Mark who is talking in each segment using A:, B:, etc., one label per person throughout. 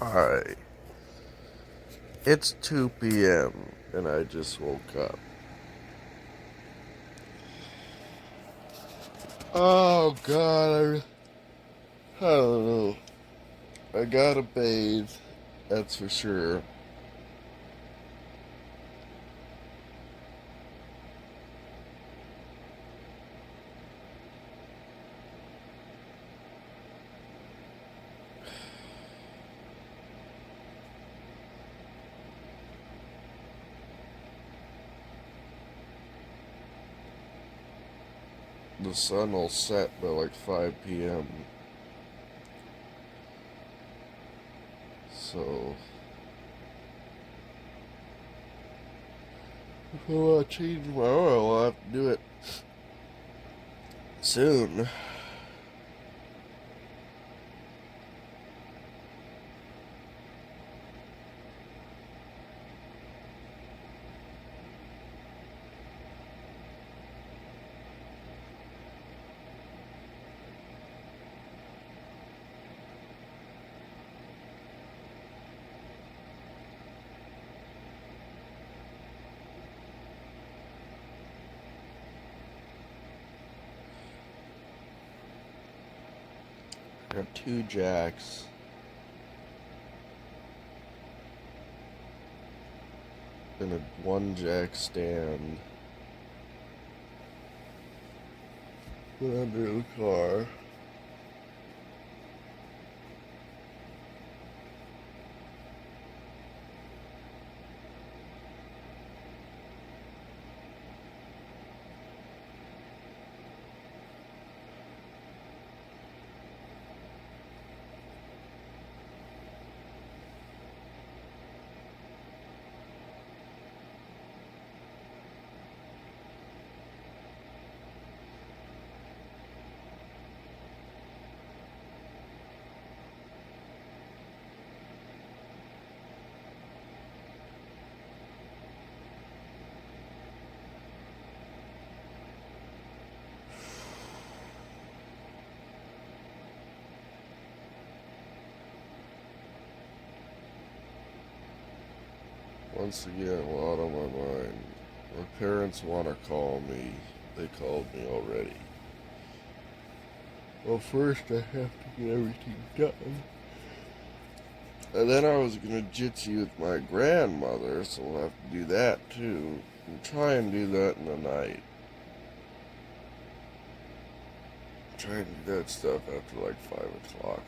A: Hi. It's 2 p.m. and I just woke up. Oh god, I don't know. I gotta bathe, that's for sure. The sun will set by like 5 p.m. So, if I want to change my oil, I'll have to do it soon. I got 2 jacks and a 1 jack stand. Put under the car. Once again, a lot on my mind. My parents want to call me. They called me already. Well, first I have to get everything done. And then I was gonna jitsi with my grandmother, so we'll have to do that too. And try and do that in the night. Try and do that stuff after like 5 o'clock.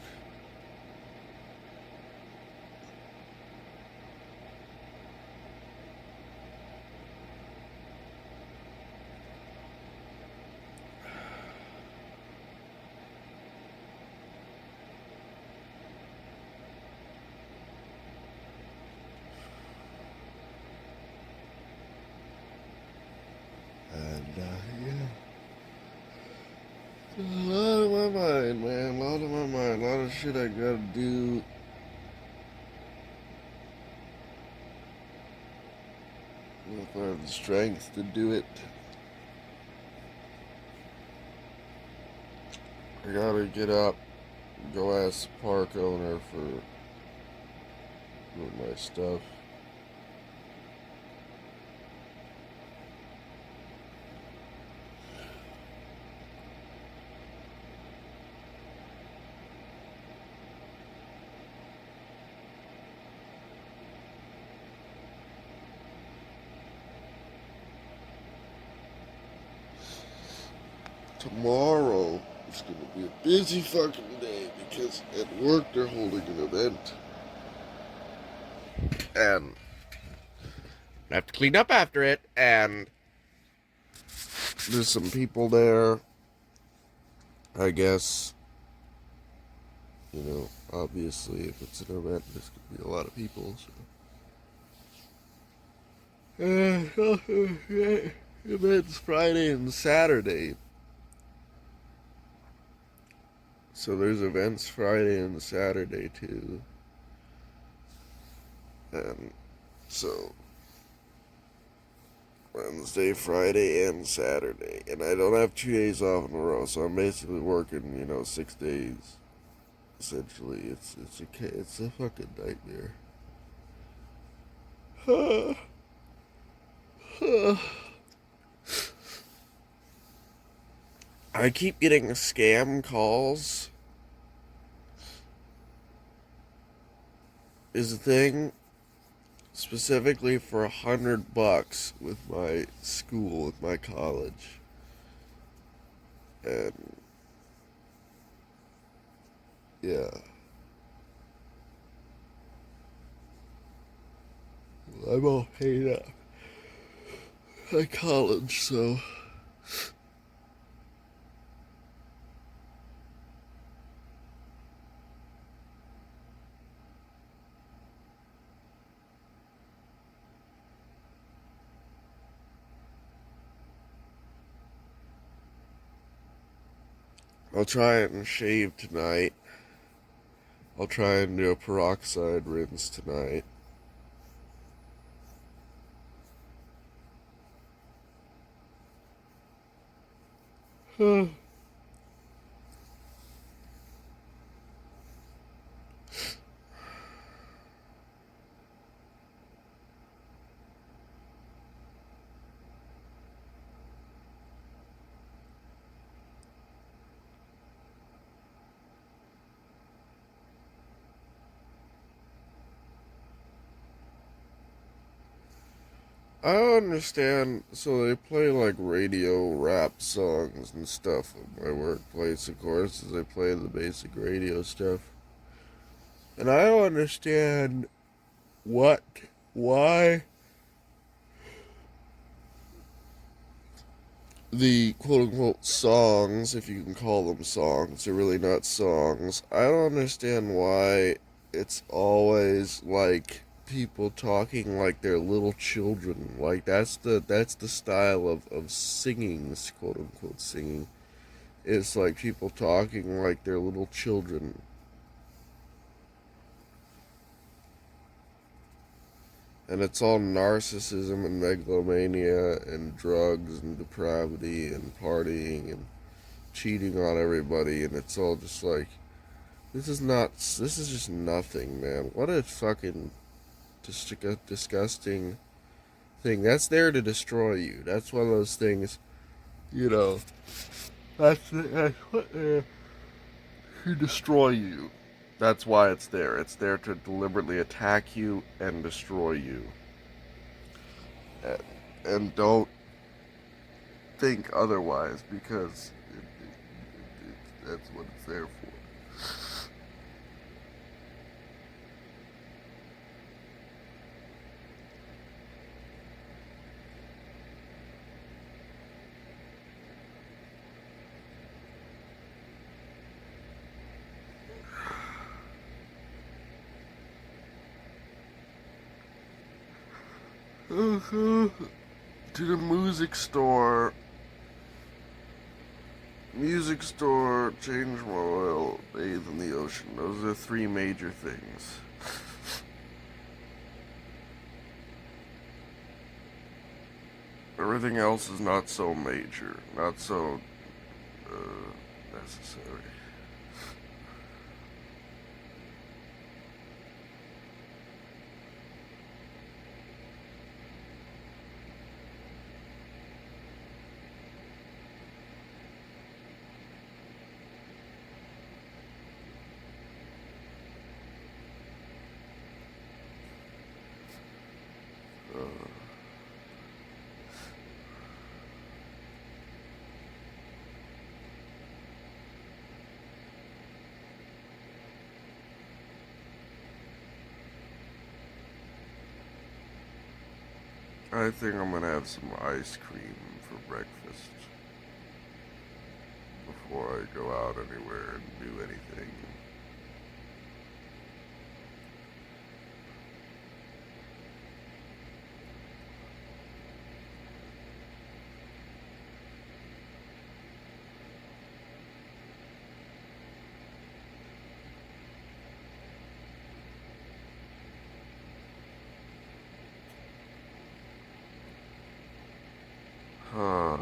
A: And yeah. A lot on my mind, man. A lot on my mind. A lot of shit I gotta do. If I have the strength to do it. I gotta get up, go ask the park owner for my stuff. Tomorrow is gonna be a busy fucking day because at work they're holding an event. And I have to clean up after it, and there's some people there. I guess, obviously, if it's an event, there's gonna be a lot of people. So, events Friday and Saturday. So there's events Friday and Saturday too, and so Wednesday, Friday, and Saturday. And I don't have 2 days off in a row, so I'm basically working, 6 days. Essentially, it's a fucking nightmare. I keep getting scam calls. Is a thing specifically for $100 with my school, with my college, and yeah, I'm all paid up at college, so I'll try and shave tonight. I'll try and do a peroxide rinse tonight. I don't understand. So they play like radio rap songs and stuff at my workplace, of course, as they play the basic radio stuff. And I don't understand what, why the quote unquote songs, if you can call them songs, they're really not songs. I don't understand why it's always like people talking like they're little children. Like that's the style of singing, quote unquote singing. It's like people talking like they're little children. And it's all narcissism and megalomania and drugs and depravity and partying and cheating on everybody, and it's all just like, this is just nothing, man. What a fucking disgusting thing. That's there to destroy you. That's one of those things, you know, that's what there to destroy you. That's why it's there. It's there to deliberately attack you and destroy you. And don't think otherwise, because that's what it's there for. To the music store, change my oil, bathe in the ocean. Those are three major things. Everything else is not so major, not so necessary. I think I'm gonna have some ice cream for breakfast before I go out anywhere and do anything. Huh.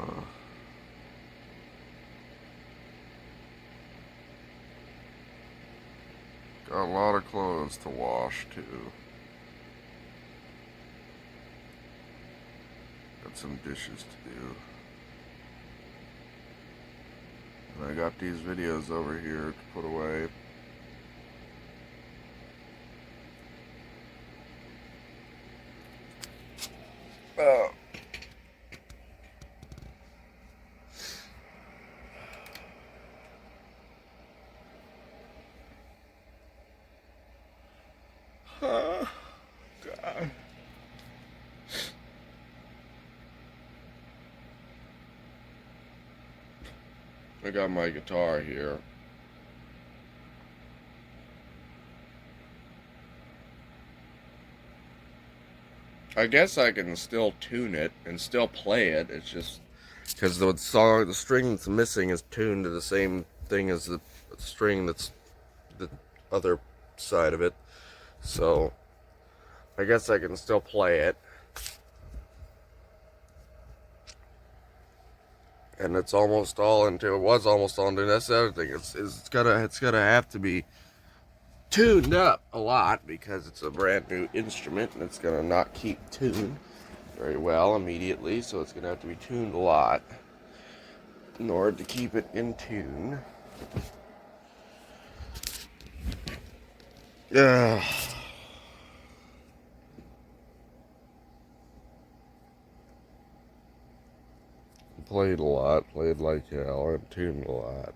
A: Got a lot of clothes to wash too. Got some dishes to do. And I got these videos over here to put away. Oh. God. I got my guitar here. I guess I can still tune it and still play it. It's just because the string that's missing is tuned to the same thing as the string that's the other side of it. So I guess I can still play it. And it's almost all into it was almost all into that's the other thing. It's gotta have to be tuned up a lot because it's a brand new instrument and it's gonna not keep tuned very well immediately, so it's gonna have to be tuned a lot in order to keep it in tune. Yeah. Played a lot, played like hell, and tuned a lot.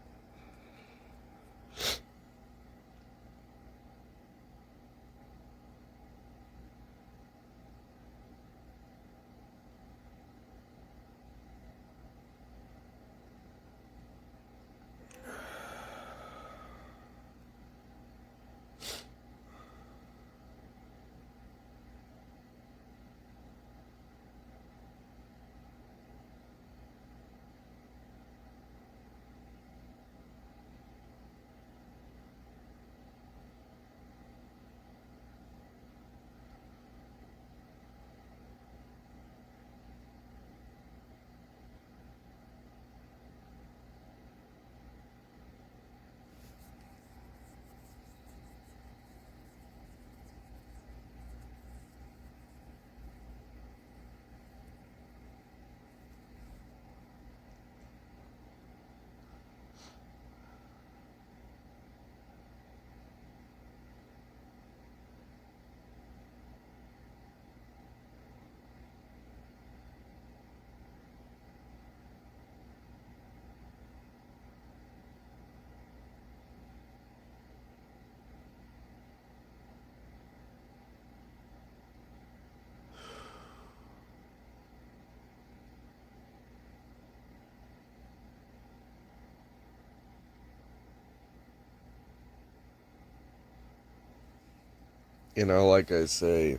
A: You know, like I say,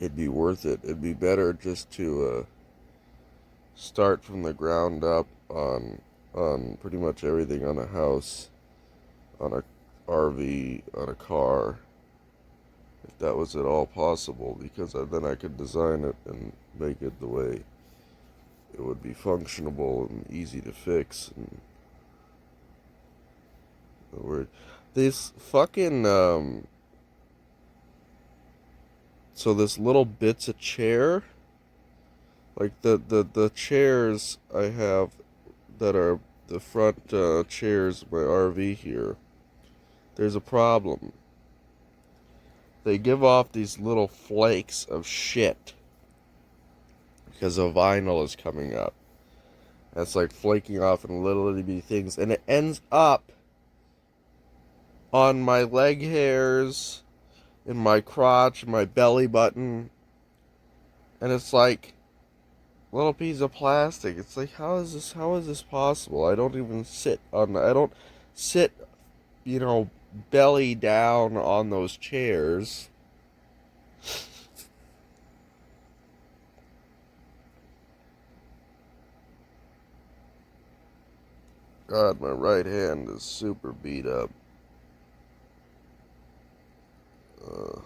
A: it'd be worth it. It'd be better just to start from the ground up on pretty much everything on a house, on a RV, on a car, if that was at all possible, because then I could design it and make it the way it would be functionable and easy to fix. And the word, this fucking so this little bit's a chair, like the chairs I have that are the front chairs of my RV here. There's a problem. They give off these little flakes of shit because the vinyl is coming up. That's like flaking off in little bitty things, and it ends up on my leg hairs, in my crotch, my belly button, and it's like a little piece of plastic. It's like how is this possible? I don't even sit on I don't sit, you know, belly down on those chairs. God, my right hand is super beat up. Uh,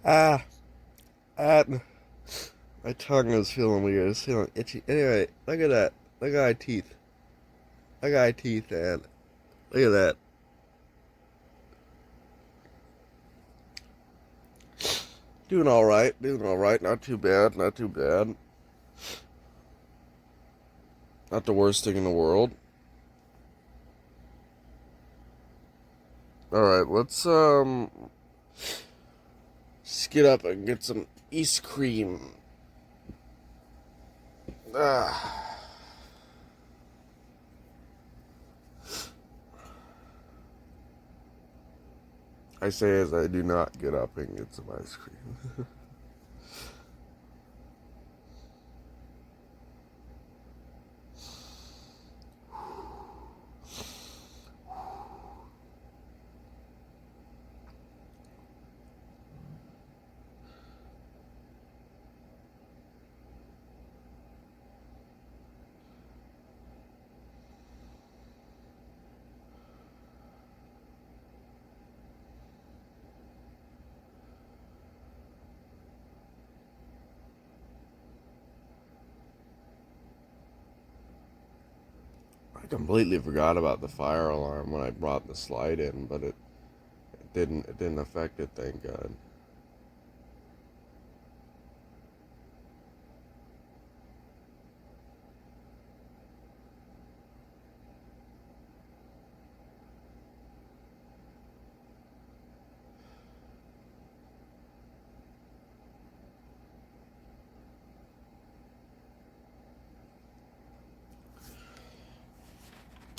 A: Ah, ah, my tongue is feeling weird. It's feeling itchy. Anyway, look at that. Look at my teeth. Look at my teeth, man. Look at that. Doing all right. Doing all right. Not too bad. Not too bad. Not the worst thing in the world. All right, let's just get up and get some ice cream. Ah. I say as I do not get up and get some ice cream. I completely forgot about the fire alarm when I brought the slide in, but it didn't affect it, thank God.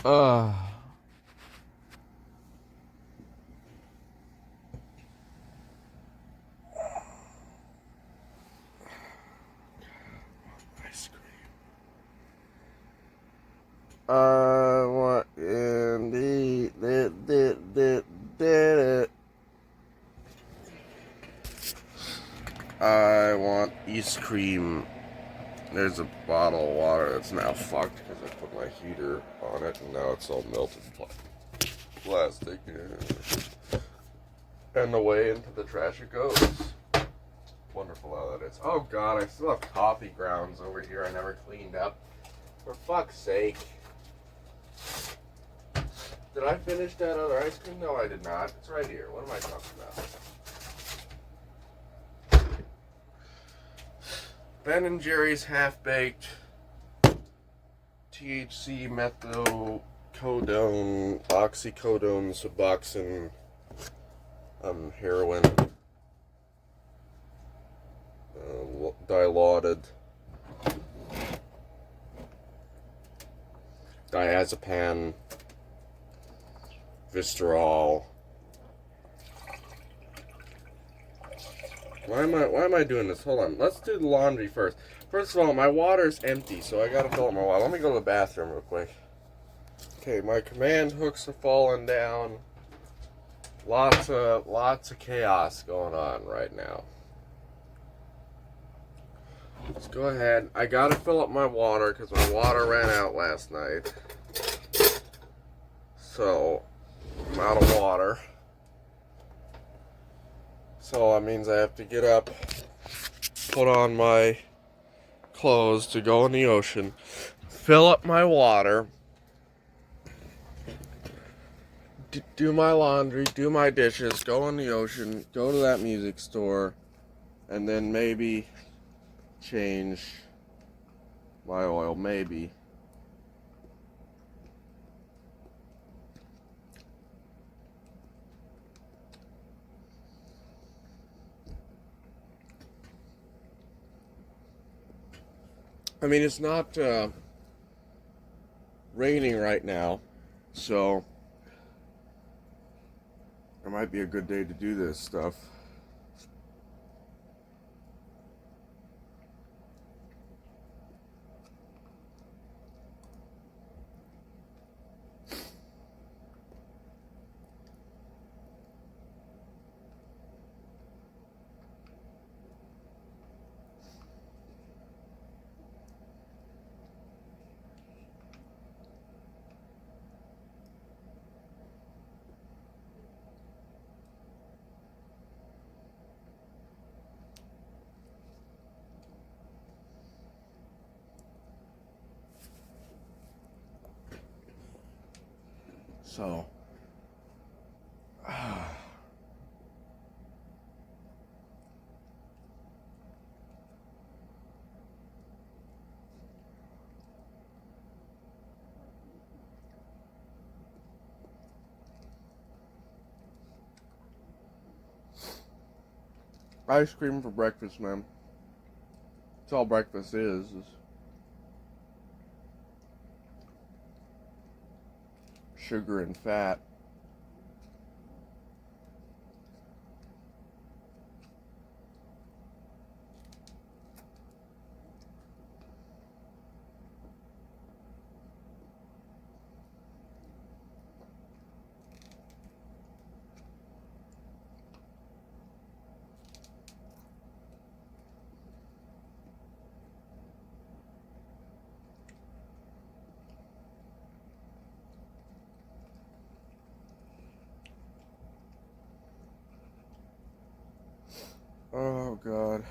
A: Ah, ice cream. I want indeed did it. I want ice cream. There's a bottle of water that's now fucked because I put my heater on it and now it's all melted plastic. And away into the trash it goes. Wonderful how that is. Oh God, I still have coffee grounds over here I never cleaned up. For fuck's sake. Did I finish that other ice cream? No, I did not. It's right here. What am I talking about? Ben and Jerry's half-baked THC methocodone, oxycodone, Suboxone, heroin, dilaudid, diazepam, Visceral. Why am I doing this? Hold on. Let's do the laundry first. First of all, my water's empty, so I gotta fill up my water. Let me go to the bathroom real quick. Okay, my command hooks are falling down. Lots of chaos going on right now. Let's go ahead. I gotta fill up my water because my water ran out last night. So I'm out of water. So that means I have to get up, put on my clothes to go in the ocean, fill up my water, do my laundry, do my dishes, go in the ocean, go to that music store, and then maybe change my oil, maybe. I mean, it's not raining right now, so it might be a good day to do this stuff. So, ice cream for breakfast, man. That's all breakfast is sugar and fat. Oh, God.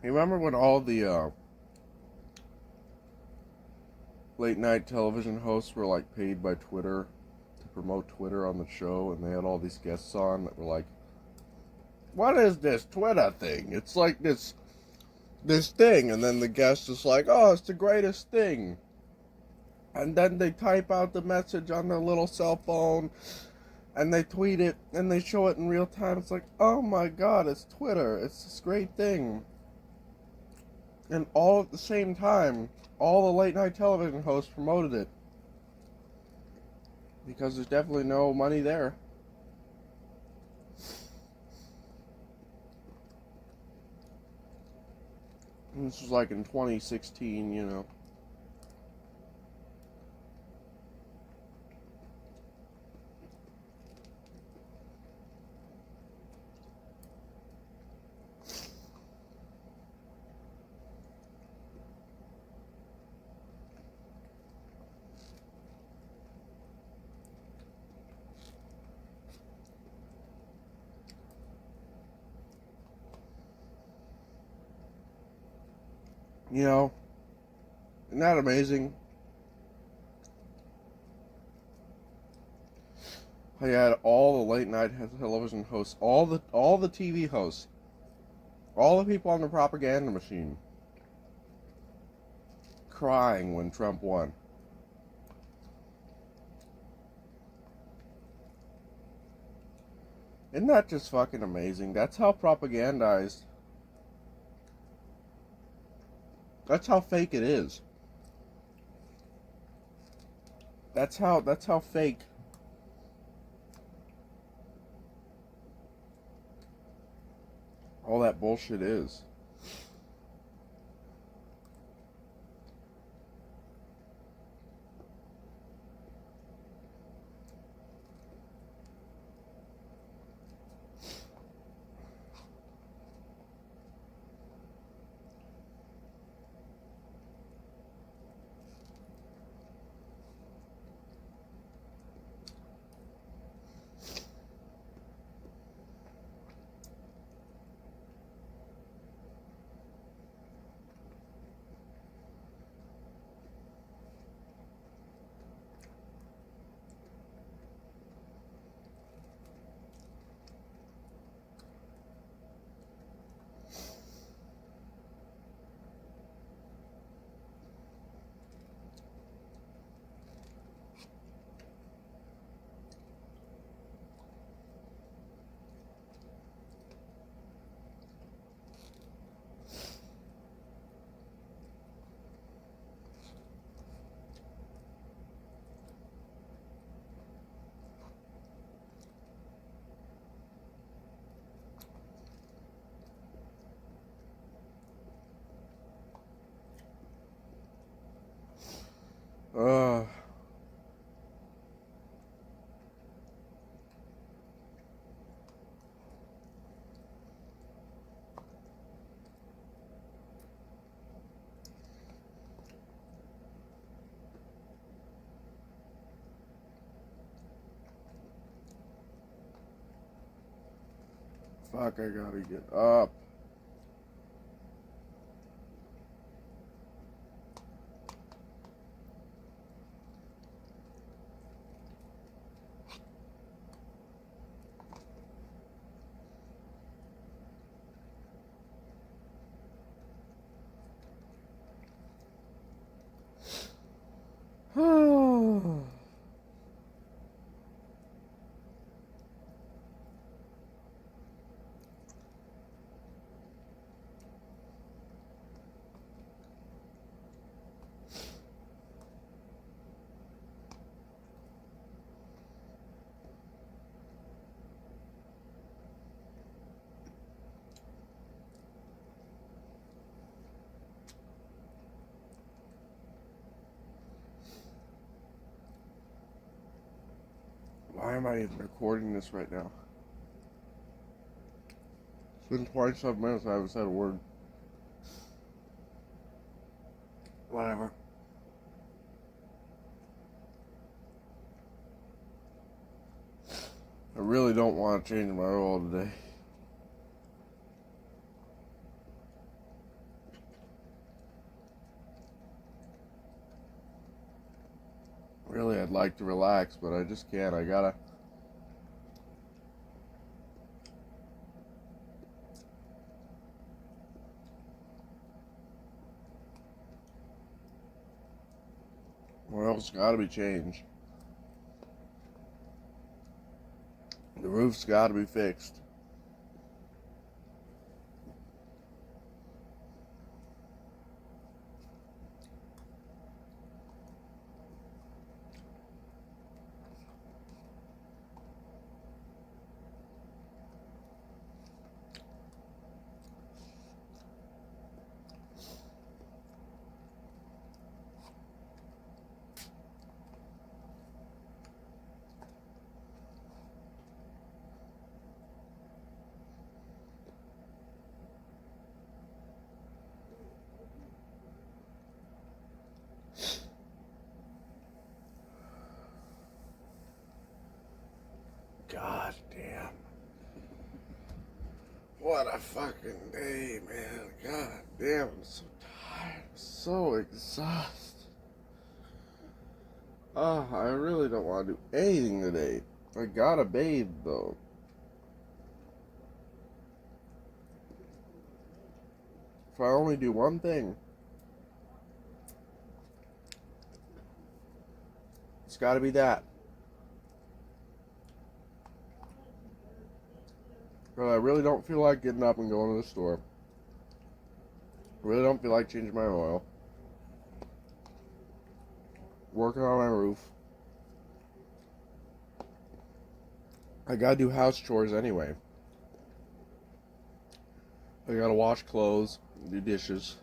A: You remember when all the late night television hosts were like paid by Twitter to promote Twitter on the show, and they had all these guests on that were like, "What is this Twitter thing? It's like this thing," and then the guest is like, "Oh, it's the greatest thing," and then they type out the message on their little cell phone, and they tweet it, and they show it in real time. It's like, oh my God, it's Twitter. It's this great thing. And all at the same time, all the late night television hosts promoted it. Because there's definitely no money there. And this was like in 2016, you know. You know, isn't that amazing? I had all the late night television hosts, all the TV hosts, all the people on the propaganda machine, crying when Trump won. Isn't that just fucking amazing? That's how propagandized. That's how fake it is. That's how fake all that bullshit is. Fuck, I gotta get up. Why am I even recording this right now? It's been 27 minutes, I haven't said a word. Whatever. I really don't want to change my oil today. Really, I'd like to relax, but I just can't. I gotta. Oil's gotta be changed. The roof's gotta be fixed. God damn. What a fucking day, man. God damn, I'm so tired. I'm so exhausted. I really don't want to do anything today. I gotta bathe, though. If I only do one thing, it's gotta be that. But I really don't feel like getting up and going to the store. I really don't feel like changing my oil. Working on my roof. I gotta do house chores anyway. I gotta wash clothes, do dishes.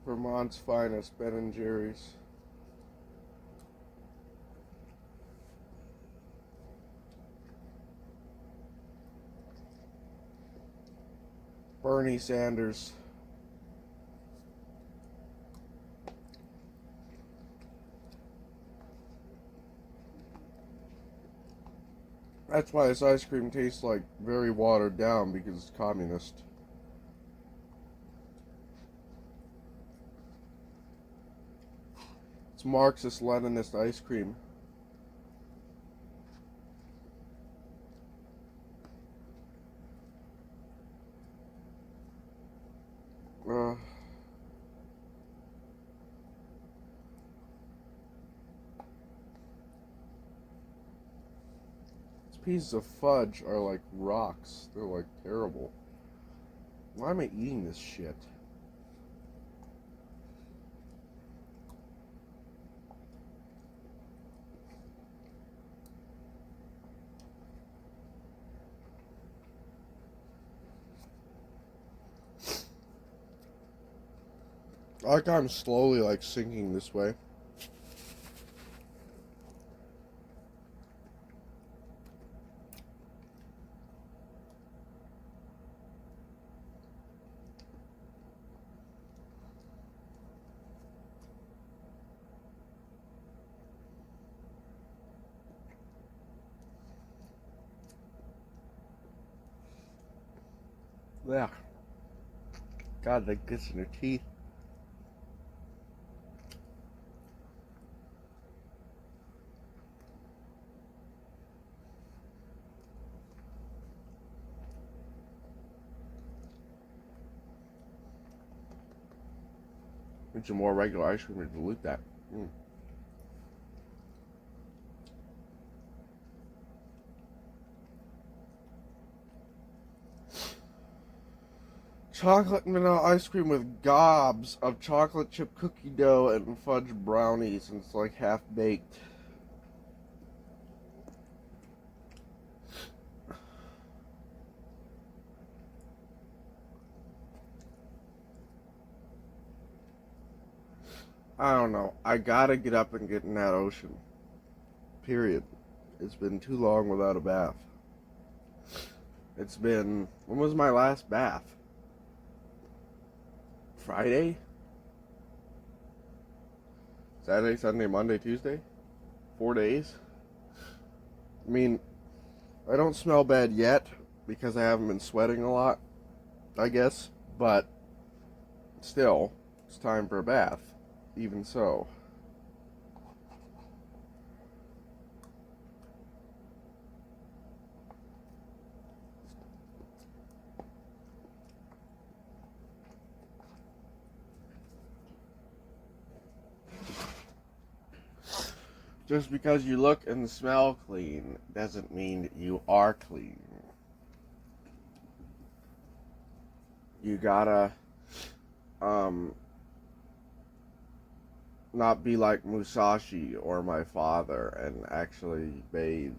A: Vermont's finest, Ben and Jerry's. Bernie Sanders. That's why this ice cream tastes like very watered down, because it's communist. It's Marxist-Leninist ice cream. Pieces of fudge are like rocks. They're like terrible. Why am I eating this shit? Like I'm slowly like sinking this way. Yeah. God, that gets in your teeth. Need some more regular ice cream to dilute that. Mm. Chocolate and vanilla ice cream with gobs of chocolate chip cookie dough and fudge brownies, and it's like half baked. I don't know. I gotta get up and get in that ocean. Period. It's been too long without a bath. It's been. When was my last bath? Friday? Saturday, Sunday, Monday, Tuesday? 4 days? I mean, I don't smell bad yet because I haven't been sweating a lot, I guess. But still, it's time for a bath. Even so. Just because you look and smell clean doesn't mean you are clean. You gotta not be like Musashi or my father and actually bathe.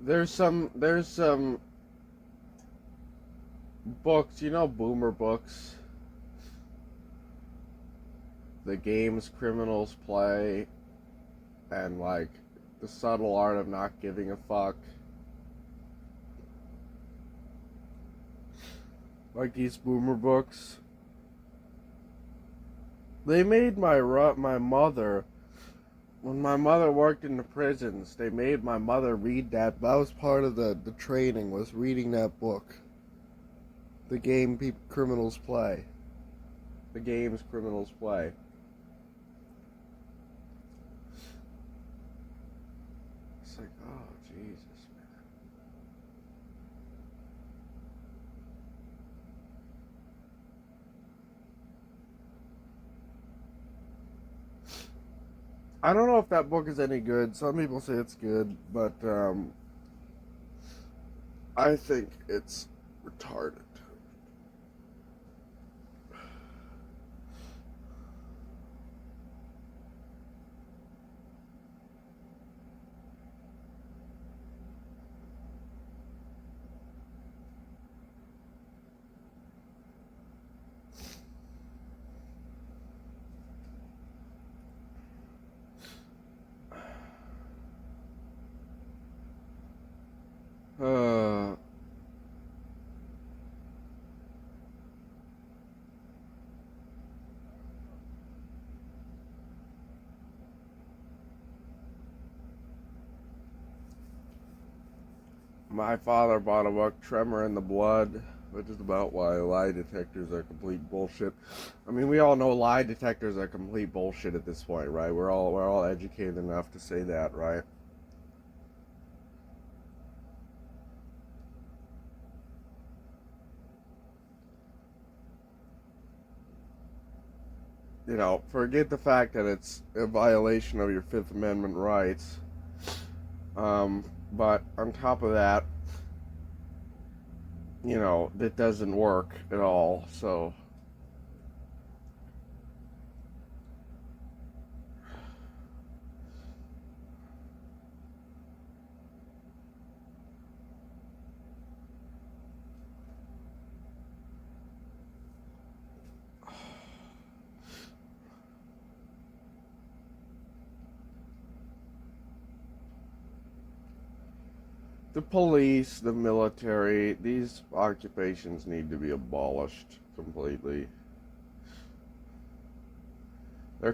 A: There's some books, boomer books, the games criminals play, and like the subtle art of not giving a fuck. Like these boomer books. They made my mother, when my mother worked in the prisons, they made my mother read that. That was part of the training, was reading that book. The game criminals play. The games criminals play. It's like, oh, Jesus, man. I don't know if that book is any good. Some people say it's good, but I think it's retarded. Uh, my father bought a book, Tremor in the Blood, which is about why lie detectors are complete bullshit. I mean, we all know lie detectors are complete bullshit at this point, right? We're all educated enough to say that, right? forget the fact that it's a violation of your Fifth Amendment rights. But on top of that, that doesn't work at all. So, the police, the military, these occupations need to be abolished completely. There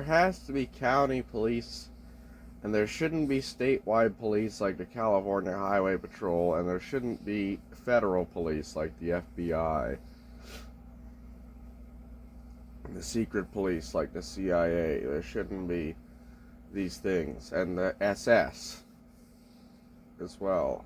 A: has to be county police, and there shouldn't be statewide police like the California Highway Patrol, and there shouldn't be federal police like the FBI, and the secret police like the CIA. There shouldn't be these things, and the SS as well.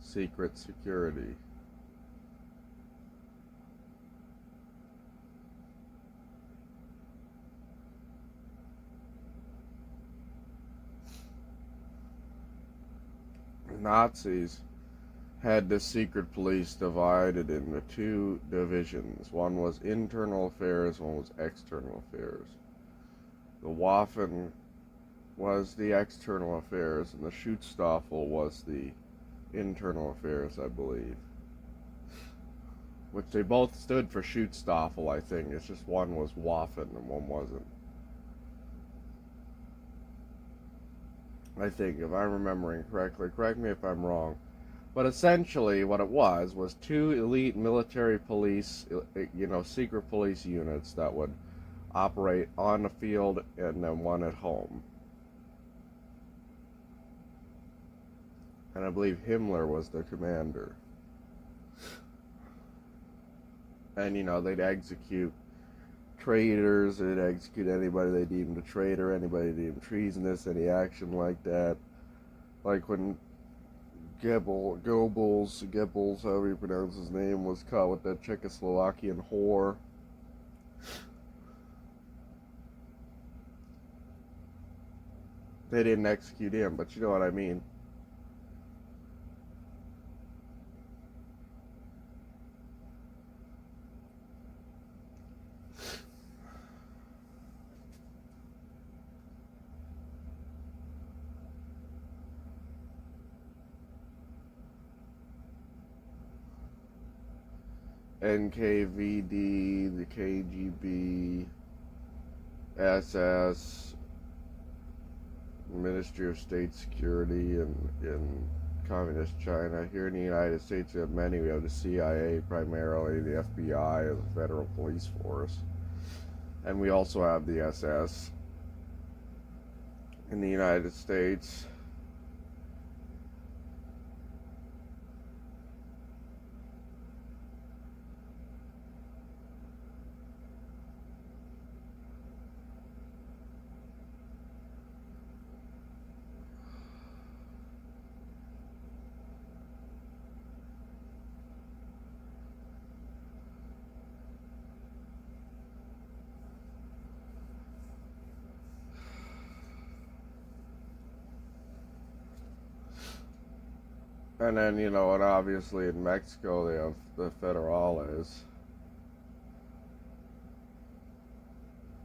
A: Secret security. Nazis had the secret police divided into two divisions. One was internal affairs, one was external affairs. The Waffen was the external affairs, and the Schutzstaffel was the internal affairs, I believe. Which they both stood for Schutzstaffel, I think. It's just one was Waffen and one wasn't. I think, if I'm remembering correctly. Correct me if I'm wrong. But essentially, what it was two elite military police, secret police units that would operate on the field and then one at home. And I believe Himmler was the commander. And, they'd execute traitors, they'd execute anybody they deemed a traitor, anybody deemed treasonous, any action like that. Like when Goebbels, however you pronounce his name, was caught with that Czechoslovakian whore. They didn't execute him, but you know what I mean. NKVD, the KGB, SS, Ministry of State Security in Communist China. Here in the United States, we have many. We have the CIA primarily, the FBI, or the Federal Police Force. And we also have the SS in the United States. And then, and obviously in Mexico they have the federales,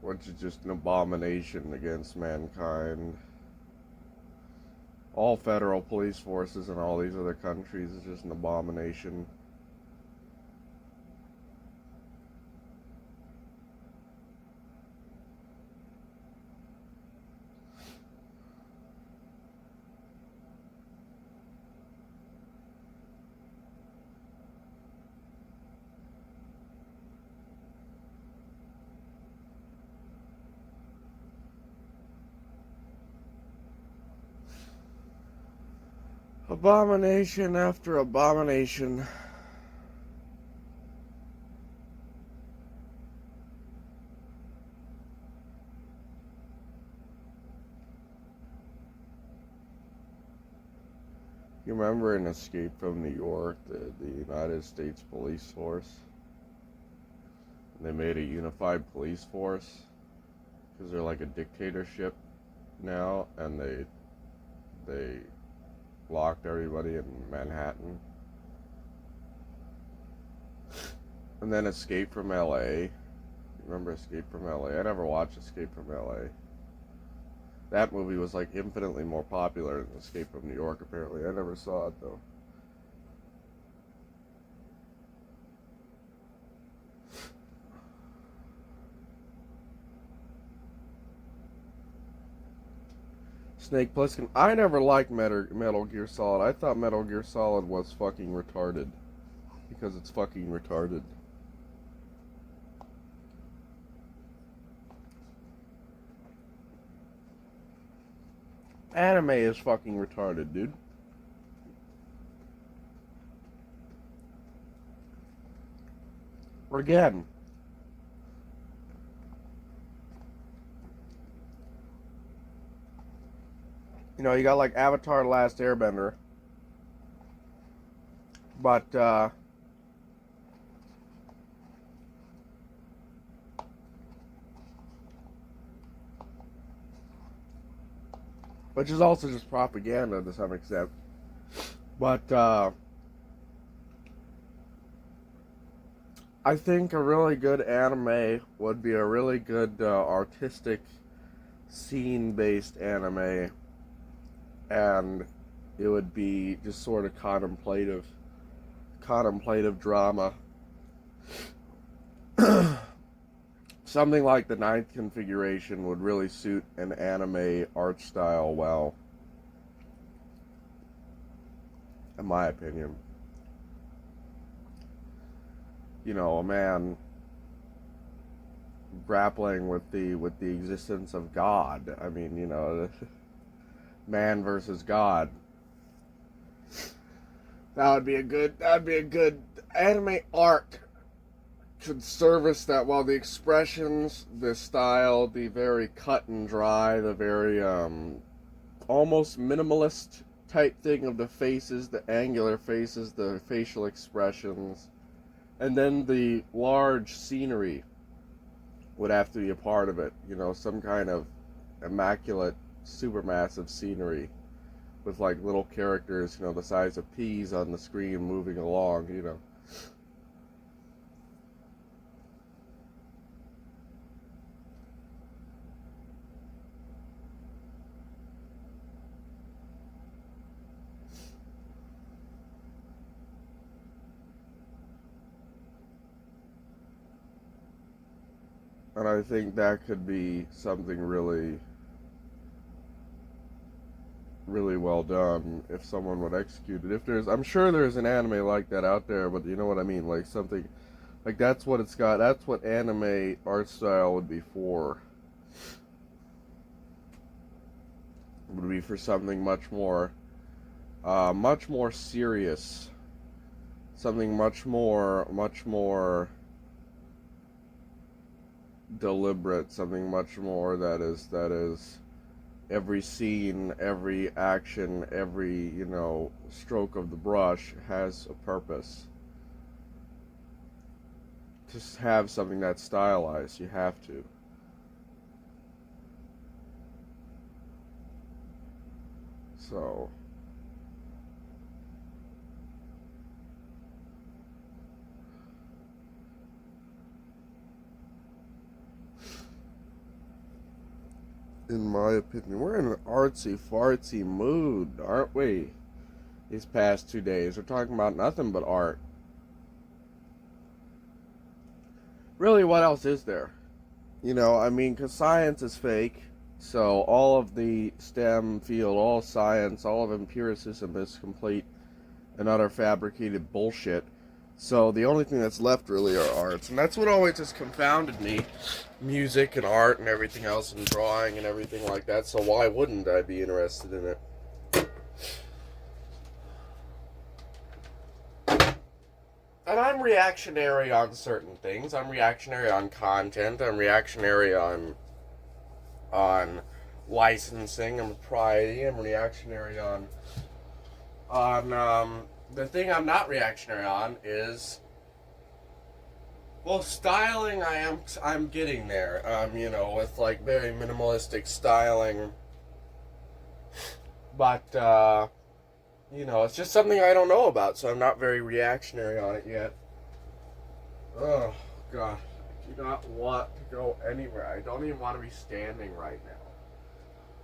A: which is just an abomination against mankind. All federal police forces in all these other countries is just an abomination. Abomination after abomination. You remember in Escape from New York, the United States Police Force? They made a unified police force because they're like a dictatorship now, and they locked everybody in Manhattan. And then Escape from L.A. Remember Escape from L.A.? I never watched Escape from L.A. That movie was like infinitely more popular than Escape from New York, apparently. I never saw it, though. Snake Plissken. I never liked Metal Gear Solid. I thought Metal Gear Solid was fucking retarded. Because it's fucking retarded. Anime is fucking retarded, dude. Again. You know, you got like Avatar The Last Airbender. But, which is also just propaganda to some extent. But, I think a really good anime would be a really good artistic scene-based anime, and it would be just sort of contemplative drama. Something like the Ninth Configuration would really suit an anime art style well, in my opinion. You know, a man grappling with the existence of God. I mean, you know, man versus God. That'd be a good anime art. Should service that well. The expressions, the style, the very cut and dry, the very almost minimalist type thing of the faces, the angular faces, the facial expressions, and then the large scenery would have to be a part of it. You know, some kind of immaculate, supermassive scenery with like little characters, you know, the size of peas on the screen moving along, you know. And I think that could be something really, really well done if someone would execute it. If there's, I'm sure there's an anime like that out there, but you know what I mean? Like something, like that's what it's got, that's what anime art style would be for. It would be for something much more serious. Something much more deliberate, something much more that is every scene, every action, every, you know, stroke of the brush has a purpose. To have something that's stylized, you have to. So, in my opinion, we're in an artsy fartsy mood, aren't we? These past 2 days, we're talking about nothing but art. Really, what else is there? You know, I mean, because science is fake, so all of the STEM field, all science, all of empiricism is complete and utter fabricated bullshit. So the only thing that's left really are arts, and that's what always has confounded me. Music and art and everything else, and drawing and everything like that, so why wouldn't I be interested in it? And I'm reactionary on certain things. I'm reactionary on content. I'm reactionary on licensing and propriety. I'm reactionary on on the thing I'm not reactionary on is, well, styling. I'm getting there. With like very minimalistic styling, but it's just something I don't know about, so I'm not very reactionary on it yet. Oh God, I do not want to go anywhere. I don't even want to be standing right now.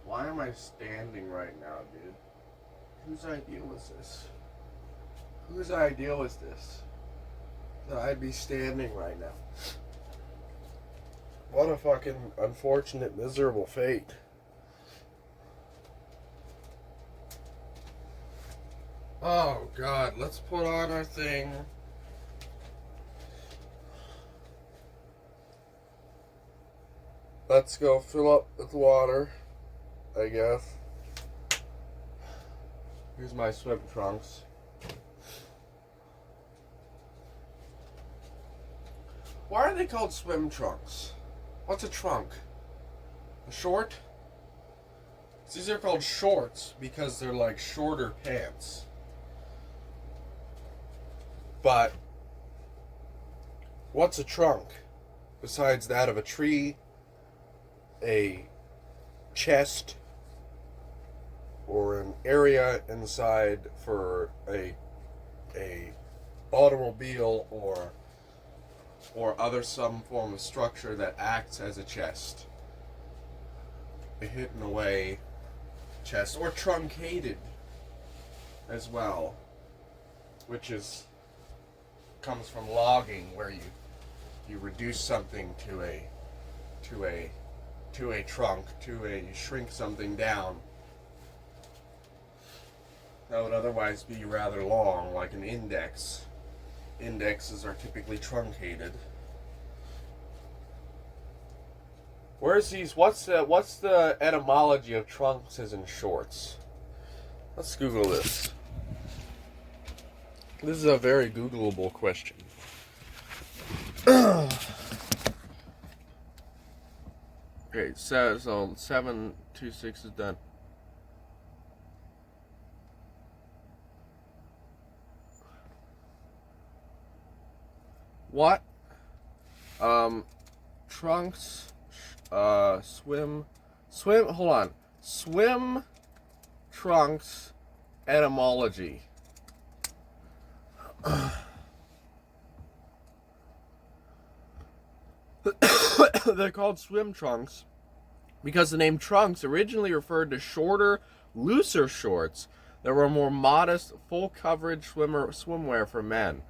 A: Why am I standing right now, dude? Whose idea was this? Whose idea was this? That I'd be standing right now. What a fucking unfortunate, miserable fate. Oh God, let's put on our thing. Let's go fill up with water, I guess. Here's my swim trunks. Why are they called swim trunks? What's a trunk? A short? These are called shorts because they're like shorter pants. But what's a trunk besides that of a tree, a chest, or an area inside for a automobile or other some form of structure that acts as a chest, a hidden away chest, or truncated as well, which comes from logging, where you reduce something to a trunk, you shrink something down that would otherwise be rather long, like an index. Indexes are typically truncated. What's the etymology of trunks as in shorts? Let's Google this. This is a very Googleable question. Okay, so 726 is done. What? Trunks, swim, hold on. Swim, trunks, etymology. They're called swim trunks because the name trunks originally referred to shorter, looser shorts that were more modest, full coverage swimwear for men.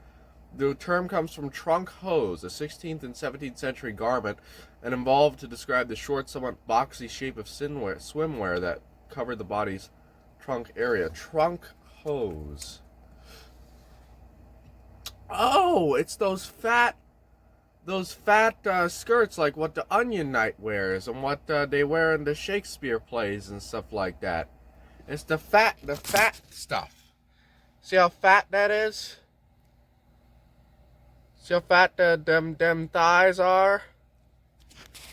A: The term comes from trunk hose, a 16th and 17th century garment, and evolved to describe the short, somewhat boxy shape of swimwear that covered the body's trunk area. Trunk hose. Oh, it's those fat skirts like what the Onion Knight wears and what they wear in the Shakespeare plays and stuff like that. It's the fat stuff. See how fat that is? See how fat them thighs are?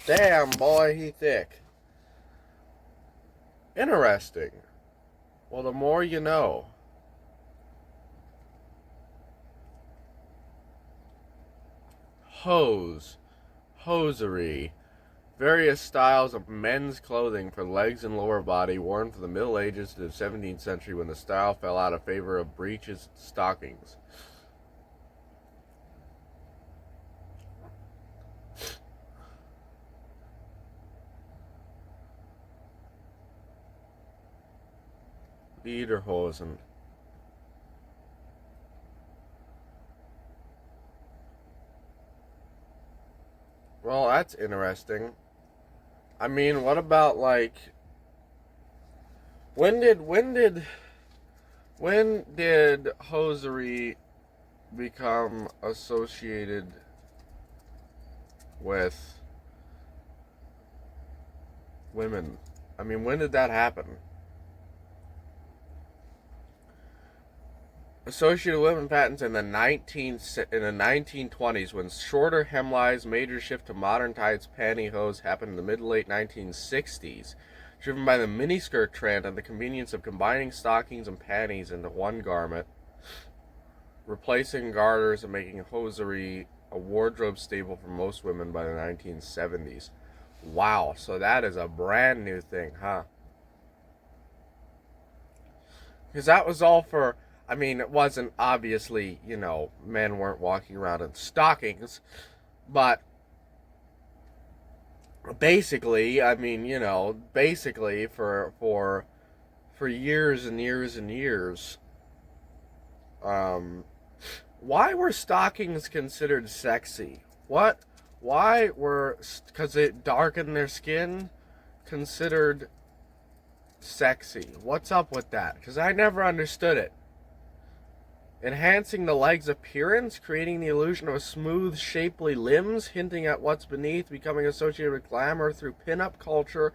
A: Damn, boy, he thick. Interesting. Well, the more you know. Hose. Hosiery. Various styles of men's clothing for legs and lower body worn from the Middle Ages to the 17th century, when the style fell out of favor of breeches and stockings. Lederhosen. Well, that's interesting. I mean, what about like when did hosiery become associated with women? I mean, when did that happen? Associated women patents in the 1920s, when shorter hemlines, major shift to modern tights, pantyhose happened in the mid-late 1960s. driven by the miniskirt trend and the convenience of combining stockings and panties into one garment, replacing garters and making hosiery a wardrobe staple for most women by the 1970s. Wow, so that is a brand new thing, huh? Because that was all for, I mean, it wasn't obviously, men weren't walking around in stockings, but basically, I mean, basically for years and years and years, why were stockings considered sexy? What? Why were, because it darkened their skin, considered sexy? What's up with that? Because I never understood it. Enhancing the leg's appearance, creating the illusion of smooth, shapely limbs, hinting at what's beneath, becoming associated with glamour through pin-up culture,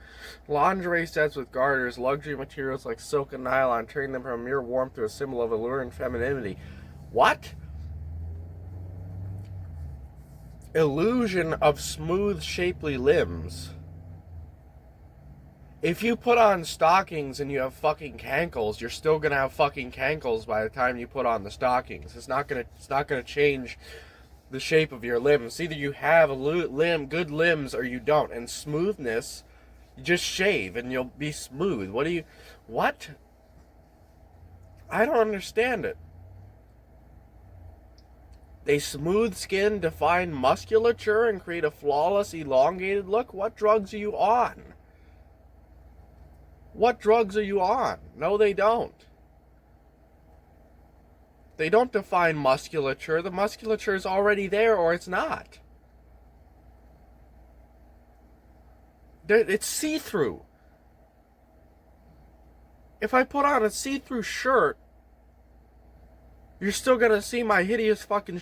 A: lingerie sets with garters, luxury materials like silk and nylon, turning them from a mere warmth to a symbol of alluring femininity. What? Illusion of smooth, shapely limbs. If you put on stockings and you have fucking cankles, you're still gonna have fucking cankles by the time you put on the stockings. It's not gonna change the shape of your limbs. Either you have good limbs, or you don't. And smoothness, you just shave and you'll be smooth. What? I don't understand it. They smooth skin, define musculature, and create a flawless, elongated look. What drugs are you on? What drugs are you on? No, they don't. They don't define musculature. The musculature is already there, or it's not. It's see-through. If I put on a see-through shirt, you're still gonna see my hideous fucking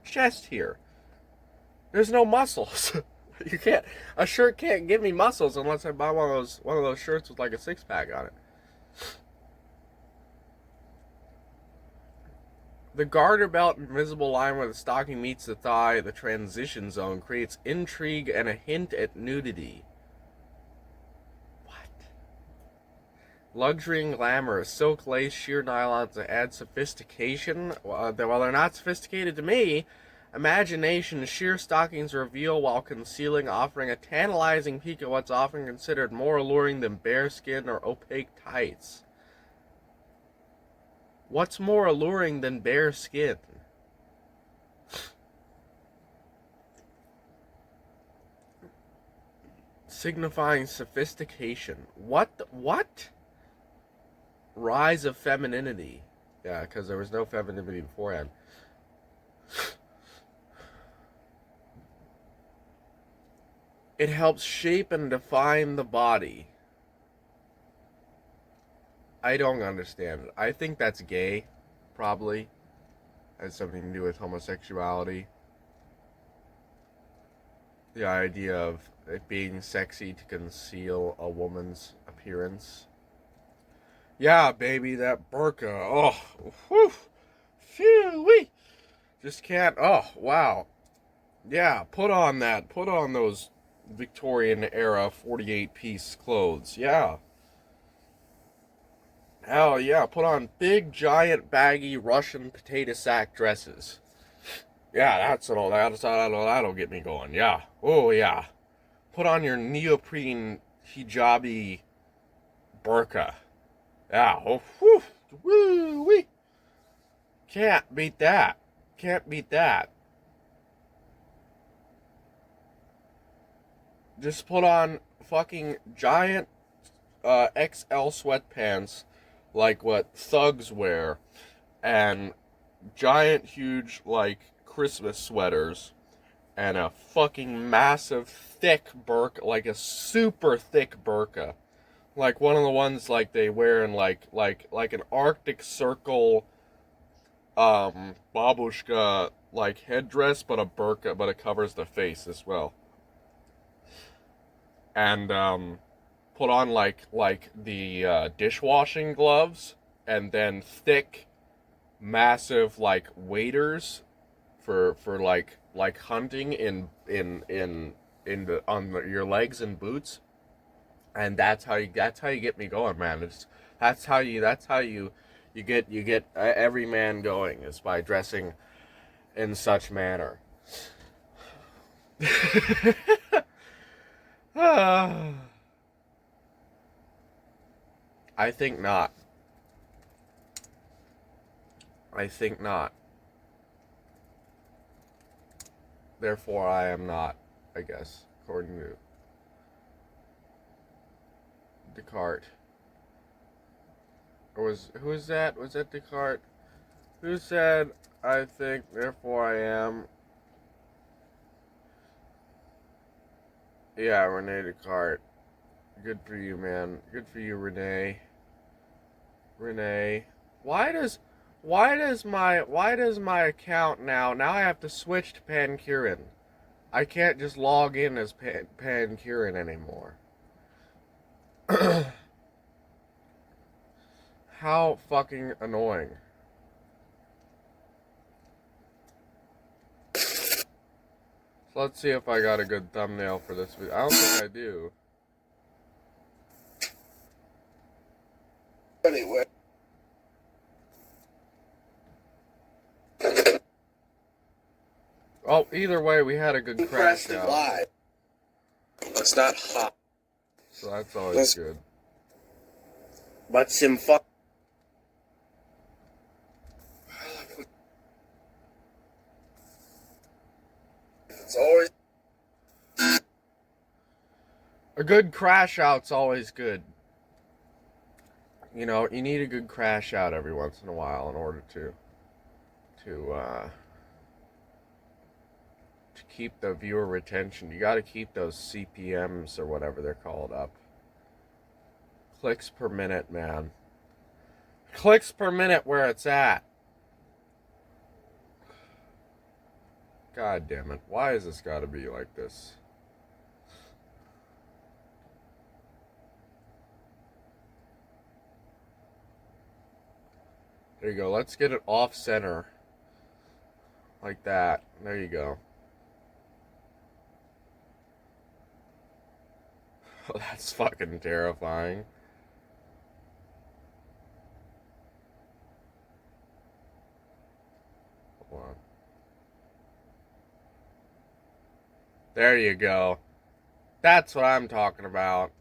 A: chest here. There's no muscles. A shirt can't give me muscles unless I buy one of those shirts with like a six-pack on it. The garter belt and visible line where the stocking meets the thigh, the transition zone, creates intrigue and a hint at nudity. What? Luxury and glamour, silk, lace, sheer nylons to add sophistication. While they're not sophisticated to me, imagination, sheer stockings reveal while concealing, offering a tantalizing peek at what's often considered more alluring than bare skin or opaque tights. What's more alluring than bare skin? Signifying sophistication. What? Rise of femininity. Yeah, because there was no femininity beforehand. It helps shape and define the body. I don't understand it. I think that's gay, probably. Has something to do with homosexuality. The idea of it being sexy to conceal a woman's appearance. Yeah, baby, that burqa. Oh, whew. Phew-wee. Just can't. Oh, wow. Yeah, put on those Victorian era 48-piece clothes. Yeah. Hell yeah, put on big, giant, baggy Russian potato sack dresses. Yeah, that'll get me going. Yeah. Oh yeah. Put on your neoprene hijabi burqa. Yeah. Oh, whew. Woo-wee. Can't beat that. Can't beat that. Just put on fucking giant XL sweatpants like what thugs wear, and giant, huge, like, Christmas sweaters, and a fucking massive, thick burqa, like a super thick burqa. Like one of the ones like they wear in like an Arctic Circle babushka like headdress, but a burqa, but it covers the face as well. And put on like the dishwashing gloves, and then thick, massive like waders for like hunting in your legs and boots.
B: And that's how you get me going, man. That's how you get every man going, is by dressing in such manner. I think not. I think not. Therefore, I am not, I guess, according to Descartes. Or who was that? Was that Descartes? Who said, I think, therefore I am? Yeah, Rene Descartes. Good for you, man. Good for you, Rene. Renee. Why does why does my account now I have to switch to Pancurin? I can't just log in as Pancurin anymore. How fucking annoying. So let's see if I got a good thumbnail for this video. I don't think I do.
A: Anyway.
B: Oh, either way, we had a good crash out.
A: Live. It's not hot.
B: So that's always good.
A: But some fun. It's always.
B: A good crash out's always good. You know, you need a good crash out every once in a while in order to keep the viewer retention. You got to keep those CPMs or whatever they're called up. Clicks per minute, man. Clicks per minute where it's at. God damn it. Why has this got to be like this? There you go. Let's get it off center. Like that. There you go. Oh, that's fucking terrifying. Hold on. There you go. That's what I'm talking about.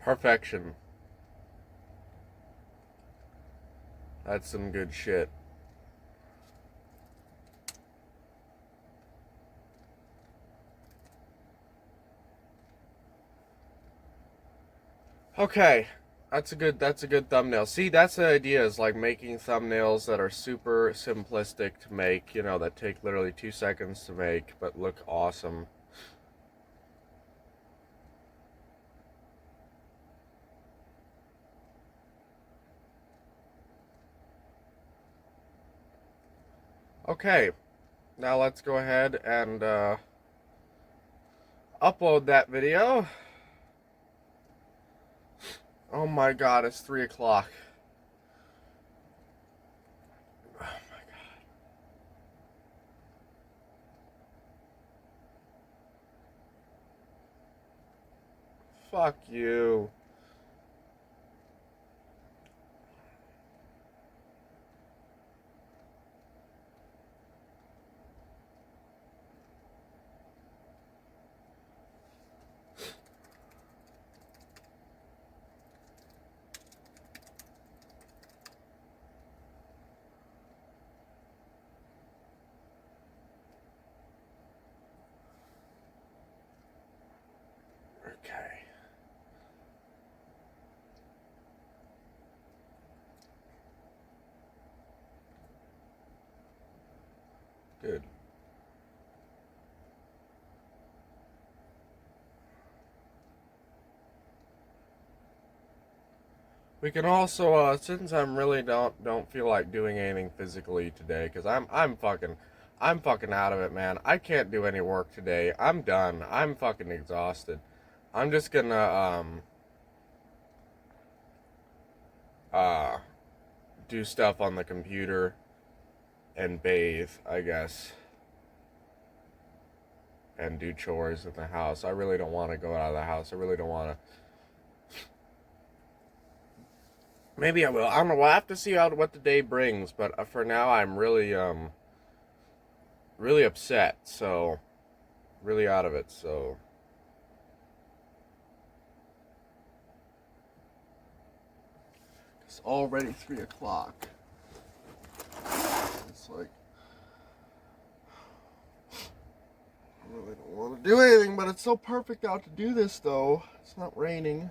B: Perfection. That's some good shit. Okay. That's a good thumbnail. See, that's the idea, is like making thumbnails that are super simplistic to make, you know, that take literally 2 seconds to make but look awesome. Okay. Now let's go ahead and upload that video. Oh my god, it's 3 o'clock. Oh my god. Fuck you. Okay. Good. We can also, since I'm really don't feel like doing anything physically today, because I'm fucking out of it, man. I can't do any work today. I'm done. I'm fucking exhausted. I'm just gonna uh do stuff on the computer and bathe, I guess, and do chores in the house. I really don't want to go out of the house. I really don't want to. Maybe I will. I don't know. We'll have to see what the day brings. But for now, I'm really upset. So, really out of it. So, it's already 3 o'clock. It's like I really don't want to do anything, but it's so perfect out to do this, though. It's not raining.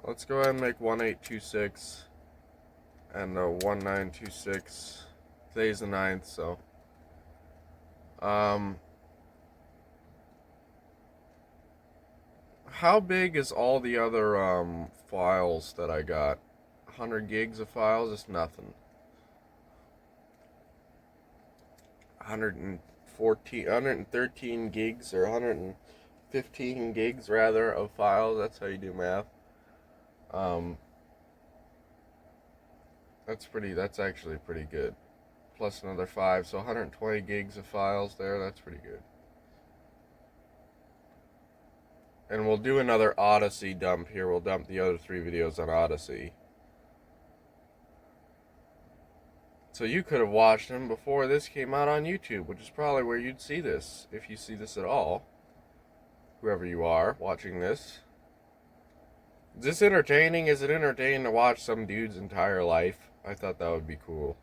B: Let's go ahead and make 1826 and 1926. Today's the 9th, so. How big is all the other files that I got? 100 gigs of files? It's nothing. 113 gigs or 115 gigs rather of files. That's how you do math. That's actually pretty good. Plus another 5, so 120 gigs of files there. That's pretty good. And we'll do another Odyssey dump here. We'll dump the other 3 videos on Odyssey. So you could have watched them before this came out on YouTube, which is probably where you'd see this, if you see this at all. Whoever you are watching this. Is this entertaining? Is it entertaining to watch some dude's entire life? I thought that would be cool.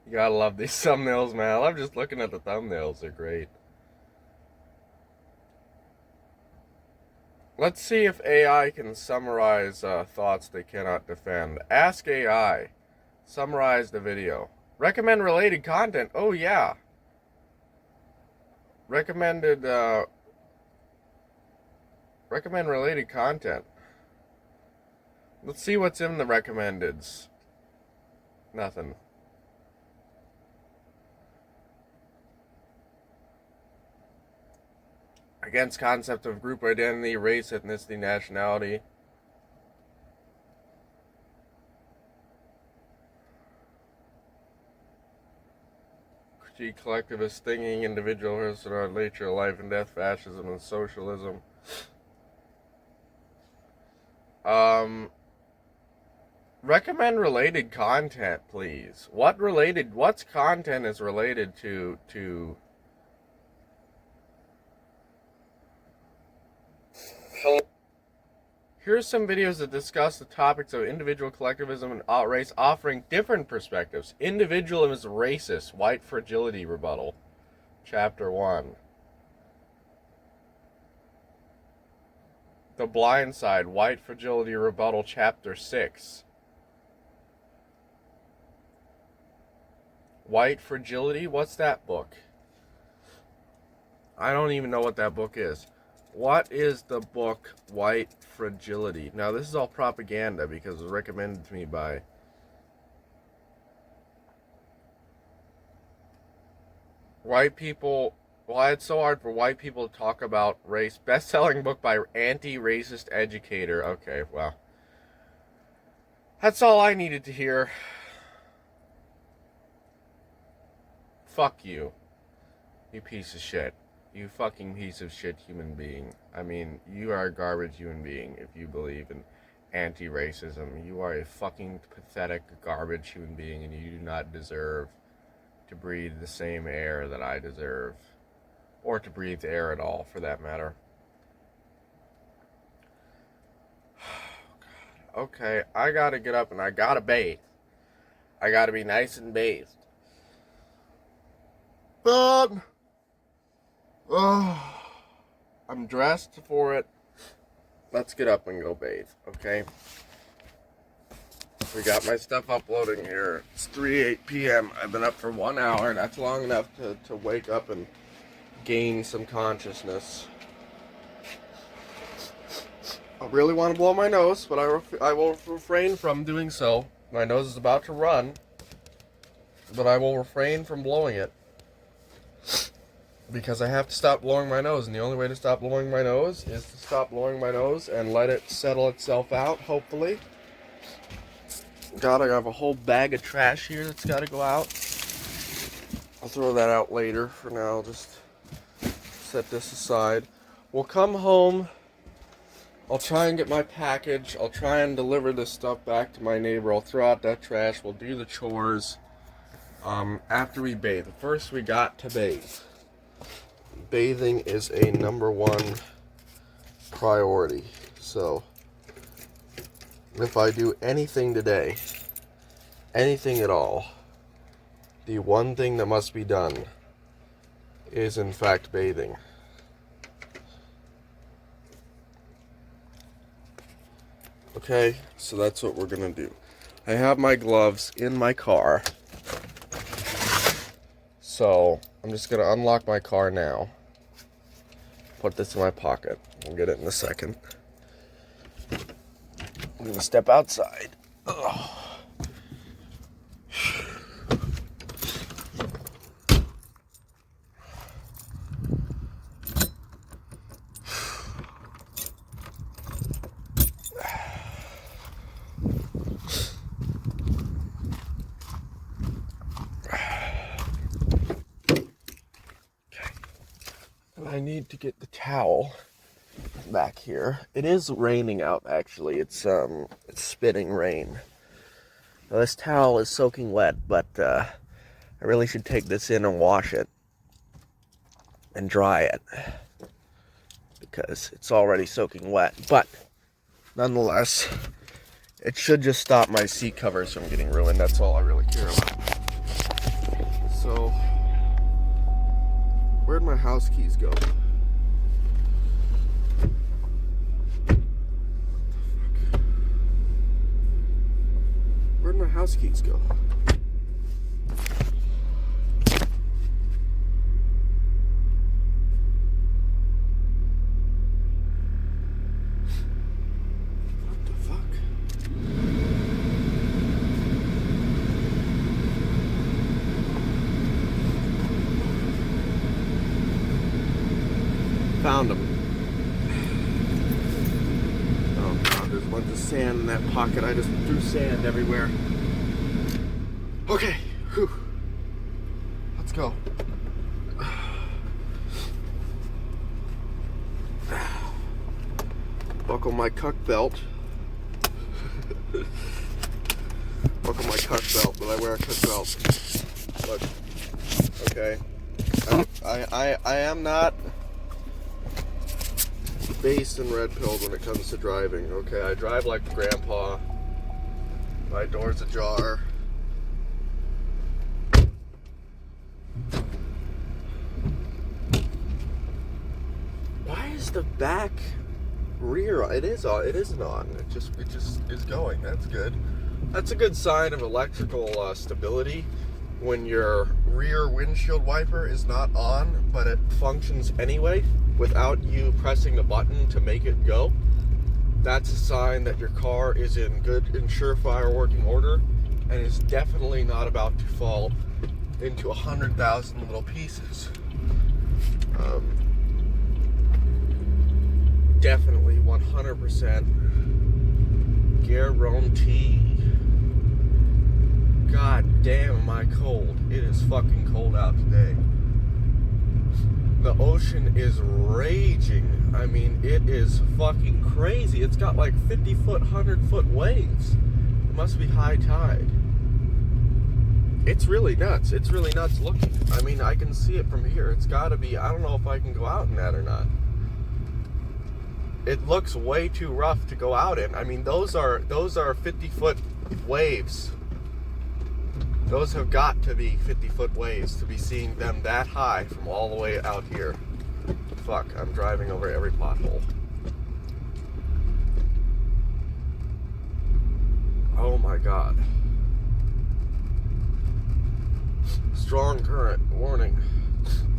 B: You gotta love these thumbnails, man. I love just looking at the thumbnails. They're great. Let's see if AI can summarize thoughts they cannot defend. Ask AI. Summarize the video. Recommend related content. Oh, yeah. Recommend related content. Let's see what's in the recommendeds. Nothing. Against concept of group identity, race, ethnicity, nationality. Critique collectivist thinking, individualism, nature, life and death, fascism, and socialism. Recommend related content, please. What's content is related to Here's some videos that discuss the topics of individual collectivism and race, offering different perspectives. Individualism is racist. White fragility rebuttal. Chapter 1. The Blind Side. White fragility rebuttal. Chapter 6. White fragility? What's that book? I don't even know what that book is. What is the book White Fragility? Now, this is all propaganda because it was recommended to me by white people. Why it's so hard for white people to talk about race. Best-selling book by anti-racist educator. Okay, well. That's all I needed to hear. Fuck you. You piece of shit. You fucking piece of shit human being. I mean, you are a garbage human being if you believe in anti-racism. You are a fucking pathetic garbage human being, and you do not deserve to breathe the same air that I deserve, or to breathe air at all, for that matter. Okay, I gotta get up and I gotta bathe. I gotta be nice and bathed. But I'm dressed for it. Let's get up and go bathe, okay? We got my stuff uploading here. It's 3:08 p.m. I've been up for 1 hour. That's long enough to wake up and gain some consciousness. I really want to blow my nose, but I will refrain from doing so. My nose is about to run, but I will refrain from blowing it. Because I have to stop blowing my nose, and the only way to stop blowing my nose is to stop blowing my nose and let it settle itself out, hopefully. God, I have a whole bag of trash here that's got to go out. I'll throw that out later. For now, I'll just set this aside. We'll come home. I'll try and get my package. I'll try and deliver this stuff back to my neighbor. I'll throw out that trash. We'll do the chores after we bathe. First, we got to bathe. Bathing is a #1 priority. So, if I do anything today, anything at all, the one thing that must be done is, in fact, bathing. Okay, so that's what we're gonna do. I have my gloves in my car. So, I'm just gonna unlock my car now. Put this in my pocket. We'll get it in a second. I'm gonna step outside. Ugh. I need to get the towel back here. It is raining out, actually. It's spitting rain. Now, this towel is soaking wet, but I really should take this in and wash it and dry it because it's already soaking wet. But nonetheless, it should just stop my seat covers from getting ruined. That's all I really care about. So, where'd my house keys go? Where'd my house keys go? What the fuck? Found them. Oh god, there's a bunch of sand in that pocket. I just threw sand everywhere. Okay, whew. Let's go. Buckle my cuck belt. Buckle my cuck belt, but I wear a cuck belt. Look, okay. I am not based and red pilled when it comes to driving. Okay, I drive like grandpa. My door's ajar. Why is the back rear? It isn't on. It just is going. That's good. That's a good sign of electrical stability when your rear windshield wiper is not on, but it functions anyway without you pressing the button to make it go. That's a sign that your car is in good and surefire working order and is definitely not about to fall into 100,000 little pieces. Definitely 100% guarantee. God damn, am I cold. It is fucking cold out today. The ocean is raging I mean, it is fucking crazy. It's got like 50-foot, 100-foot waves. It must be high tide. It's really nuts. It's really nuts looking. I mean, I can see it from here. It's gotta be, I don't know if I can go out in that or not. It looks way too rough to go out in. I mean, those are 50-foot waves. Those have got to be 50-foot waves to be seeing them that high from all the way out here. Fuck, I'm driving over every pothole. Oh my god. Strong current, warning.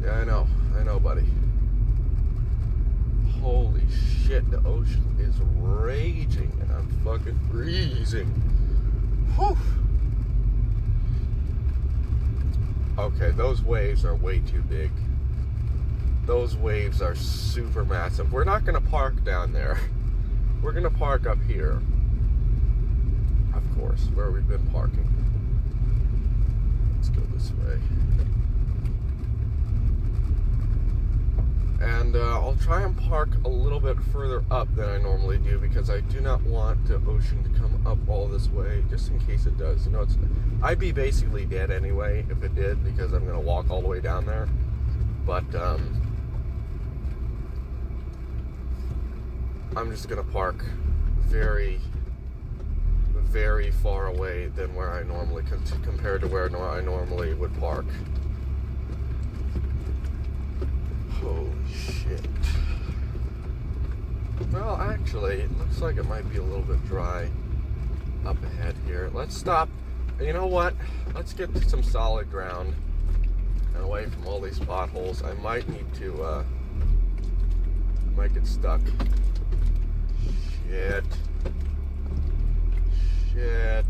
B: Yeah, I know, buddy. Holy shit, the ocean is raging and I'm fucking freezing. Whew. Okay, those waves are way too big. Those waves are super massive. We're not gonna park down there. We're gonna park up here. Of course, where we've been parking. Let's go this way. And I'll try and park a little bit further up than I normally do because I do not want the ocean to come up all this way, just in case it does. You know, I'd be basically dead anyway if it did because I'm going to walk all the way down there. But I'm just going to park very, very far away than where I normally, compared to where I normally would park. Holy shit. Well, actually, it looks like it might be a little bit dry up ahead here. Let's stop. You know what? Let's get to some solid ground and away from all these potholes. I might need to, might get stuck. Shit. Shit.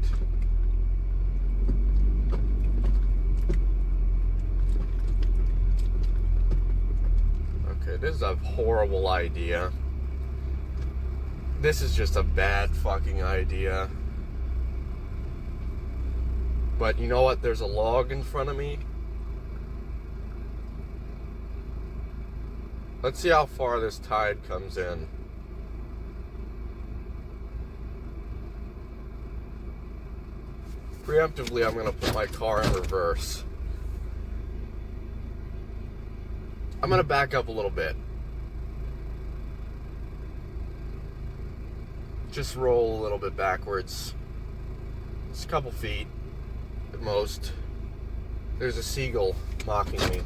B: Okay, this is a horrible idea. This is just a bad fucking idea. But you know what? There's a log in front of me. Let's see how far this tide comes in. Preemptively, I'm gonna put my car in reverse. I'm gonna back up a little bit. Just roll a little bit backwards. Just a couple feet at most. There's a seagull mocking me.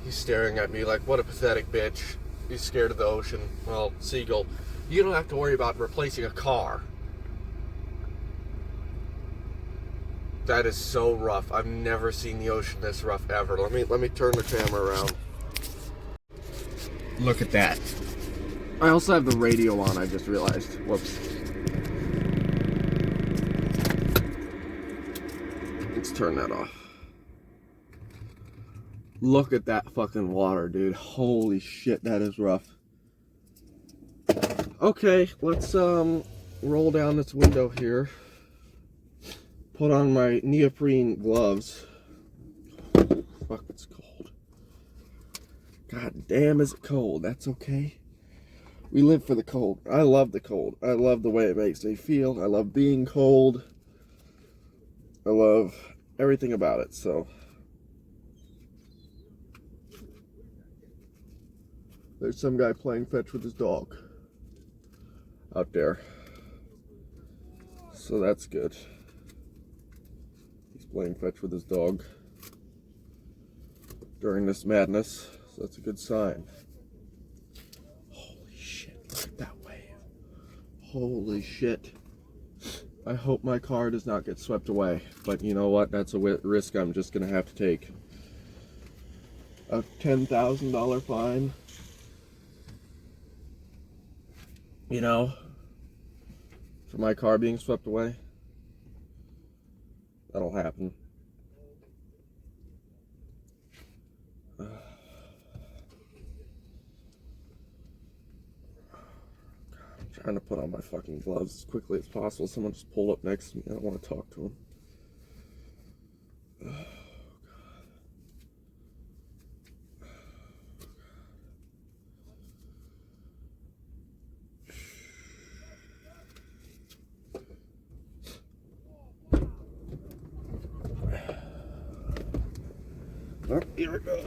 B: He's staring at me like, what a pathetic bitch. He's scared of the ocean. Well, seagull, you don't have to worry about replacing a car. That is so rough. I've never seen the ocean this rough ever. Let me turn the camera around. Look at that. I also have the radio on, I just realized. Whoops. Let's turn that off. Look at that fucking water, dude. Holy shit, that is rough. Okay, let's roll down this window here. Put on my neoprene gloves. Fuck, it's cold. God damn, is it cold? That's okay. We live for the cold. I love the cold. I love the way it makes me feel. I love being cold. I love everything about it, so. There's some guy playing fetch with his dog out there. So that's good. He's playing fetch with his dog during this madness, so that's a good sign. Holy shit, look at that wave. Holy shit. I hope my car does not get swept away, but you know what? That's a risk I'm just gonna have to take. A $10,000 fine. You know, for my car being swept away. That'll happen. I'm trying to put on my fucking gloves as quickly as possible. Someone just pulled up next to me. I don't want to talk to him.
A: Oh, here we go.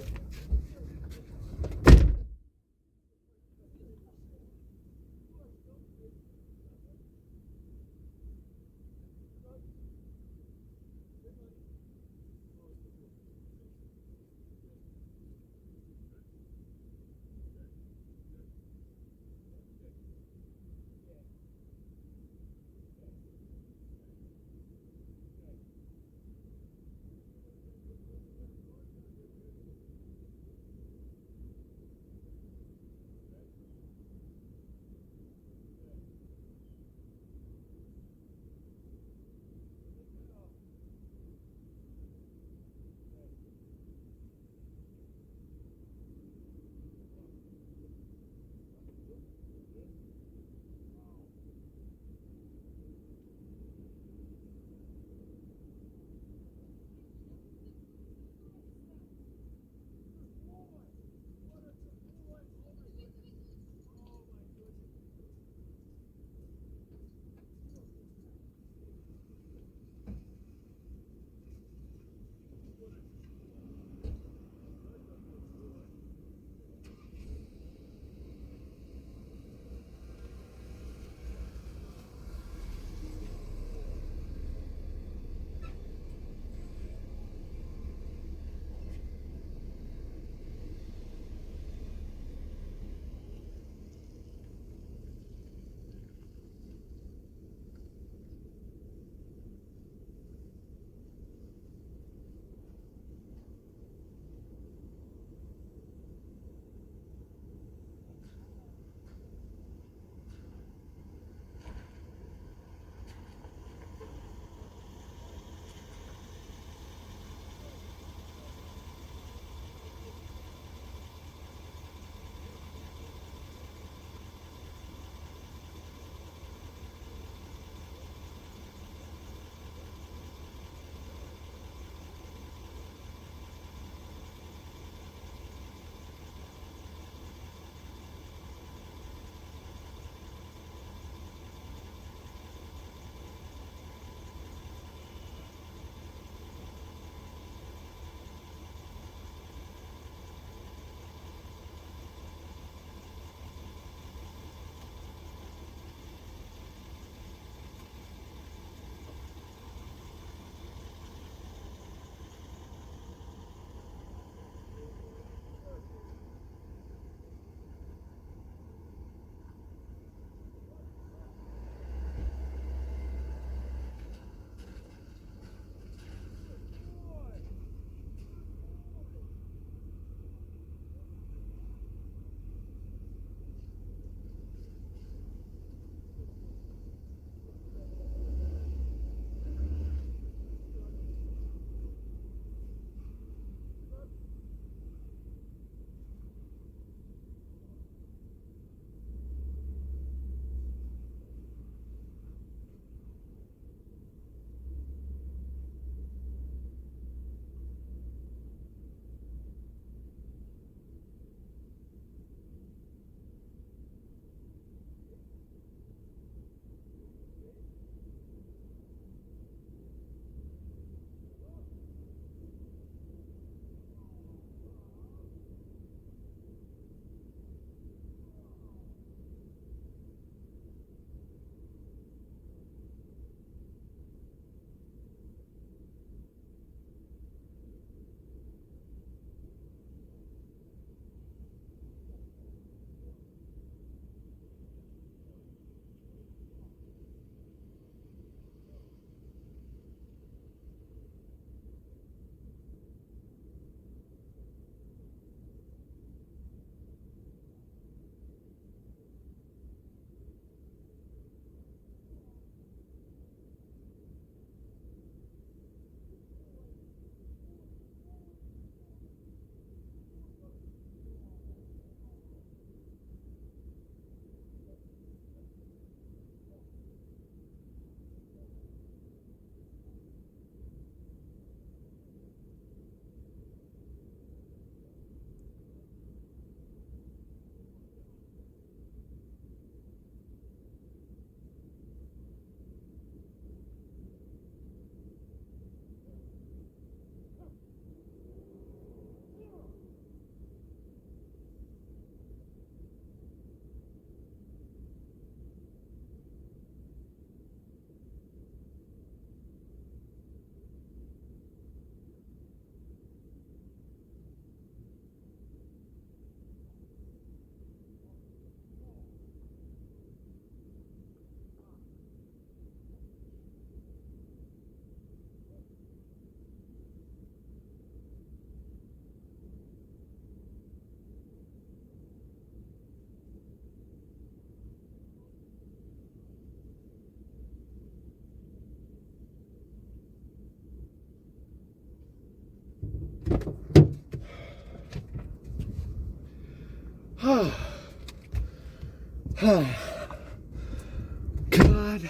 B: God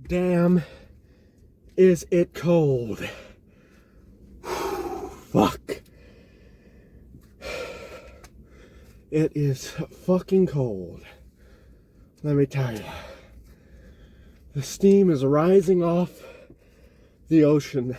B: damn, is it cold. Fuck. It is fucking cold. Let me tell you. The steam is rising off the ocean.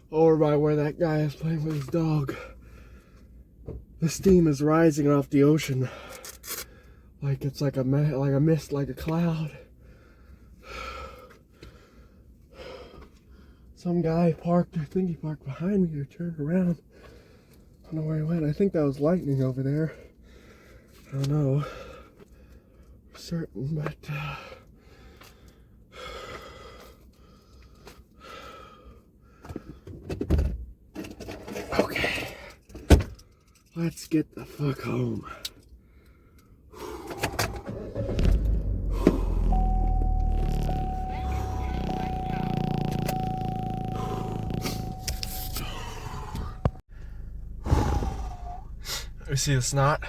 B: Over by where that guy is playing with his dog, the steam is rising off the ocean like it's like a mist, like a cloud. Some guy parked, I think he parked behind me or turned around. I don't know where he went. I think that was lightning over there. I don't know for certain, but okay, let's get the fuck home. Let me see the snot.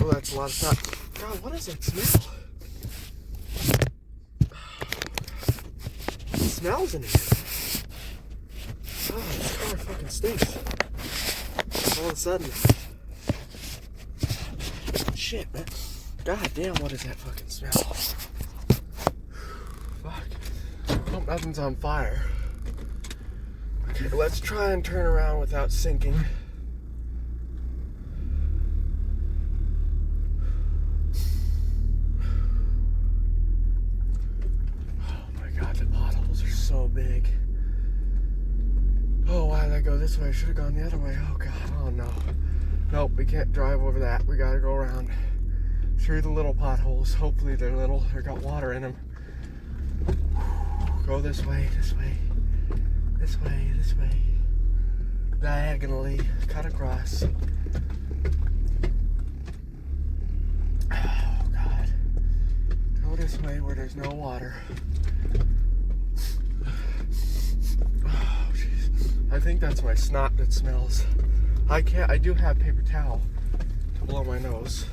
B: Oh, that's a lot of snot. God, what is that smell? It smells in here. Oh, this car fucking stinks. All of a sudden. Shit, man. God damn, what is that fucking smell? Fuck. I hope nothing's on fire. Okay, let's try and turn around without sinking. Oh my god, the potholes are so big. Oh, why did I go this way? I should have gone the other way. Oh god, oh no. Nope, we can't drive over that. We gotta go around through the little potholes. Hopefully they're little. They've got water in them. Go this way, this way. This way, this way. Diagonally, cut across. Oh, God. Go this way where there's no water. Oh, jeez. I think that's my snot that smells. I do have paper towel to blow my nose.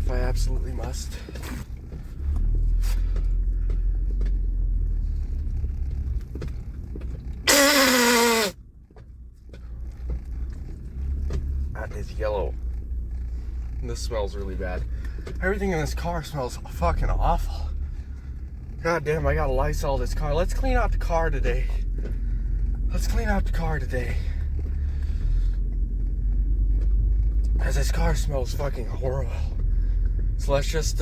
B: If I absolutely must. That is yellow. And this smells really bad. Everything in this car smells fucking awful. God damn, I gotta Lysol this car. Let's clean out the car today. Let's clean out the car today. Cause this car smells fucking horrible. So let's just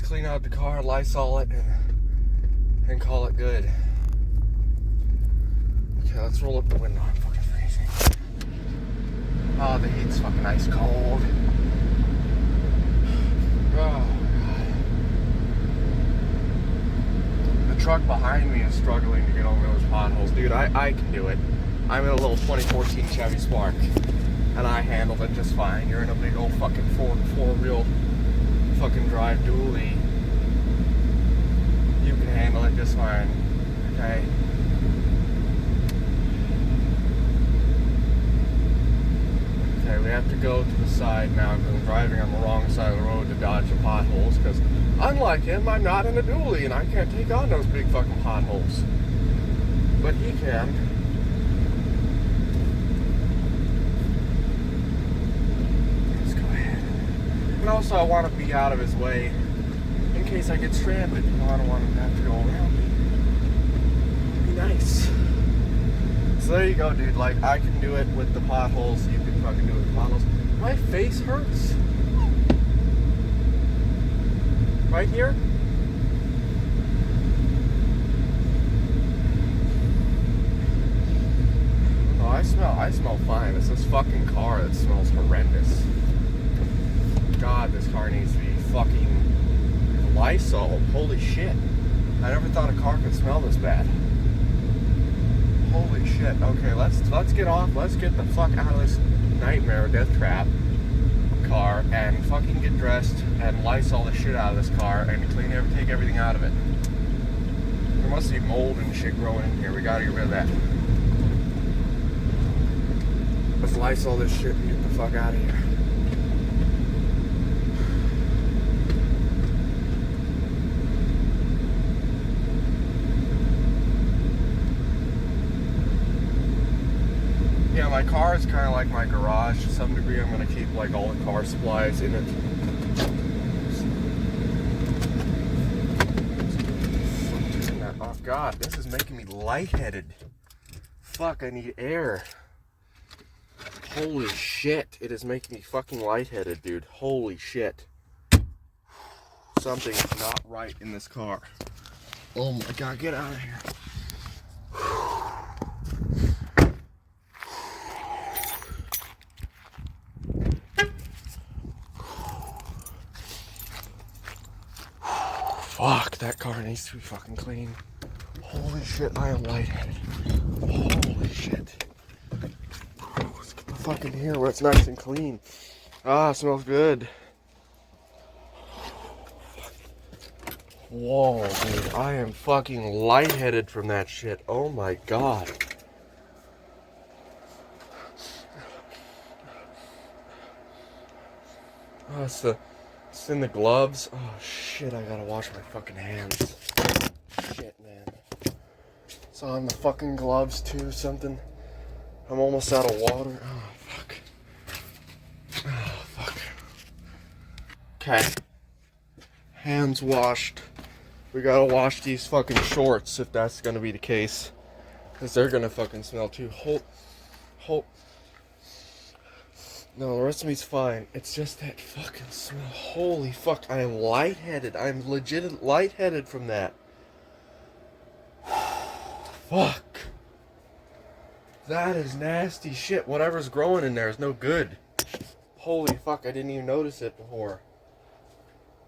B: clean out the car, Lysol it, and call it good. Okay, let's roll up the window. I'm fucking freezing. Oh, the heat's fucking ice cold. Oh, God. The truck behind me is struggling to get over those potholes. Dude, I can do it. I'm in a little 2014 Chevy Spark, and I handled it just fine. You're in a big old fucking four-wheel fucking drive dually. You can handle it just fine. Okay? Okay, we have to go to the side now because I'm driving on the wrong side of the road to dodge the potholes, because unlike him, I'm not in a dually and I can't take on those big fucking potholes. But he can. Let's go ahead. And also I want to be out of his way in case I get stranded. You know, I don't want him to have to go around me. It'd be nice. So there you go, dude. Like, I can do it with the potholes. You can fucking do it with the potholes. My face hurts. Right here? Oh, I smell fine. It's this fucking car that smells horrendous. God, this car needs to be fucking Lysol. Holy shit. I never thought a car could smell this bad. Holy shit. Okay, let's get off. Let's get the fuck out of this nightmare death trap car and fucking get dressed and Lysol the shit out of this car and take everything out of it. There must be mold and shit growing in here. We gotta get rid of that. Let's Lysol this shit and get the fuck out of here. Yeah, my car is kind of like my garage to some degree. I'm going to keep like all the car supplies in it. Oh god, this is making me lightheaded. Fuck, I need air. Holy shit, it is making me fucking lightheaded, dude. Holy shit. Something's not right in this car. Oh my god, get out of here. Fuck, that car needs to be fucking clean. Holy shit, I am lightheaded. Holy shit. Let's get the fuck in here where it's nice and clean. Ah, it smells good. Whoa, dude, I am fucking lightheaded from that shit. Oh my god. Oh, it's in the gloves. Oh shit, I gotta wash my fucking hands. Shit, man. It's on the fucking gloves too, something. I'm almost out of water. Oh, fuck. Oh, fuck. Okay. Hands washed. We gotta wash these fucking shorts if that's gonna be the case. Because they're gonna fucking smell too. Hold. No, the rest of me's fine. It's just that fucking smell. Holy fuck, I am lightheaded. I'm legit lightheaded from that. Fuck. That is nasty shit. Whatever's growing in there is no good. Holy fuck, I didn't even notice it before.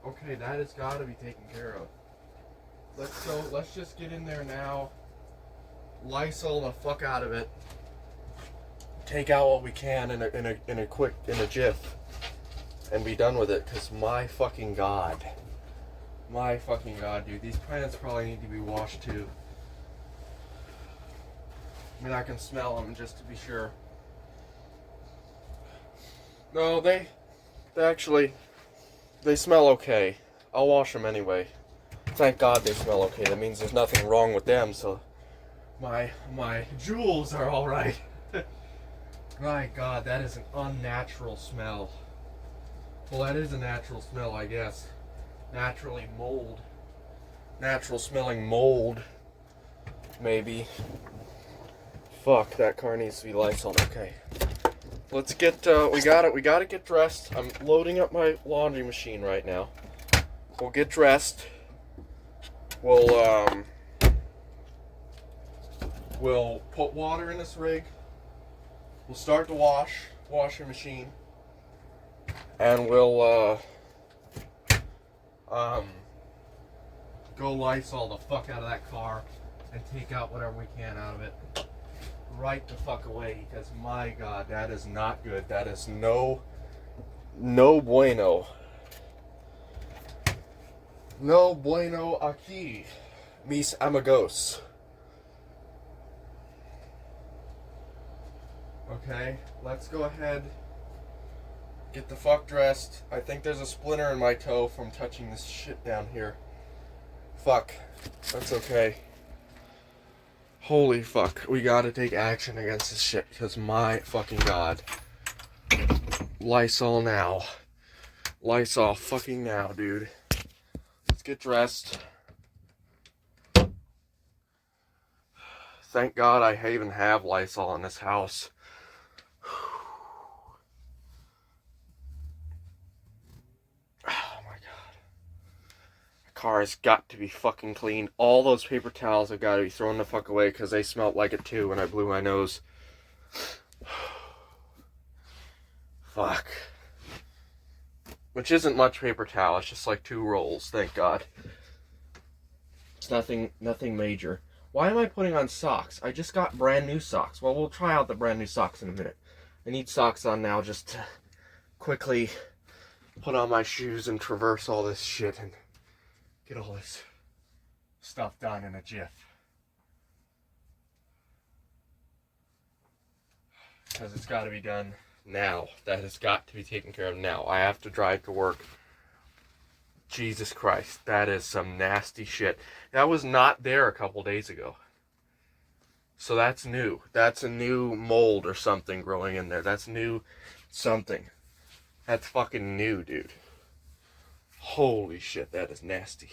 B: Okay, that has gotta be taken care of. Let's just get in there now. Lysol the fuck out of it. Take out what we can in a jiff and be done with it, because my fucking god, dude, these plants probably need to be washed too. I mean, I can smell them just to be sure. No, they smell okay. I'll wash them anyway. Thank god they smell okay. That means there's nothing wrong with them, so my jewels are all right. My god, that is an unnatural smell. Well, that is a natural smell, I guess. Natural smelling mold. Maybe. Fuck, that car needs to be Lysol. Okay. Let's get, we gotta get dressed. I'm loading up my laundry machine right now. We'll get dressed. We'll put water in this rig. We'll start the washing machine, and we'll go Lysol the fuck out of that car and take out whatever we can out of it right the fuck away, because my god, that is not good. That is no bueno. No bueno aquí, mis amigos. Okay, let's go ahead, get the fuck dressed. I think there's a splinter in my toe from touching this shit down here. Fuck, that's okay. Holy fuck, we gotta take action against this shit, because my fucking god. Lysol now. Lysol fucking now, dude. Let's get dressed. Thank god I even have Lysol in this house. Car has got to be fucking clean. All those paper towels have got to be thrown the fuck away, because they smelled like it too when I blew my nose. Fuck. Which isn't much paper towel, it's just like 2 rolls, thank god. It's nothing major. Why am I putting on socks? I just got brand new socks. Well, we'll try out the brand new socks in a minute. I need socks on now just to quickly put on my shoes and traverse all this shit and get all this stuff done in a jiff. Because it's got to be done now. That has got to be taken care of now. I have to drive to work. Jesus Christ, that is some nasty shit. That was not there a couple days ago. So that's new. That's a new mold or something growing in there. That's new something. That's fucking new, dude. Holy shit, that is nasty.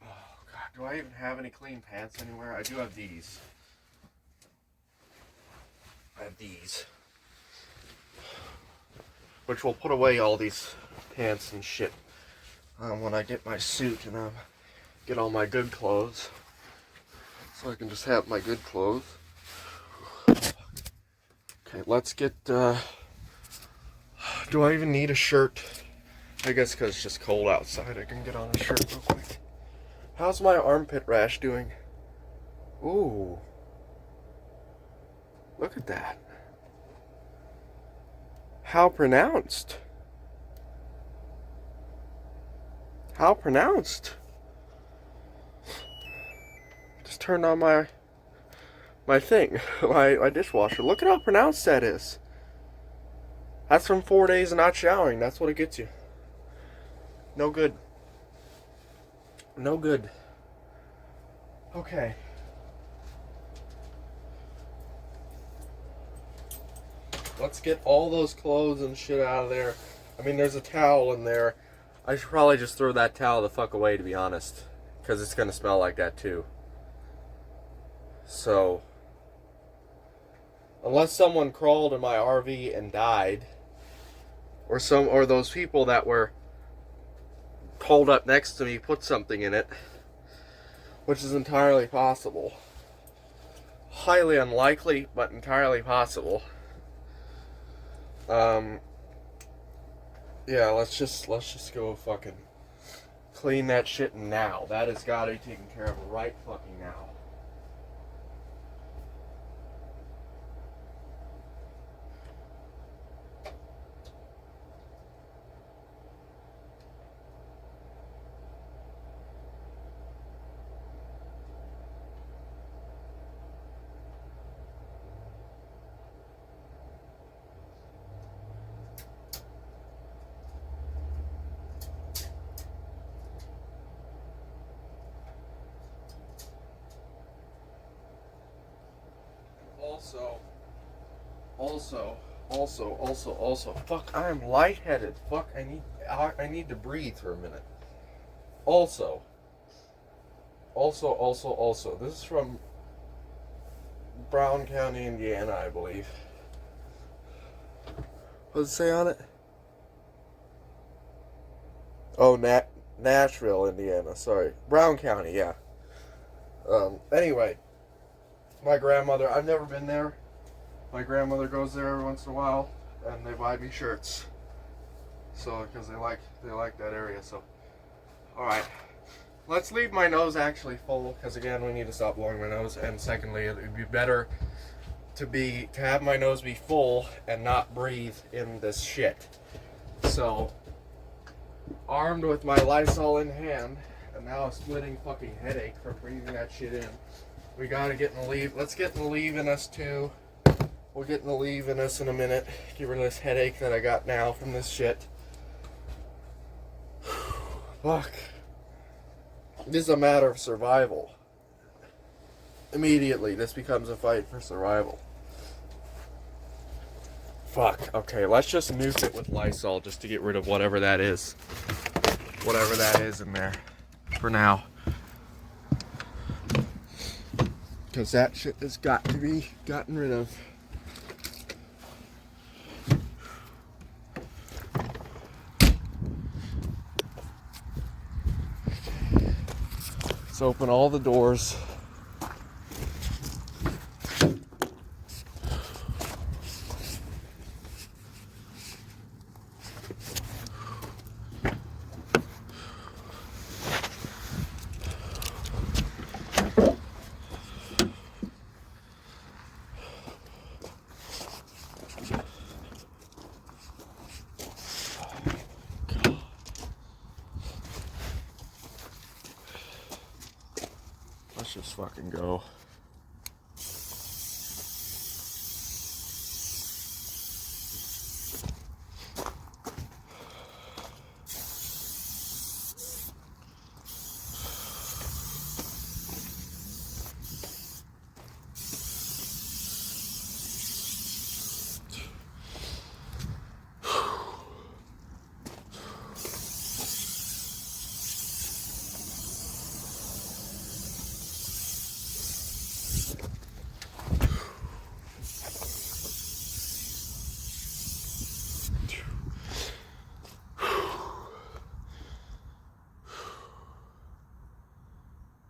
B: Oh, God. Do I even have any clean pants anywhere? I do have these. I have these. Which will put away all these pants and shit when I get my suit and get all my good clothes. So I can just have my good clothes. Okay, let's get, do I even need a shirt? I guess because it's just cold outside, I can get on a shirt real quick. How's my armpit rash doing? Ooh. Look at that. How pronounced? How pronounced? Just turned on my thing, my dishwasher. Look at how pronounced that is. That's from 4 days of not showering. That's what it gets you. No good. No good. Okay. Let's get all those clothes and shit out of there. I mean, there's a towel in there. I should probably just throw that towel the fuck away, to be honest. Because it's going to smell like that, too. So, unless someone crawled in my RV and died, or those people that were pulled up next to me put something in it, which is entirely possible. Highly unlikely, but entirely possible. Yeah, let's just go fucking clean that shit now. That has got to be taken care of right fucking now. Also, fuck, I am lightheaded. Fuck, I need to breathe for a minute. Also, this is from Brown County, Indiana, I believe. What does it say on it? Oh, Nashville, Indiana, sorry. Brown County, yeah. Anyway, my grandmother, I've never been there. My grandmother goes there every once in a while, and they buy me shirts. So, because they like that area. So, all right, let's leave my nose actually full, because again, we need to stop blowing my nose. And secondly, it would be better to have my nose be full and not breathe in this shit. So, armed with my Lysol in hand, and now a splitting fucking headache from breathing that shit in. We gotta get in the leave. Let's get in the leave in us too. We'll get in the leave in us in a minute. Get rid of this headache that I got now from this shit. Fuck. This is a matter of survival. Immediately, this becomes a fight for survival. Fuck. Okay, let's just nuke it with Lysol just to get rid of whatever that is. Whatever that is in there. For now. Because that shit has got to be gotten rid of. Let's open all the doors. let's just fucking go.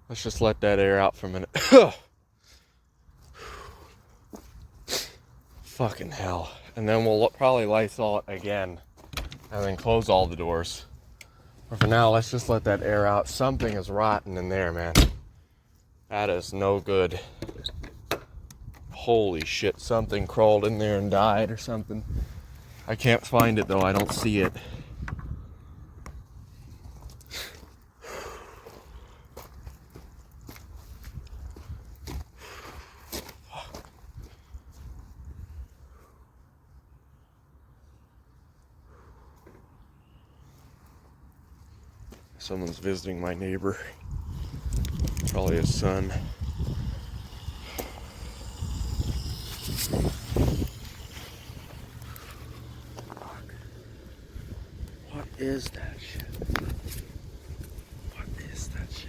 B: Let's just let that air out for a minute. Fucking hell. And then we'll probably Lysol it again. And then close all the doors. But for now, let's just let that air out. Something is rotten in there, man. That is no good. Holy shit, something crawled in there and died or something. I can't find it though, I don't see it. Someone's visiting my neighbor. Probably his son. What is that shit? What is that shit?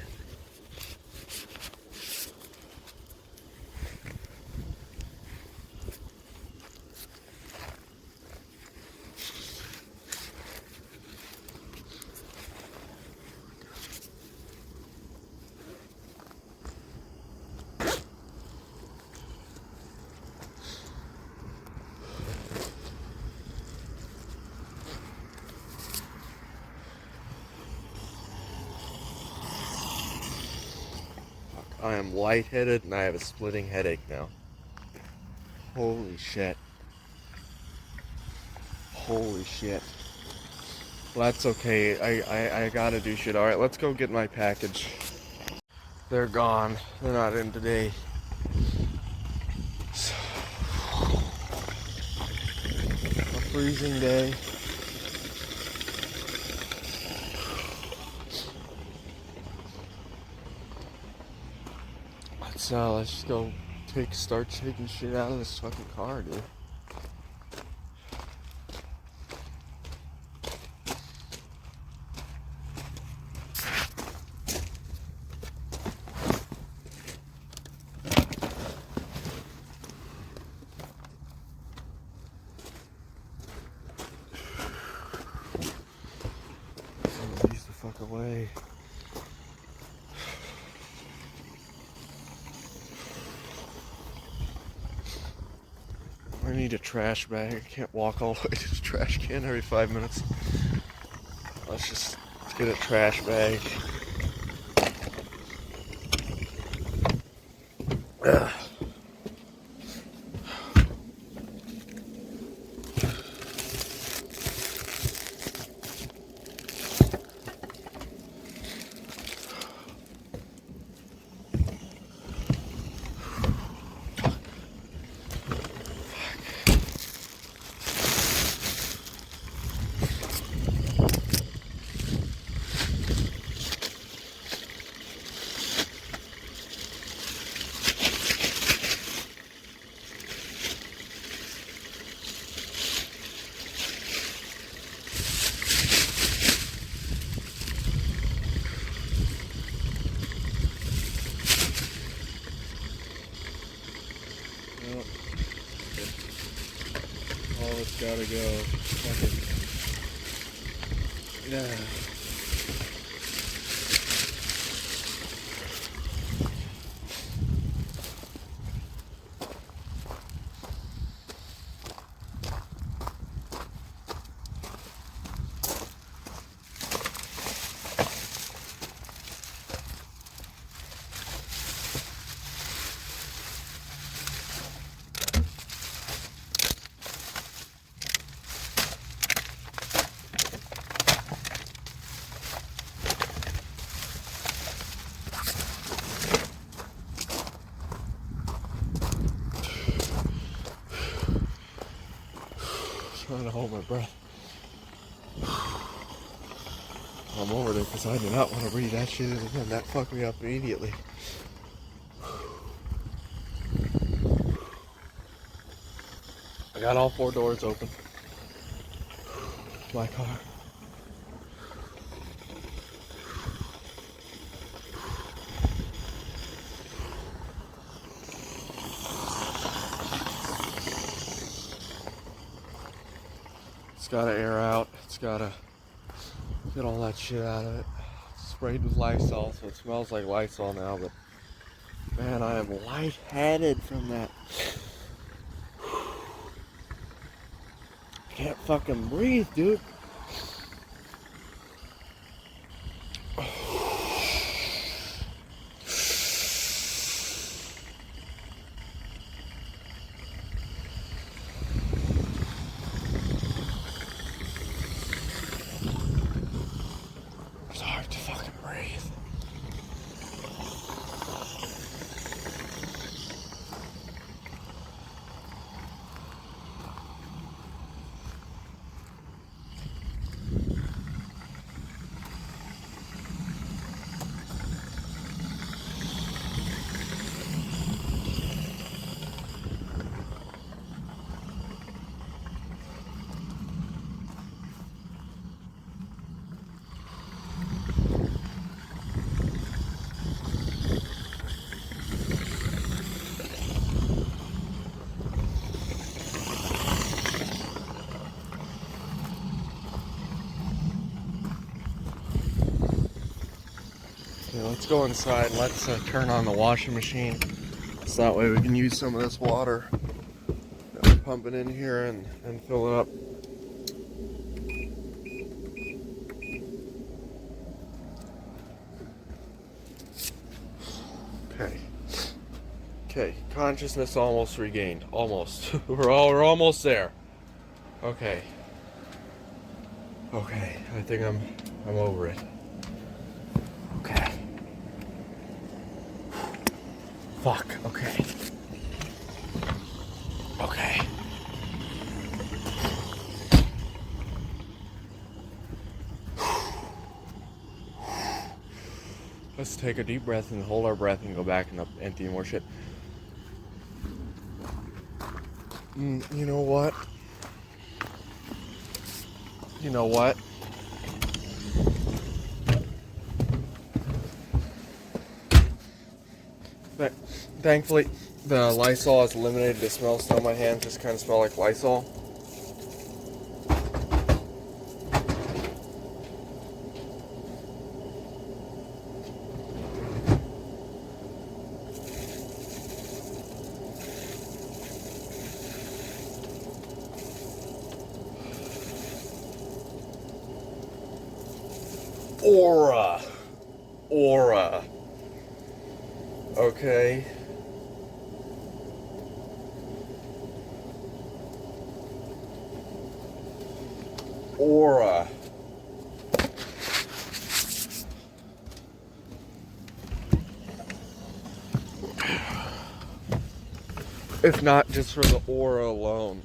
B: I am lightheaded and I have a splitting headache now. Holy shit. Holy shit. Well, that's okay. I gotta do shit. Alright, let's go get my package. They're gone. They're not in today. So, a freezing day. Let's just go start taking shit out of this fucking car, dude. Send these the fuck away. I need a trash bag. I can't walk all the way to the trash can every 5 minutes. Let's get a trash bag. Ugh. Oh, it's gotta go. Yeah. I'm over there because I do not want to breathe that shit in again. That fucked me up immediately. I got all 4 doors open. My car. It's gotta air out. It's gotta get all that shit out of it. It's sprayed with Lysol, so it smells like Lysol now, but man, I am lightheaded from that. I can't fucking breathe, dude. It's hard to fucking breathe. Let's go inside and let's turn on the washing machine so that way we can use some of this water that we're pumping in here and fill it up. Okay, consciousness almost regained. Almost. We're almost there. Okay, I think I'm over it. Okay. Fuck, okay. Let's take a deep breath and hold our breath and go back and empty more shit. You know what? Thankfully, the Lysol has eliminated the smell, so my hands just kind of smell like Lysol. Aura. Okay. Aura. If not just for the aura alone.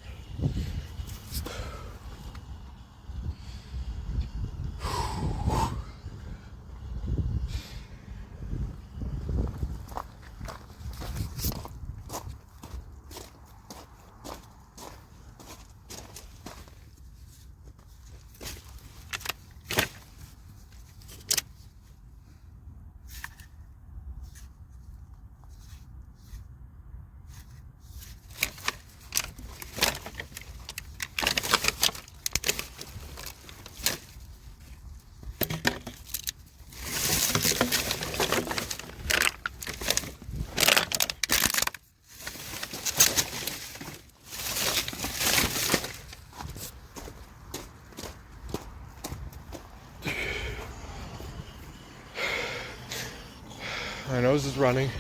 B: My nose is running,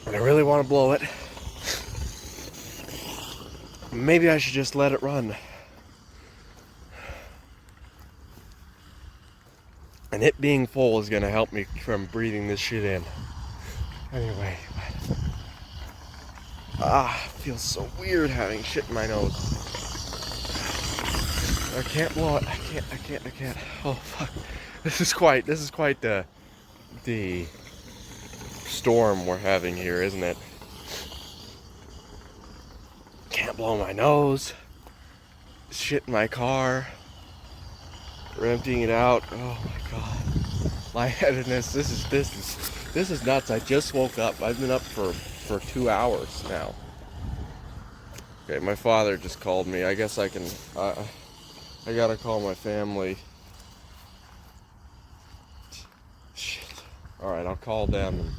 B: and I really want to blow it. Maybe I should just let it run. And it being full is going to help me from breathing this shit in. Anyway. Feels so weird having shit in my nose. I can't blow it. I can't. Oh fuck. This is quite the storm we're having here, isn't it? Can't blow my nose. Shit in my car. We're emptying it out. Oh my god. Lightheadedness. This is nuts. I just woke up. I've been up for 2 hours now. Okay, my father just called me. I guess I can. I gotta call my family. Shit. All right, I'll call them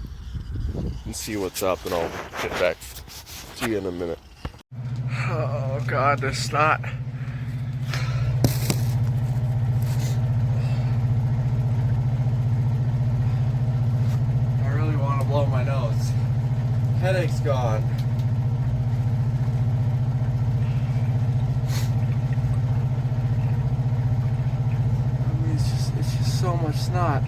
B: and see what's up, and I'll get back to you in a minute. Oh god, the snot. I really want to blow my nose. Headache's gone. I mean, it's just so much snot.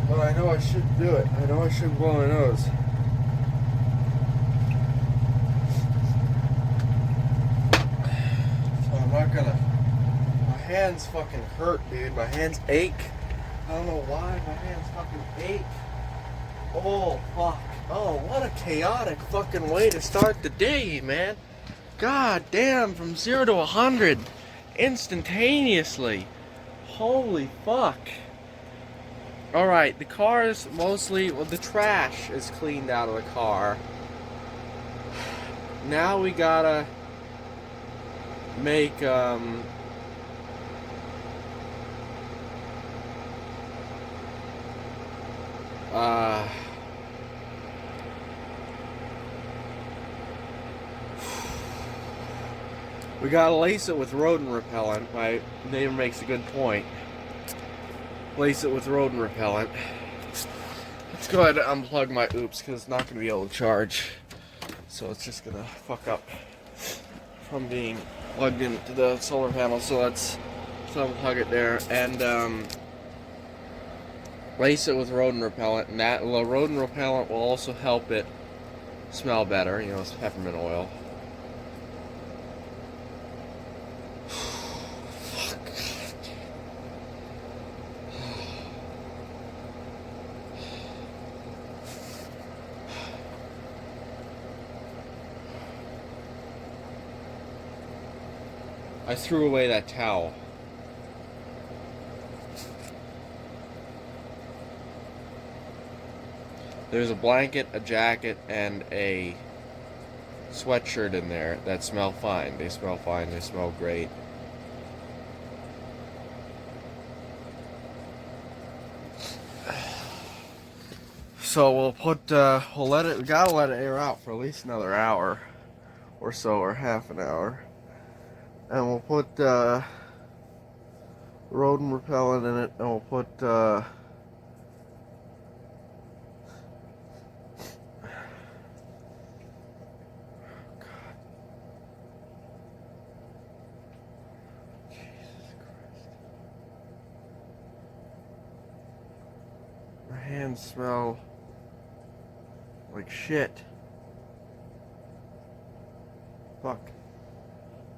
B: Well, I know I should do it. I know I should blow my nose. So I'm not gonna. My hands fucking hurt, dude. My hands ache. I don't know why my hands fucking ache. Oh, fuck. Oh, what a chaotic fucking way to start the day, man. God damn, from 0 to 100 instantaneously. Holy fuck. Alright, the car is mostly, well, the trash is cleaned out of the car. Now we gotta make, we gotta lace it with rodent repellent. My neighbor makes a good point. Lace it with rodent repellent. Let's go ahead and unplug my oops, because it's not going to be able to charge. So it's just going to fuck up from being plugged into the solar panel. So let's unplug it there and lace it with rodent repellent. And that rodent repellent will also help it smell better. You know, it's peppermint oil. I threw away that towel. There's a blanket, a jacket, and a sweatshirt in there that smell fine. They smell fine. They smell great. So we'll put, we gotta let it air out for at least another hour or so, or half an hour. And we'll put rodent repellent in it, and we'll put Jesus Christ. My hands smell like shit. Fuck.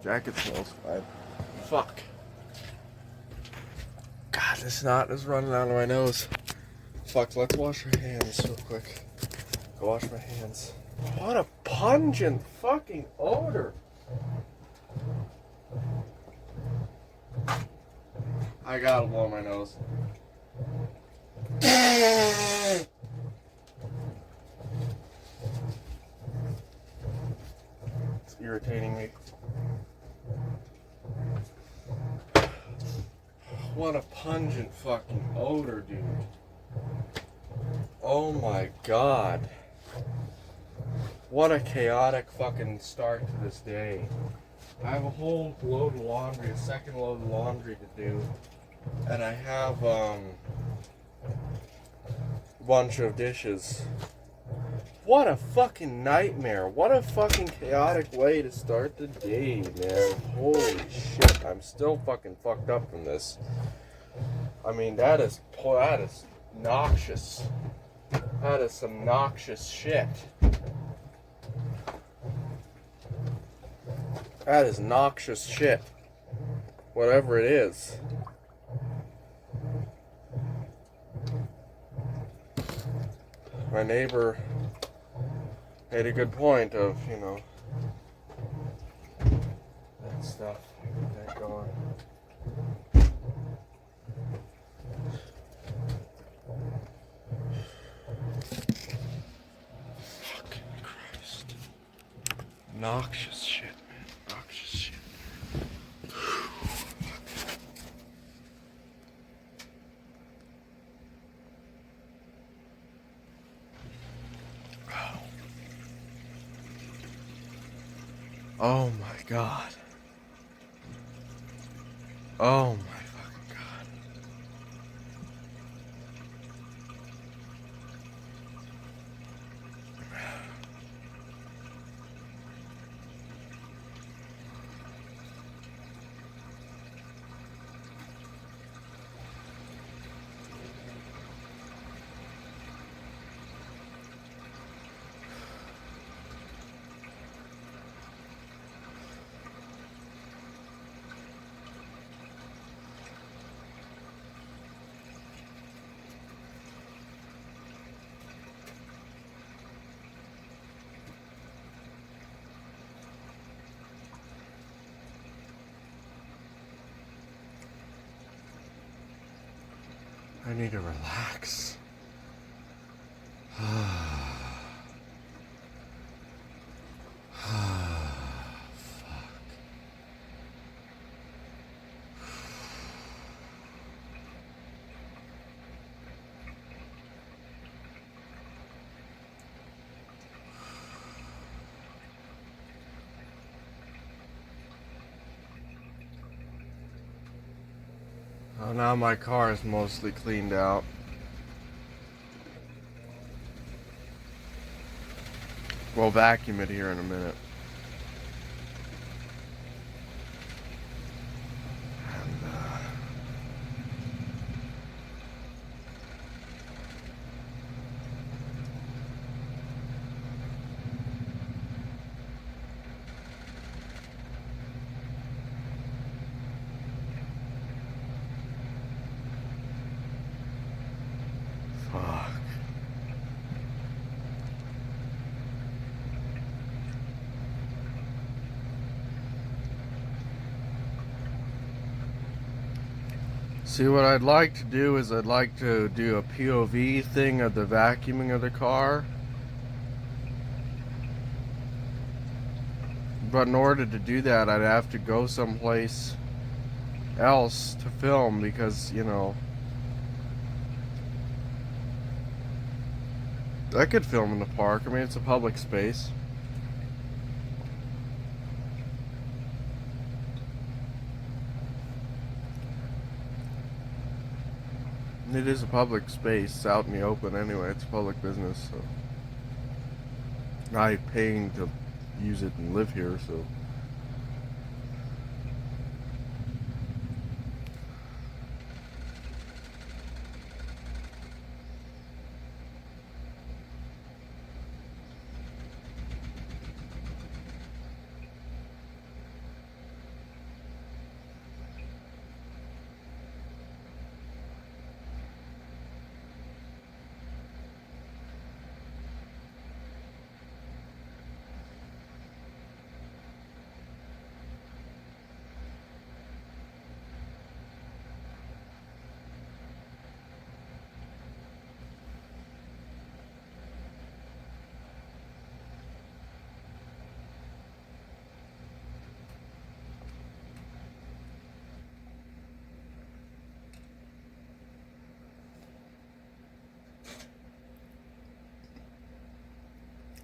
B: Jacket smells fine. Fuck. God, this snot is running out of my nose. Fuck, let's wash our hands real quick. Go wash my hands. What a pungent fucking odor. I gotta blow my nose. It's irritating me. What a pungent fucking odor, dude. Oh my god. What a chaotic fucking start to this day. I have a whole load of laundry, a second load of laundry to do. And I have a bunch of dishes. What a fucking nightmare. What a fucking chaotic way to start the day, man. Holy shit. I'm still fucking fucked up from this. I mean, that is noxious. That is some noxious shit. That is noxious shit. Whatever it is. My neighbor made a good point of, that stuff. Get that going. Fucking Christ. Noxious shit, man. Noxious shit. Oh my God. Oh my fucking God. I need to relax. Oh, now my car is mostly cleaned out. We'll vacuum it here in a minute. And, fuck. See, what I'd like to do is I'd like to do a POV thing of the vacuuming of the car. But in order to do that, I'd have to go someplace else to film because, I could film in the park. I mean, it's a public space. It is a public space out in the open anyway. It's public business, so I'm paying to use it and live here, so.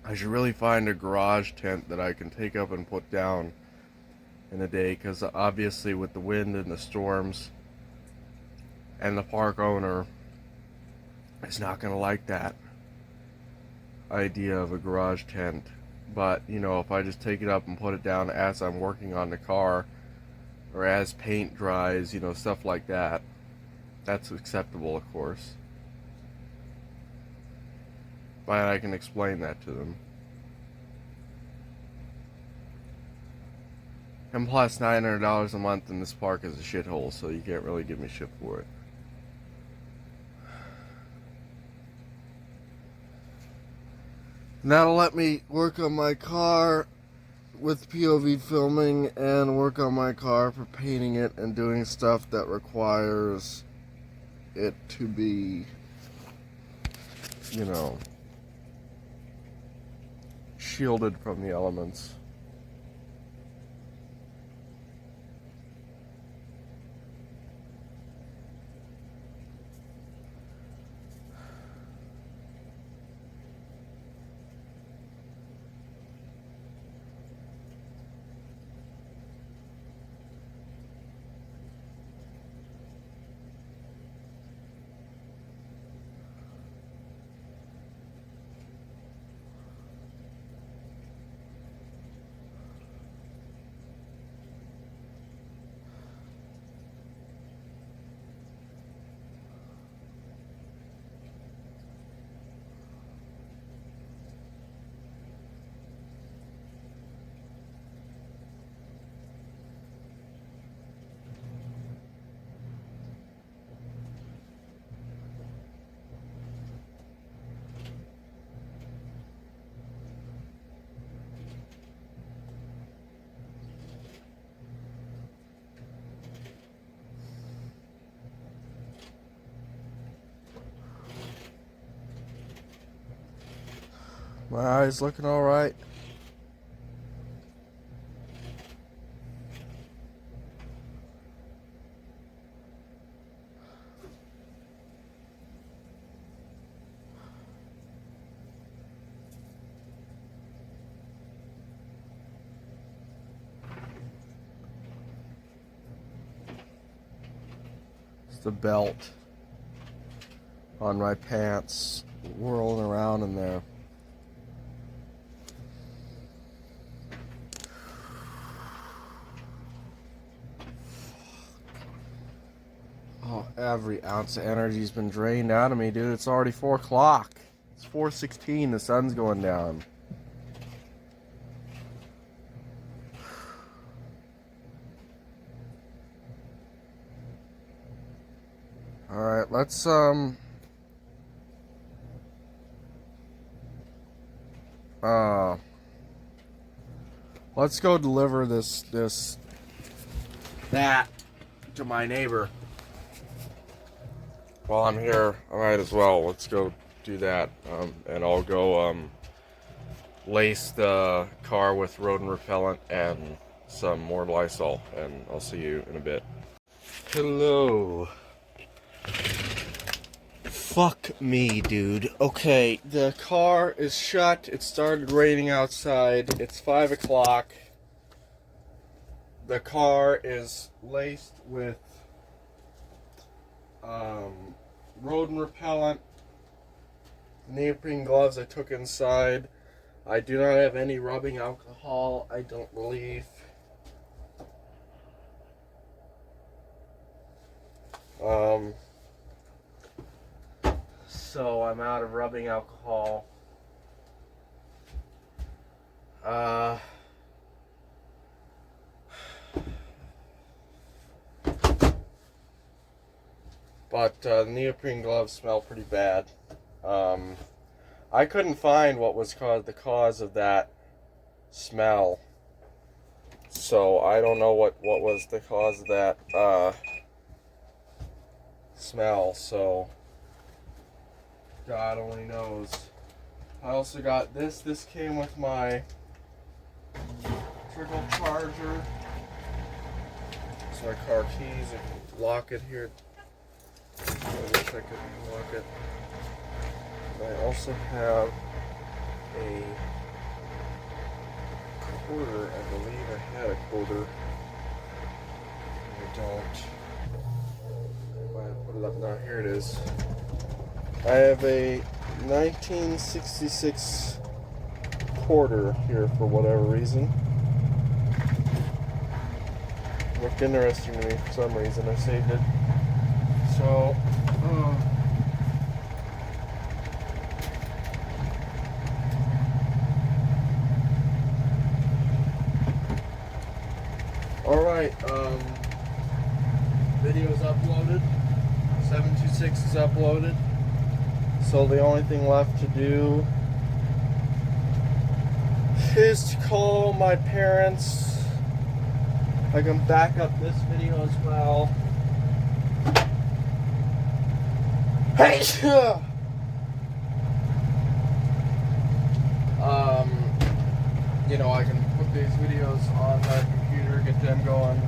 B: I should really find a garage tent that I can take up and put down in a day, because obviously with the wind and the storms, and the park owner is not going to like that idea of a garage tent. But, if I just take it up and put it down as I'm working on the car, or as paint dries, stuff like that, that's acceptable, of course. But I can explain that to them. And plus $900 a month in this park is a shithole, so you can't really give me shit for it. And that'll let me work on my car with POV filming and work on my car for painting it and doing stuff that requires it to be, you know, shielded from the elements. My eyes looking alright. It's the belt on my pants whirling around in there. Oh, every ounce of energy's been drained out of me, dude. It's already 4 o'clock. It's 4:16. The sun's going down. All right, let's go deliver that to my neighbor. While I'm here, I might as well. Let's go do that, and I'll go lace the car with rodent repellent and some more Lysol, and I'll see you in a bit. Hello. Fuck me, dude. Okay, the car is shut. It started raining outside. It's 5 o'clock. The car is laced with rodent repellent, neoprene gloves I took inside. I do not have any rubbing alcohol, I don't believe. So I'm out of rubbing alcohol. But the neoprene gloves smell pretty bad. I couldn't find what was the cause of that smell. So I don't know what was the cause of that smell. So God only knows. I also got this. This came with my trickle charger. It's my car keys. I can lock it here. I wish I could lock it. I also have a quarter. I believe I had a quarter. I don't. I might have put it up now. Here it is. I have a 1966 quarter here for whatever reason. It looked interesting to me for some reason. I saved it. So,
A: Alright, video's uploaded. 726 is uploaded. So the only thing left to do is to call my parents. I can back up this video as well. Hey! You know, I can put these videos on my computer, get them going.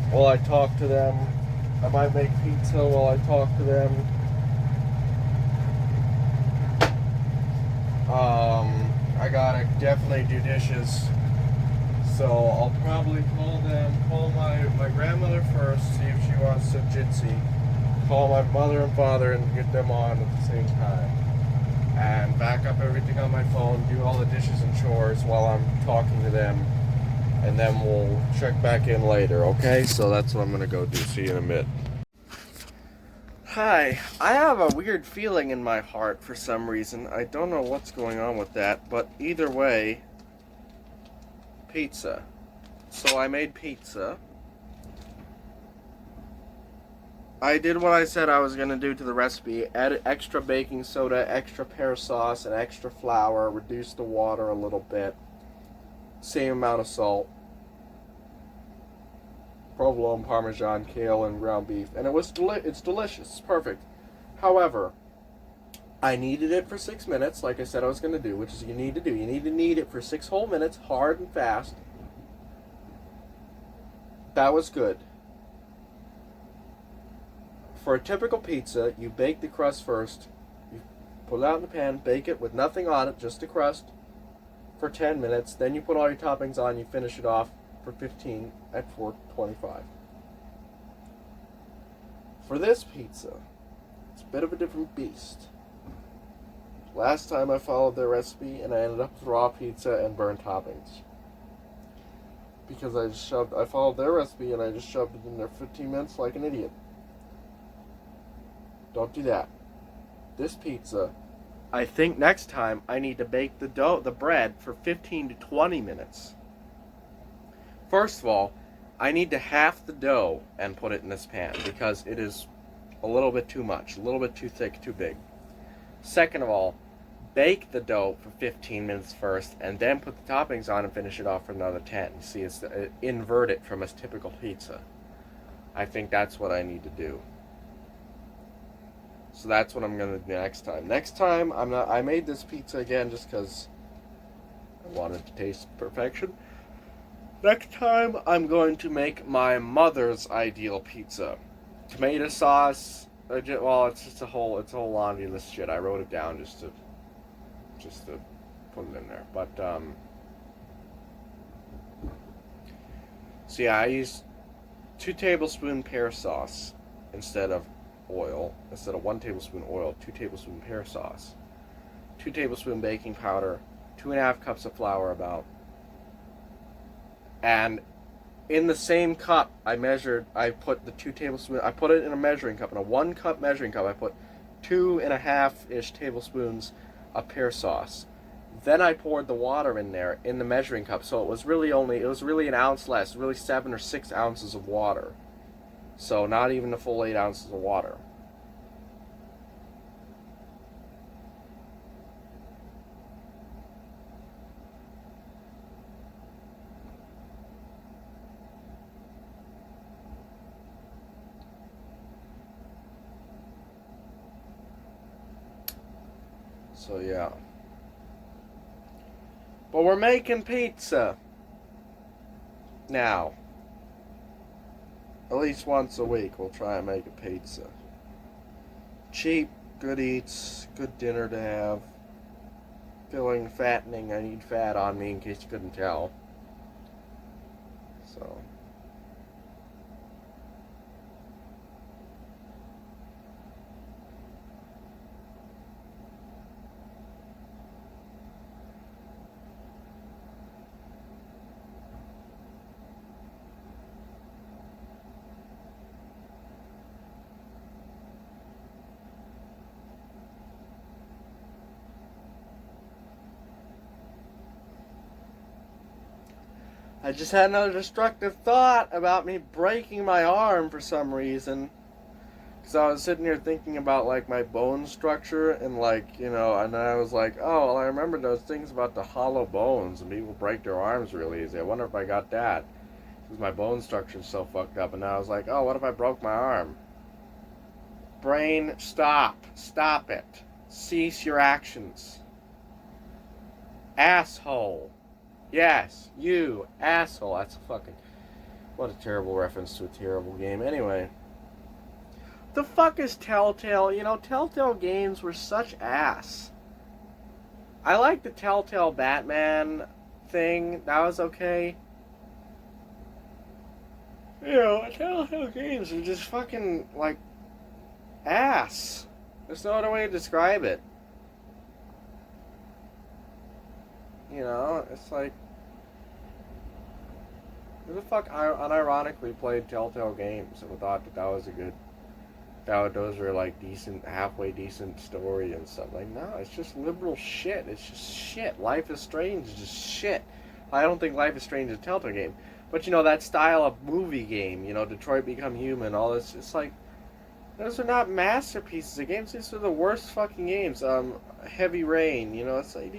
A: While I talk to them. I might make pizza while I talk to them. I gotta definitely do dishes. So I'll probably call my grandmother first, see if she wants to jitsi. Call my mother and father and get them on at the same time. And back up everything on my phone, do all the dishes and chores while I'm talking to them. And then we'll check back in later, okay? So that's what I'm gonna go do. See you in a bit. Hi, I have a weird feeling in my heart for some reason. I don't know what's going on with that, but either way, pizza. So I made pizza. I did what I said I was going to do to the recipe. Add extra baking soda, extra pear sauce, and extra flour. Reduce the water a little bit. Same amount of salt. Provolone, Parmesan, kale, and ground beef. And it's delicious. It's perfect. However, I kneaded it for 6 minutes, like I said I was going to do, which is you need to do. You need to knead it for 6 whole minutes, hard and fast. That was good. For a typical pizza, you bake the crust first. You put it out in the pan, bake it with nothing on it, just the crust, for 10 minutes. Then you put all your toppings on, you finish it off for 15 at 425. For this pizza, it's a bit of a different beast. Last time I followed their recipe and I ended up with raw pizza and burnt toppings. Because I followed their recipe and I just shoved it in there 15 minutes like an idiot. Don't do that. This pizza, I think next time I need to bake the bread for 15 to 20 minutes. First of all, I need to half the dough and put it in this pan because it is a little bit too much, a little bit too thick, too big. Second of all, bake the dough for 15 minutes first and then put the toppings on and finish it off for another 10. You see, it's invert it from a typical pizza. I think that's what I need to do. So that's what I'm gonna do next time. Next time, I made this pizza again just because I wanted to taste perfection. Next time, I'm going to make my mother's ideal pizza. Tomato sauce. Well, it's a whole laundry list shit. I wrote it down just to put it in there. But so yeah, I used 2 tablespoon pear sauce instead of oil. Instead of 1 tablespoon oil, 2 tablespoon pear sauce, 2 tablespoon baking powder, 2.5 cups of flour about. And in the same cup, I put the 2 tablespoons, I put it in a measuring cup. In a 1 cup measuring cup, I put 2.5-ish tablespoons of pear sauce. Then I poured the water in there in the measuring cup. So it was really an ounce less, really 7 or 6 ounces of water. So not even a full 8 ounces of water. So yeah. But we're making pizza now. At least once a week we'll try and make a pizza. Cheap, good eats, good dinner to have. Filling, fattening. I need fat on me in case you couldn't tell. So.
B: I just had another destructive thought about me breaking my arm for some reason. Because I was sitting here thinking about, like, my bone structure, and, like, you know, and I was like, oh, well, I remember those things about the hollow bones, and people break their arms really easy. I wonder if I got that. Because my bone structure's so fucked up, and now I was like, oh, what if I broke my arm? Brain, stop. Stop it. Cease your actions. Asshole. Yes, you, asshole. That's a fucking... What a terrible reference to a terrible game. Anyway. The fuck is Telltale? You know, Telltale games were such ass. I like the Telltale Batman thing. That was okay. You know, Telltale games are just fucking, like, ass. There's no other way to describe it. You know, it's like... Who the fuck unironically played Telltale games and thought that was a good... That those were like decent, halfway decent story and stuff. Like, no, it's just liberal shit. It's just shit. Life is Strange is just shit. I don't think Life is Strange is a Telltale game. But, you know, that style of movie game, you know, Detroit Become Human, all this, it's like... Those are not masterpieces of games. These are the worst fucking games. Heavy Rain, you know, it's like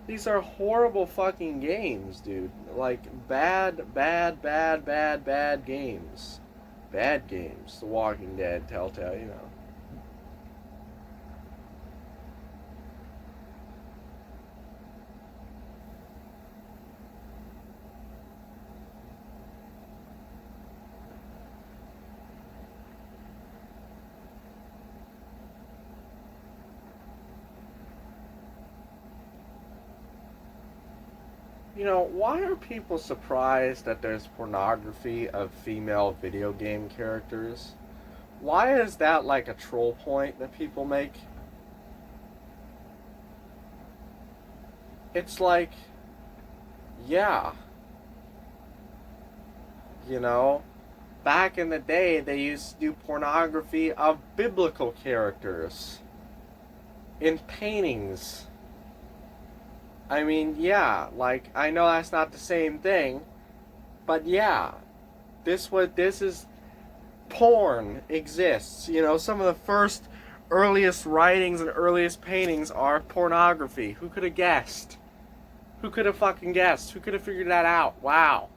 B: these are horrible fucking games, dude. Like, bad games. Bad games. The Walking Dead, Telltale, you know. You know, why are people surprised that there's pornography of female video game characters? Why is that like a troll point that people make? It's like, yeah, you know, back in the day they used to do pornography of biblical characters in paintings. I mean, yeah, like, I know that's not the same thing, but yeah, this is, porn exists, you know, some of the first, earliest writings and earliest paintings are pornography. Who could have guessed? Who could have fucking guessed? Who could have figured that out? Wow.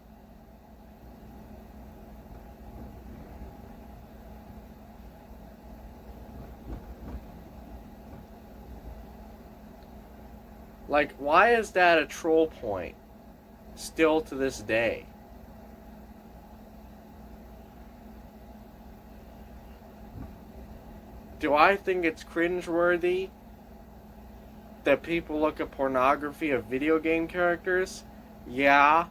B: Like, why is that a troll point? Still to this day. Do I think it's cringeworthy that people look at pornography of video game characters? Yeah.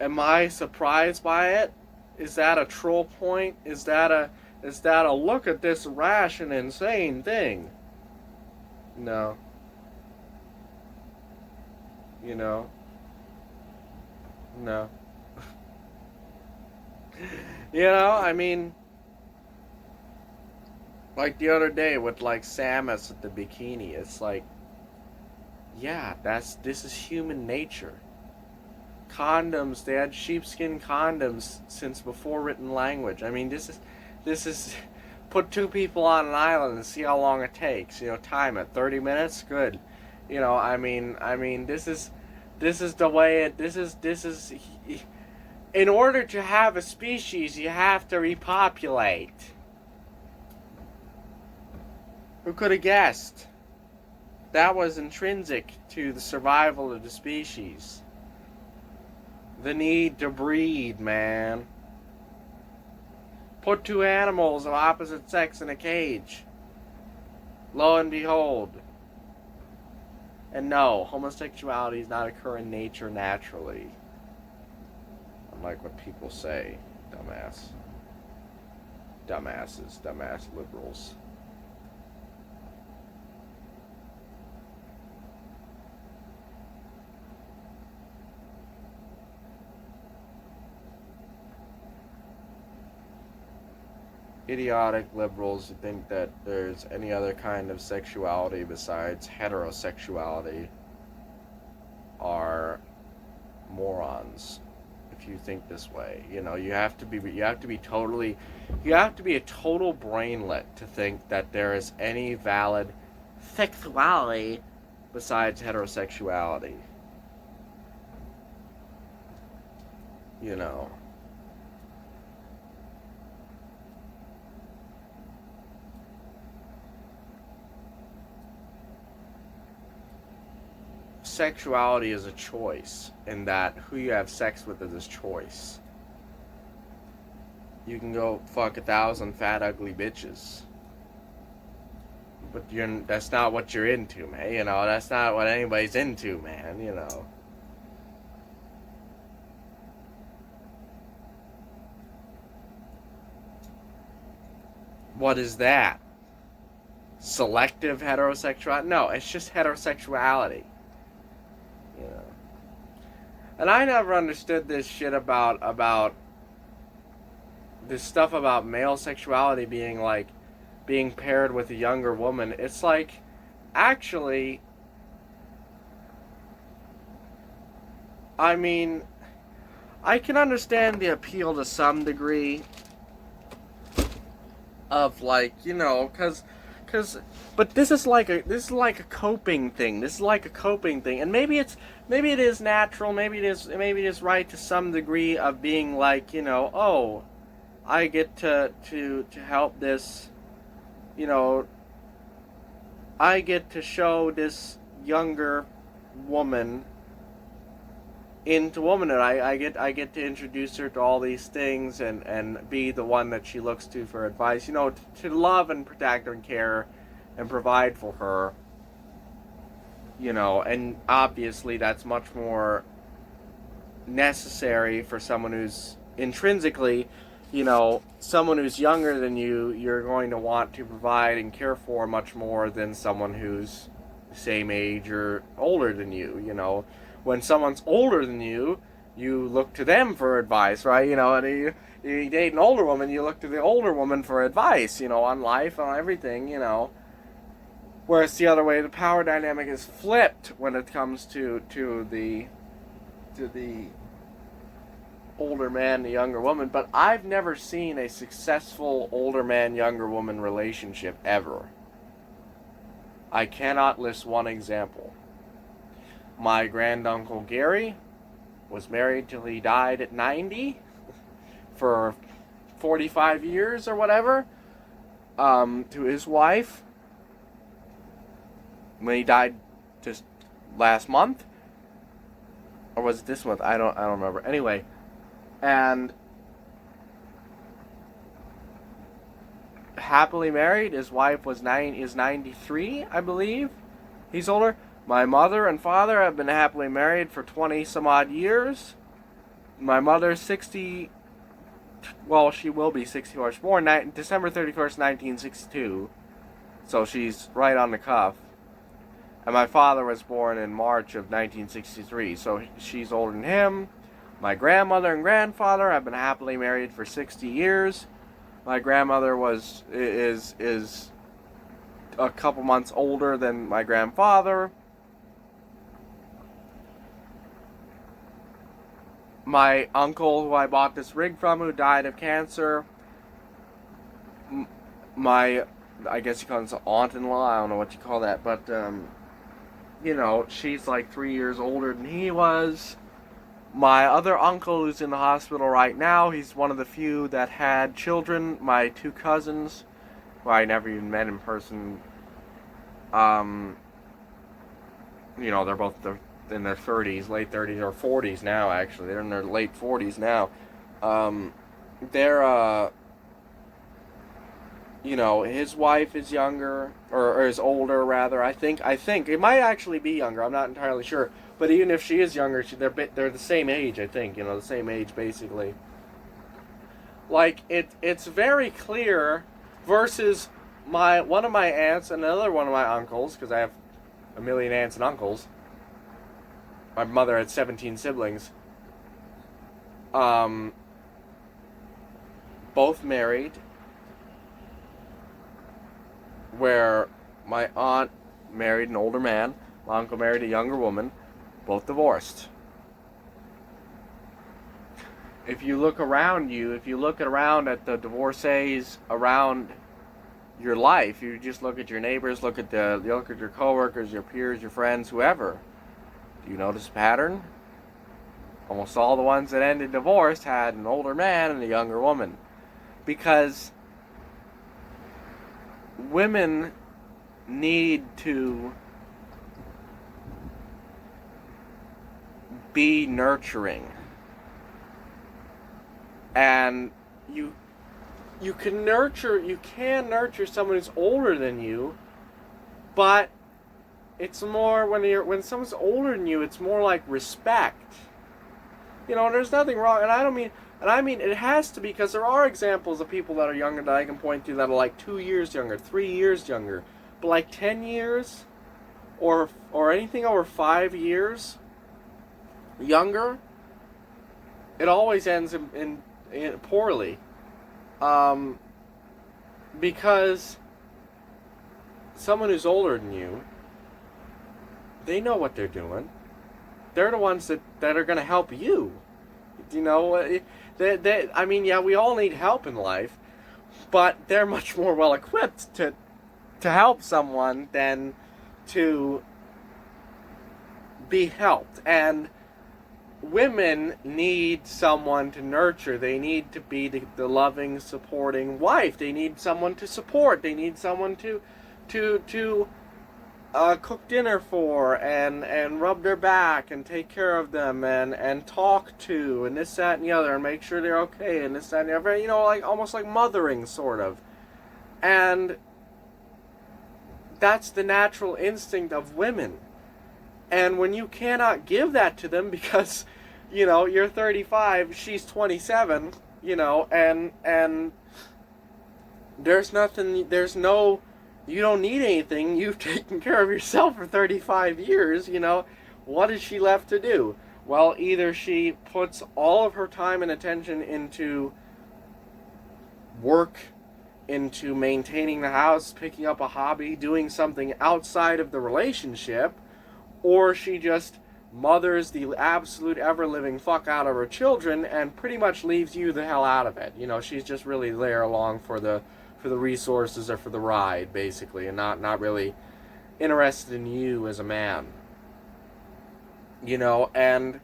B: Am I surprised by it? Is that a troll point? Is that a look at this rash and insane thing? No. You know? No. You know, I mean, like the other day with like Samus at the bikini, it's like, yeah, this is human nature. Condoms, they had sheepskin condoms since before written language. I mean, this is put two people on an island and see how long it takes. You know, time it, 30 minutes, good. You know, I mean, this is the way it. This is. In order to have a species, you have to repopulate. Who could have guessed? That was intrinsic to the survival of the species. The need to breed, man. Put two animals of opposite sex in a cage. Lo and behold. And no, homosexuality does not occur in nature naturally. Unlike what people say. Dumbass. Dumbasses. Dumbass liberals. Idiotic liberals who think that there's any other kind of sexuality besides heterosexuality are morons if you think this way. You have to be totally, you have to be a total brainlet to think that there is any valid sexuality besides heterosexuality. You know. Sexuality is a choice, and that who you have sex with is a choice. You can go fuck 1,000 fat ugly bitches, but that's not what you're into, man. That's not what anybody's into, man. What is that? Selective heterosexuality? No, it's just heterosexuality. And I never understood this shit about this stuff about male sexuality being paired with a younger woman. It's like, actually, I mean, I can understand the appeal to some degree of, but this is like a coping thing. And maybe it is natural. Maybe it is right to some degree of being like, oh, I get to help this, I get to show this younger woman into womanhood. I get to introduce her to all these things and be the one that she looks to for advice. To love and protect her and care and provide for her. And obviously that's much more necessary for someone who's intrinsically, someone who's younger than you. You're going to want to provide and care for much more than someone who's the same age or older than you. When someone's older than you, you look to them for advice, right? And you date an older woman, you look to the older woman for advice, on life, on everything, Whereas the other way, the power dynamic is flipped when it comes to the older man, the younger woman. But I've never seen a successful older man, younger woman relationship ever. I cannot list one example. My granduncle Gary was married till he died at 90 for 45 years or whatever, to his wife. When he died just last month, or was it this month? I don't remember. Anyway, and happily married. His wife is 93, I believe. He's older. My mother and father have been happily married for 20 some odd years. My mother's 60. Well, she will be 60. She was born December 31st, 1962. So she's right on the cuff. And my father was born in March of 1963, so she's older than him. My grandmother and grandfather have been happily married for 60 years. My grandmother is a couple months older than my grandfather. My uncle, who I bought this rig from, who died of cancer. I guess you call it aunt-in-law, I don't know what you call that, but she's like 3 years older than he was. My other uncle, who's in the hospital right now, he's one of the few that had children. My two cousins, who I never even met in person, they're both in their 30s, late 30s, or 40s now, actually. They're in their late 40s now. They're, his wife is younger, or is older, rather. I think it might actually be younger. I'm not entirely sure. But even if she is younger, they're the same age, I think. The same age, basically. Like, it's very clear, versus one of my aunts and another one of my uncles, because I have a million aunts and uncles. My mother had 17 siblings. Both married. Where my aunt married an older man, my uncle married a younger woman, both divorced. if you look around you, if you look around at the divorcees around your life, you just look at your neighbors, look at your coworkers, your peers, your friends, whoever. Do you notice a pattern? Almost all the ones that ended divorce had an older man and a younger woman. Because women need to be nurturing. And you can nurture someone who's older than you, but it's more when someone's older than you, it's more like respect. You know, there's nothing wrong, and I mean it has to be, because there are examples of people that are younger that I can point to that are like 2 years younger, 3 years younger, but like 10 years or anything over 5 years younger, it always ends in poorly. Because someone who's older than you, they know what they're doing. They're the ones that are going to help you. You know, I mean, yeah, we all need help in life, but they're much more well equipped to help someone than to be helped. And women need someone to nurture. They need to be the loving, supporting wife. They need someone to support. They need someone to cook dinner for and rub their back and take care of them and talk to and this, that, and the other and make sure they're okay and this, that, and the other. You know, like almost like mothering, sort of. And that's the natural instinct of women. And when you cannot give that to them because, you know, you're 35, she's 27, you know, and you don't need anything, you've taken care of yourself for 35 years, you know, what is she left to do? Well, either she puts all of her time and attention into work, into maintaining the house, picking up a hobby, doing something outside of the relationship, or she just mothers the absolute ever-living fuck out of her children and pretty much leaves you the hell out of it. You know, she's just really there along for the resources or for the ride, basically, and not really interested in you as a man. You know, and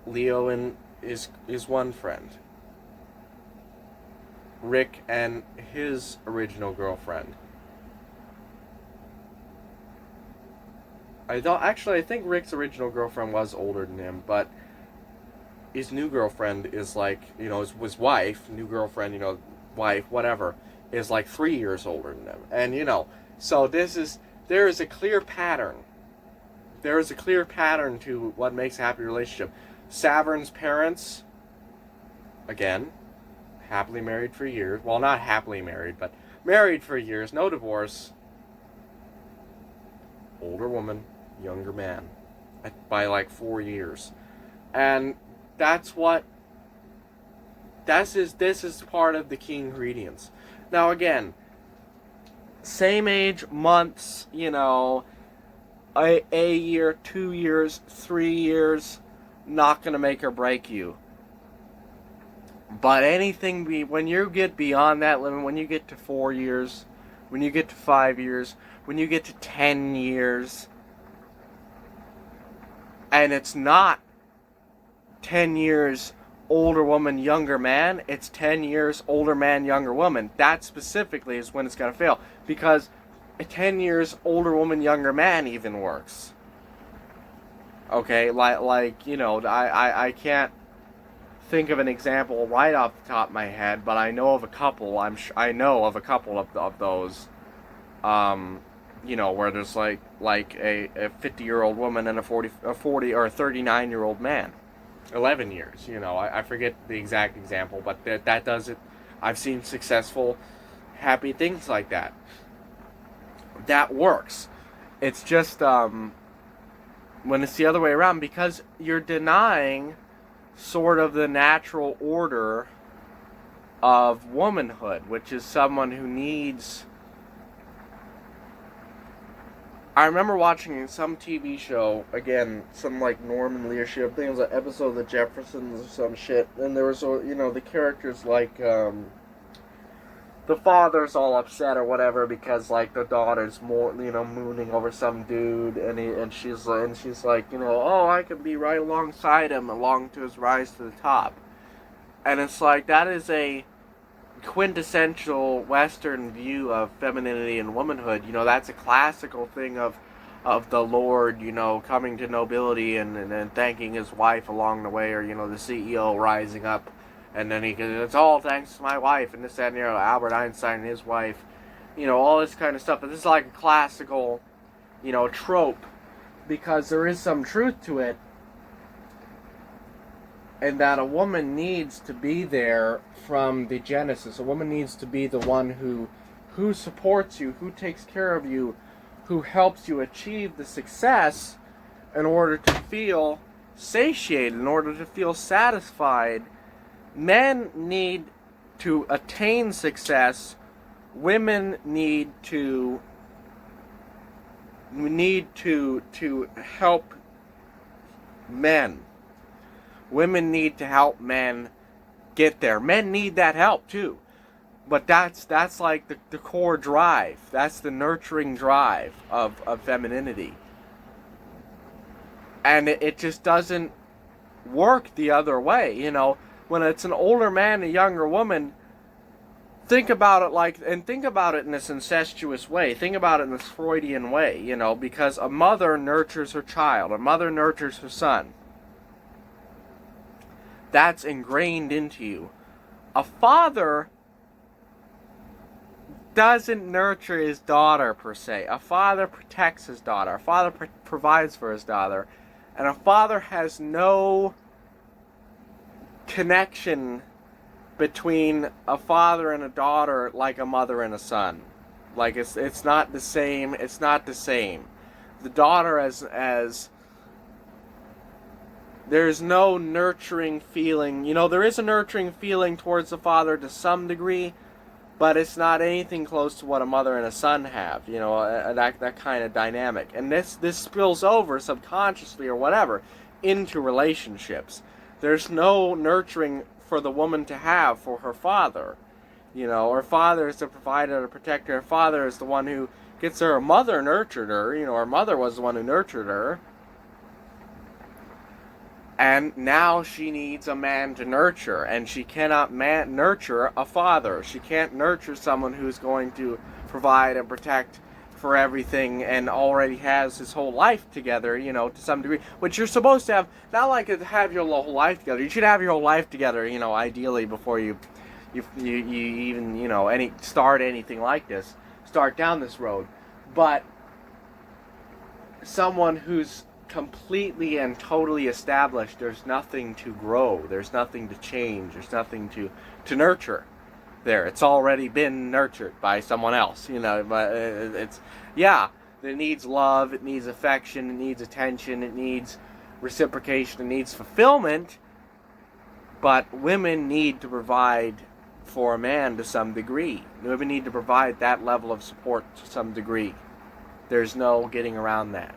B: Leo is one friend. Rick and his original girlfriend. I think Rick's original girlfriend was older than him, but his new girlfriend is like, you know, his wife, new girlfriend, you know, wife, whatever, is like 3 years older than him. And, you know, so there is a clear pattern. There is a clear pattern to what makes a happy relationship. Savern's parents, again, happily married for years. Well, not happily married, but married for years, no divorce. Older woman, younger man, by like 4 years. And this is part of the key ingredients. Now again, same age, months, you know, a year, 2 years, 3 years, not gonna make or break you. But when you get beyond that limit, when you get to 4 years, when you get to 5 years, when you get to 10 years, and it's not 10 years older woman, younger man, it's 10 years older man, younger woman. That specifically is when it's going to fail. Because a 10 years older woman, younger man even works. Okay, like you know, I can't think of an example right off the top of my head, but I know of a couple. I know of a couple of those. You know, where there's like a 50-year-old woman and a 40 or a 39-year-old man. 11 years, you know, I forget the exact example, but that does it. I've seen successful, happy things like that. That works. It's just when it's the other way around, because you're denying sort of the natural order of womanhood, which is someone who needs I remember watching some TV show, again, some like Norman Leadership, I think it was an episode of The Jeffersons or some shit, and there was, the characters like, the father's all upset or whatever because like the daughter's more mooning over some dude, and she's like, oh, I could be right alongside him along to his rise to the top. And it's like, that is a quintessential Western view of femininity and womanhood. That's a classical thing of the Lord, coming to nobility and thanking his wife along the way, or the CEO rising up. And then it's all thanks to my wife, and this, that, and Albert Einstein and his wife, all this kind of stuff. But this is like a classical, trope, because there is some truth to it, and that a woman needs to be there from the genesis. A woman needs to be the one who supports you, who takes care of you, who helps you achieve the success in order to feel satiated, in order to feel satisfied. Men need to attain success. Women need to help men. Women need to help men get there. Men need that help too. But that's like the core drive. That's the nurturing drive of femininity. And it just doesn't work the other way, When it's an older man and a younger woman, think about it in this incestuous way. Think about it in this Freudian way, because a mother nurtures her child. A mother nurtures her son. That's ingrained into you. A father doesn't nurture his daughter, per se. A father protects his daughter. A father provides for his daughter. And a father has no connection between a father and a daughter like a mother and a son. Like, it's not the same. It's not the same. The daughter as there's no nurturing feeling. There is a nurturing feeling towards the father to some degree, but it's not anything close to what a mother and a son have. That kind of dynamic. And this spills over subconsciously or whatever into relationships. There's no nurturing for the woman to have for her father. Her father is the provider, the protector. Her father is the one who gets her. Her mother nurtured her. Her mother was the one who nurtured her. And now she needs a man to nurture, and she cannot nurture a father. She can't nurture someone who's going to provide and protect for everything and already has his whole life together, to some degree. Which you're supposed to have, not like to have your whole life together. You should have your whole life together, ideally before you even, start anything like this. Start down this road. But someone who's completely and totally established, there's nothing to grow, there's nothing to change, there's nothing to nurture there. It's already been nurtured by someone else, but it needs love, it needs affection, it needs attention, it needs reciprocation, it needs fulfillment. But women need to provide for a man to some degree. Women need to provide that level of support to some degree. There's no getting around that.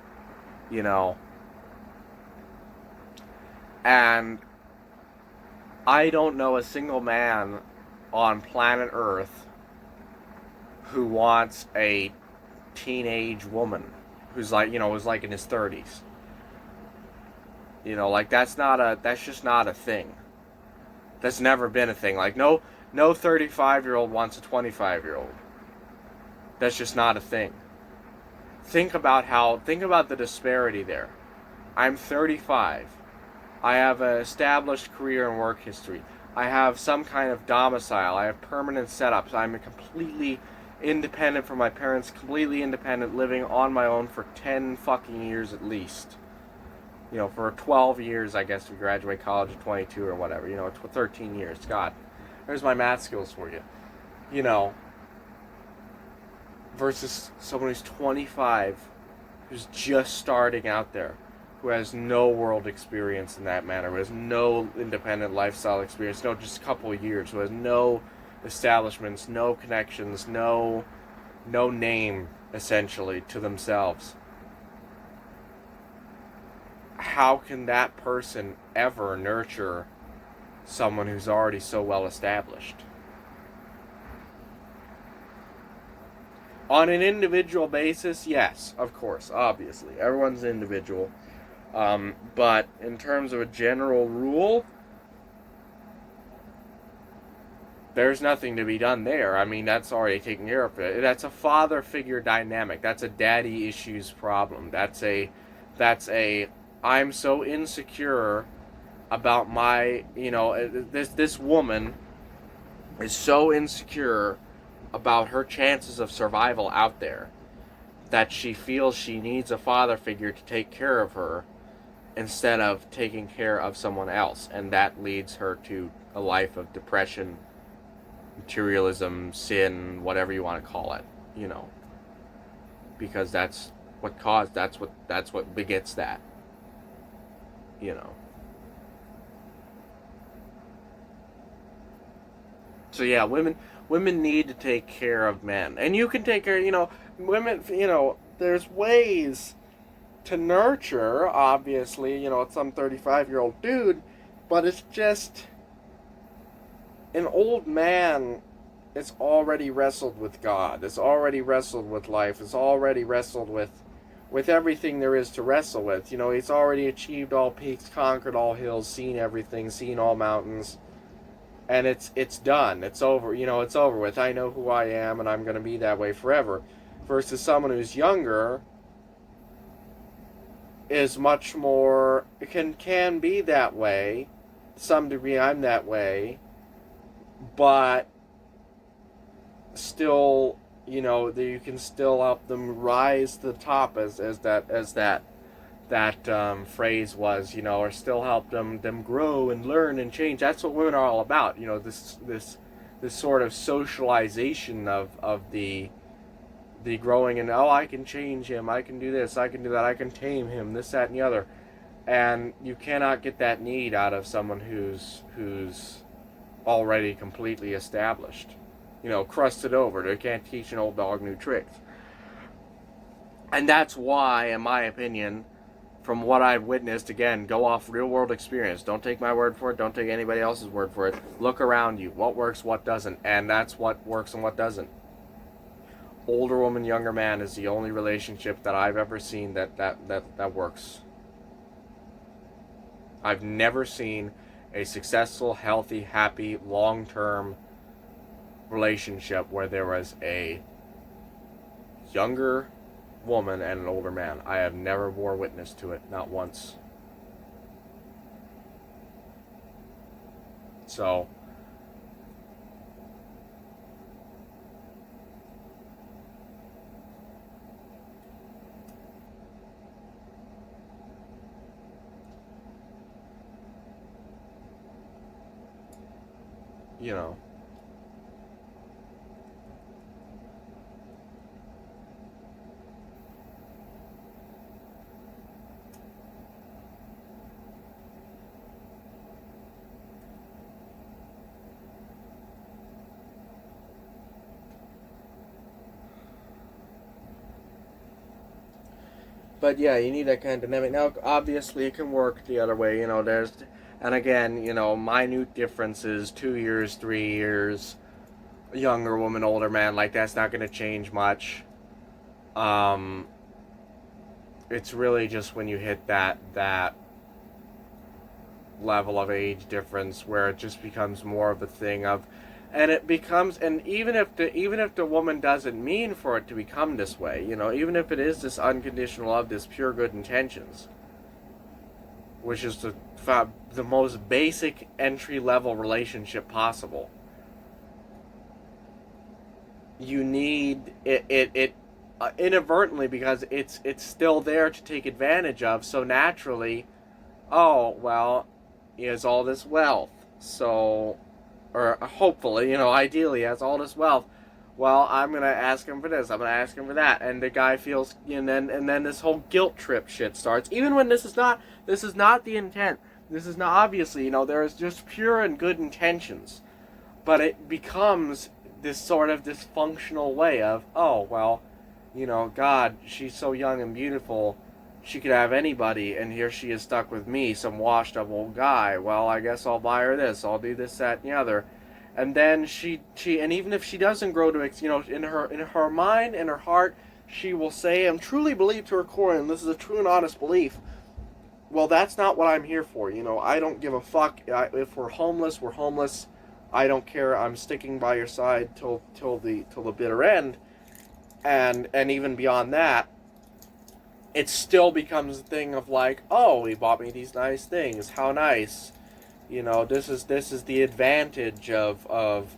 B: And I don't know a single man on planet Earth who wants a teenage woman who's like, was like in his 30s. That's just not a thing. That's never been a thing. Like, no 35-year-old wants a 25-year-old. That's just not a thing. Think about the disparity there. I'm 35. I have an established career and work history. I have some kind of domicile. I have permanent setups. I'm completely independent from my parents, completely independent, living on my own for 10 fucking years at least. For 12 years, I guess, we graduate college at 22 or whatever. 13 years. God, there's my math skills for you. Versus someone who's 25, who's just starting out there, who has no world experience in that manner, who has no independent lifestyle experience, just a couple of years, who has no establishments, no connections, no name, essentially, to themselves. how can that person ever nurture someone who's already so well established? On an individual basis, yes, of course, obviously. Everyone's individual. But in terms of a general rule, there's nothing to be done there. I mean, that's already taken care of. That's a father figure dynamic. That's a daddy issues problem. That's a I'm so insecure about my, this woman is so insecure about her chances of survival out there that she feels she needs a father figure to take care of her instead of taking care of someone else, and that leads her to a life of depression, materialism, sin, whatever you want to call it, because that's what begets that, So yeah, women need to take care of men, and you can take care. Women. There's ways to nurture. Obviously, some 35-year-old dude, but it's just an old man. It's already wrestled with God. It's already wrestled with life. It's already wrestled with everything there is to wrestle with. He's already achieved all peaks, conquered all hills, seen everything, seen all mountains. And it's done. It's over. It's over with. I know who I am, and I'm going to be that way forever. Versus someone who's younger is much more can be that way. To some degree, I'm that way, but still, you can still help them rise to the top, as that phrase was, or still help them grow and learn and change. That's what women are all about. This sort of socialization of the growing, and I can change him, I can do this, I can do that, I can tame him, this, that, and the other. And you cannot get that need out of someone who's already completely established, crusted over. They can't teach an old dog new tricks. And that's why, in my opinion, from what I've witnessed, again, go off real world experience. Don't take my word for it. Don't take anybody else's word for it. Look around you. What works, what doesn't. And that's what works and what doesn't. Older woman, younger man is the only relationship that I've ever seen that works. I've never seen a successful, healthy, happy, long-term relationship where there was a younger woman and an older man. I have never bore witness to it, not once. So, you know. But yeah, you need that kind of dynamic. Now, obviously, it can work the other way. And again, minute differences, 2 years, 3 years, younger woman, older man, like that's not going to change much. It's really just when you hit that level of age difference where it just becomes more of a thing of, and it becomes, and even if the woman doesn't mean for it to become this way, even if it is this unconditional love, this pure good intentions, which is the most basic entry level relationship possible, you need it inadvertently, because it's still there to take advantage of. So naturally, oh well, he has all this wealth, so, or hopefully, ideally, he has all this wealth. Well, I'm gonna ask him for this. I'm gonna ask him for that, and the guy feels, and then this whole guilt trip shit starts. Even when this is not the intent. This is not, obviously, there is just pure and good intentions, but it becomes this sort of dysfunctional way of, oh well, God, she's so young and beautiful, she could have anybody, and here she is stuck with me, some washed up old guy. Well, I guess I'll buy her this. I'll do this, that, and the other. And then and even if she doesn't grow to, in her mind, in her heart, she will say and truly believe to her core, and this is a true and honest belief. Well, that's not what I'm here for. I don't give a fuck. If we're homeless, we're homeless. I don't care. I'm sticking by your side till the bitter end, and even beyond that, it still becomes a thing of like, oh, he bought me these nice things. How nice. This is the advantage of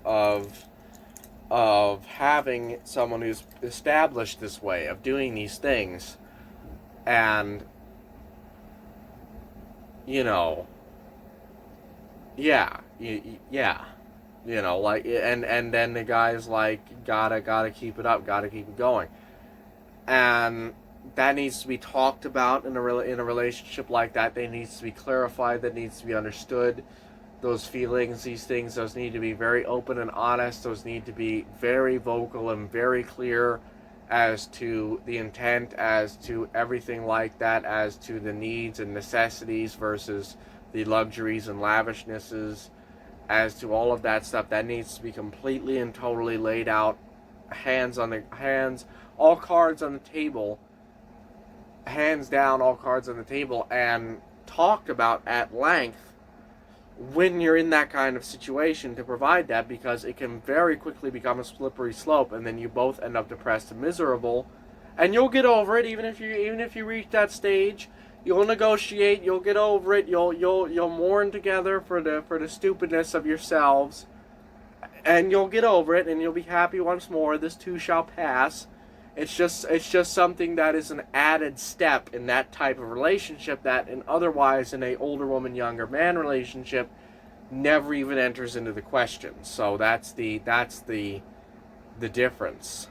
B: having someone who's established this way of doing these things, and yeah, yeah, like, and then the guy's like, gotta keep it up, gotta keep it going, and that needs to be talked about in a relationship like that. That needs to be clarified. That needs to be understood. Those feelings, these things, those need to be very open and honest. Those need to be very vocal and very clear as to the intent, as to everything like that, as to the needs and necessities versus the luxuries and lavishnesses, as to all of that stuff. That needs to be completely and totally laid out, all cards on the table, hands down, all cards on the table, and talked about at length when you're in that kind of situation to provide that, because it can very quickly become a slippery slope, and then you both end up depressed and miserable. And you'll get over it, even if you reach that stage. You'll negotiate. You'll get over it. You'll mourn together for the stupidness of yourselves, and you'll get over it, and you'll be happy once more. This too shall pass. It's just something that is an added step in that type of relationship that, otherwise in a older woman, younger man relationship, never even enters into the question. So that's the difference.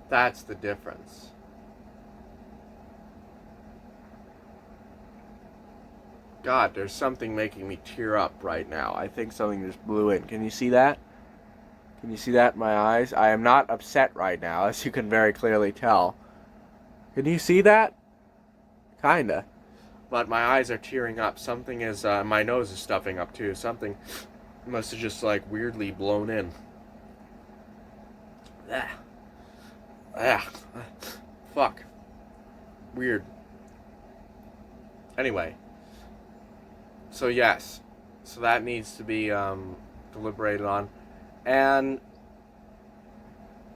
B: That's the difference. God, there's something making me tear up right now. I think something just blew in. Can you see that? Can you see that in my eyes? I am not upset right now, as you can very clearly tell. Can you see that? Kinda. But my eyes are tearing up. Something is, my nose is stuffing up too. Something must have just, like, weirdly blown in. Fuck. Weird. Anyway. So yes, so that needs to be deliberated on, and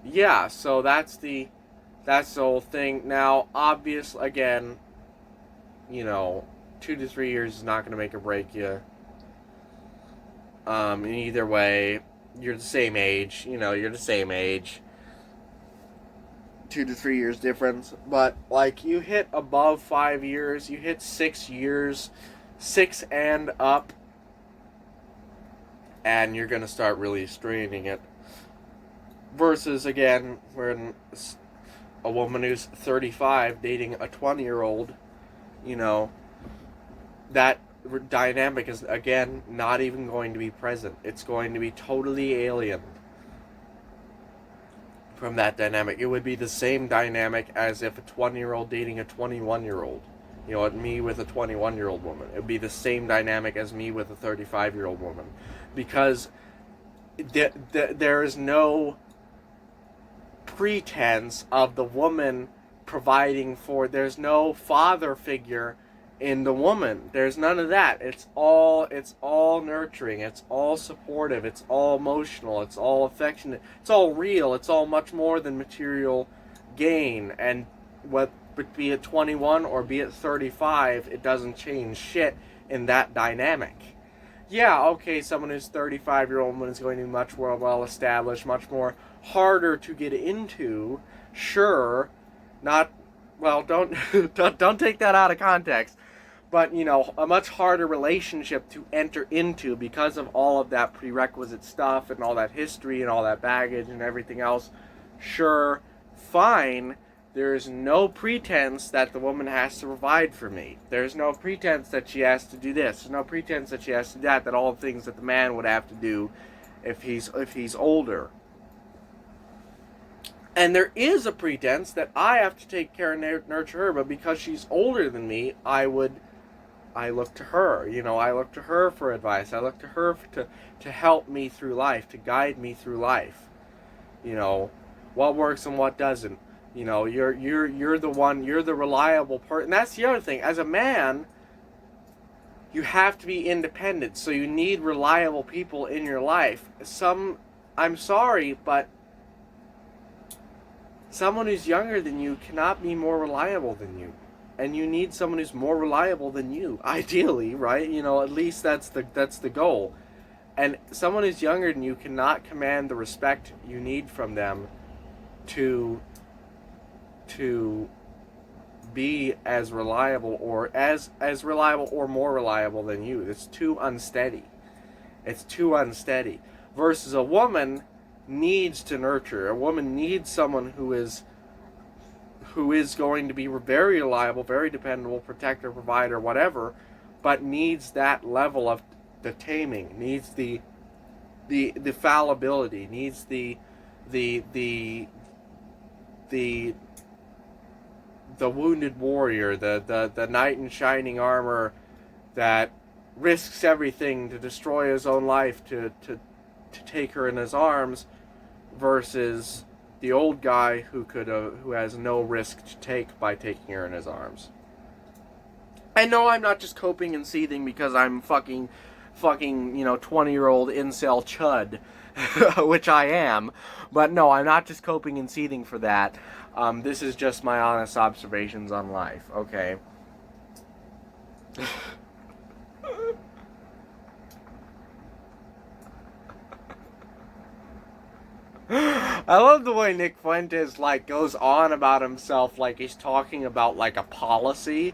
B: yeah, so that's the whole thing. Now, obviously, again, 2 to 3 years is not going to make or break you. In either way, you're the same age. You're the same age. 2 to 3 years difference, but like you hit above 5 years, you hit 6 years. 6 and up, and you're going to start really straining it. Versus, again, when a woman who's 35 dating a 20-year-old, that dynamic is, again, not even going to be present. It's going to be totally alien from that dynamic. It would be the same dynamic as if a 20-year-old dating a 21-year-old. Me with a 21-year-old woman. It would be the same dynamic as me with a 35-year-old woman. Because there is no pretense of the woman providing for... There's no father figure in the woman. There's none of that. It's all nurturing. It's all supportive. It's all emotional. It's all affectionate. It's all real. It's all much more than material gain. And be it 21 or be it 35, it doesn't change shit in that dynamic. Yeah, okay, someone who's 35-year-old woman is going to be much more well established, much more harder to get into. Sure, not well. Don't don't take that out of context. But a much harder relationship to enter into because of all of that prerequisite stuff and all that history and all that baggage and everything else. Sure, fine. There is no pretense that the woman has to provide for me. There's no pretense that she has to do this. There's no pretense that she has to do that. That all the things that the man would have to do if he's older. And there is a pretense that I have to take care and nurture her, but because she's older than me, I look to her. I look to her for advice. I look to her to help me through life, to guide me through life. What works and what doesn't. You're the one. You're the reliable person. That's the other thing. As a man, you have to be independent. So you need reliable people in your life. I'm sorry, but someone who's younger than you cannot be more reliable than you. And you need someone who's more reliable than you, ideally, right? At least that's the goal. And someone who's younger than you cannot command the respect you need from them to be as reliable or as reliable or more reliable than you. It's too unsteady. Versus a woman needs to nurture. A woman needs someone who is going to be very reliable, very dependable, protector, provider, whatever, but needs that level of the taming, needs the fallibility, needs the wounded warrior, the knight in shining armor that risks everything to destroy his own life to take her in his arms, versus the old guy who has no risk to take by taking her in his arms. I know I'm not just coping and seething because I'm fucking 20-year-old incel chud, which I am, but no, I'm not just coping and seething for that. This is just my honest observations on life, okay? I love the way Nick Fuentes goes on about himself like he's talking about a policy.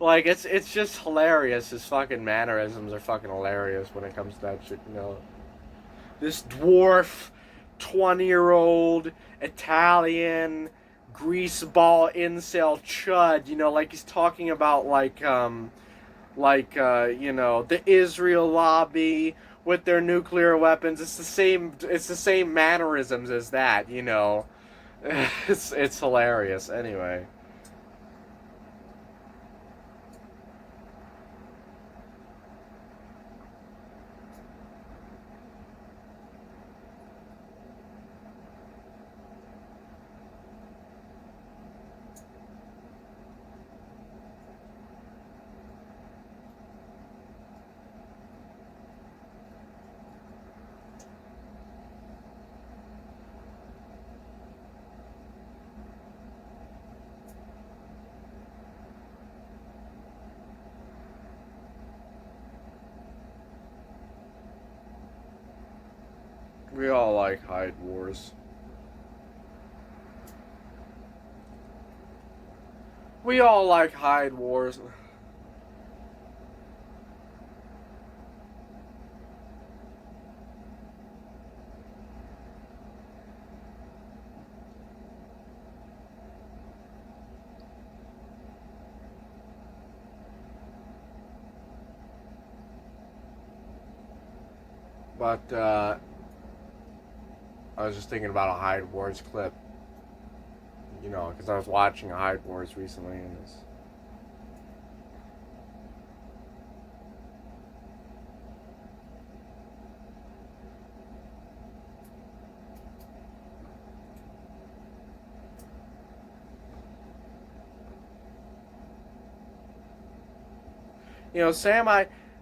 B: It's just hilarious. His fucking mannerisms are fucking hilarious when it comes to that shit. This dwarf, 20-year-old Italian greaseball incel chud. He's talking about the Israel lobby with their nuclear weapons. It's the same mannerisms as that. It's hilarious. Anyway. We all like hide wars. We all like hide wars. But, I was just thinking about a Hide Wars clip. Because I was watching a Hide Wars recently, and it's...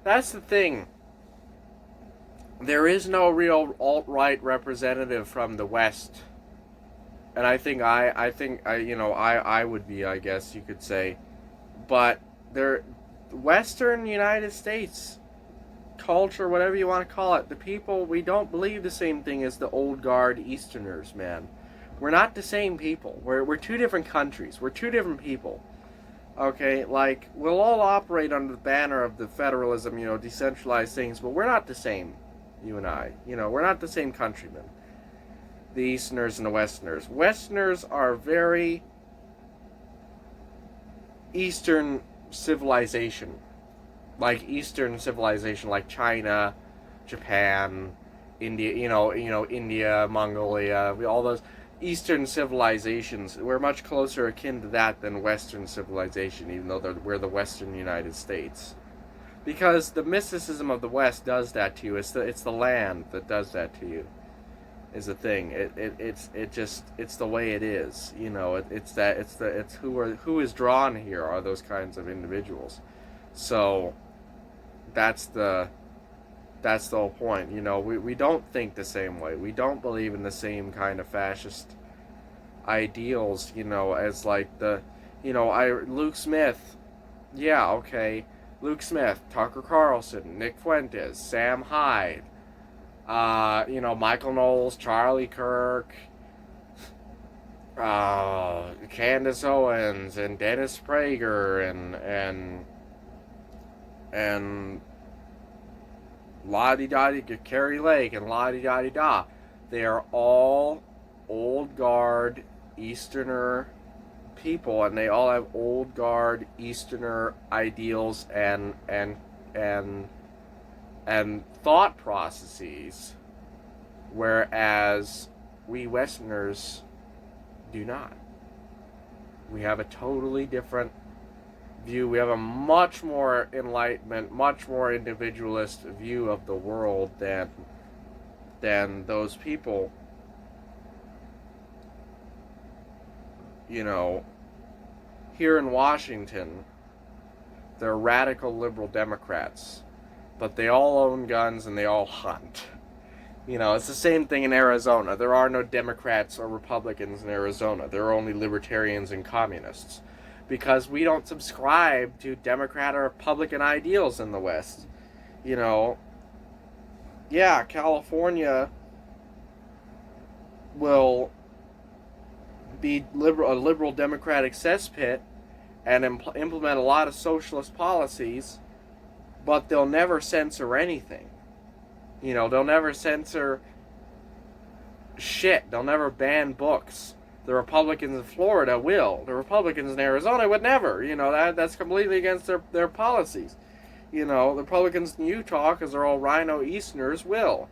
B: that's the thing. There is no real alt-right representative from the West, and I think I would be, I guess you could say, but Western United States culture, whatever you want to call it, the people, we don't believe the same thing as the old guard Easterners, man. We're not the same people. We're two different countries. We're two different people. Okay, we'll all operate under the banner of the federalism, decentralized things, but we're not the same. You and I. We're not the same countrymen. the Easterners and the Westerners. Westerners are very Eastern civilization, like China, Japan, India. India, Mongolia, all those Eastern civilizations. We're much closer akin to that than Western civilization, even though we're the Western United States. Because the mysticism of the West does that to you. It's the land that does that to you. Is the thing. It's the way it is. It's who is drawn here are those kinds of individuals. So that's the whole point. We don't think the same way. We don't believe in the same kind of fascist ideals. As like Luke Smith. Yeah, okay. Luke Smith, Tucker Carlson, Nick Fuentes, Sam Hyde, Michael Knowles, Charlie Kirk, Candace Owens, and Dennis Prager, and la-di-da-di, Carrie Lake, and la-di-da-di-da. They are all old guard Easterner people, and they all have old guard Easterner ideals and thought processes, whereas we Westerners do not. We have a totally different view. We have a much more enlightenment, much more individualist view of the world than those people. Here in Washington, they're radical liberal Democrats, but they all own guns and they all hunt. It's the same thing in Arizona. There are no Democrats or Republicans in Arizona. There are only libertarians and communists, because we don't subscribe to Democrat or Republican ideals in the West. Yeah, California will be a liberal democratic cesspit and implement a lot of socialist policies, but they'll never censor anything. They'll never censor shit. They'll never ban books. The Republicans in Florida will. The Republicans in Arizona would never. That's completely against their policies. The Republicans in Utah, because they're all Rhino Easterners, will.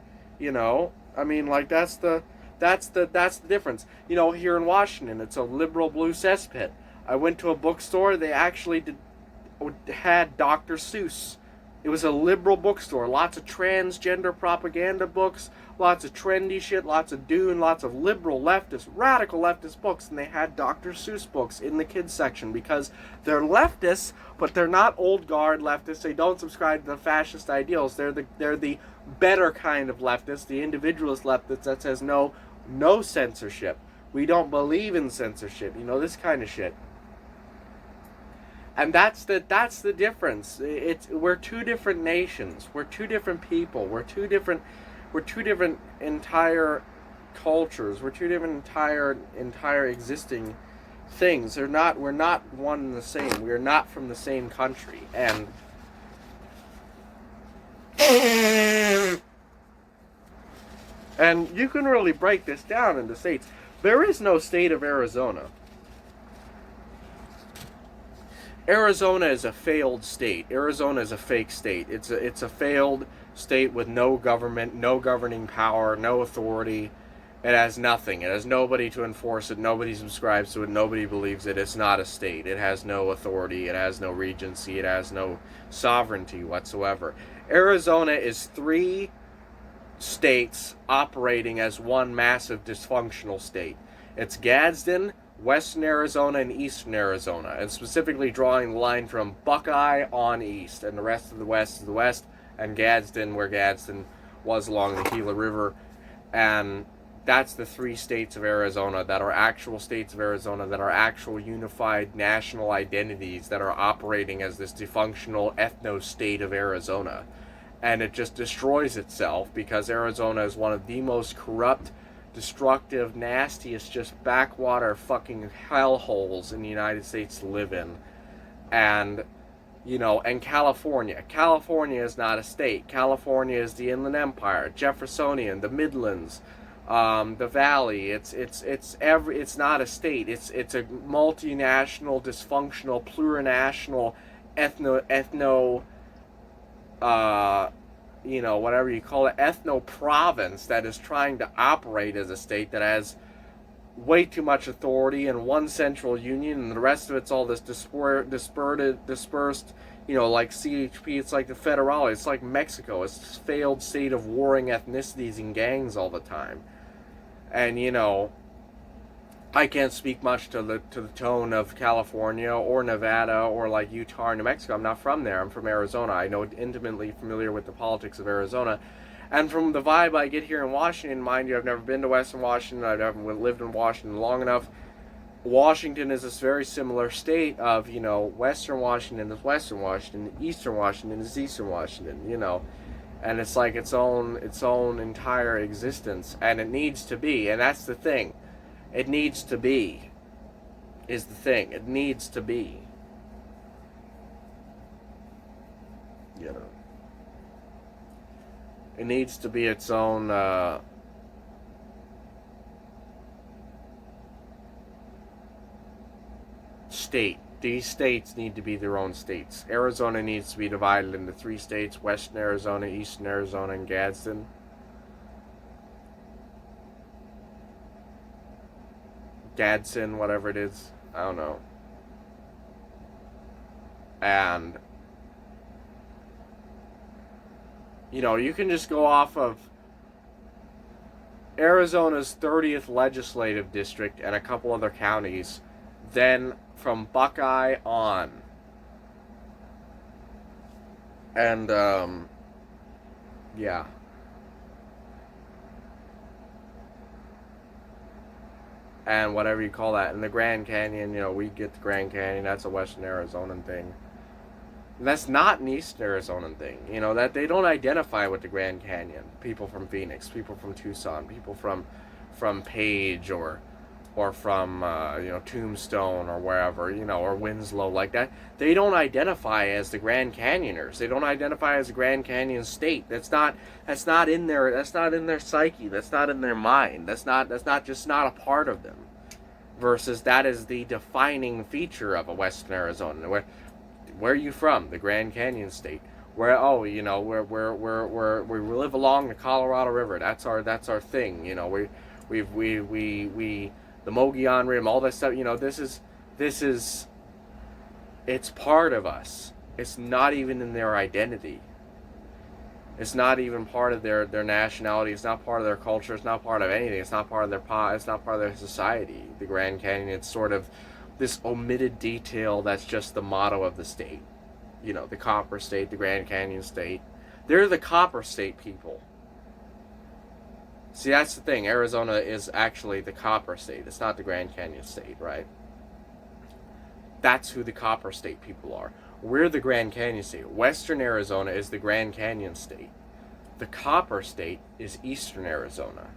B: That's the difference. Here in Washington, it's a liberal blue cesspit. I went to a bookstore. They actually had Dr. Seuss. It was a liberal bookstore. Lots of transgender propaganda books, lots of trendy shit, lots of Dune, lots of liberal leftist, radical leftist books, and they had Dr. Seuss books in the kids section because they're leftists, but they're not old guard leftists. They don't subscribe to the fascist ideals. They're the better kind of leftist, the individualist leftist that says no censorship. We don't believe in censorship. This kind of shit. And that's the difference. We're two different nations. We're two different people. We're two different entire cultures. We're two different entire existing things. We're not one and the same. We are not from the same country. And you can really break this down into states. There is no state of Arizona. Arizona is a failed state. Arizona is a fake state. It's a failed state with no government, no governing power, no authority. It has nothing. It has nobody to enforce it. Nobody subscribes to it. Nobody believes it. It's not a state. It has no authority. It has no regency. It has no sovereignty whatsoever. Arizona is 3 states operating as one massive dysfunctional state. It's Gadsden, Western Arizona, and Eastern Arizona, and specifically drawing the line from Buckeye on east, and the rest of the West is the West, and Gadsden, where Gadsden was along the Gila River, and that's the 3 states of Arizona that are actual states of Arizona, that are actual unified national identities that are operating as this dysfunctional ethno-state of Arizona. And it just destroys itself because Arizona is one of the most corrupt, destructive, nastiest, just backwater fucking hellholes in the United States to live in. And, and California. California is not a state. California is the Inland Empire, Jeffersonian, the Midlands, the Valley. It's not a state. It's a multinational, dysfunctional, plurinational, ethno whatever you call it, ethno province that is trying to operate as a state that has way too much authority and one central union, and the rest of it's all this dispersed, like CHP. It's like the Federal. It's like Mexico. It's this failed state of warring ethnicities and gangs all the time. And I can't speak much to the tone of California or Nevada or like Utah or New Mexico. I'm not from there. I'm from Arizona. I know intimately familiar with the politics of Arizona. And from the vibe I get here in Washington, mind you, I've never been to Western Washington. I haven't lived in Washington long enough. Washington is this very similar state of, Western Washington is Western Washington, Eastern Washington is Eastern Washington, and it's like its own entire existence, and it needs to be, and that's the thing. It needs to be, is the thing. It needs to be. It needs to be its own state. These states need to be their own states. Arizona needs to be divided into 3 states: Western Arizona, Eastern Arizona, and Gadsden. Gadsden, whatever it is. I don't know. And, you can just go off of Arizona's 30th legislative district and a couple other counties. Then from Buckeye on. And, yeah. And whatever you call that. And the Grand Canyon, we get the Grand Canyon. That's a Western Arizonan thing. And that's not an Eastern Arizonan thing. That they don't identify with the Grand Canyon. People from Phoenix, people from Tucson, people from Page or from Tombstone or wherever, or Winslow, like that. They don't identify as the Grand Canyoners. They don't identify as the Grand Canyon state. That's not in their psyche. That's not in their mind. That's not a part of them. Versus that is the defining feature of a Western Arizona. Where are you from? The Grand Canyon state. We live along the Colorado River. That's our thing. We the Mogollon Rim, all that stuff. This is it's part of us. It's not even in their identity. It's not even part of their nationality. It's not part of their culture. It's not part of anything. It's not part of it's not part of their society. The Grand Canyon, it's sort of this omitted detail that's just the motto of the state. The Copper State, the Grand Canyon State. They're the Copper State people. See, that's the thing. Arizona is actually the Copper State. It's not the Grand Canyon State, right? That's who the Copper State people are. We're the Grand Canyon State. Western Arizona is the Grand Canyon State. The Copper State is Eastern Arizona.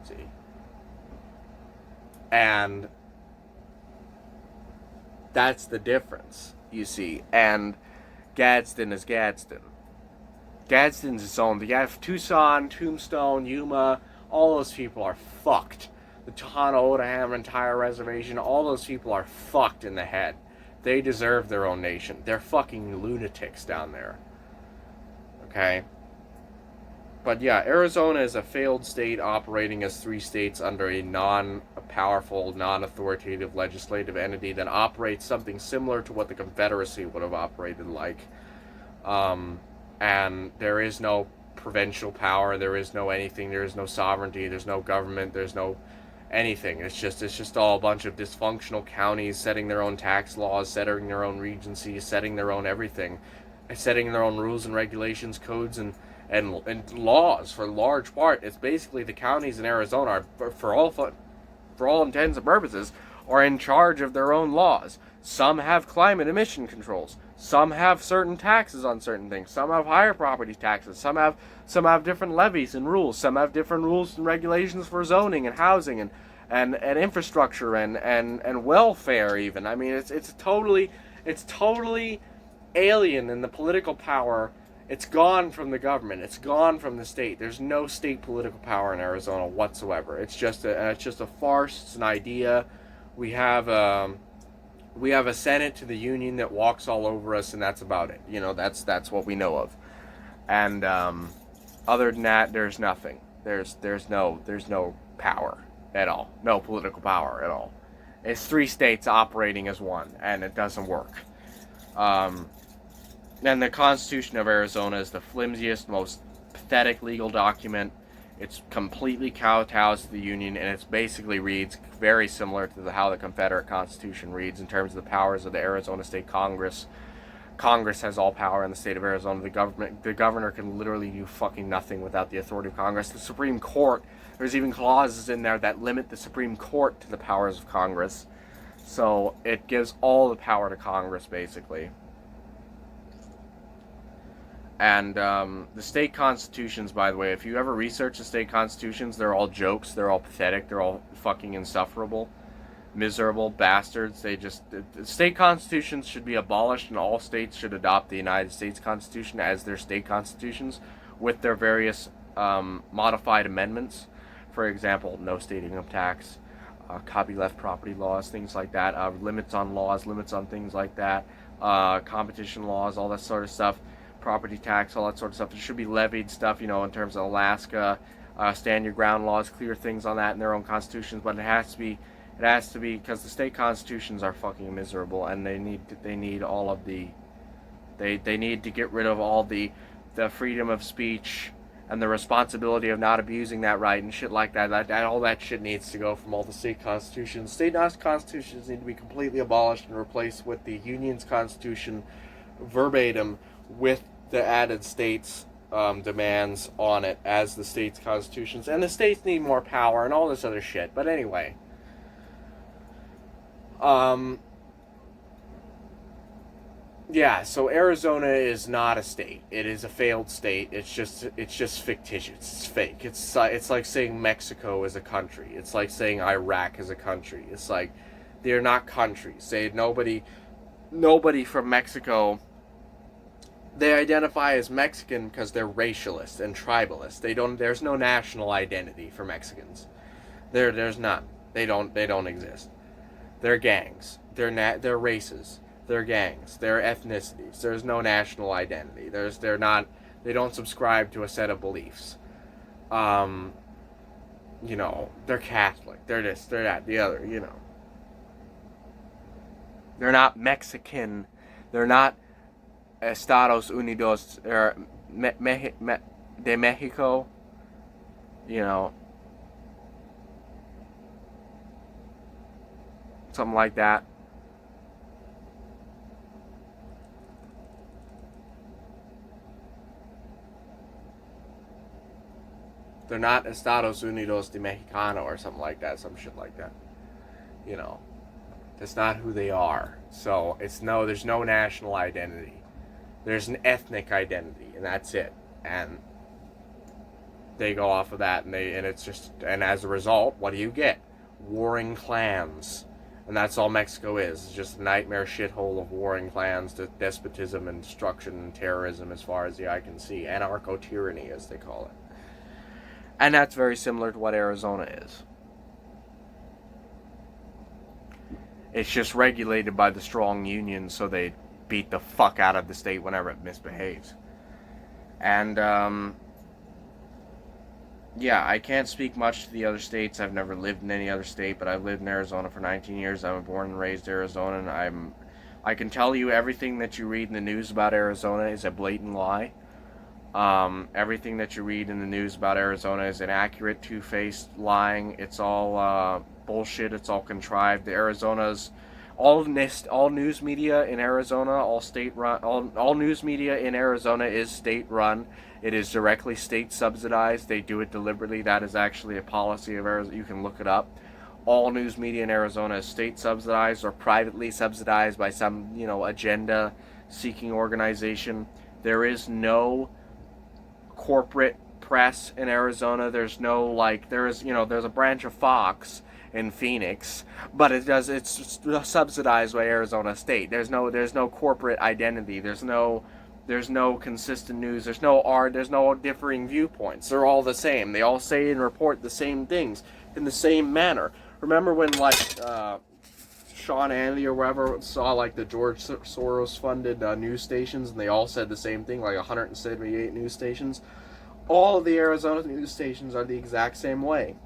B: See? And that's the difference, you see. And Gadsden is Gadsden. Gadsden's its own. You have Tucson, Tombstone, Yuma. All those people are fucked. The Tohono O'odham entire reservation. All those people are fucked in the head. They deserve their own nation. They're fucking lunatics down there. Okay? But yeah, Arizona is a failed state operating as 3 states under a non-powerful, non-authoritative legislative entity that operates something similar to what the Confederacy would have operated like. And there is no provincial power, there is no anything, there is no sovereignty, there's no government, there's no anything. It's just all a bunch of dysfunctional counties setting their own tax laws, setting their own regencies, setting their own everything, setting their own rules and regulations, codes and laws for large part. It's basically the counties in Arizona are, for all intents and purposes, are in charge of their own laws. Some have climate emission controls. Some have certain taxes on certain things. Some have higher property taxes. Some have different levies and rules. Some have different rules and regulations for zoning and housing and infrastructure and welfare even. I mean, it's totally alien in the political power It's gone from the government. It's gone from the state. There's no state political power in Arizona whatsoever. It's just a farce. It's an idea. We have a Senate to the Union that walks all over us, and that's about it. That's what we know of. And other than that, there's nothing. There's no power at all. No political power at all. It's 3 states operating as one, and it doesn't work. And the Constitution of Arizona is the flimsiest, most pathetic legal document. It's completely kowtows to the Union, and it basically reads very similar to how the Confederate Constitution reads in terms of the powers of the Arizona State Congress. Congress has all power in the state of Arizona. The governor can literally do fucking nothing without the authority of Congress. The Supreme Court, there's even clauses in there that limit the Supreme Court to the powers of Congress. So it gives all the power to Congress, basically. And the state constitutions, by the way, if you ever research the state constitutions, they're all jokes, they're all pathetic, they're all fucking insufferable, miserable bastards. The state constitutions should be abolished, and all states should adopt the United States Constitution as their state constitutions with their various modified amendments. For example, no state income tax, copyleft property laws, things like that, limits on laws, limits on things like that, competition laws, all that sort of stuff. Property tax, all that sort of stuff. It should be levied stuff, in terms of Alaska, stand your ground laws, clear things on that in their own constitutions. But it has to be because the state constitutions are fucking miserable, and they need all of the, they need to get rid of all the freedom of speech and the responsibility of not abusing that right and shit like that. All that shit needs to go from all the state constitutions. State constitutions need to be completely abolished and replaced with the Union's constitution verbatim, with the added states' demands on it as the states' constitutions. And the states need more power and all this other shit. But anyway. Yeah, so Arizona is not a state. It is a failed state. It's just fictitious. It's fake. It's like saying Mexico is a country. It's like saying Iraq is a country. It's like they're not countries. Nobody from Mexico, they identify as Mexican because they're racialist and tribalist. There's no national identity for Mexicans. There's none. They don't exist. They're gangs. They're races. They're gangs. They're ethnicities. There's no national identity. They don't subscribe to a set of beliefs. They're Catholic. They're this, they're that, the other, They're not Mexican. They're not Estados Unidos or de Mexico, something like that. They're not Estados Unidos de Mexicano or something like that, some shit like that. That's not who they are. So there's no national identity. There's an ethnic identity, and that's it. And they go off of that, and as a result, what do you get? Warring clans. And that's all Mexico is. It's just a nightmare shithole of warring clans, despotism and destruction and terrorism as far as the eye can see. Anarcho-tyranny, as they call it. And that's very similar to what Arizona is. It's just regulated by the strong unions, so they beat the fuck out of the state whenever it misbehaves. And I can't speak much to the other states. I've never lived in any other state, but I've lived in Arizona for 19 years. I was born and raised Arizona, and I can tell you everything that you read in the news about Arizona is a blatant lie. Everything that you read in the news about Arizona is inaccurate, two-faced lying. It's all bullshit. It's all contrived. All news media in Arizona, all state run. All news media in Arizona is state run. It is directly state subsidized. They do it deliberately. That is actually a policy of Arizona. You can look it up. All news media in Arizona is state subsidized or privately subsidized by some agenda seeking organization. There is no corporate press in Arizona. There's there's a branch of Fox in Phoenix, but it's subsidized by Arizona State. There's no corporate identity. There's There's no consistent news. There's no art. There's no differing viewpoints. They're all the same. They all say and report the same things in the same manner. Remember when, like, Sean Hannity or whatever saw, like, the George Soros-funded news stations, and they all said the same thing, like 178 news stations? All of the Arizona news stations are the exact same way.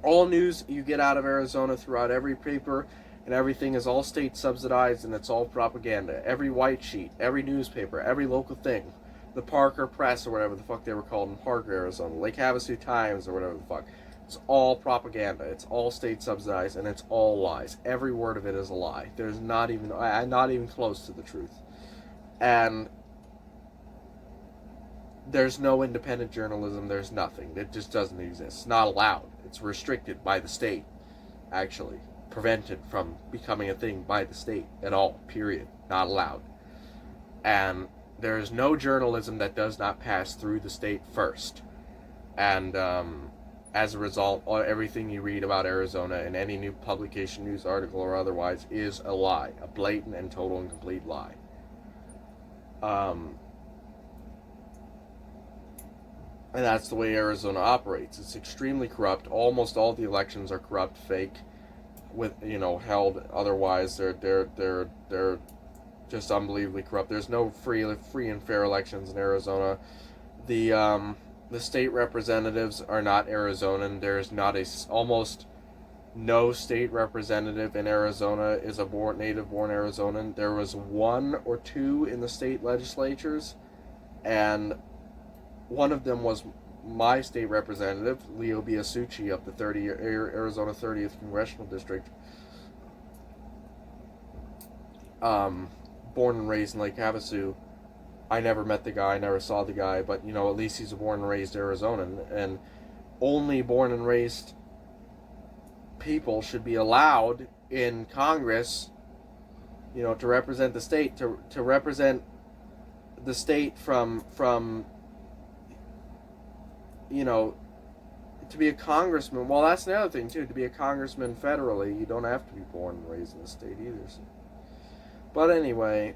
B: All news you get out of Arizona throughout every paper and everything is all state subsidized, and it's all propaganda. Every white sheet, every newspaper, every local thing, the Parker Press or whatever the fuck they were called in Parker, Arizona, Lake Havasu Times or whatever the fuck. It's all propaganda. It's all state subsidized, and it's all lies. Every word of it is a lie. There's not even close to the truth. And there's no independent journalism. There's nothing. It just doesn't exist. It's not allowed. It's restricted by the state, actually. Prevented from becoming a thing by the state at all, period. Not allowed. And there's no journalism that does not pass through the state first. And as a result, everything you read about Arizona in any new publication, news article, or otherwise is a lie. A blatant and total and complete lie. And that's the way Arizona operates. It's extremely corrupt. Almost all the elections are corrupt, fake, with, held. Otherwise, they're just unbelievably corrupt. There's no free and fair elections in Arizona. The state representatives are not Arizonan. There's not almost no state representative in Arizona is a native born Arizonan. There was one or two in the state legislatures, and one of them was my state representative, Leo Biasucci, of the Arizona 30th Congressional District. Born and raised in Lake Havasu. I never met the guy, never saw the guy, but, at least he's a born and raised Arizonan. And only born and raised people should be allowed in Congress, to represent the state, to represent the state from to be a congressman. Well, that's the other thing, too. To be a congressman federally, you don't have to be born and raised in the state either. So. But anyway,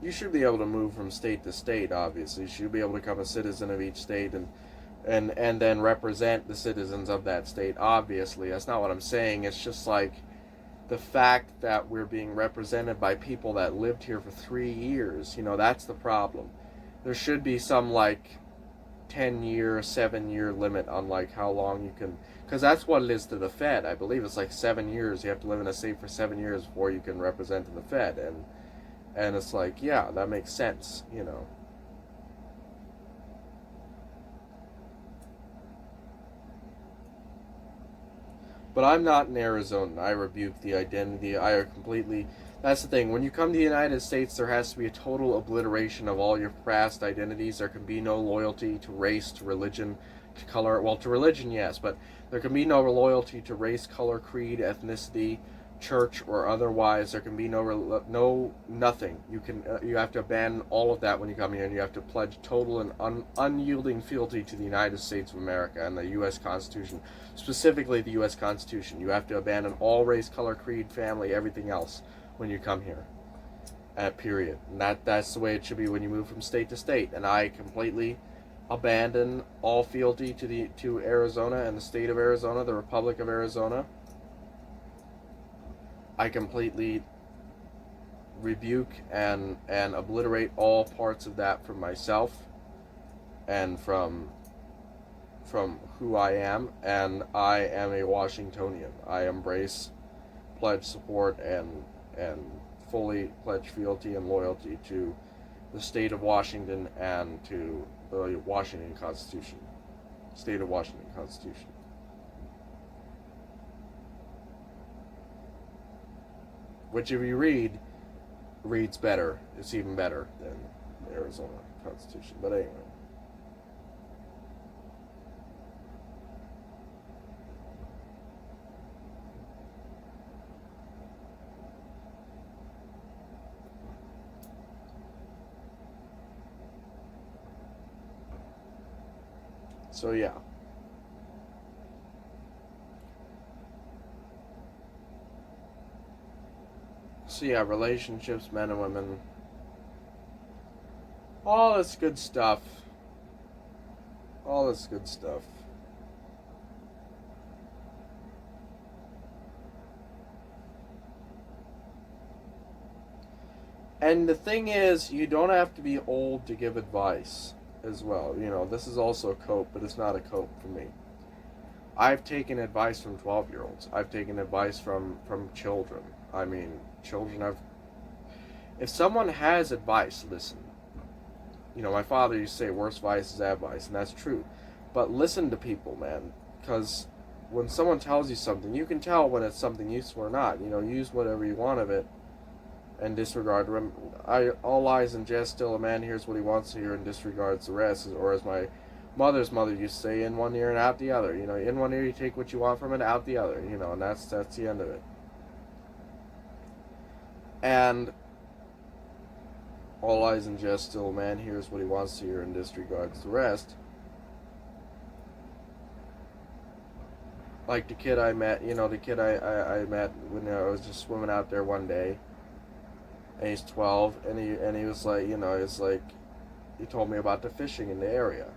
B: you should be able to move from state to state, obviously. You should be able to become a citizen of each state and then represent the citizens of that state, obviously. That's not what I'm saying. It's just like the fact that we're being represented by people that lived here for 3 years, that's the problem. There should be some, 10-year, 7-year limit on, how long you can... Because that's what it is to the Fed. I believe it's 7 years. You have to live in a state for 7 years before you can represent to the Fed. And it's yeah, that makes sense, But I'm not in Arizona. I rebuke the identity. I completely... That's the thing. When you come to the United States, there has to be a total obliteration of all your past identities. There can be no loyalty to race, to religion, to color. Well, to religion, yes, but there can be no loyalty to race, color, creed, ethnicity, church, or otherwise. There can be no nothing. You have to abandon all of that when you come here, and you have to pledge total and unyielding fealty to the United States of America and the U.S. Constitution, specifically the U.S. Constitution. You have to abandon all race, color, creed, family, everything else when you come here. Period. And that's the way it should be when you move from state to state. And I completely abandon all fealty to Arizona and the state of Arizona, the Republic of Arizona. I completely rebuke and obliterate all parts of that from myself and from who I am, and I am a Washingtonian. I embrace, pledge support, and fully pledge fealty and loyalty to the state of Washington and to the Washington Constitution. State of Washington Constitution. Which, if you reads better. It's even better than the Arizona Constitution. But anyway. So yeah. So yeah, relationships, men and women, all this good stuff. All this good stuff. And the thing is, you don't have to be old to give advice as well. You know, this is also a cope, but it's not a cope for me. I've taken advice from 12-year-olds. I've taken advice from children. I mean, children have... If someone has advice, listen. You know, my father used to say, worst vice is advice, and that's true. But listen to people, man. Because when someone tells you something, you can tell when it's something useful or not. You know, use whatever you want of it and disregard. All lies and jest, still a man hears what he wants to hear and disregards the rest. Or as my mother's mother used to say, in one ear and out the other. You know, in one ear you take what you want from it, out the other. You know, and that's the end of it. And all lies and jest, still a man hears what he wants to hear and disregards the rest. Like the kid I met, you know, the kid I met when I was just swimming out there one day. And he's 12, and he was like, you know, he told me about the fishing in the area.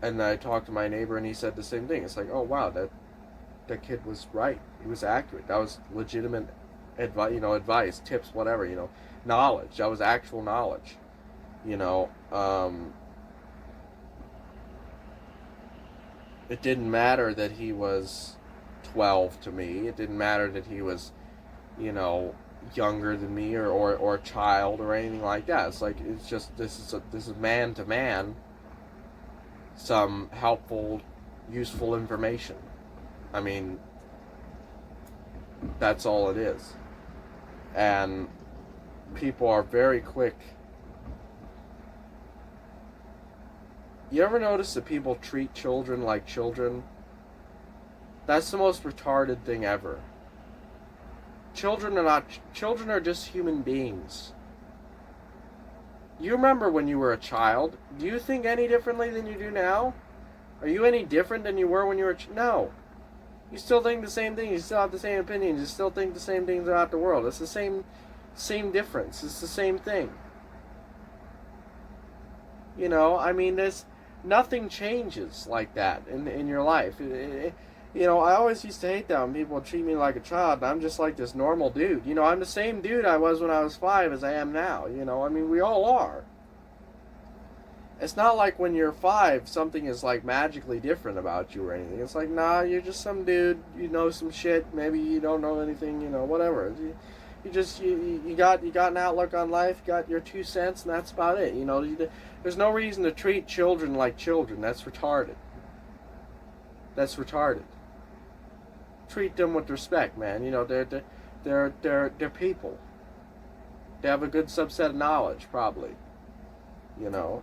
B: And I talked to my neighbor, and he said the same thing. It's like, oh wow, that kid was right. He was accurate. That was legitimate advice, you know, advice, tips, whatever, you know, knowledge. That was actual knowledge, you know. It didn't matter that he was 12 to me. It didn't matter that he was, you know, younger than me or a child or anything like that. It's like, it's just, this is man to man, some helpful, useful information. I mean, that's all it is. And people are very quick. You ever notice that people treat children like children? That's the most retarded thing ever. Children are just human beings. You remember when you were a child? Do you think any differently than you do now? Are you any different than you were when you were no. You still think the same thing. You still have the same opinions. You still think the same things about the world. It's the same difference. It's the same thing. You know, I mean, nothing changes like that in your life. You know, I always used to hate that when people treat me like a child, and I'm just like this normal dude. You know, I'm the same dude I was when I was 5 as I am now. You know, I mean, we all are. It's not like when you're 5, something is like magically different about you or anything. It's like, nah, you're just some dude. You know some shit. Maybe you don't know anything. You know, whatever. You got an outlook on life. You got your 2 cents, and that's about it. You know, there's no reason to treat children like children. That's retarded. That's retarded. Treat them with respect, man. You know, they're people. They have a good subset of knowledge, probably. You know.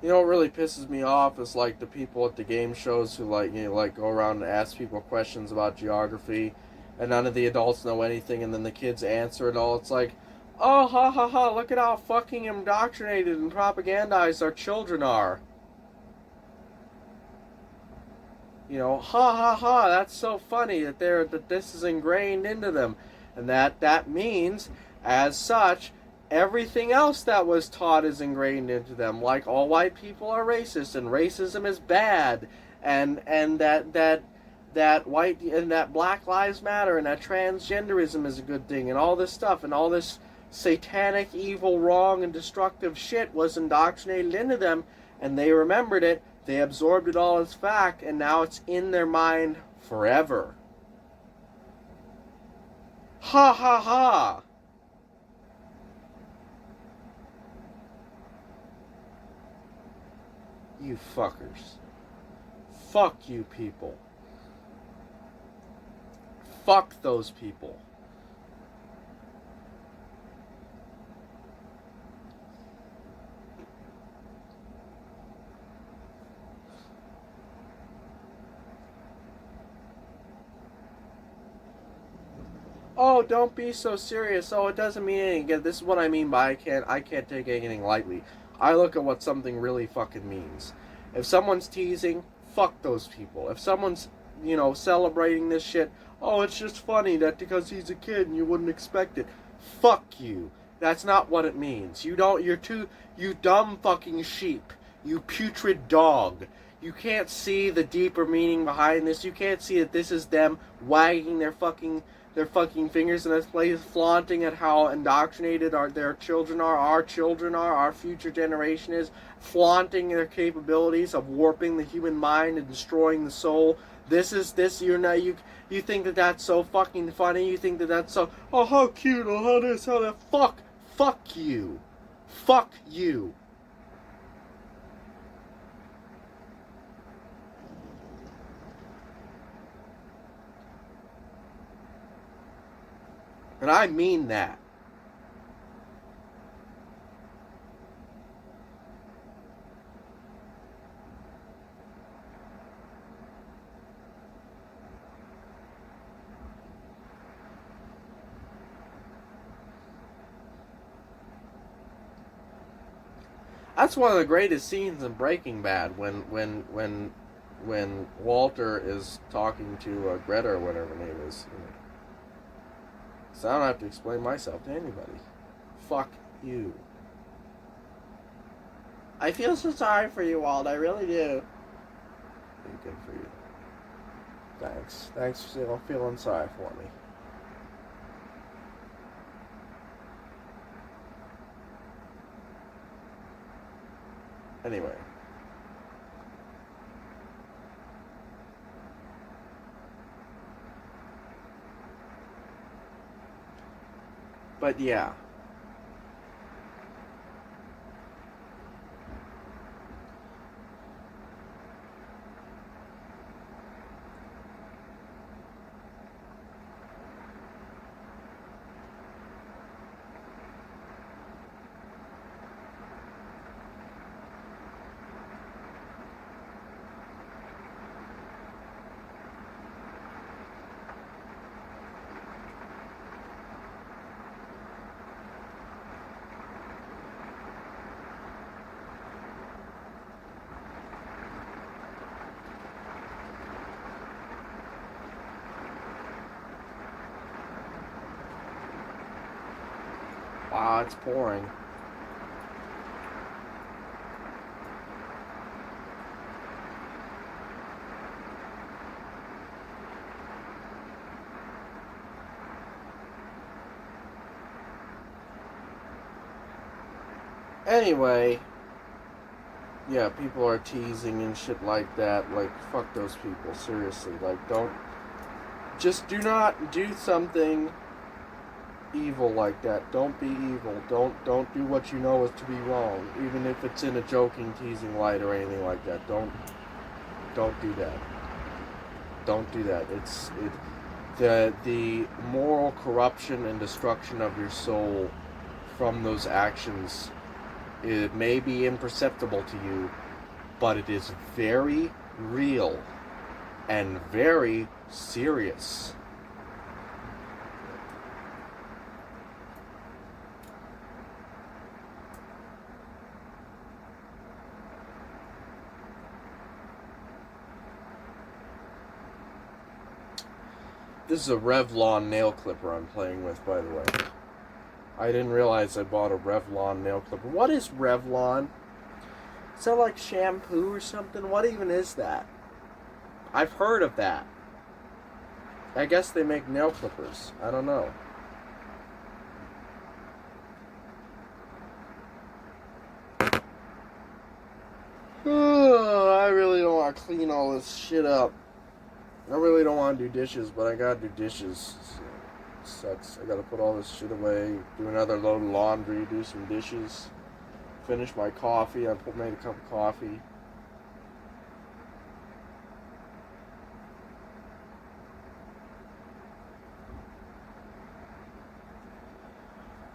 B: You know what really pisses me off is like the people at the game shows who like, you know, like go around and ask people questions about geography, and none of the adults know anything, and then the kids answer it all. It's like, oh, ha ha ha! Look at how fucking indoctrinated and propagandized our children are. You know, ha ha ha! That's so funny that this is ingrained into them, and that means, as such, everything else that was taught is ingrained into them. Like all white people are racist, and racism is bad, and that white and that Black Lives Matter and that transgenderism is a good thing, and all this stuff and all this satanic, evil, wrong, and destructive shit was indoctrinated into them, and they remembered it. They absorbed it all as fact, and now it's in their mind forever. Ha ha ha! You fuckers. Fuck you people. Fuck those people. Oh, don't be so serious. Oh, it doesn't mean anything. Again, this is what I mean by I can't take anything lightly. I look at what something really fucking means. If someone's teasing, fuck those people. If someone's, celebrating this shit, oh, it's just funny that because he's a kid and you wouldn't expect it. Fuck you. That's not what it means. You dumb fucking sheep. You putrid dog. You can't see the deeper meaning behind this. You can't see that this is them wagging their fucking fingers in this place, flaunting at how indoctrinated their children are, our future generation is, flaunting their capabilities of warping the human mind and destroying the soul. You think that that's so fucking funny? You think that that's so, oh, how cute, oh, how this, how that, fuck you. Fuck you. And I mean that. That's one of the greatest scenes in Breaking Bad when Walter is talking to Greta or whatever her name is. So I don't have to explain myself to anybody. Fuck you. I feel so sorry for you, Walt. I really do. Good for you. Thanks. Thanks for feeling sorry for me. Anyway. But yeah. Wow, it's pouring. Anyway, yeah, people are teasing and shit like that. Like, fuck those people, seriously. Like, do not do something evil like that. Don't be evil. Don't do what you know is to be wrong, even if it's in a joking, teasing light or anything like that. Don't do that. Don't do that. The moral corruption and destruction of your soul from those actions. It may be imperceptible to you, but it is very real and very serious. This is a Revlon nail clipper I'm playing with, by the way. I didn't realize I bought a Revlon nail clipper. What is Revlon? Is that like shampoo or something? What even is that? I've heard of that. I guess they make nail clippers. I don't know. I really don't want to clean all this shit up. I really don't want to do dishes, but I gotta do dishes. So it sucks. I gotta put all this shit away, do another load of laundry, do some dishes, finish my coffee. I made a cup of coffee.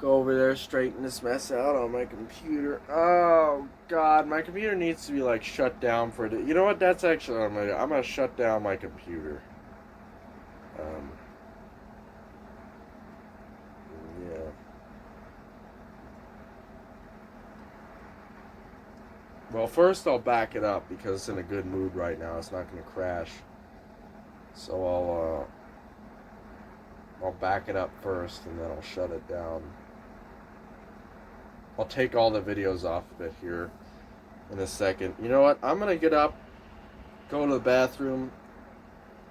B: Go over there, straighten this mess out on my computer. Oh God, my computer needs to be like shut down for the. You know what? That's actually what I'm gonna do. I'm gonna shut down my computer. Well, first I'll back it up because it's in a good mood right now. It's not going to crash. So I'll back it up first and then I'll shut it down. I'll take all the videos off of it here in a second. You know what? I'm going to get up, go to the bathroom,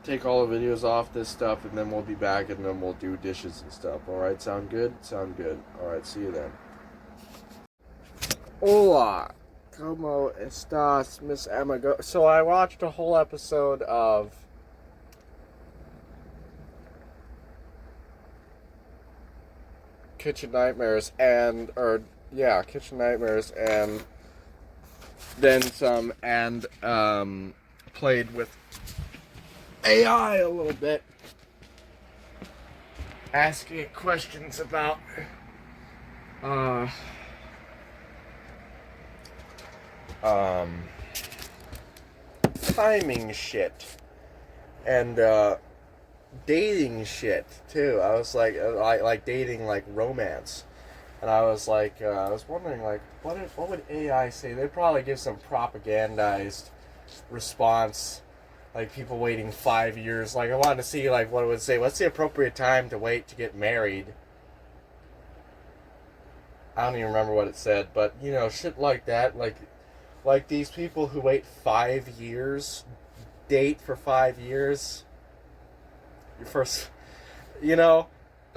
B: take all the videos off this stuff, and then we'll be back and then we'll do dishes and stuff. Alright, sound good? Sound good. Alright, see you then. Hola, ¿cómo estás, Miss Amigo? So I watched a whole episode of Kitchen Nightmares and then some, and played with AI a little bit, asking it questions about timing shit and dating shit too. I was like dating, like romance, and I was like, I was wondering, like, what would AI say? They'd probably give some propagandized response, like people waiting 5 years. Like, I wanted to see like what it would say. What's the appropriate time to wait to get married? I don't even remember what it said, but you know, shit like that. Like these people who wait 5 years, date for 5 years. Your first, you know,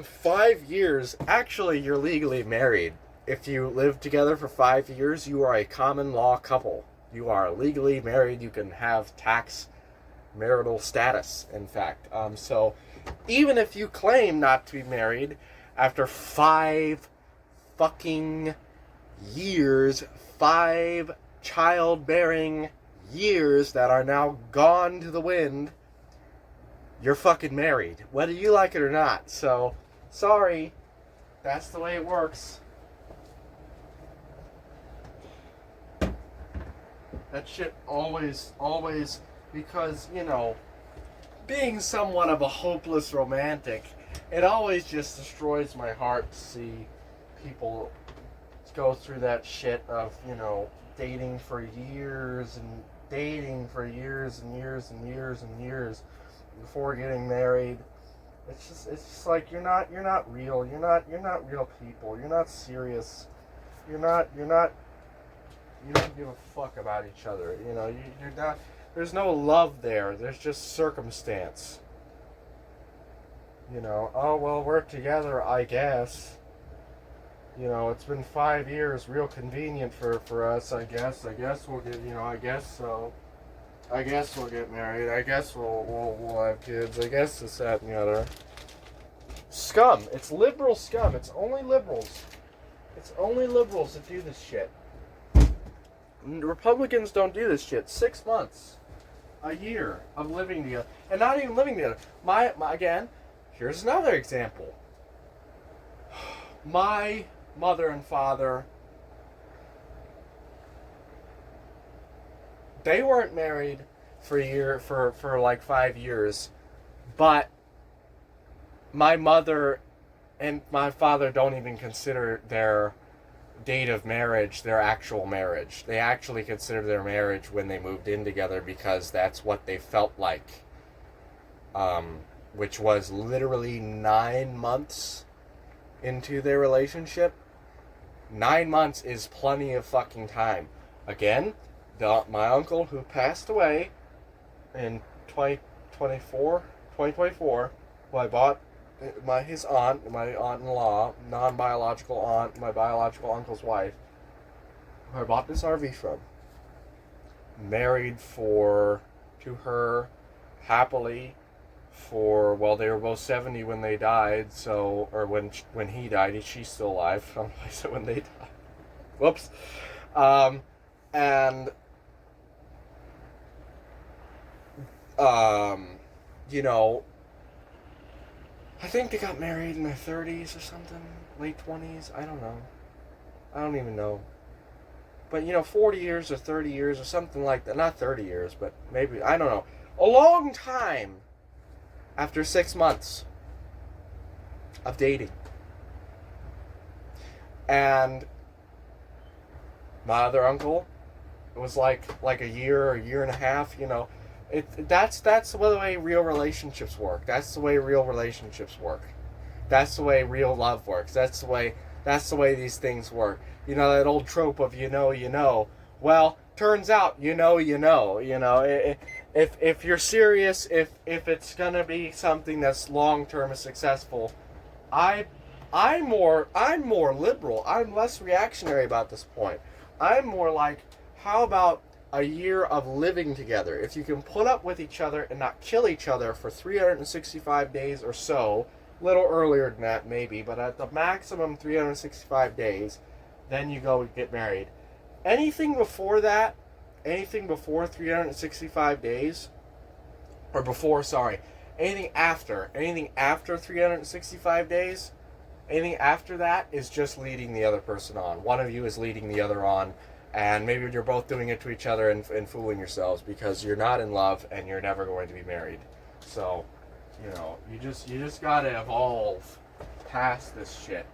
B: 5 years. Actually, you're legally married. If you live together for 5 years, you are a common law couple. You are legally married. You can have tax marital status, in fact. So even if you claim not to be married, after 5 fucking years, 5 childbearing years that are now gone to the wind, you're fucking married, whether you like it or not. So, sorry, that's the way it works. That shit always, because, you know, being somewhat of a hopeless romantic, it always just destroys my heart to see people go through that shit of, you know, dating for years and years before getting married. It's just like you're not real. You're not real people. You're not serious. You don't give a fuck about each other. You know, you're not. There's no love there. There's just circumstance. You know, oh well, we're together, I guess. You know, it's been 5 years, real convenient for us, I guess. I guess we'll get, you know, I guess so. I guess we'll get married. I guess we'll have kids. I guess this, that, and the other. Scum. It's liberal scum. It's only liberals. It's only liberals that do this shit. Republicans don't do this shit. 6 months, a year of living together, and not even living together. My again, here's another example. My mother and father, they weren't married for like 5 years, but my mother and my father don't even consider their date of marriage their actual marriage. They actually consider their marriage when they moved in together, because that's what they felt like, which was literally 9 months into their relationship. 9 months is plenty of fucking time. Again, my uncle, who passed away in 2024, who I bought my aunt-in-law, non-biological aunt, my biological uncle's wife, who I bought this RV from, married to her happily for, well, they were both 70 when they died, so, or when he died. She's still alive. I said when they died. Whoops. You know, I think they got married in their 30s or something, late 20s. I don't know. I don't even know. But, you know, 40 years or 30 years or something like that. Not 30 years, but maybe, I don't know. A long time after 6 months of dating. And my other uncle It was like a year and a half. You know, that's the way real relationships work. That's the way real relationships work. That's the way real love works. That's the way these things work. You know that old trope of you know. Well, turns out you know. You know, if you're serious, if it's gonna be something that's long term and successful, I I'm more liberal. I'm less reactionary about this point. I'm more like, how about a year of living together? If you can put up with each other and not kill each other for 365 days or so, a little earlier than that maybe, but at the maximum 365 days, then you go and get married. Anything before that, anything before 365 days, or before, sorry, anything after 365 days, anything after that is just leading the other person on. One of you is leading the other on, and maybe you're both doing it to each other and fooling yourselves because you're not in love and you're never going to be married. So, you know, you just gotta evolve past this shit.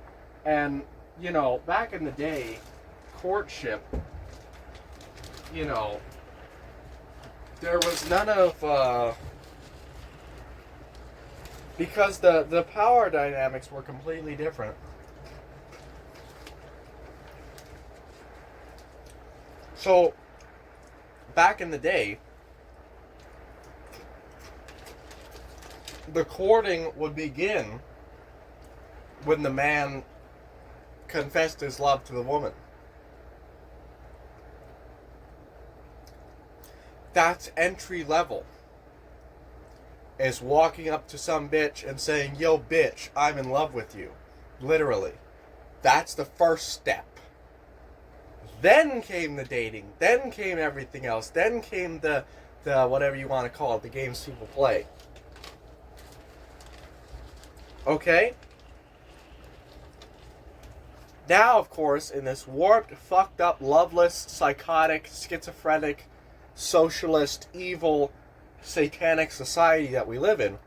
B: And, you know, back in the day, courtship, you know, there was none of, because the power dynamics were completely different. So, back in the day, the courting would begin when the man confessed his love to the woman. That's entry level. Is walking up to some bitch and saying, "Yo, bitch, I'm in love with you." Literally. That's the first step. Then came the dating. Then came everything else. Then came the whatever you want to call it, the games people play. Okay? Now, of course, in this warped, fucked up, loveless, psychotic, schizophrenic, socialist, evil, satanic society that we live in,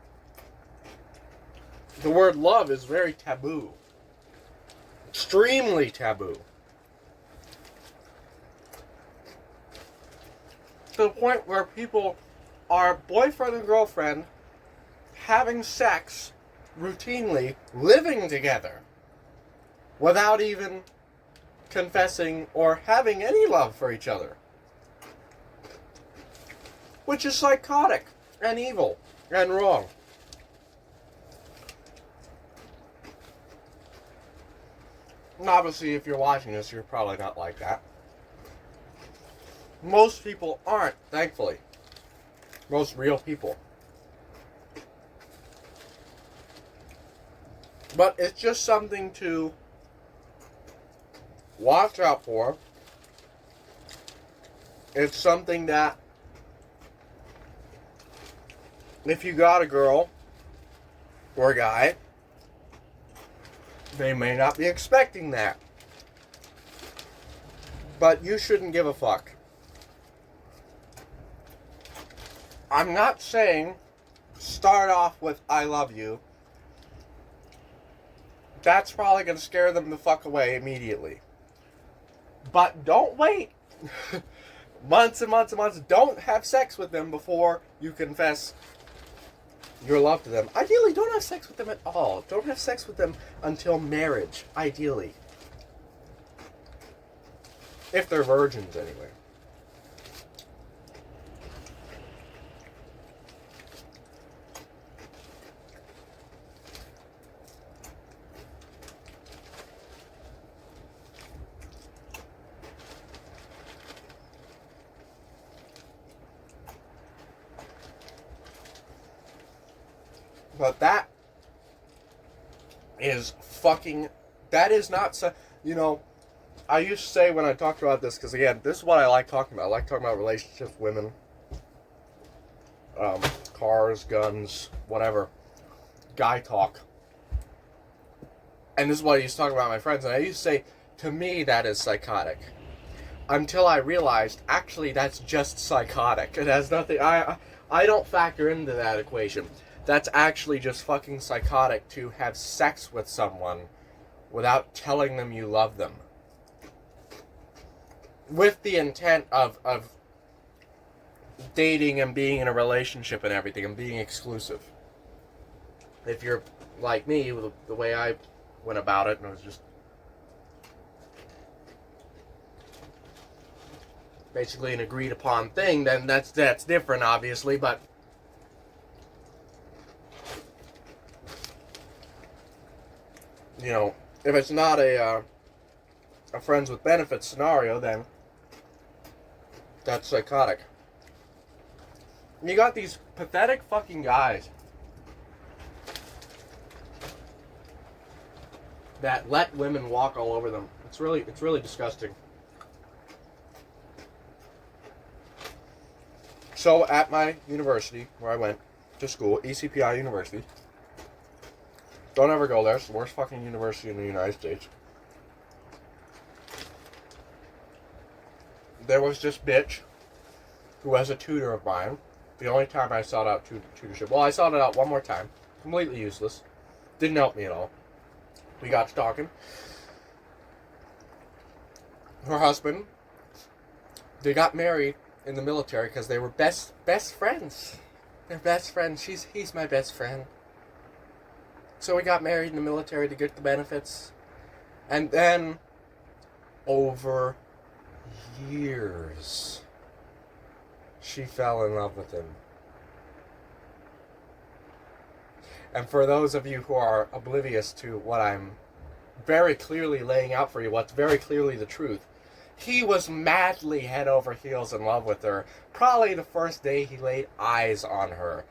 B: the word love is very taboo. Extremely taboo. To the point where people are boyfriend and girlfriend having sex routinely, living together without even confessing or having any love for each other. Which is psychotic and evil and wrong. And obviously, if you're watching this, you're probably not like that. Most people aren't, thankfully. Most real people. But it's just something to watch out for. It's something that, if you got a girl or a guy, they may not be expecting that. But you shouldn't give a fuck. I'm not saying start off with "I love you." That's probably going to scare them the fuck away immediately. But don't wait months and months and months. Don't have sex with them before you confess your love to them. Ideally, don't have sex with them at all. Don't have sex with them until marriage, ideally. If they're virgins, anyway. But that is not so, you know, I used to say when I talked about this, because again, this is what I like talking about. I like talking about relationships, women, cars, guns, whatever, guy talk. And this is what I used to talk about with my friends, and I used to say, to me, that is psychotic. Until I realized, actually, that's just psychotic. It has nothing, I don't factor into that equation. That's actually just fucking psychotic to have sex with someone without telling them you love them. with the intent of dating and being in a relationship and everything and being exclusive. If you're like me, the way I went about it, and it was just basically an agreed upon thing, then that's different, obviously, but you know, if it's not a friends with benefits scenario, then that's psychotic. You got these pathetic fucking guys that let women walk all over them. It's really disgusting. So at my university, where I went to school, ECPI University, don't ever go there, it's the worst fucking university in the United States. There was this bitch who was a tutor of mine. The only time I sought out tutorship. Well, I sought it out one more time. Completely useless. Didn't help me at all. We got to talking. Her husband, they got married in the military because they were best friends. They're best friends. He's my best friend. So we got married in the military to get the benefits. And then, over years, she fell in love with him. And for those of you who are oblivious to what I'm very clearly laying out for you, what's very clearly the truth, he was madly head over heels in love with her. Probably the first day he laid eyes on her.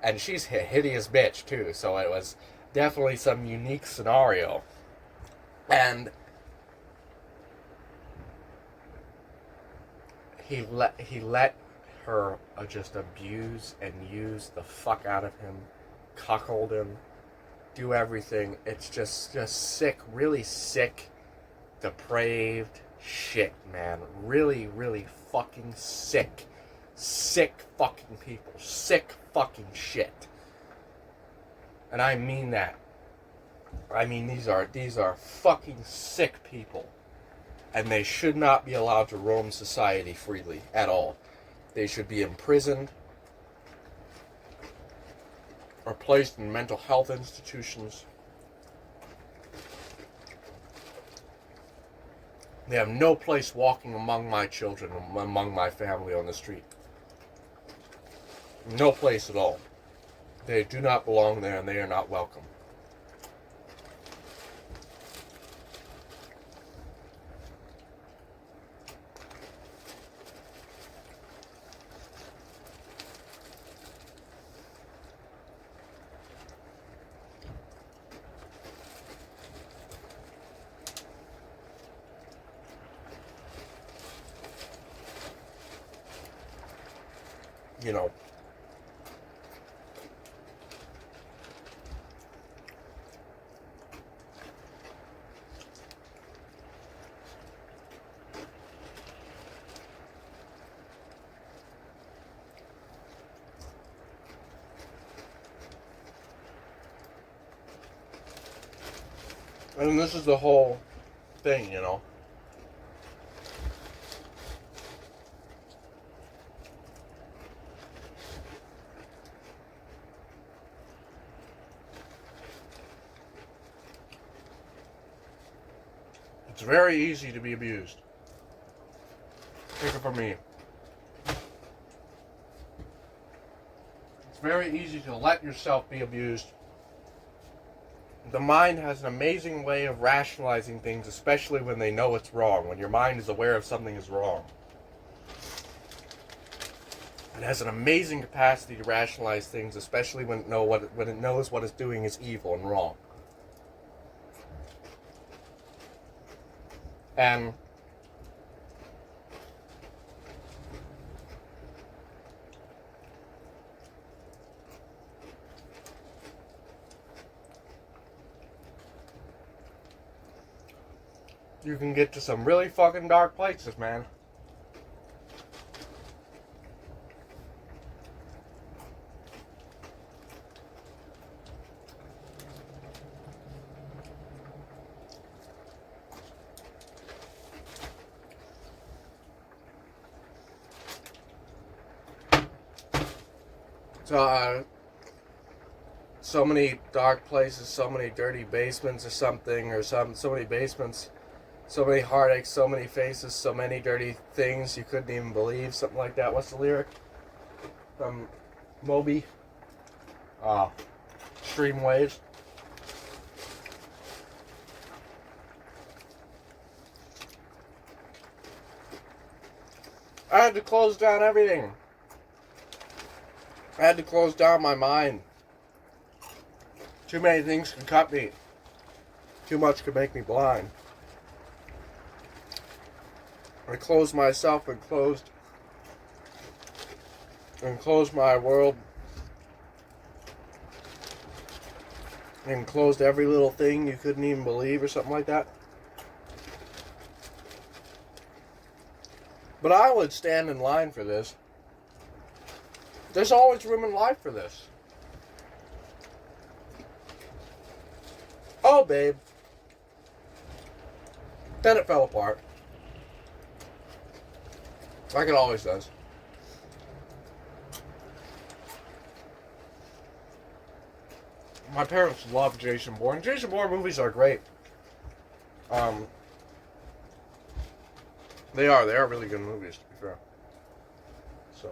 B: And she's a hideous bitch, too, so it was definitely some unique scenario. And he let her just abuse and use the fuck out of him, cuckold him, do everything. It's just sick, really sick, depraved shit, man. Really, really fucking sick. Sick fucking people. Sick fucking shit. And I mean that. I mean, these are fucking sick people. And they should not be allowed to roam society freely at all. They should be imprisoned or placed in mental health institutions. They have no place walking among my children, among my family on the street. No place at all. They do not belong there, and they are not welcome. You know, and this is the whole thing, you know. It's very easy to be abused. Take it from me. It's very easy to let yourself be abused. The mind has an amazing way of rationalizing things, especially when they know it's wrong, when your mind is aware of something is wrong. It has an amazing capacity to rationalize things, especially when it knows what it's doing is evil and wrong. And you can get to some really fucking dark places, man. So many dark places, so many dirty basements or something, or so many basements, so many heartaches, so many faces, so many dirty things you couldn't even believe, something like that. What's the lyric? From Moby? Stream Waves. I had to close down everything. I had to close down my mind. Too many things could cut me. Too much could make me blind. I closed myself and closed my world and closed every little thing you couldn't even believe or something like that. But I would stand in line for this. There's always room in life for this. Oh, babe. Then it fell apart. Like it always does. My parents love Jason Bourne. Jason Bourne movies are great. They are really good movies, to be fair. So.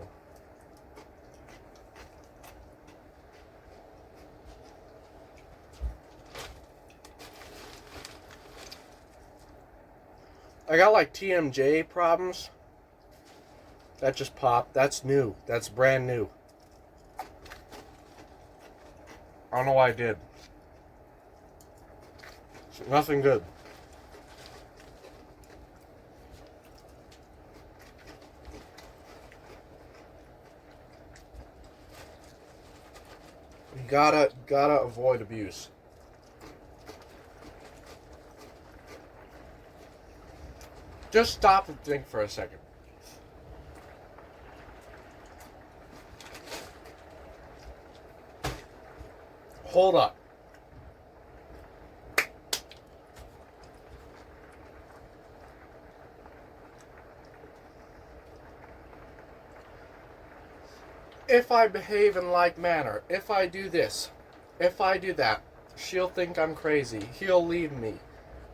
B: I got like TMJ problems. That just popped. That's new. That's brand new. I don't know why I did. Nothing good. You gotta avoid abuse. Just stop and think for a second. Hold up. If I behave in like manner, if I do this, if I do that, she'll think I'm crazy. He'll leave me.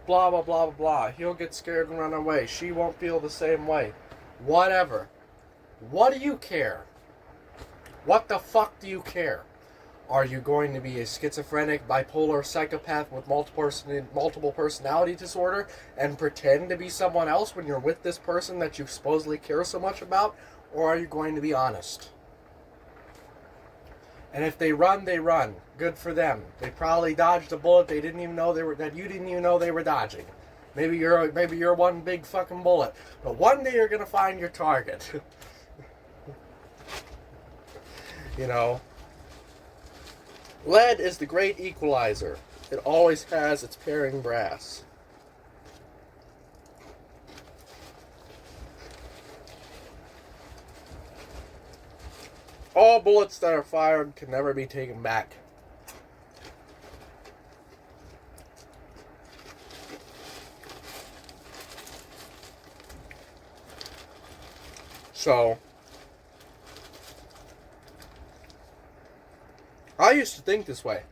B: Blah, blah, blah, blah, blah. He'll get scared and run away. She won't feel the same way. Whatever. What do you care? What the fuck do you care? Are you going to be a schizophrenic, bipolar psychopath with multiple personality disorder and pretend to be someone else when you're with this person that you supposedly care so much about? Or are you going to be honest? And if they run, they run. Good for them. They probably dodged a bullet that you didn't even know they were dodging. Maybe you're one big fucking bullet. But one day you're gonna find your target. You know. Lead is the great equalizer. It always has its pairing brass. All bullets that are fired can never be taken back. So, I used to think this way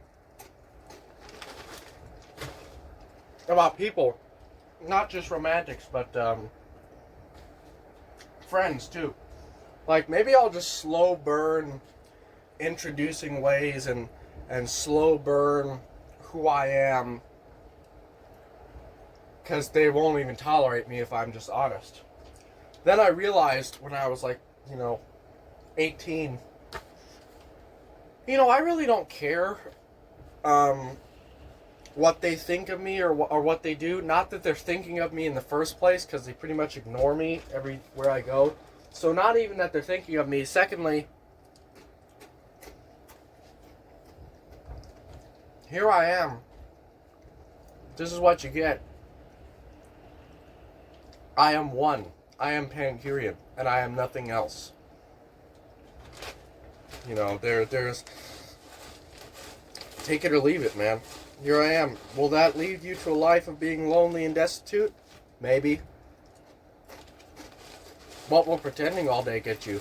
B: about people, not just romantics, but friends too. Like, maybe I'll just slow burn introducing ways and slow burn who I am, because they won't even tolerate me if I'm just honest. Then I realized when I was like, 18, I really don't care what they think of me or what they do. Not that they're thinking of me in the first place, because they pretty much ignore me everywhere I go. So not even that they're thinking of me. Secondly, here I am. This is what you get. I am one. I am Pancurian, and I am nothing else. There's... Take it or leave it, man. Here I am. Will that lead you to a life of being lonely and destitute? Maybe. What will pretending all day get you?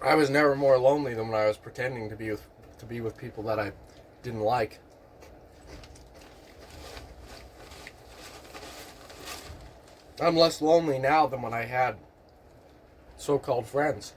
B: I was never more lonely than when I was pretending to be with people that I didn't like. I'm less lonely now than when I had so-called friends.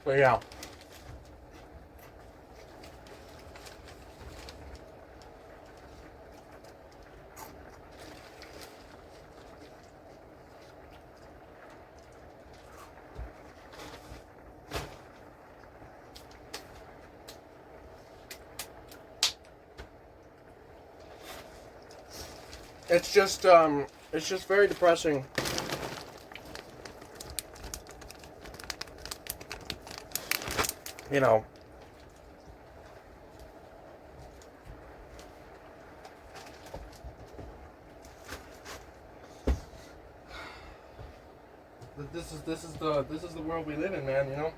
B: So yeah. It's just very depressing. You know, this is the world we live in, man, you know?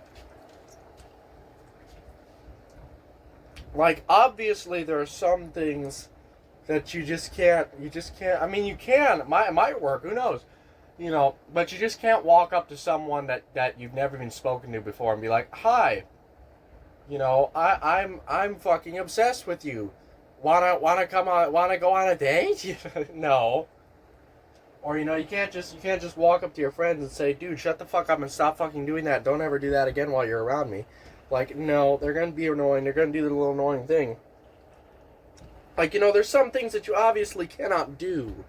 B: Like, obviously there are some things that you just can't, I mean, you can, it might work, who knows? You know, but you just can't walk up to someone that you've never even spoken to before and be like, hi, you know, I'm fucking obsessed with you. Wanna go on a date? No. Or, you know, you can't just walk up to your friends and say, dude, shut the fuck up and stop fucking doing that. Don't ever do that again while you're around me. Like, no, they're gonna be annoying. They're gonna do the little annoying thing. Like, you know, there's some things that you obviously cannot do.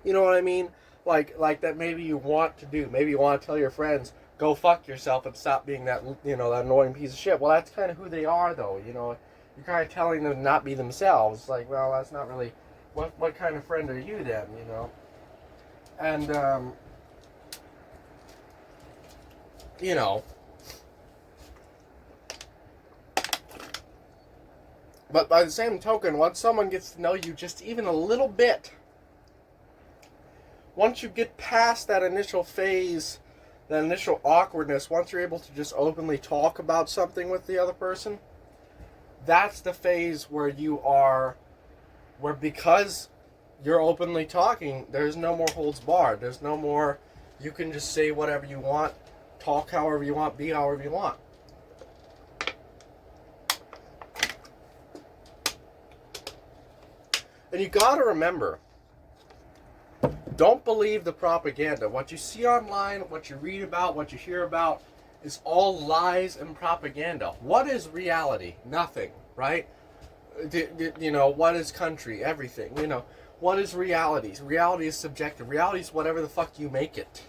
B: You know what I mean? Like that maybe you want to do. Maybe you want to tell your friends, go fuck yourself and stop being that, you know, that annoying piece of shit. Well, that's kind of who they are, though, you know. You're kind of telling them to not be themselves. Like, well, that's not really, what kind of friend are you then, you know? And, you know, but by the same token, once someone gets to know you just even a little bit, once you get past that initial phase, that initial awkwardness, once you're able to just openly talk about something with the other person, that's the phase where where because you're openly talking, there's no more holds barred. There's no more, you can just say whatever you want, talk however you want, be however you want. And you gotta remember, don't believe the propaganda. What you see online, what you read about, what you hear about is all lies and propaganda. What is reality? Nothing, right? You know, what is country? Everything. You know, what is reality? Reality is subjective. Reality is whatever the fuck you make it.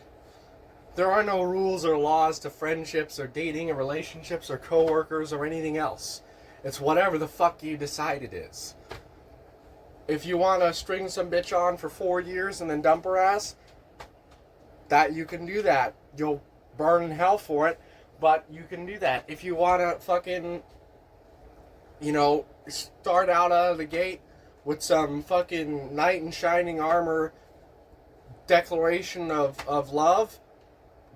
B: There are no rules or laws to friendships or dating or relationships or coworkers or anything else. It's whatever the fuck you decide it is. If you want to string some bitch on for 4 years and then dump her ass, that you can do that. You'll burn in hell for it, but you can do that. If you want to fucking, you know, start out of the gate with some fucking knight in shining armor declaration of love,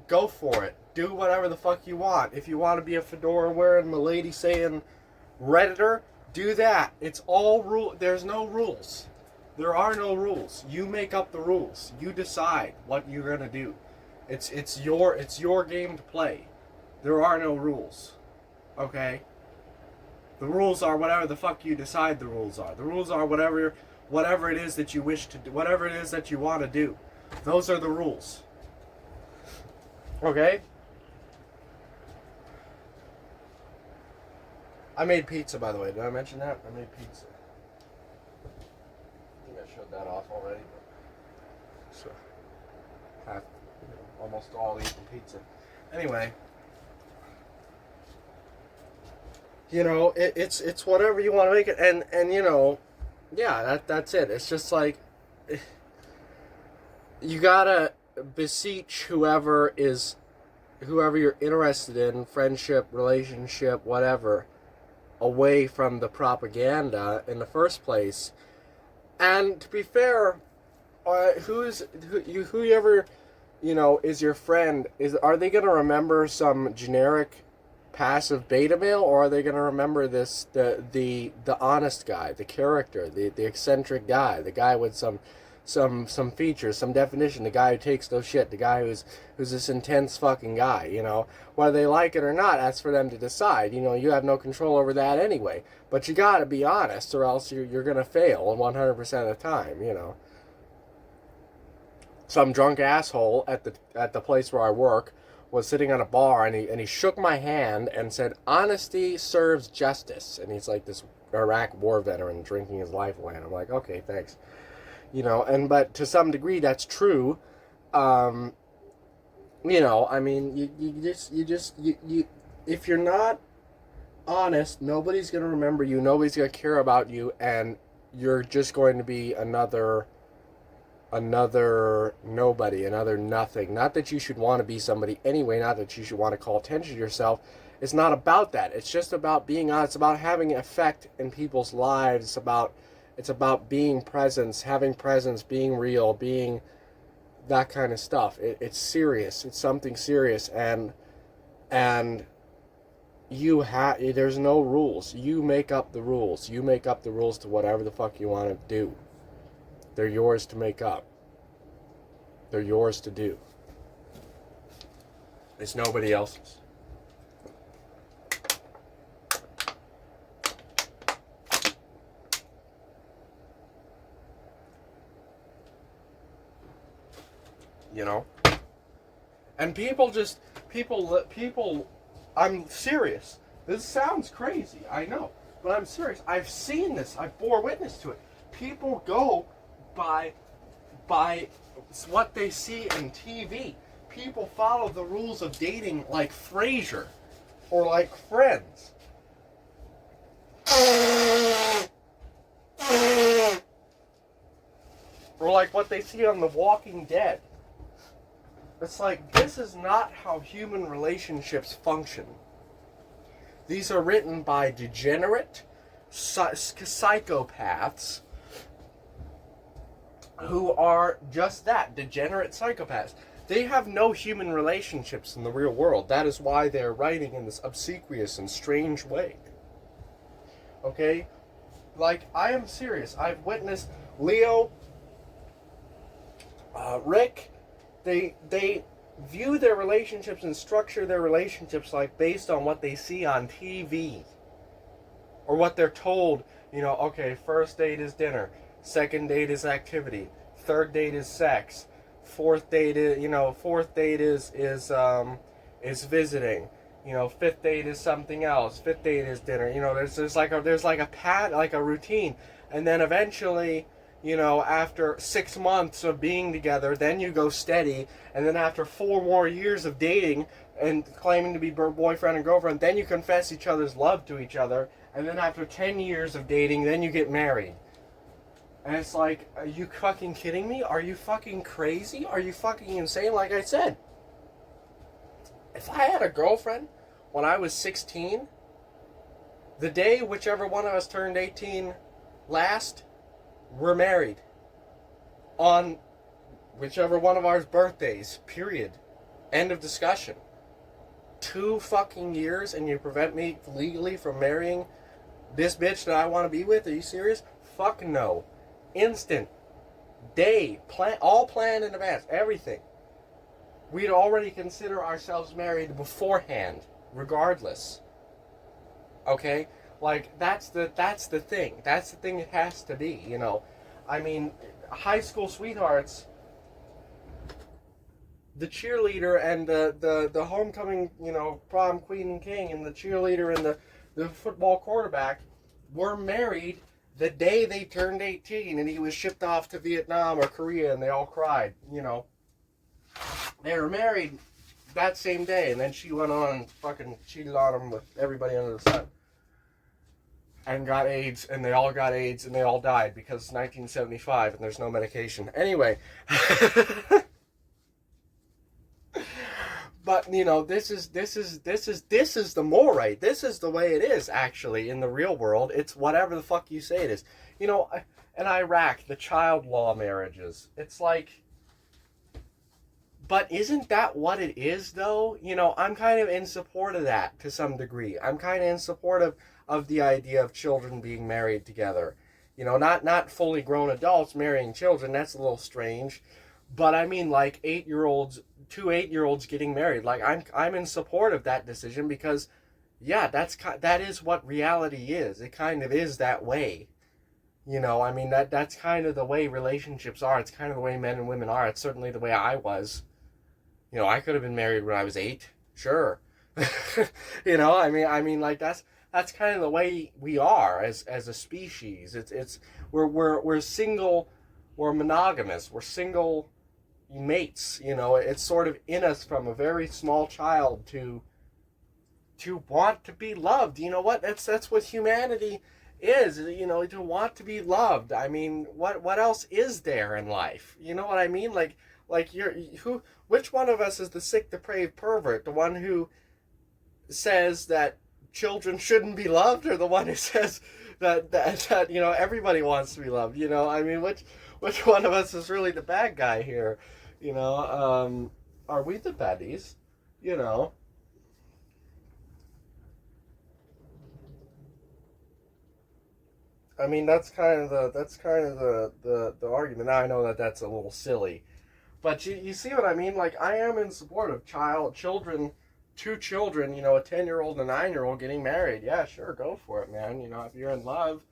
B: go for it. Do whatever the fuck you want. If you want to be a fedora wearing milady saying Redditor, do that. It's all there's no rules. There are no rules. You make up the rules. You decide what you're gonna do. It's your game to play. There are no rules. Okay? The rules are whatever the fuck you decide the rules are. The rules are whatever it is that you wish to do, whatever it is that you want to do. Those are the rules. Okay? I made pizza, by the way. Did I mention that? I made pizza. I think I showed that off already. So, half, almost all eating pizza. Anyway, it's whatever you want to make it, and yeah, that's it. It's just like you gotta beseech whoever you're interested in, friendship, relationship, whatever, away from the propaganda in the first place. And to be fair, whoever is your friend, are they gonna remember some generic passive beta male, or are they gonna remember the honest guy, the character, the eccentric guy, the guy with some features, some definition, the guy who takes no shit, the guy who's this intense fucking guy, whether they like it or not, that's for them to decide. You have no control over that anyway. But you gotta be honest, or else you're gonna fail 100% of the time. Some drunk asshole at the place where I work was sitting on a bar, and he shook my hand and said, "Honesty serves justice." And he's like this Iraq war veteran drinking his life away. And I'm like, okay, thanks. But to some degree that's true. I mean, you if you're not honest, nobody's going to remember you, nobody's going to care about you, and you're just going to be another nobody, another nothing. Not that you should want to be somebody anyway, not that you should want to call attention to yourself. It's not about that. It's just about being honest. It's about having an effect in people's lives. It's about being presence, having presence, being real, being that kind of stuff. It's serious. It's something serious, and there's no rules. You make up the rules. You make up the rules to whatever the fuck you want to do. They're yours to make up. They're yours to do. It's nobody else's. And people, I'm serious. This sounds crazy, I know, but I'm serious. I've seen this. I bore witness to it. People go by what they see in TV. People follow the rules of dating like Frasier or like Friends. Or like what they see on The Walking Dead. It's like, this is not how human relationships function. These are written by degenerate psychopaths who are just that, degenerate psychopaths. They have no human relationships in the real world. That is why they're writing in this obsequious and strange way. Okay? Like, I am serious. I've witnessed Leo, Rick, they view their relationships and structure their relationships like based on what they see on TV. Or what they're told, okay, first date is dinner, second date is activity, third date is sex, fourth date is visiting, fifth date is something else, fifth date is dinner. There's like a pad, like a routine, and then eventually, after 6 months of being together, then you go steady, and then after 4 more years of dating and claiming to be boyfriend and girlfriend, then you confess each other's love to each other, and then after 10 years of dating, then you get married. And it's like, are you fucking kidding me? Are you fucking crazy? Are you fucking insane? Like I said, if I had a girlfriend when I was 16, the day whichever one of us turned 18 last, we're married. On whichever one of our birthdays, period. End of discussion. 2 fucking years and you prevent me legally from marrying this bitch that I want to be with? Are you serious? Fuck no. Instant. Day. All planned in advance. Everything. We'd already consider ourselves married beforehand. Regardless. Okay? Like, that's the thing. That's the thing it has to be, I mean, high school sweethearts, the cheerleader and the homecoming, prom queen and king, and the cheerleader and the football quarterback were married the day they turned 18 and he was shipped off to Vietnam or Korea and they all cried, you know. They were married that same day, and then she went on and fucking cheated on him with everybody under the sun. And got AIDS, and they all got AIDS, and they all died because it's 1975 and there's no medication. Anyway. But you know, this is the more right. This is the way it is actually in the real world. It's whatever the fuck you say it is. You know, in Iraq, the child law marriages. It's like, but isn't that what it is though? You know, I'm kind of in support of that to some degree. I'm kind of in support of the idea of children being married together. You know, not fully grown adults marrying children. That's a little strange. But I mean, like 8-year-olds, 2 8-year-olds getting married. Like I'm in support of that decision because, yeah, that is what reality is. It kind of is that way. You know, I mean that's kind of the way relationships are. It's kind of the way men and women are. It's certainly the way I was. You know, I could have been married when I was 8. Sure. You know, I mean, like that's kind of the way we are as a species. We're single, we're monogamous, we're single mates. You know, it's sort of in us from a very small child to want to be loved. You know what? That's what humanity is. You know, to want to be loved. I mean, what else is there in life? You know what I mean? Like which one of us is the sick, depraved pervert? The one who says that children shouldn't be loved, or the one who says that you know everybody wants to be loved? You know, I mean, which one of us is really the bad guy here? You know, are we the baddies? You know. I mean, that's kind of the argument. Now I know that that's a little silly, but you see what I mean? Like, I am in support of children, 2 children, you know, a 10-year-old and a 9-year-old getting married. Yeah, sure, go for it, man. You know, if you're in love,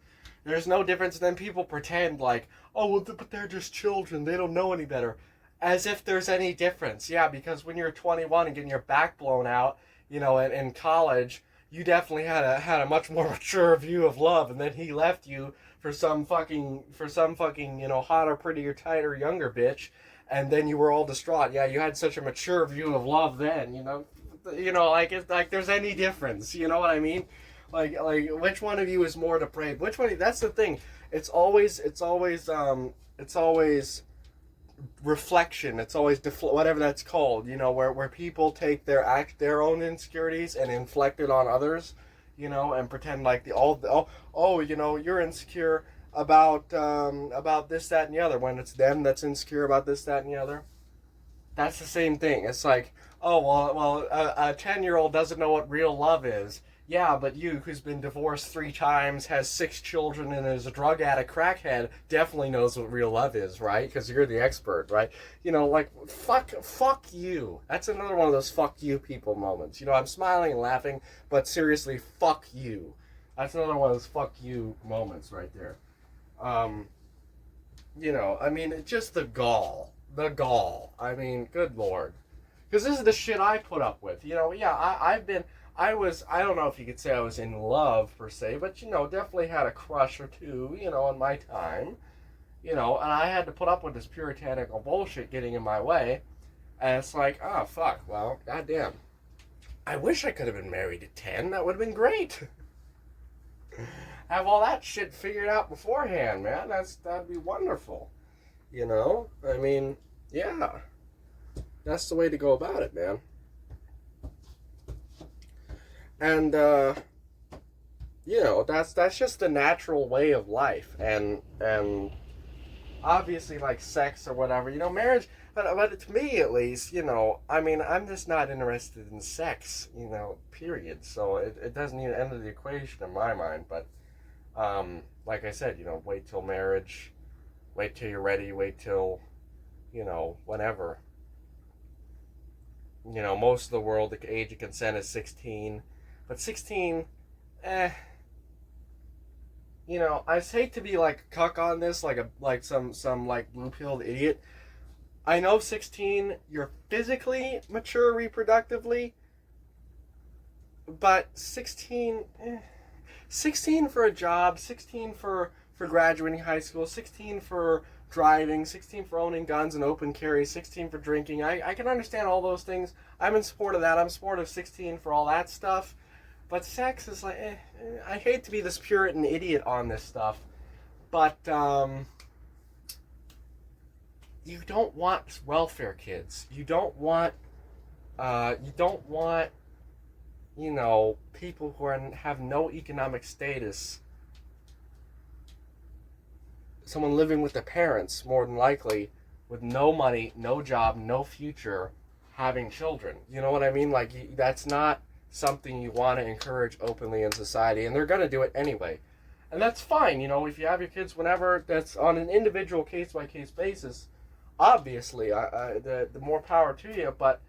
B: there's no difference. Then people pretend like, oh, well, but they're just children. They don't know any better. As if there's any difference. Yeah, because when you're 21 and getting your back blown out, you know, in college, you definitely had a much more mature view of love, and then he left you for some fucking you know, hotter, prettier, tighter, younger bitch, and then you were all distraught. Yeah, you had such a mature view of love then, you know, like if like there's any difference, you know what I mean? Like which one of you is more depraved? Which one? That's the thing. It's always reflection. It's always whatever that's called, you know, where people take their own insecurities and inflict it on others, you know, and pretend like oh, you know, you're insecure about this, that, and the other, when it's them that's insecure about this, that, and the other. That's the same thing. It's like, oh, well, a 10-year-old doesn't know what real love is. Yeah, but you, who's been divorced 3 times, has 6 children, and is a drug addict, crackhead, definitely knows what real love is, right? Because you're the expert, right? You know, like, fuck you. That's another one of those fuck you people moments. You know, I'm smiling and laughing, but seriously, fuck you. That's another one of those fuck you moments right there. You know, I mean, just the gall. The gall. I mean, good Lord. Because this is the shit I put up with. You know, yeah, I don't know if you could say I was in love per se, but, you know, definitely had a crush or two, you know, in my time, you know, and I had to put up with this puritanical bullshit getting in my way, and it's like, oh, fuck, well, goddamn. I wish I could have been married at 10. That would have been great. Have all that shit figured out beforehand, man. That'd be wonderful. You know? I mean, yeah. That's the way to go about it, man. And you know, that's just the natural way of life, and obviously, like sex or whatever, you know, marriage. But to me, at least, you know, I mean, I'm just not interested in sex, you know, period. So it doesn't even enter the equation in my mind. But like I said, you know, wait till marriage, wait till you're ready, wait till, you know, whenever. You know, most of the world, the age of consent is 16. But 16, you know, I hate to be like a cuck on this, like some like blue-pilled idiot. I know 16, you're physically mature reproductively, but 16 for a job, 16 for for graduating high school, 16 for driving, 16 for owning guns and open carry, 16 for drinking. I can understand all those things. I'm in support of that. I'm in support of 16 for all that stuff. But sex is like, I hate to be this Puritan idiot on this stuff, but you don't want welfare kids. You don't want, you know, people who have no economic status. Someone living with their parents, more than likely, with no money, no job, no future, having children. You know what I mean? Like, that's not something you want to encourage openly in society, and they're going to do it anyway. And that's fine, you know, if you have your kids whenever, that's on an individual case-by-case basis. Obviously, the more power to you, but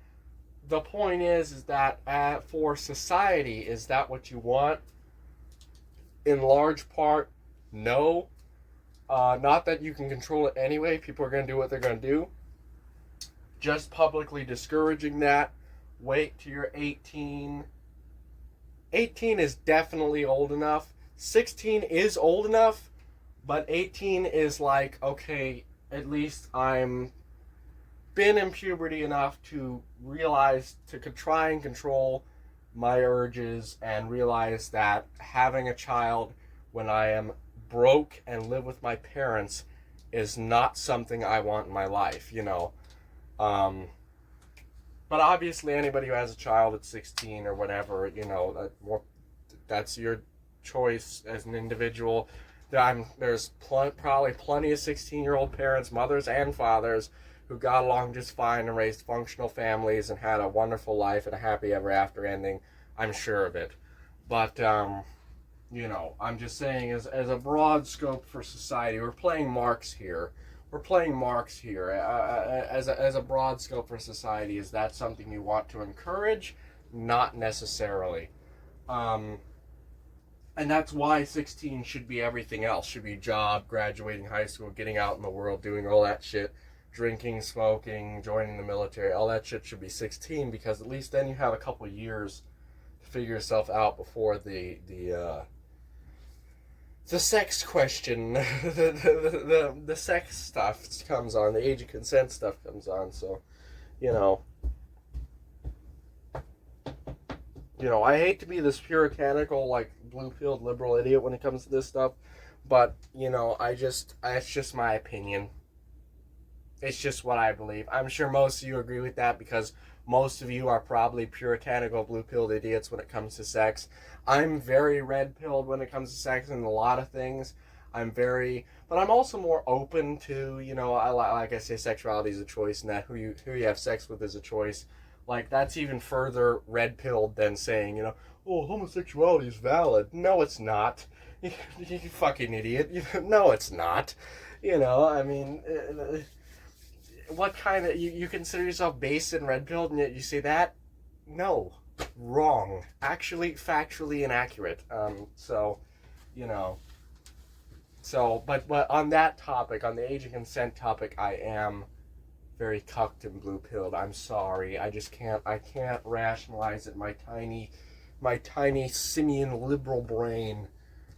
B: the point is that for society, is that what you want? In large part, no. Not that you can control it anyway. People are going to do what they're going to do. Just publicly discouraging that. Wait till you're 18. 18 is definitely old enough. 16 is old enough, but 18 is like, okay, at least I'm been in puberty enough to realize, to try and control my urges and realize that having a child when I am broke and live with my parents is not something I want in my life, you know. But obviously anybody who has a child at 16 or whatever, you know, that's your choice as an individual. There's probably plenty of 16-year-old parents, mothers and fathers, who got along just fine and raised functional families and had a wonderful life and a happy ever after ending. I'm sure of it. But, you know, I'm just saying as a broad scope for society, we're playing Marx here. As a broad scope for society. Is that something you want to encourage? Not necessarily. And that's why 16 should be everything else. Should be job, graduating high school, getting out in the world, doing all that shit. Drinking, smoking, joining the military. All that shit should be 16, because at least then you have a couple years to figure yourself out before the sex question, the sex stuff comes on, the age of consent stuff comes on. So, you know, I hate to be this puritanical, like, blue-pilled liberal idiot when it comes to this stuff, but, you know, it's just my opinion. It's just what I believe. I'm sure most of you agree with that, because most of you are probably puritanical, blue-pilled idiots when it comes to sex. I'm very red-pilled when it comes to sex and a lot of things. But I'm also more open to, you know, like I say, sexuality is a choice, and that who you have sex with is a choice. Like, that's even further red-pilled than saying, you know, oh, homosexuality is valid. No, it's not. You fucking idiot. No, it's not. You know, I mean, what kind of, you consider yourself base and red-pilled, and yet you say that? No. Wrong. Actually, factually inaccurate. So, you know. So, but on that topic, on the age of consent topic, I am very cucked and blue-pilled. I'm sorry. I can't rationalize it. My tiny simian liberal brain,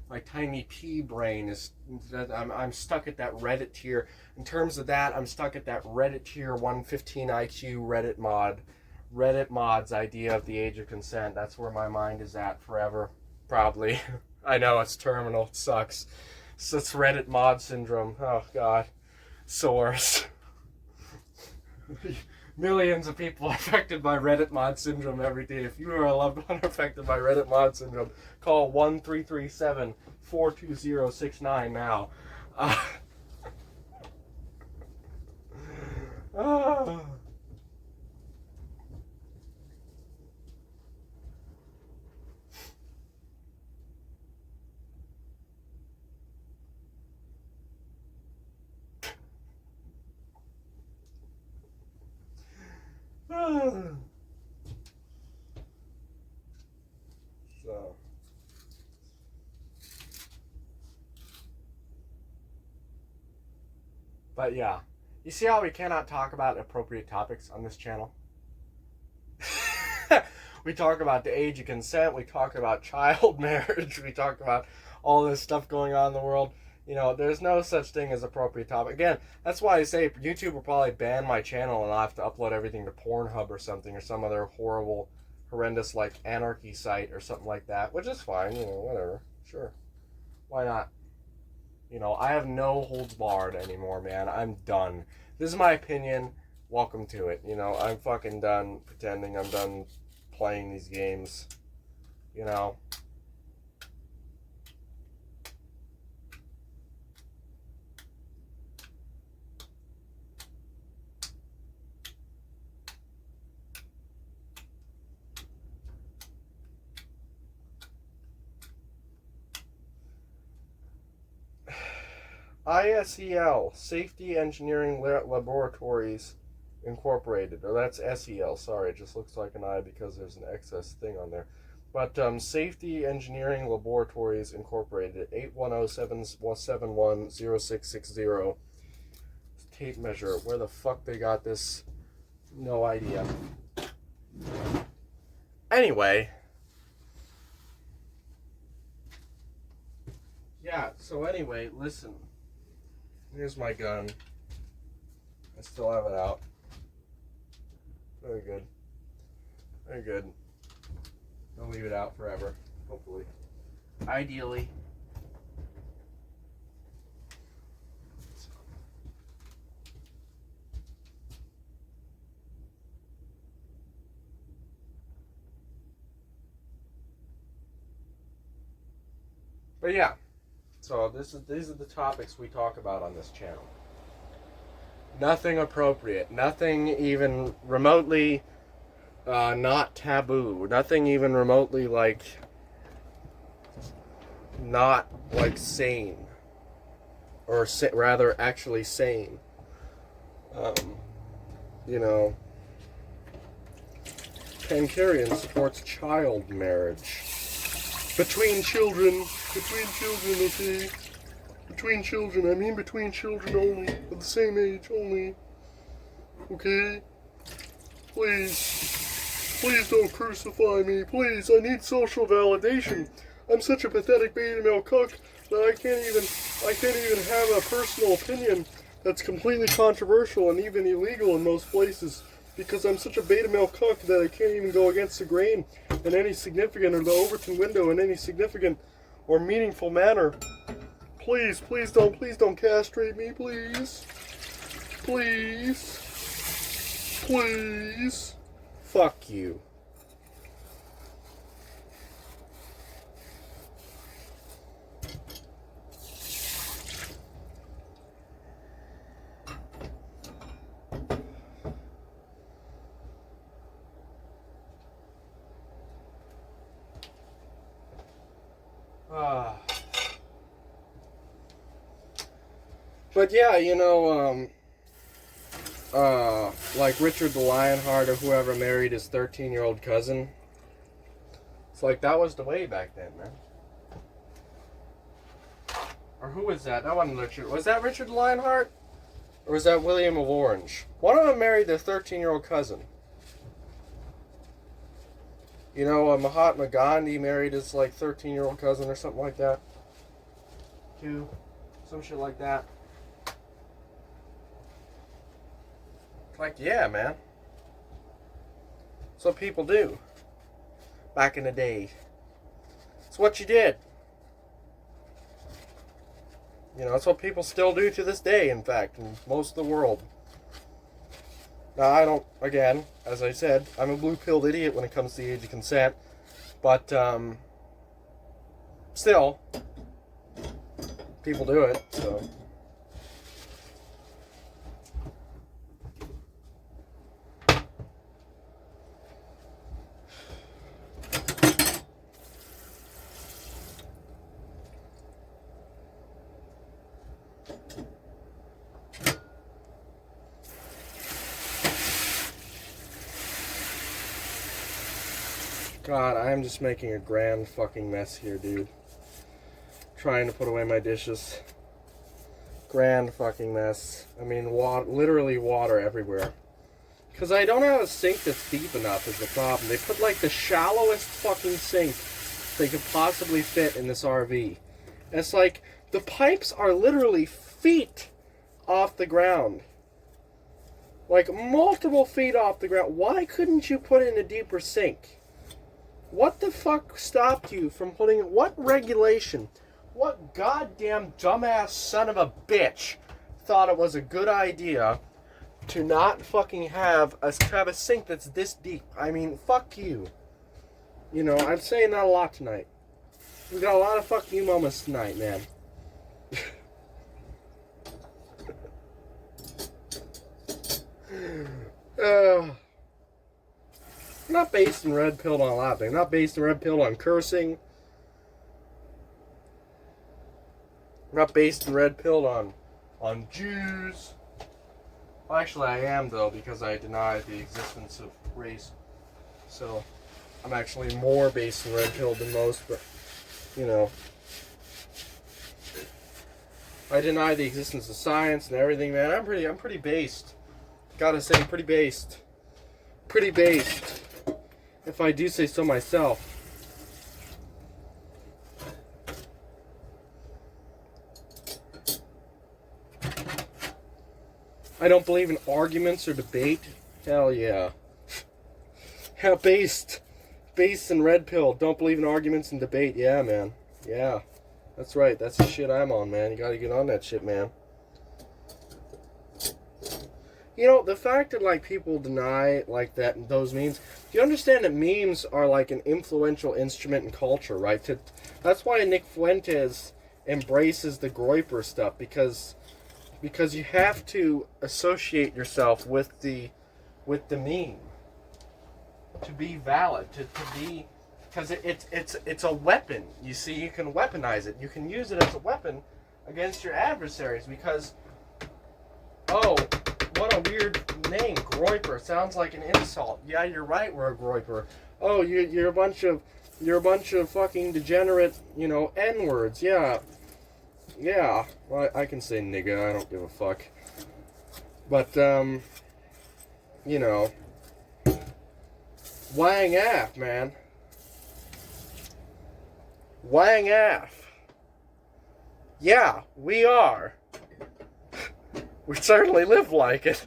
B: my tiny pea brain is, I'm stuck at that Reddit tier. In terms of that, I'm stuck at that Reddit tier 115 IQ Reddit mod's idea of the age of consent. That's where my mind is at forever, probably. I know, it's terminal. It sucks. So it's Reddit mod syndrome. Oh, God. Source. Millions of people affected by Reddit mod syndrome every day. If you are a loved one affected by Reddit mod syndrome, call 1-337-420-69 now. So, but yeah, you see how we cannot talk about appropriate topics on this channel? We talk about the age of consent, we talk about child marriage, we talk about all this stuff going on in the world, You know, there's no such thing as appropriate topic. Again, that's why I say YouTube will probably ban my channel and I'll have to upload everything to Pornhub or something or some other horrible, horrendous, like, anarchy site or something like that, which is fine, you know, whatever. Sure. Why not? You know, I have no holds barred anymore, man. I'm done. This is my opinion. Welcome to it. You know, I'm fucking done pretending. I'm done playing these games. You know? ISEL, Safety Engineering Laboratories Incorporated. Or that's SEL, sorry, it just looks like an I because there's an excess thing on there. But Safety Engineering Laboratories Incorporated, 810-771-0660. Tape measure. Where the fuck they got this? No idea. Anyway. Yeah, so anyway, listen. Here's my gun. I still have it out. Very good. Very good. I'll leave it out forever, hopefully. Ideally. But yeah. So these are the topics we talk about on this channel. Nothing appropriate. Nothing even remotely not taboo. Nothing even remotely like not like sane. Or rather actually sane. You know, Pancarian supports child marriage. Between children, okay? Between children, I mean between children only, of the same age only. Okay? Please don't crucify me, please, I need social validation. I'm such a pathetic beta male cuck that I can't even have a personal opinion that's completely controversial and even illegal in most places. Because I'm such a beta male cuck that I can't even go against the grain in any significant, or the Overton window in any significant or meaningful manner. Please don't castrate me, please. Please. Fuck you. But yeah, you know, like Richard the Lionheart or whoever married his 13-year-old cousin. It's like that was the way back then, man. Or who was that? That wasn't Richard. Was that Richard the Lionheart? Or was that William of Orange? One of them married their 13-year-old cousin. You know, Mahatma Gandhi married his, like, 13-year-old cousin or something like that. Too. Some shit like that. Like, yeah, man. That's what people do. Back in the day. It's what you did. You know, that's what people still do to this day, in fact, in most of the world. Now, I don't, again, as I said, I'm a blue-pilled idiot when it comes to the age of consent. But, still, people do it, so... God, I am just making a grand fucking mess here, dude. Trying to put away my dishes. Grand fucking mess. I mean, literally water everywhere. Because I don't have a sink that's deep enough is the problem. They put, like, the shallowest fucking sink they could possibly fit in this RV. And it's like,
C: The pipes are literally feet off the ground. Like multiple feet off the ground. Why couldn't you put it in a deeper sink? What the fuck stopped you from putting it? What regulation? What goddamn dumbass son of a bitch thought it was a good idea to not fucking have a sink that's this deep? I mean, fuck you. You know, I'm saying that a lot tonight. We got a lot of fuck you moments tonight, man. Not based and red pilled on a lot of things. Not based and red pilled on cursing. Not based and red pilled on Jews. Well, actually, I am though, because I deny the existence of race. So I'm actually more based and red pilled than most, but you know, I deny the existence of science and everything, man. I'm pretty based. Gotta say, pretty based. Pretty based, if I do say so myself. I don't believe in arguments or debate. Hell yeah. Hell, based and red pill. Don't believe in arguments and debate. Yeah, man. Yeah. That's right. That's the shit I'm on, man. You gotta get on that shit, man. You know, the fact that, like, people deny, like, that those memes, do you understand that memes are, like, an influential instrument in culture, right? That's why Nick Fuentes embraces the Groyper stuff, because you have to associate yourself with the meme to be valid, to be, because it's a weapon. You see, you can weaponize it. You can use it as a weapon against your adversaries, because, oh, what a weird name, Groyper. Sounds like an insult. Yeah, you're right, we're a Groyper. Oh, you're a bunch of fucking degenerate, you know, N-words. Yeah. Yeah. Well, I can say nigga, I don't give a fuck. But, you know, Wang Af, man. Wang Af. Yeah, we are. We certainly live like it.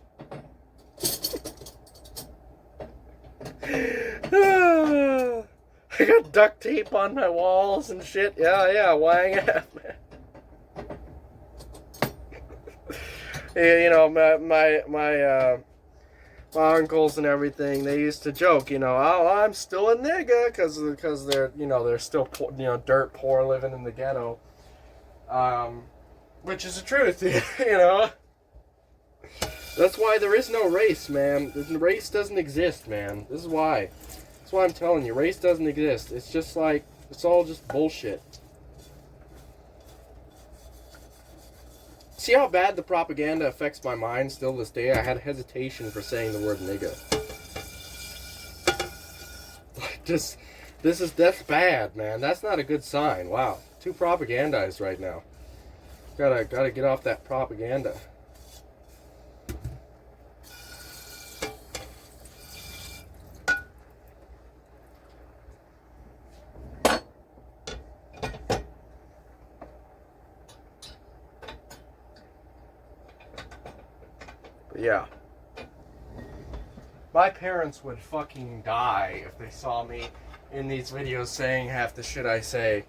C: I got duct tape on my walls and shit. Yeah, Wang Af, man. Yeah, you know, my uncles and everything, they used to joke, you know, oh, I'm still a nigga, because they're, you know, they're still poor, you know, dirt poor, living in the ghetto. Which is the truth, you know. That's why there is no race, man. Race doesn't exist, man. This is why. That's why I'm telling you, race doesn't exist. It's just like, it's all just bullshit. See how bad the propaganda affects my mind still this day? I had hesitation for saying the word nigga. Like, that's bad, man. That's not a good sign. Wow. Too propagandized right now. Gotta get off that propaganda. Yeah. My parents would fucking die if they saw me in these videos saying half the shit I say.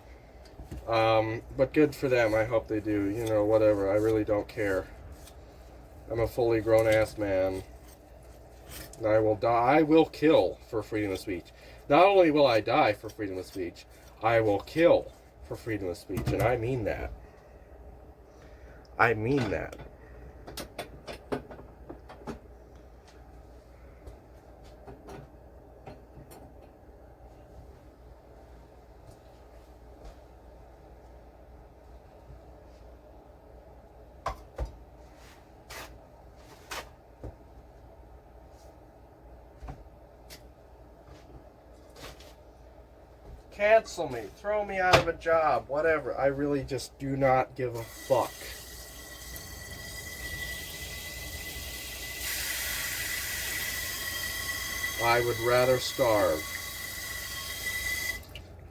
C: But good for them. I hope they do. You know, whatever. I really don't care. I'm a fully grown-ass man. And I will die. I will kill for freedom of speech. Not only will I die for freedom of speech, I will kill for freedom of speech. And I mean that. I mean that. Cancel me, throw me out of a job, whatever. I really just do not give a fuck. I would rather starve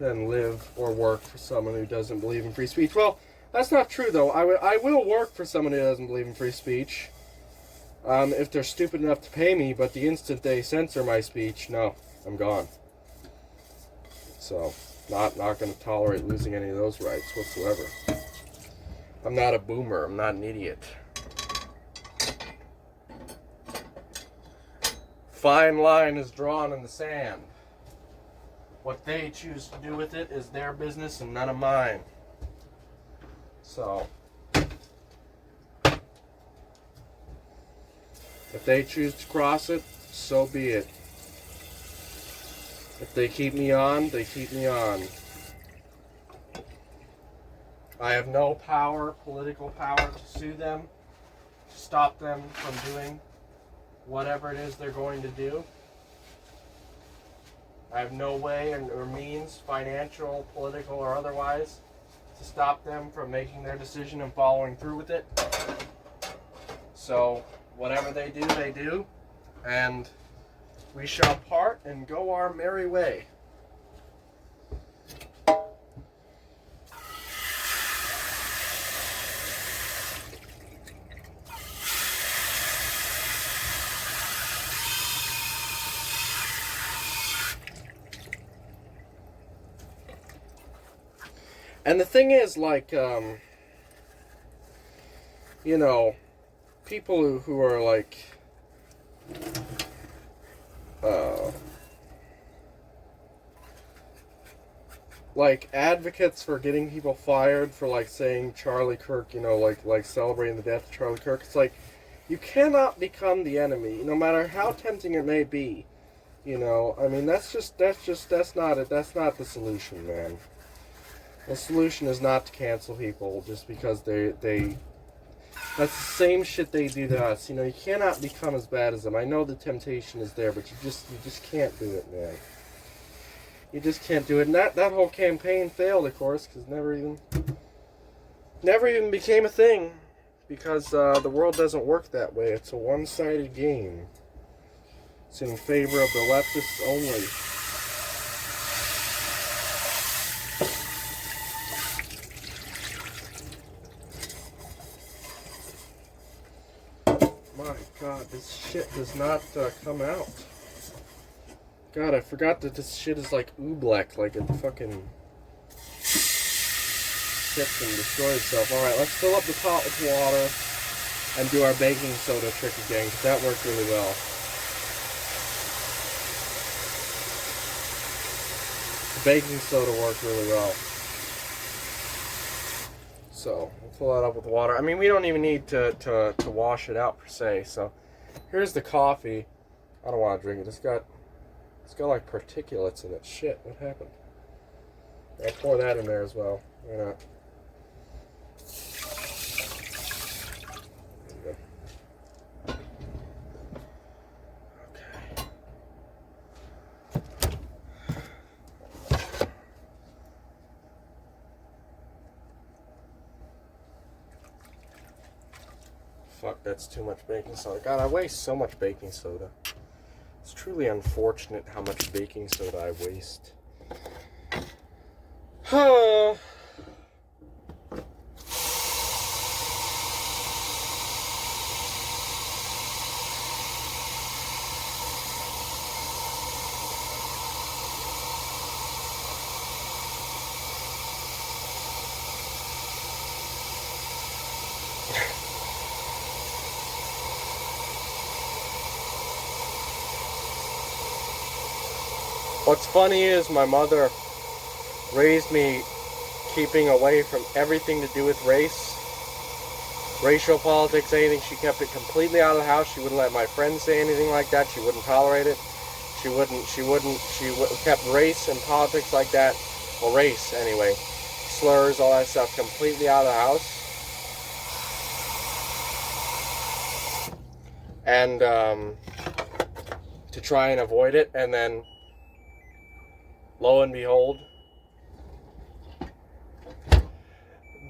C: than live or work for someone who doesn't believe in free speech. Well, That's not true, though. I will work for someone who doesn't believe in free speech. If they're stupid enough to pay me, but the instant they censor my speech, no, I'm gone. So, not going to tolerate losing any of those rights whatsoever. I'm not a boomer. I'm not an idiot. Fine line is drawn in the sand. What they choose to do with it is their business and none of mine. So, if they choose to cross it, so be it. If they keep me on, they keep me on. I have no power, political power, to sue them, to stop them from doing whatever it is they're going to do. I have no way or means, financial, political, or otherwise, to stop them from making their decision and following through with it. So, whatever they do, and we shall part and go our merry way. And the thing is, like, you know, people who are like advocates for getting people fired for like saying Charlie Kirk, you know, like celebrating the death of Charlie Kirk. It's like, you cannot become the enemy, no matter how tempting it may be. You know, I mean, that's not it. That's not the solution, man. The solution is not to cancel people just because they that's the same shit they do to us. You know, you cannot become as bad as them. I know the temptation is there, but you just can't do it, man. You just can't do it. And that whole campaign failed, of course, because never even became a thing. Because the world doesn't work that way. It's a one-sided game. It's in favor of the leftists only. My God, this shit does not come out. God, I forgot that this shit is like oobleck, like it fucking shits and destroys itself. Alright, let's fill up the pot with water and do our baking soda trick again, because that worked really well. The baking soda worked really well. So, we'll fill that up with water. I mean, we don't even need to wash it out per se. So, here's the coffee. I don't want to drink it. It's got like particulates in it. Shit, what happened? I'll pour that in there as well. Why not? There we go. Okay. Fuck, that's too much baking soda. God, I waste so much baking soda. It's truly unfortunate how much baking soda I waste. What's funny is my mother raised me keeping away from everything to do with race, racial politics, anything. She kept it completely out of the house. She wouldn't let my friends say anything like that. She wouldn't tolerate it. She kept race and politics like that, well, race anyway, slurs, all that stuff, completely out of the house. And to try and avoid it, and then lo and behold,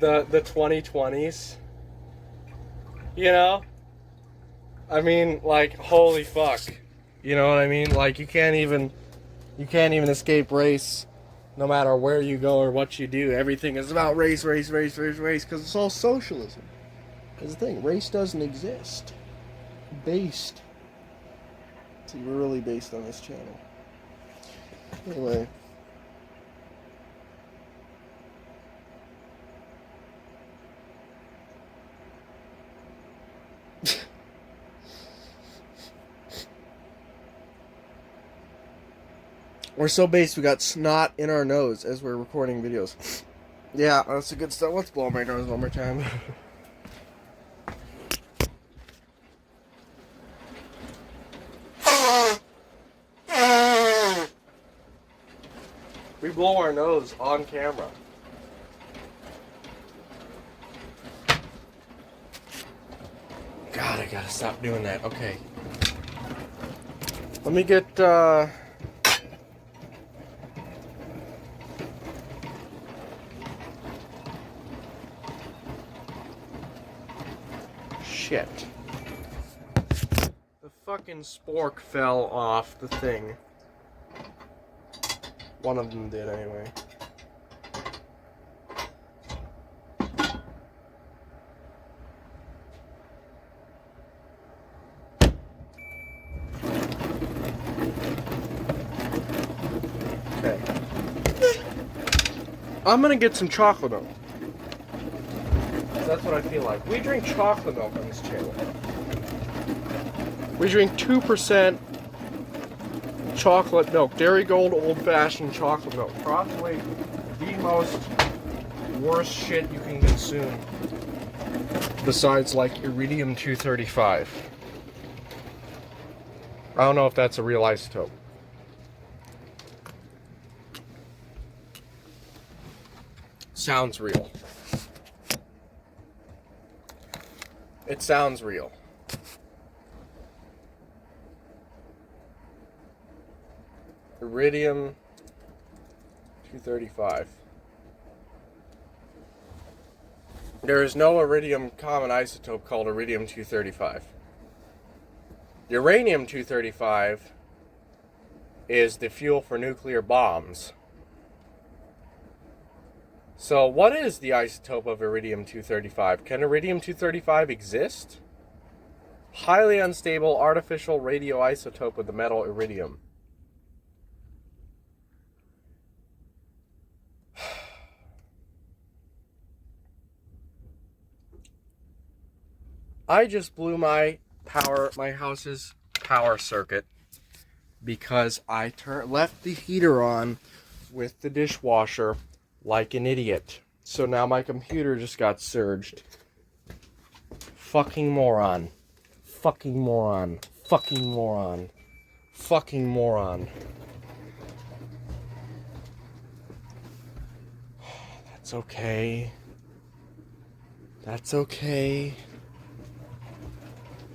C: the 2020s, you know? I mean, like, holy fuck. You know what I mean? Like, you can't even escape race. No matter where you go or what you do, everything is about race, race, race, race, race, because it's all socialism. That's the thing. Race doesn't exist. Based. See, we're really based on this channel. Anyway. We're so based we got snot in our nose as we're recording videos. Yeah, that's a good stuff. Let's blow my nose one more time. We blow our nose on camera. God, I gotta stop doing that. Okay. Let me get, shit. The fucking spork fell off the thing. One of them did, anyway. Okay. I'm gonna get some chocolate milk. That's what I feel like. We drink chocolate milk on this channel. We drink 2% chocolate milk. Dairy Gold old-fashioned chocolate milk. Probably the most worst shit you can consume. Besides, like, iridium-235. I don't know if that's a real isotope. Sounds real. It sounds real. Iridium-235. There is no iridium common isotope called iridium-235. Uranium-235 is the fuel for nuclear bombs. So what is the isotope of iridium-235? Can iridium-235 exist? Highly unstable artificial radioisotope of the metal iridium. I just blew my house's power circuit because I left the heater on with the dishwasher like an idiot. So now my computer just got surged. Fucking moron. Fucking moron. Fucking moron. Fucking moron. That's okay. That's okay.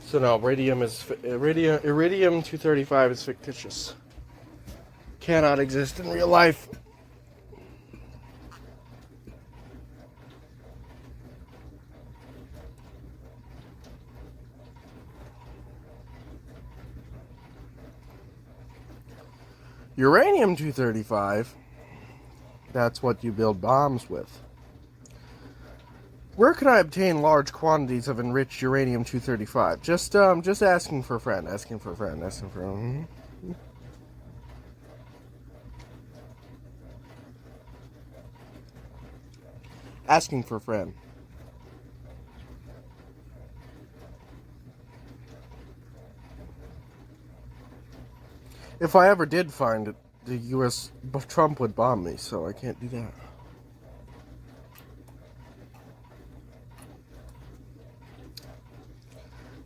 C: So no, iridium-235 is fictitious. Cannot exist in real life. Uranium-235, that's what you build bombs with. Where can I obtain large quantities of enriched uranium-235? Just asking for a friend, asking for a friend, asking for a friend. Asking for a friend. If I ever did find it, the U.S. Trump would bomb me, so I can't do that.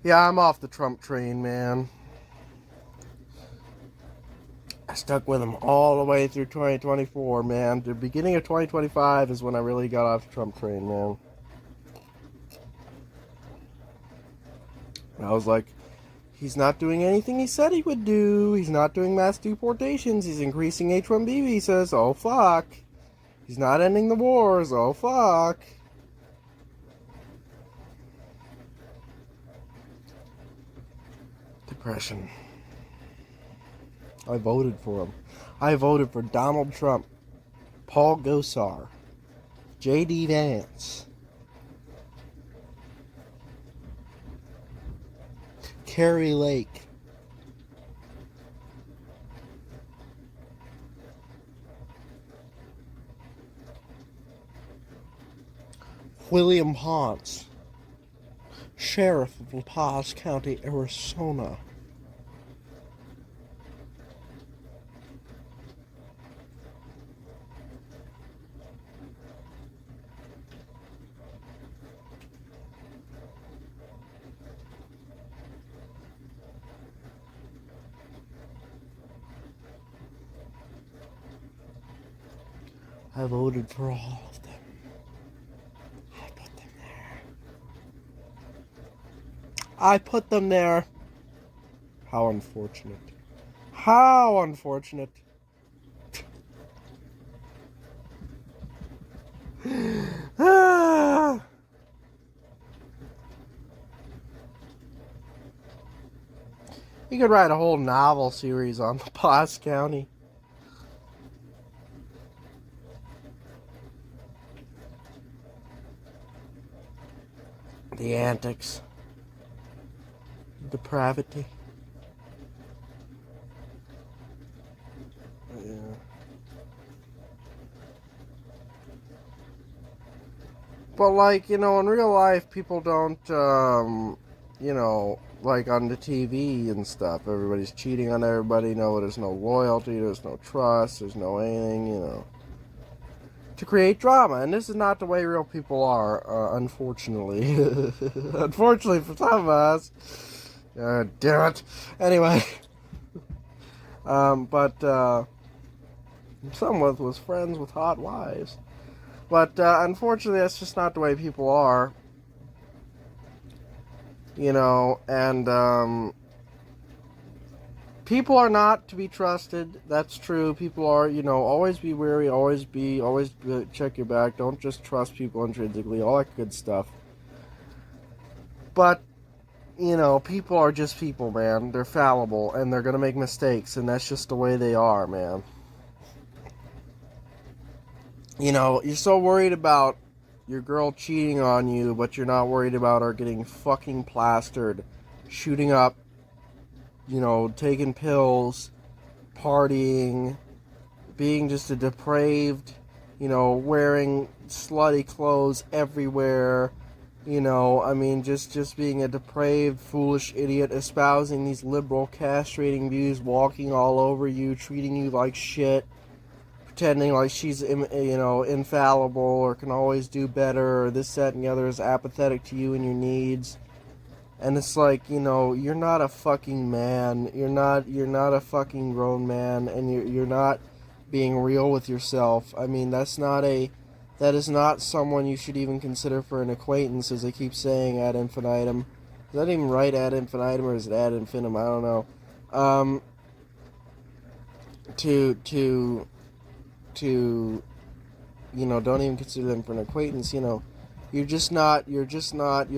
C: Yeah, I'm off the Trump train, man. I stuck with him all the way through 2024, man. The beginning of 2025 is when I really got off the Trump train, man. I was like, he's not doing anything he said he would do. He's not doing mass deportations. He's increasing H-1B visas. Oh, fuck. He's not ending the wars. Oh, fuck. Depression. I voted for him. I voted for Donald Trump. Paul Gosar, J.D. Vance, Carrie Lake, William Ponce, Sheriff of La Paz County, Arizona. I voted for all of them. I put them there. I put them there. How unfortunate. How unfortunate. Ah. You could write a whole novel series on La Paz County. The antics. Depravity. Yeah. But, like, in real life, people don't, like on the TV and stuff, everybody's cheating on everybody. No, there's no loyalty, there's no trust, there's no anything, to create drama. And this is not the way real people are, unfortunately. Unfortunately for some of us. Damn it. Anyway. But some was friends with hot wives. But unfortunately, that's just not the way people are. And people are not to be trusted. That's true. People are, always be wary, always check your back. Don't just trust people intrinsically, all that good stuff. But, people are just people, man. They're fallible, and they're going to make mistakes, and that's just the way they are, man. You're so worried about your girl cheating on you, but you're not worried about her getting fucking plastered, shooting up, taking pills, partying, being just a depraved, wearing slutty clothes everywhere, just being a depraved, foolish idiot, espousing these liberal, castrating views, walking all over you, treating you like shit, pretending like she's, infallible or can always do better, or this, that, and the other, is apathetic to you and your needs. And it's like, you're not a fucking man. You're not a fucking grown man, and you're not being real with yourself. I mean, that is not someone you should even consider for an acquaintance, as I keep saying ad infinitum. Is that even right, ad infinitum, or is it ad infinitum? I don't know. Don't even consider them for an acquaintance, You're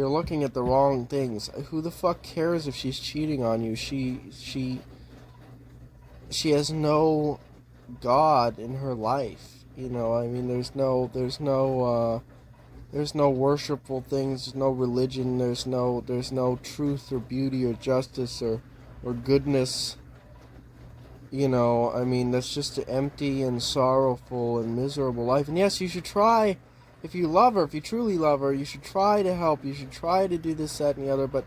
C: looking at the wrong things. Who the fuck cares if she's cheating on you? She has no God in her life. There's no worshipful things, there's no religion, there's no truth or beauty or justice or goodness. That's just an empty and sorrowful and miserable life. And yes, you should try. If you love her, if you truly love her, you should try to help. You should try to do this, that, and the other. But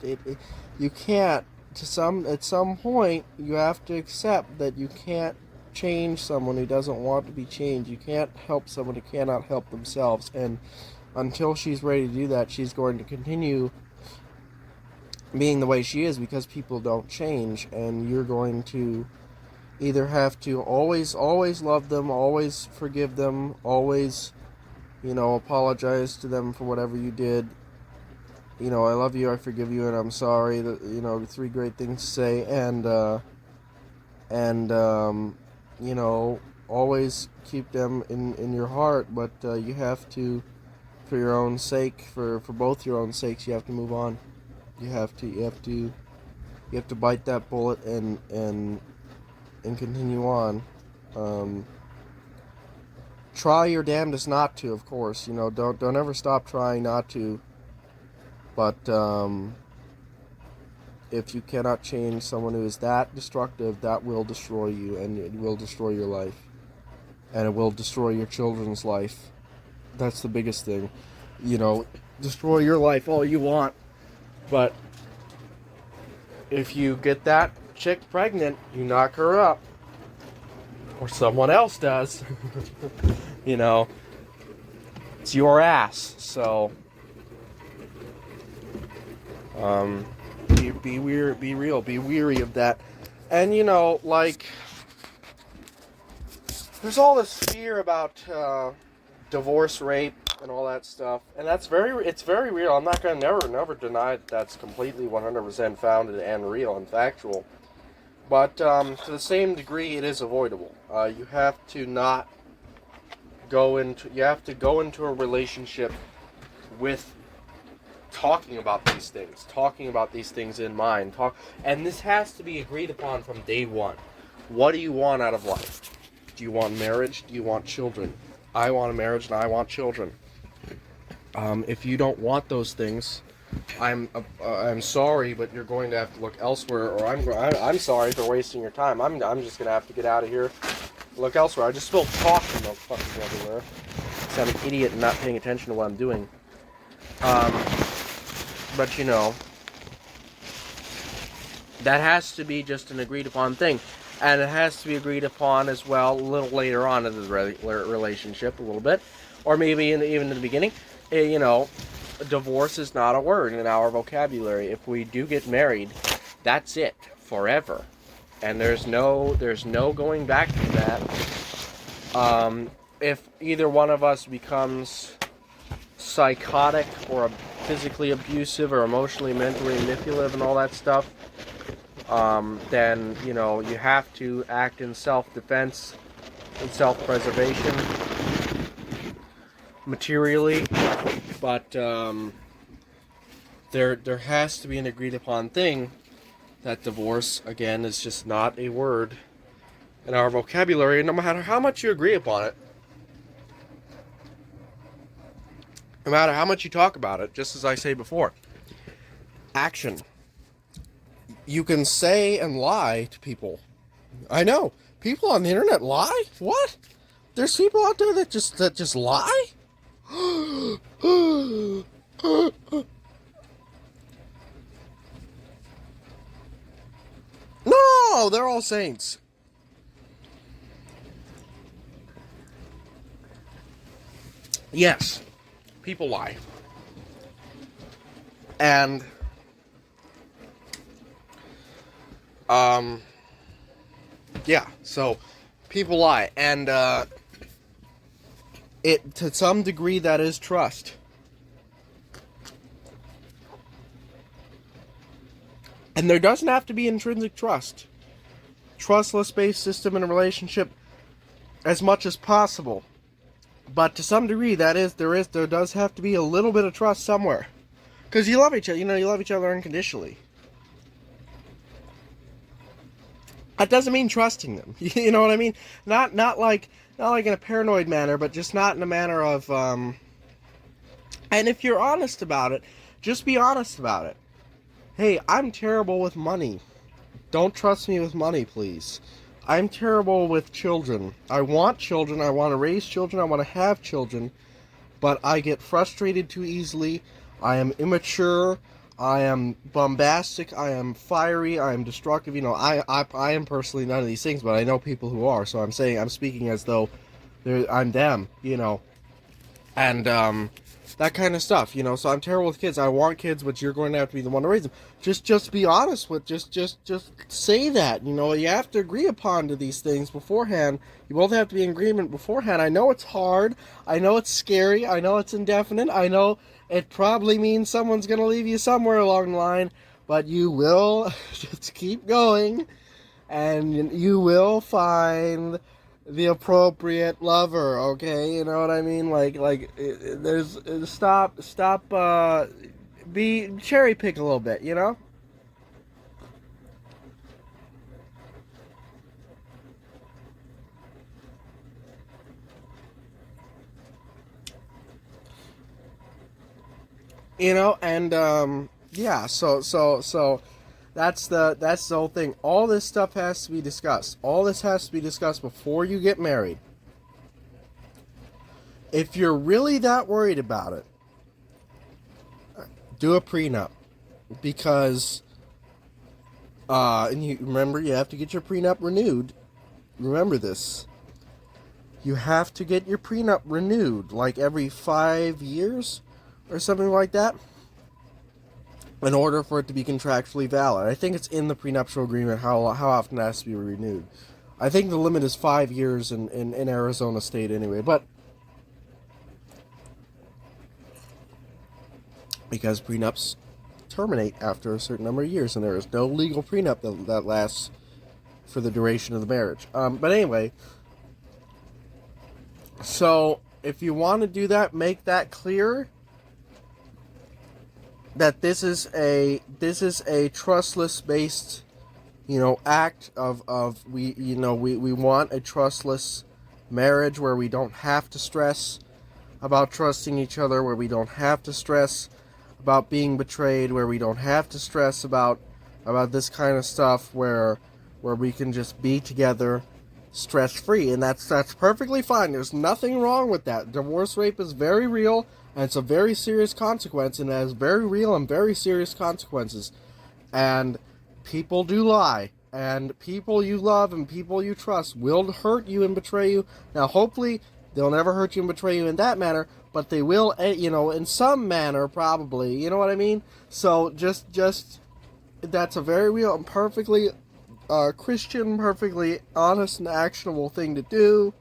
C: you can't. At some point, you have to accept that you can't change someone who doesn't want to be changed. You can't help someone who cannot help themselves. And until she's ready to do that, she's going to continue being the way she is, because people don't change. And you're going to either have to always love them, always forgive them, always apologize to them for whatever you did. I love you, I forgive you, and I'm sorry. The three great things to say. And always keep them in your heart. But you have to, for your own sake, for both your own sakes, you have to move on. You have to bite that bullet and continue on. try your damnedest not to, of course. You know, don't ever stop trying not to. But if you cannot change someone who is that destructive, that will destroy you, and it will destroy your life, and it will destroy your children's life. That's the biggest thing. You know, destroy your life all you want, but if you get that chick pregnant, you knock her up, or someone else does. You know, it's your ass. So, be weird, be real, be weary of that. And you know, like, there's all this fear about divorce, rape, and all that stuff, and it's very real. I'm not gonna never deny that that's completely 100% founded and real and factual. But to the same degree, it is avoidable. You have to go into a relationship with talking about these things in mind. And this has to be agreed upon from day one. What do you want out of life? Do you want marriage? Do you want children? I want a marriage and I want children. If you don't want those things, I'm sorry, but you're going to have to look elsewhere, or I'm sorry for wasting your time. I'm just gonna have to get out of here, look elsewhere. I just spilled coffee milk fucking everywhere. So I'm an idiot and not paying attention to what I'm doing. But you know, that has to be just an agreed upon thing, and it has to be agreed upon as well a little later on in the relationship, a little bit, or maybe even in the beginning. You know, divorce is not a word in our vocabulary. If we do get married, that's it forever, and there's no going back to that. If either one of us becomes psychotic or physically abusive or emotionally, mentally manipulative and all that stuff, then you know you have to act in self-defense and self-preservation materially. But there has to be an agreed upon thing that divorce, again, is just not a word in our vocabulary, no matter how much you agree upon it. No matter how much you talk about it, just as I say before. Action. You can say and lie to people. I know. People on the internet lie? What? There's people out there that just lie? No, they're all saints. Yes, people lie. And yeah, so people lie, and it, to some degree, that is trust. And there doesn't have to be intrinsic trust. Trustless-based system in a relationship as much as possible. But to some degree, there does have to be a little bit of trust somewhere. Because you love each other, you love each other unconditionally. That doesn't mean trusting them. You know what I mean? Not like in a paranoid manner, but just not in a manner of and if you're honest about it, just be honest about it. Hey, I'm terrible with money. Don't trust me with money, please. I'm terrible with children. I want children, I want to raise children, I want to have children, but I get frustrated too easily. I am immature. I am bombastic, I am fiery, I am destructive. I am personally none of these things, but I know people who are, so I'm speaking as though I'm them, and that kind of stuff, so I'm terrible with kids. I want kids, but you're going to have to be the one to raise them. Just be honest with, just say that, you have to agree upon to these things beforehand. You both have to be in agreement beforehand. I know it's hard, I know it's scary, I know it's indefinite, I know it probably means someone's going to leave you somewhere along the line, but you will just keep going, and you will find the appropriate lover, okay? You know what I mean? Stop, be cherry pick a little bit, And yeah, so that's the whole thing. All this stuff has to be discussed. All this has to be discussed before you get married. If you're really that worried about it, do a prenup, because and you remember, you have to get your prenup renewed. Remember this. You have to get your prenup renewed like every 5 years or something like that in order for it to be contractually valid. I think it's in the prenuptial agreement how often it has to be renewed. I think the limit is 5 years in Arizona State anyway, but because prenups terminate after a certain number of years, and there is no legal prenup that lasts for the duration of the marriage. But anyway, so if you want to do that, make that clear that this is a trustless based, act of we want a trustless marriage where we don't have to stress about trusting each other, where we don't have to stress about being betrayed, where we don't have to stress about this kind of stuff, where we can just be together stress free, and that's perfectly fine. There's nothing wrong with that. Divorce rape is very real, and it's a very serious consequence, and it has very real and very serious consequences. And people do lie, and people you love and people you trust will hurt you and betray you. Now, hopefully, they'll never hurt you and betray you in that manner, but they will, in some manner, probably. You know what I mean? So just that's a very real and perfectly Christian, perfectly honest and actionable thing to do.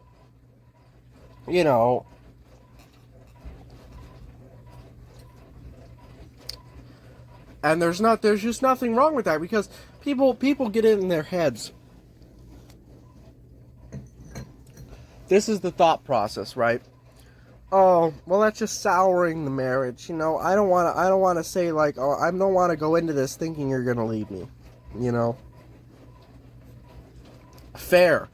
C: And there's just nothing wrong with that, because people get it in their heads. This is the thought process, right? Oh, well, that's just souring the marriage. I don't want to say like, oh, I don't want to go into this thinking you're going to leave me. Fair.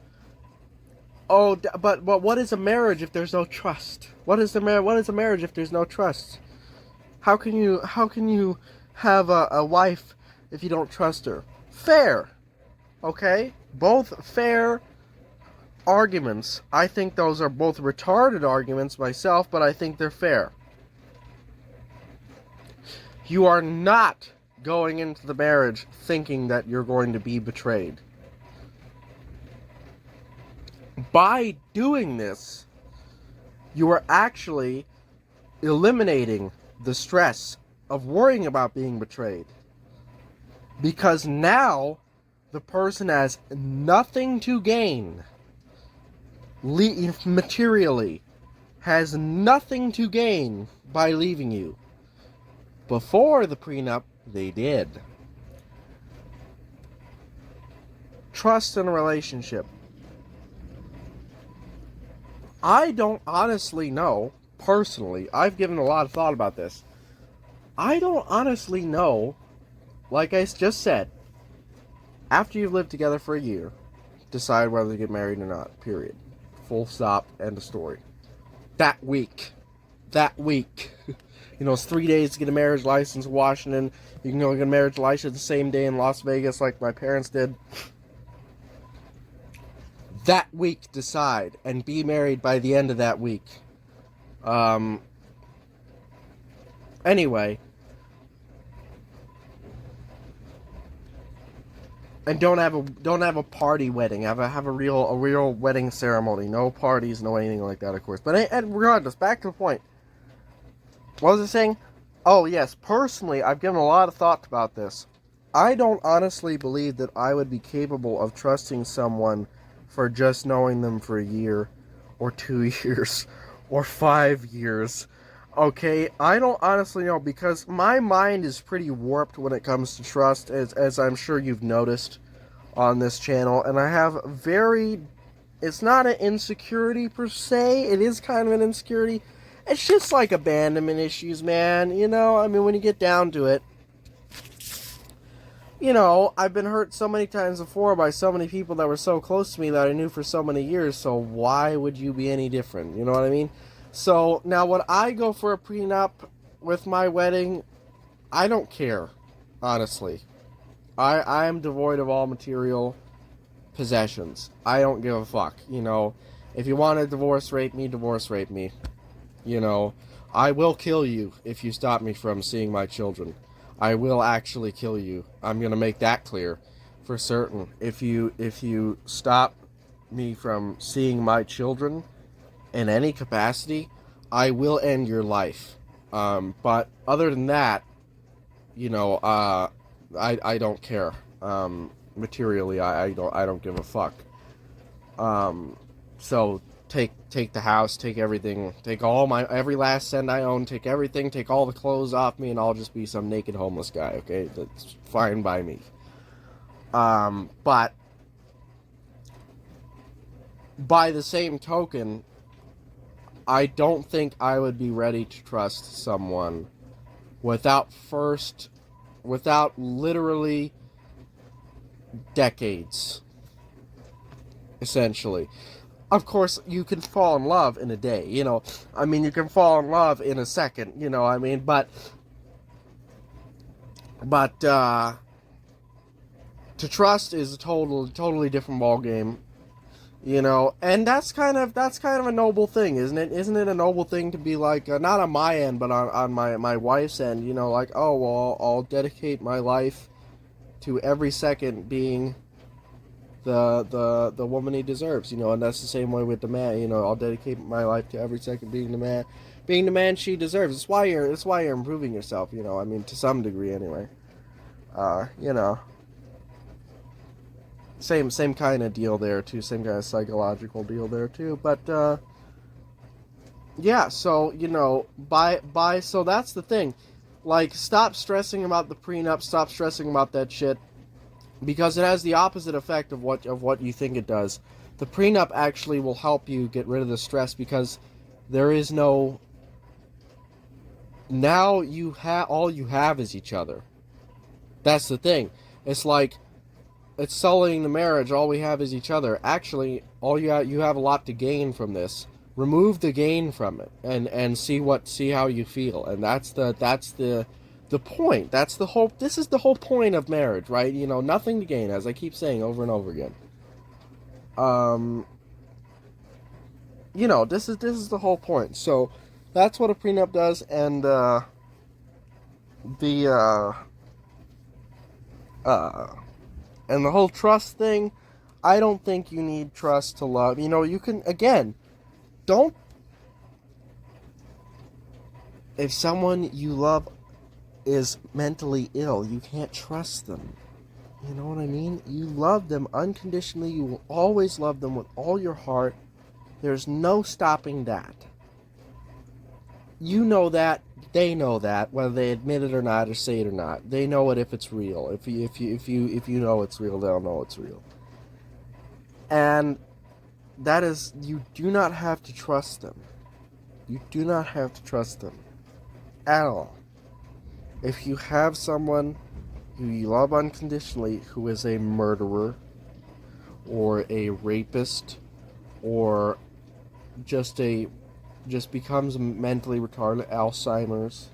C: Oh, but what is a marriage if there's no trust? What is a marriage if there's no trust? How can you have a wife if you don't trust her? Fair. Okay? Both fair arguments. I think those are both retarded arguments myself, but I think they're fair. You are not going into the marriage thinking that you're going to be betrayed. By doing this, you are actually eliminating the stress of worrying about being betrayed. Because now, the person has nothing to gain. Materially, has nothing to gain by leaving you. Before the prenup, they did. Trust in a relationship. I don't honestly know, personally, I've given a lot of thought about this. I don't honestly know, like I just said, after you've lived together for a year, decide whether to get married or not, period. Full stop, end of story. That week. It's 3 days to get a marriage license in Washington. You can go get a marriage license the same day in Las Vegas like my parents did. That week, decide, and be married by the end of that week. Anyway. And don't have a party wedding. Have a real wedding ceremony. No parties, no anything like that, of course. But regardless, back to the point. What was I saying? Oh yes, personally, I've given a lot of thought about this. I don't honestly believe that I would be capable of trusting someone for just knowing them for a year, or 2 years, or 5 years. Okay, I don't honestly know, because my mind is pretty warped when it comes to trust, as I'm sure you've noticed on this channel, and I have it's not an insecurity per se, it is kind of an insecurity, it's just like abandonment issues, man, when you get down to it. I've been hurt so many times before by so many people that were so close to me that I knew for so many years, so why would you be any different? You know what I mean? So, now would I go for a prenup? with my wedding, I don't care, honestly. I am devoid of all material possessions. I don't give a fuck. You know, if you want to divorce rape me. You know, I will kill you if you stop me from seeing my children. I will actually kill you. I'm gonna make that clear, for certain. If you stop me from seeing my children in any capacity, I will end your life. But other than that, you know, I don't care. Materially, I don't give a fuck. So take the house, take everything, take every last cent I own, take everything, take all the clothes off me, and I'll just be some naked homeless guy. Okay, that's fine by me. But by the same token, I don't think I would be ready to trust someone without literally decades, essentially. Of course, you can fall in love in a day, you know. I mean, you can fall in love in a second, you know. I mean, but to trust is a totally different ball game, you know. And that's kind of a noble thing, isn't it? Isn't it a noble thing to be like, not on my end, but on my wife's end, you know, like, oh well, I'll dedicate my life to every second being the woman he deserves, you know. And that's the same way with the man, you know. I'll dedicate my life to every second being the man she deserves. It's why you're improving yourself, you know. I mean, to some degree anyway. You know, same kind of deal there too, same kind of psychological deal there too. But yeah, so you know, so that's the thing. Like, stop stressing about the prenup, stop stressing about that shit, because it has the opposite effect of what you think it does. The prenup actually will help you get rid of the stress, because there is no, now all you have is each other. That's the thing. It's like, it's sullying the marriage. All we have is each other. Actually, you have a lot to gain from this. Remove the gain from it, and see how you feel. And that's the point. That's the whole. This is the whole point of marriage, right? You know, nothing to gain, as I keep saying over and over again. You know, this is the whole point. So that's what a prenup does, and and the whole trust thing. I don't think you need trust to love. You know, you can, again, don't. If someone you love is mentally ill, you can't trust them. You know what I mean? You love them unconditionally. You will always love them with all your heart. There's no stopping that. You know that. They know that, whether they admit it or not, or say it or not. They know it if it's real. If you know it's real, they'll know it's real. And that is, you do not have to trust them. You do not have to trust them at all. If you have someone who you love unconditionally who is a murderer or a rapist or just becomes mentally retarded, Alzheimer's,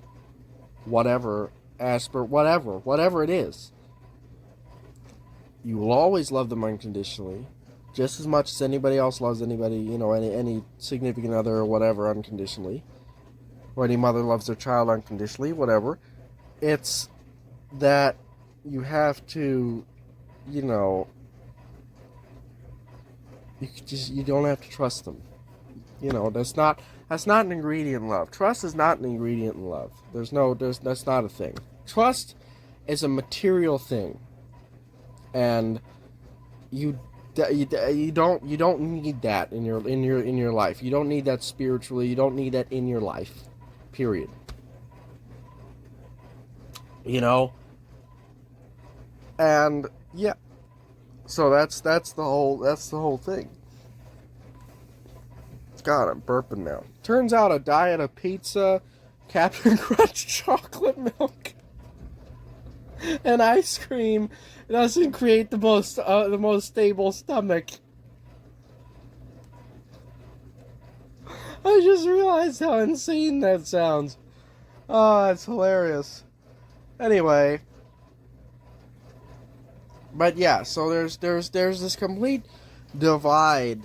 C: whatever, whatever it is, you will always love them unconditionally, just as much as anybody else loves anybody, you know, any significant other or whatever unconditionally, or any mother loves their child unconditionally, whatever. It's that you have to, you know, you don't have to trust them. You know, that's not an ingredient in love. Trust is not an ingredient in love. That's not a thing. Trust is a material thing, and you don't need that in your life. You don't need that spiritually. You don't need that in your life. Period. You know, and yeah. So that's the whole thing. God, I'm burping now. Turns out a diet of pizza, Captain Crunch chocolate milk, and ice cream doesn't create the most stable stomach. I just realized how insane that sounds. Oh, it's hilarious. Anyway, but yeah, so there's this complete divide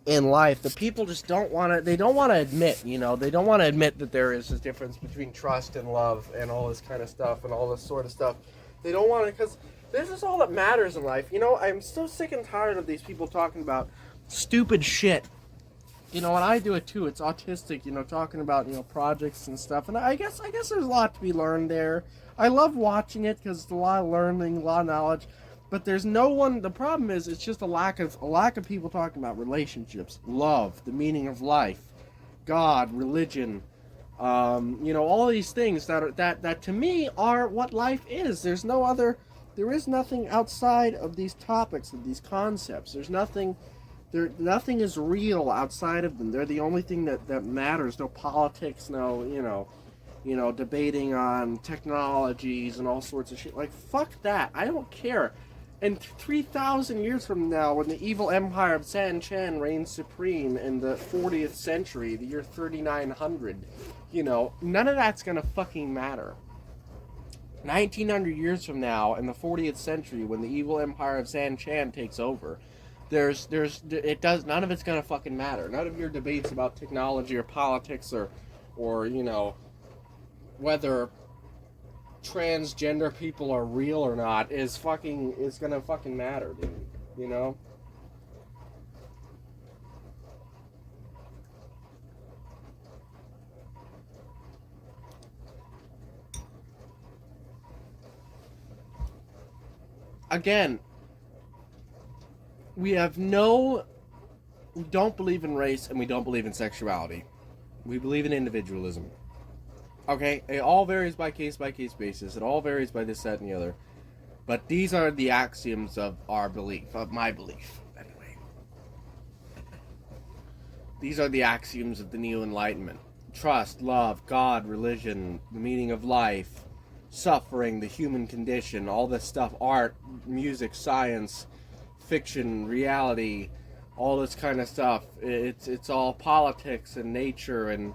C: in life that people just don't want to. They don't want to admit. You know, they don't want to admit that there is a difference between trust and love and all this kind of stuff and all this sort of stuff. They don't want to, because this is all that matters in life. You know, I'm so sick and tired of these people talking about stupid shit. You know, and I do it too. It's autistic, you know, talking about, you know, projects and stuff. And I guess there's a lot to be learned there. I love watching it because it's a lot of learning, a lot of knowledge. But there's no one. The problem is, it's just a lack of people talking about relationships, love, the meaning of life, God, religion. You know, all these things that to me are what life is. There's no other. There is nothing outside of these topics, of these concepts. There's nothing. Nothing is real outside of them. They're the only thing that matters. No politics. No, debating on technologies and all sorts of shit. Like, fuck that. I don't care. And 3,000 years from now, when the evil empire of San Chen reigns supreme in the 40th century, the year 3900, none of that's gonna fucking matter. 1900 years from now, in the 40th century, when the evil empire of San Chen takes over, none of it's gonna fucking matter. None of your debates about technology or politics or whether transgender people are real or not is gonna fucking matter, dude. You know? Again, we don't believe in race and we don't believe in sexuality. We believe in individualism. Okay, it all varies by case basis. It all varies by this, that, and the other. But these are the axioms of our belief, of my belief, anyway. These are the axioms of the Neo Enlightenment. Trust, love, God, religion, the meaning of life, suffering, the human condition, all this stuff, art, music, science, fiction, reality, all this kind of stuff. It's all politics and nature and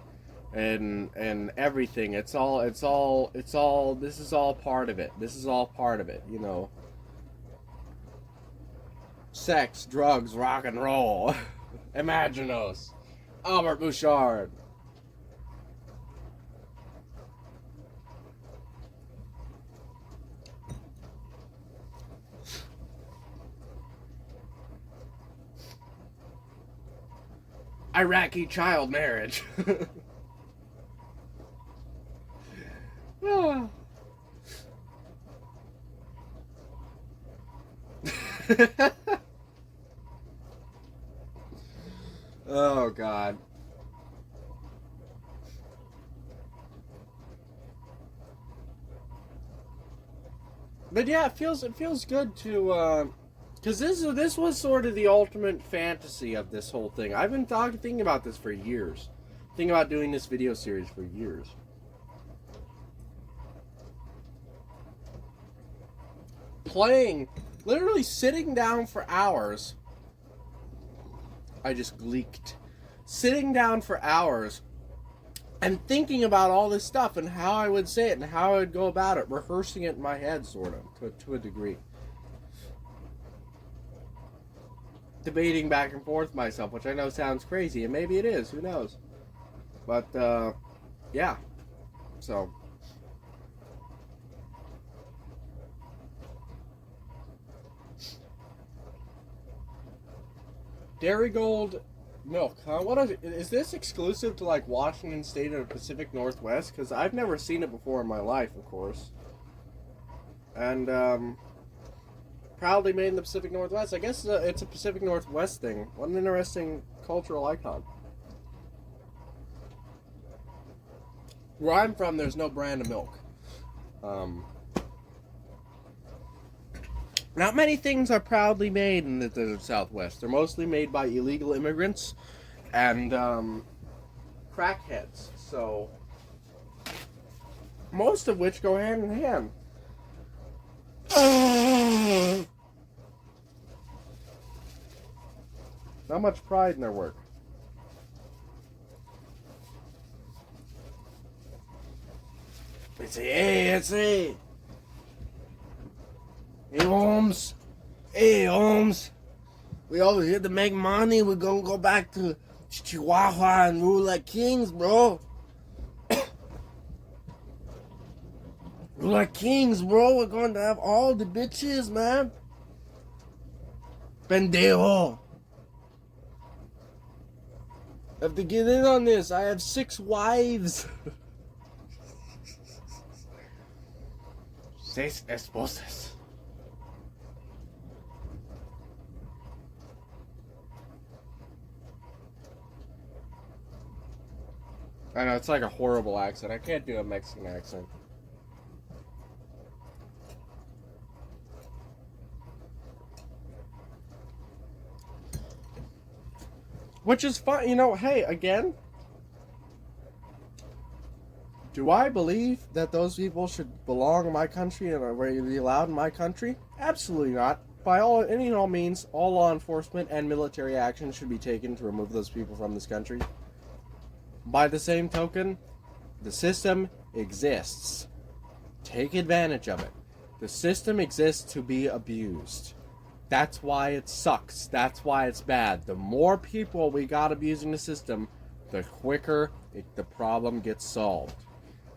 C: everything. This is all part of it. This is all part of it, Sex, drugs, rock and roll. Imaginos. Albert Bouchard. Iraqi child marriage. Oh. Oh God. But yeah, it feels good to because this was sort of the ultimate fantasy of this whole thing. I've been thinking about this for years. Thinking about doing this video series for years. Playing, literally sitting down for hours. I just gleeked. Sitting down for hours and thinking about all this stuff and how I would say it and how I would go about it, rehearsing it in my head, sort of, to a degree. Debating back and forth myself, which I know sounds crazy, and maybe it is, who knows. But, yeah. So. Dairy Gold milk, huh? What is this exclusive to, like, Washington State or Pacific Northwest? Because I've never seen it before in my life, of course. And, proudly made in the Pacific Northwest. I guess it's a Pacific Northwest thing. What an interesting cultural icon. Where I'm from, there's no brand of milk. Not many things are proudly made in the desert Southwest. They're mostly made by illegal immigrants and crackheads. So, most of which go hand in hand. Not much pride in their work. Hey, Holmes. Hey, Holmes. We over here to make money. We're gonna go back to Chihuahua and rule like kings, bro. Rule like kings, bro. We're going to have all the bitches, man. Pendejo. Have to get in on this. I have 6 wives. 6 esposas. I know, it's like a horrible accent. I can't do a Mexican accent. Which is fine, you know, hey, again, do I believe that those people should belong in my country and are be allowed in my country? Absolutely not. By any and all means, all law enforcement and military action should be taken to remove those people from this country. By the same token, the system exists. Take advantage of it. The system exists to be abused. That's why it sucks. That's why it's bad. The more people we got abusing the system, the quicker the problem gets solved.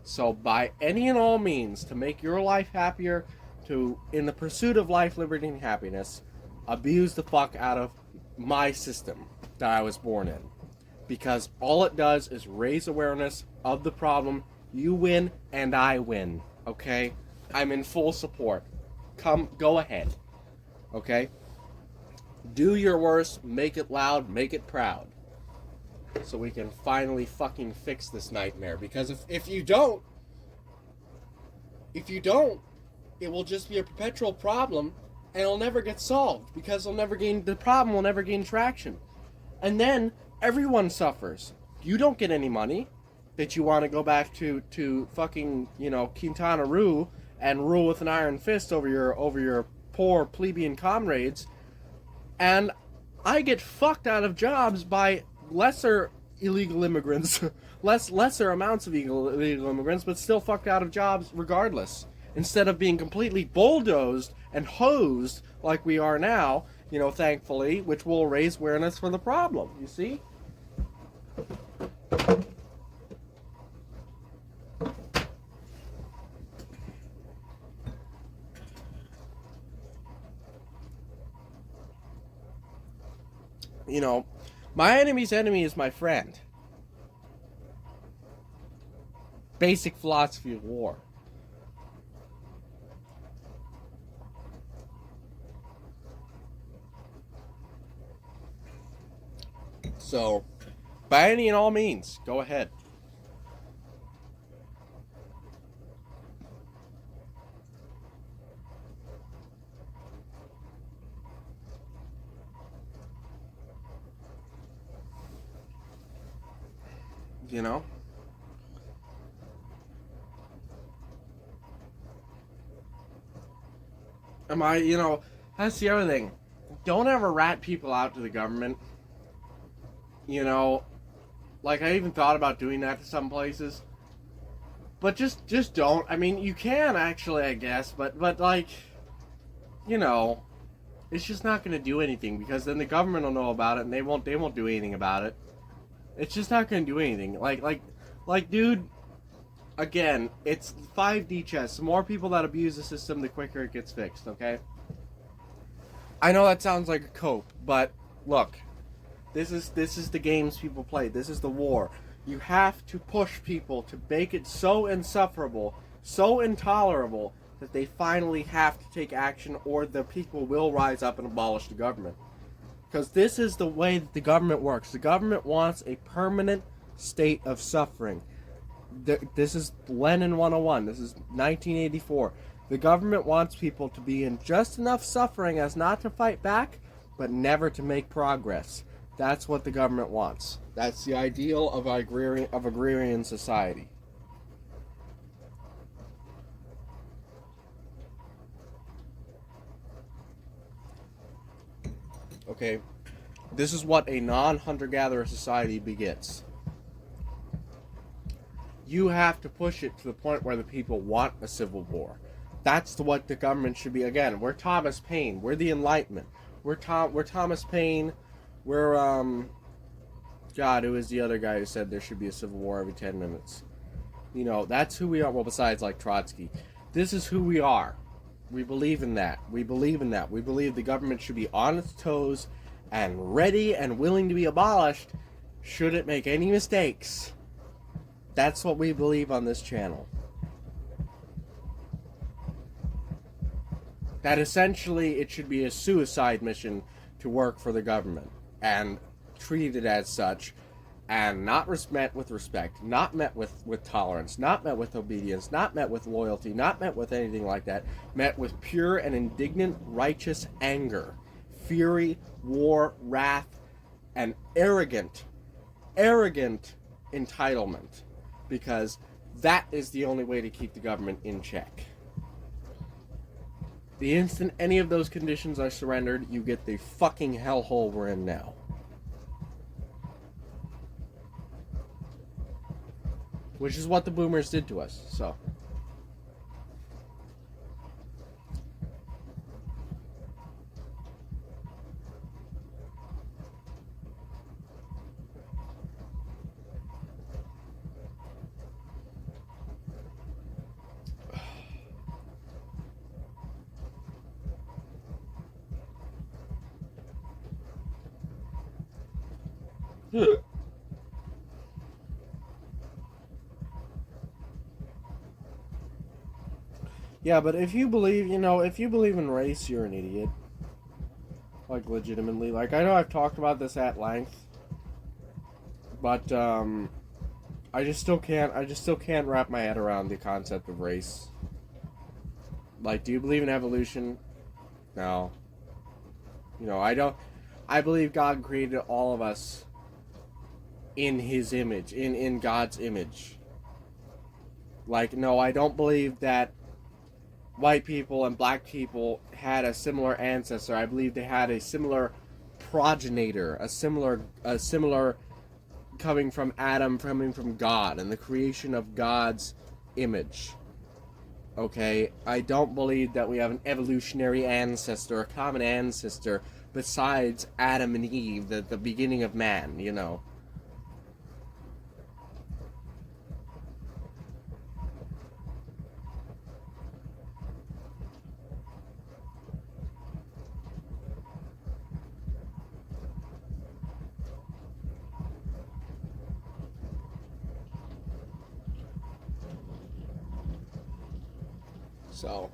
C: So by any and all means, to make your life happier, in the pursuit of life, liberty, and happiness, abuse the fuck out of my system that I was born in. Because all it does is raise awareness of the problem. You win and I win. Okay? I'm in full support. Go ahead. Okay? Do your worst, make it loud, make it proud. So we can finally fucking fix this nightmare. Because if you don't, it will just be a perpetual problem and it'll never get solved because the problem will never gain traction. And then everyone suffers. You don't get any money that you want to go back to fucking, Quintana Roo and rule with an iron fist over your poor plebeian comrades. And I get fucked out of jobs by lesser illegal immigrants, lesser amounts of illegal immigrants, but still fucked out of jobs regardless. Instead of being completely bulldozed and hosed like we are now, thankfully, which will raise awareness for the problem, you see? My enemy's enemy is my friend. Basic philosophy of war. So, by any and all means, go ahead. That's the other thing. Don't ever rat people out to the government. I even thought about doing that to some places. But just don't. I mean, you can actually, I guess, but it's just not going to do anything because then the government will know about it and they won't do anything about it. It's just not going to do anything. Dude, again, it's 5D chess. The more people that abuse the system, the quicker it gets fixed, okay? I know that sounds like a cope, but look, this is the games people play. This is the war. You have to push people to make it so insufferable, so intolerable, that they finally have to take action or the people will rise up and abolish the government. Because this is the way that the government works. The government wants a permanent state of suffering. This is Lenin 101. This is 1984. The government wants people to be in just enough suffering as not to fight back, but never to make progress. That's what the government wants. That's the ideal of agrarian society. Okay, this is what a non-hunter-gatherer society begets.
B: You have to push it to the point where the people want a civil war. That's what the government should be. Again, we're Thomas Paine. We're the Enlightenment. We're Thomas Paine. We're God, who is the other guy who said there should be a civil war every 10 minutes? You know, that's who we are. Well, besides like Trotsky, this is who we are. We believe in that. We believe in that. We believe the government should be on its toes and ready and willing to be abolished should it make any mistakes. That's what we believe on this channel. That essentially it should be a suicide mission to work for the government and treated as such, and not met with respect, not met with tolerance, not met with obedience, not met with loyalty, not met with anything like that, met with pure and indignant righteous anger, fury, war, wrath, and arrogant entitlement, because that is the only way to keep the government in check. The instant any of those conditions are surrendered, you get the fucking hellhole we're in now. Which is what the boomers did to us, so. Yeah, but if you believe, if you believe in race, you're an idiot. Like, legitimately. Like, I know I've talked about this at length, but, I just still can't wrap my head around the concept of race. Like, do you believe in evolution? No. I believe God created all of us in His image, in God's image. Like, no, I don't believe that white people and black people had a similar ancestor. I believe they had a similar progenitor, a similar coming from Adam, coming from God, and the creation of God's image. Okay? I don't believe that we have an evolutionary ancestor, a common ancestor, besides Adam and Eve, the beginning of man, So,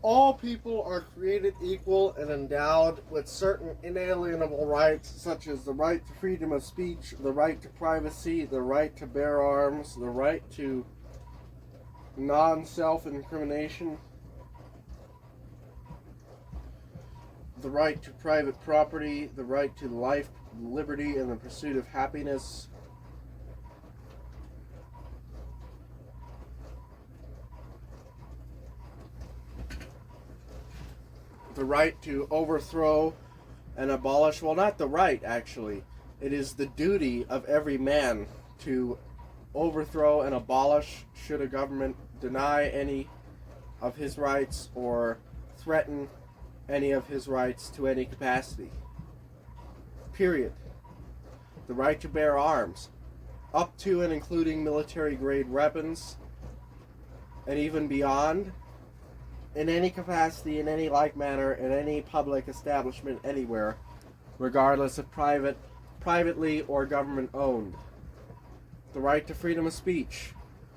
B: all people are created equal and endowed with certain inalienable rights, such as the right to freedom of speech, the right to privacy, the right to bear arms, the right to non-self-incrimination, the right to private property, the right to life, liberty, and the pursuit of happiness, the right to overthrow and abolish, well, not the right, actually, it is the duty of every man to overthrow and abolish should a government deny any of his rights or threaten any of his rights to any capacity. Period. The right to bear arms, up to and including military-grade weapons, and even beyond, in any capacity, in any like manner, in any public establishment anywhere, regardless of privately or government-owned. The right to freedom of speech,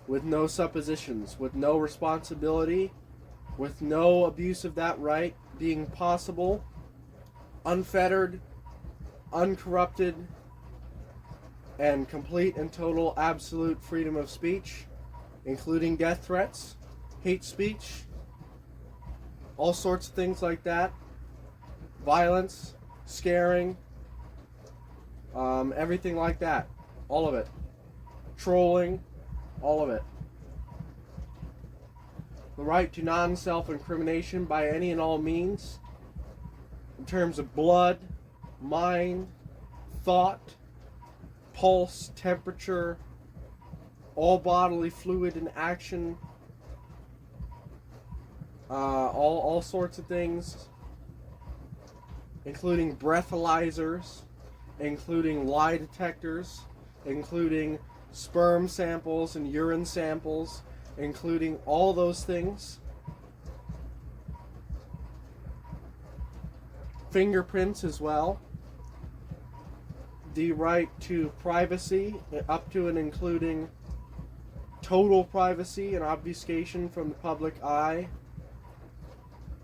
B: with no suppositions, with no responsibility, with no abuse of that right being possible, unfettered, uncorrupted, and complete and total absolute freedom of speech, including death threats, hate speech, all sorts of things like that, violence, scaring, everything like that, all of it, trolling,
C: All of it. The right to non-self-incrimination by any and all means, in terms of blood, mind, thought, pulse, temperature, all bodily fluid in action, all sorts of things, including breathalyzers, including lie detectors, including sperm samples and urine samples, including all those things. Fingerprints as well. The right to privacy, up to and including total privacy and obfuscation from the public eye.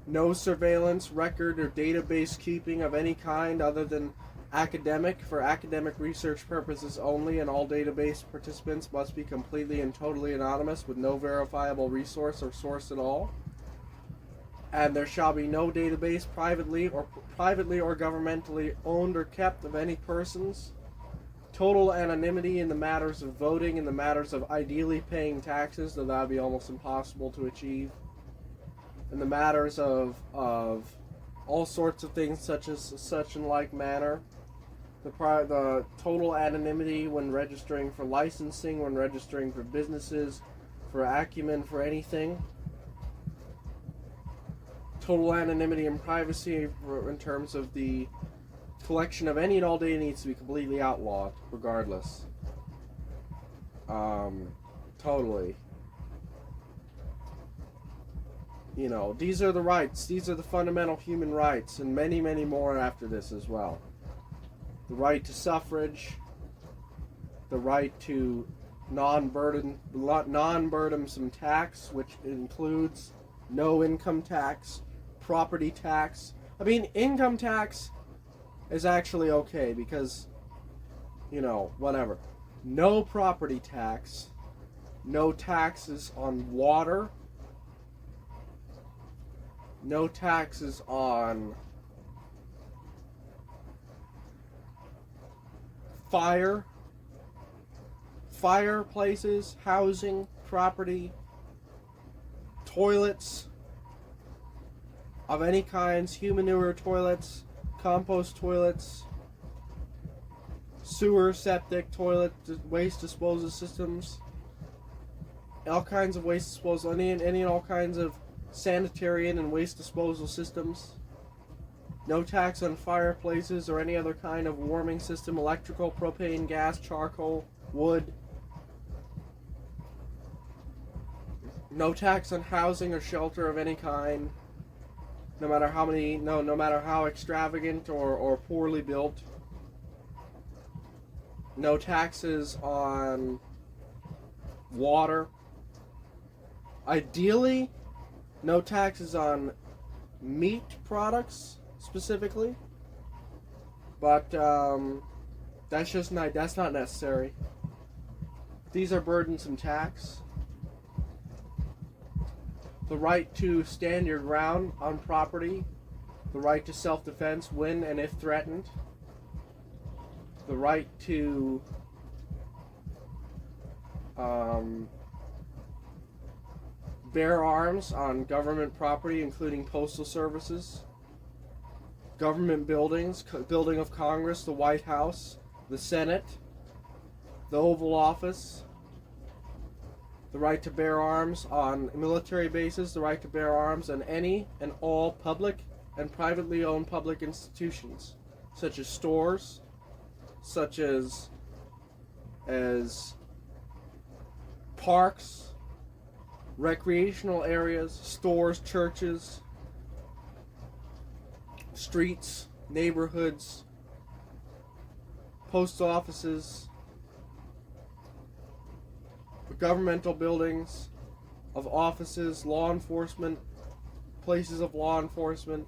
C: No surveillance, record, or database keeping of any kind other than academic, for academic research purposes only, and all database participants must be completely and totally anonymous with no verifiable resource or source at all. And there shall be no database privately or governmentally owned or kept of any persons. Total anonymity in the matters of voting, in the matters of ideally paying taxes, though that would be almost impossible to achieve. In the matters of all sorts of things such and like manner. The total anonymity when registering for licensing, when registering for businesses, for acumen, for anything. Total anonymity and privacy in terms of the collection of any and all data needs to be completely outlawed, regardless. Totally. You know, these are the rights. These are the fundamental human rights, and many, many more after this as well. The right to suffrage, the right to non-burdensome tax, which includes no income tax, property tax. I mean, income tax is actually okay because, you know, whatever. No property tax, no taxes on water, no taxes on fireplaces, housing, property, toilets of any kinds, human manure toilets, compost toilets, sewer, septic, toilet, waste disposal systems, all kinds of waste disposal, any and all kinds of sanitary and waste disposal systems. No tax on fireplaces or any other kind of warming system, electrical, propane, gas, charcoal, wood. No tax on housing or shelter of any kind, no matter how extravagant or poorly built. No taxes on water. Ideally, no taxes on meat products specifically, but that's not necessary. These are burdensome tax. The right to stand your ground on property, the right to self-defense when and if threatened, the right to bear arms on government property, including postal services, government buildings, building of Congress, the White House, the Senate, the Oval Office, the right to bear arms on military bases, the right to bear arms on any and all public and privately owned public institutions, such as stores, such as parks, recreational areas, stores, churches, streets, neighborhoods, post offices, governmental buildings, of offices, law enforcement, places of law enforcement,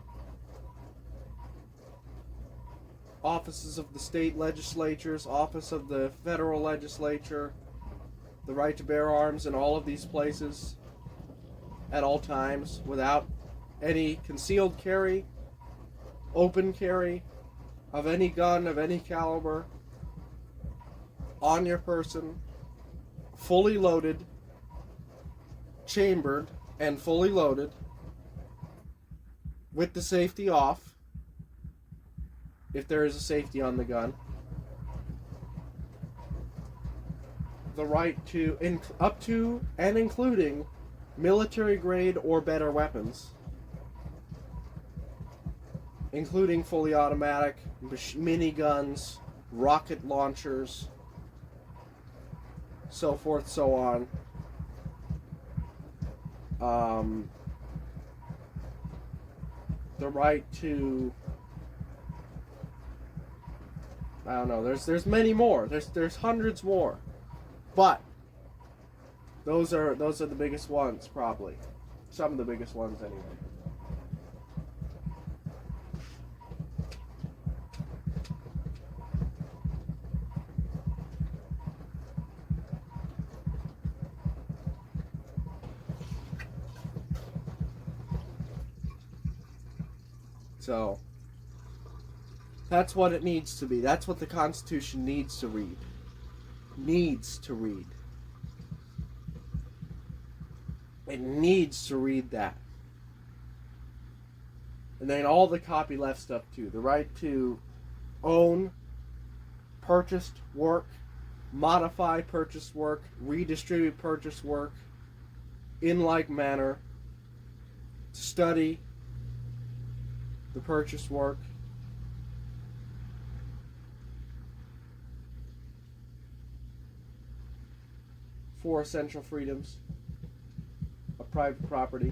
C: offices of the state legislatures, office of the federal legislature, the right to bear arms in all of these places at all times without any concealed carry, open carry of any gun of any caliber on your person, fully loaded, chambered, and fully loaded, with the safety off, if there is a safety on the gun. The right to, up to and including military grade or better weapons, including fully automatic, miniguns, rocket launchers, so forth, so on. The right to, I don't know, there's many more. There's hundreds more. But those are the biggest ones, probably. Some of the biggest ones anyway. So that's what it needs to be. That's what the Constitution needs to read. Needs to read. It needs to read that. And then all the copyleft stuff too. The right to own purchased work, modify purchased work, redistribute purchased work in like manner, study the purchased work, four essential freedoms of private property.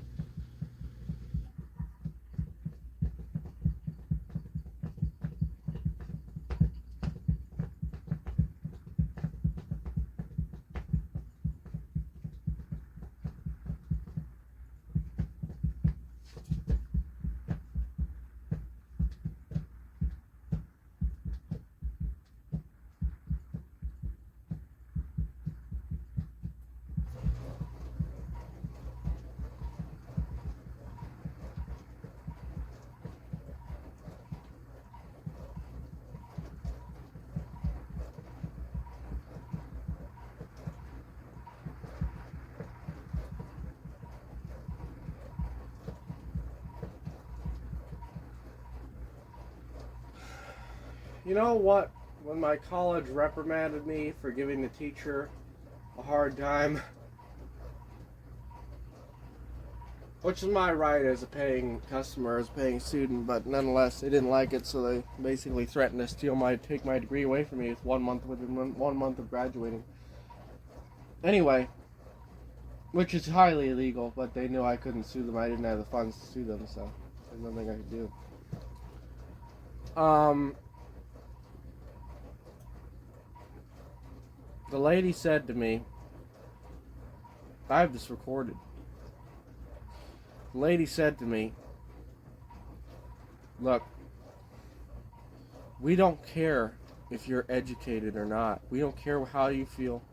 C: You know what? When my college reprimanded me for giving the teacher a hard time, which is my right as a paying customer, as a paying student, but nonetheless, they didn't like it, so they basically threatened to take my degree away from me with 1 month within 1 month of graduating. Anyway, which is highly illegal, but they knew I couldn't sue them. I didn't have the funds to sue them, so there's nothing I could do. The lady said to me, I have this recorded. The lady said to me, look, we don't care if you're educated or not. We don't care how you feel.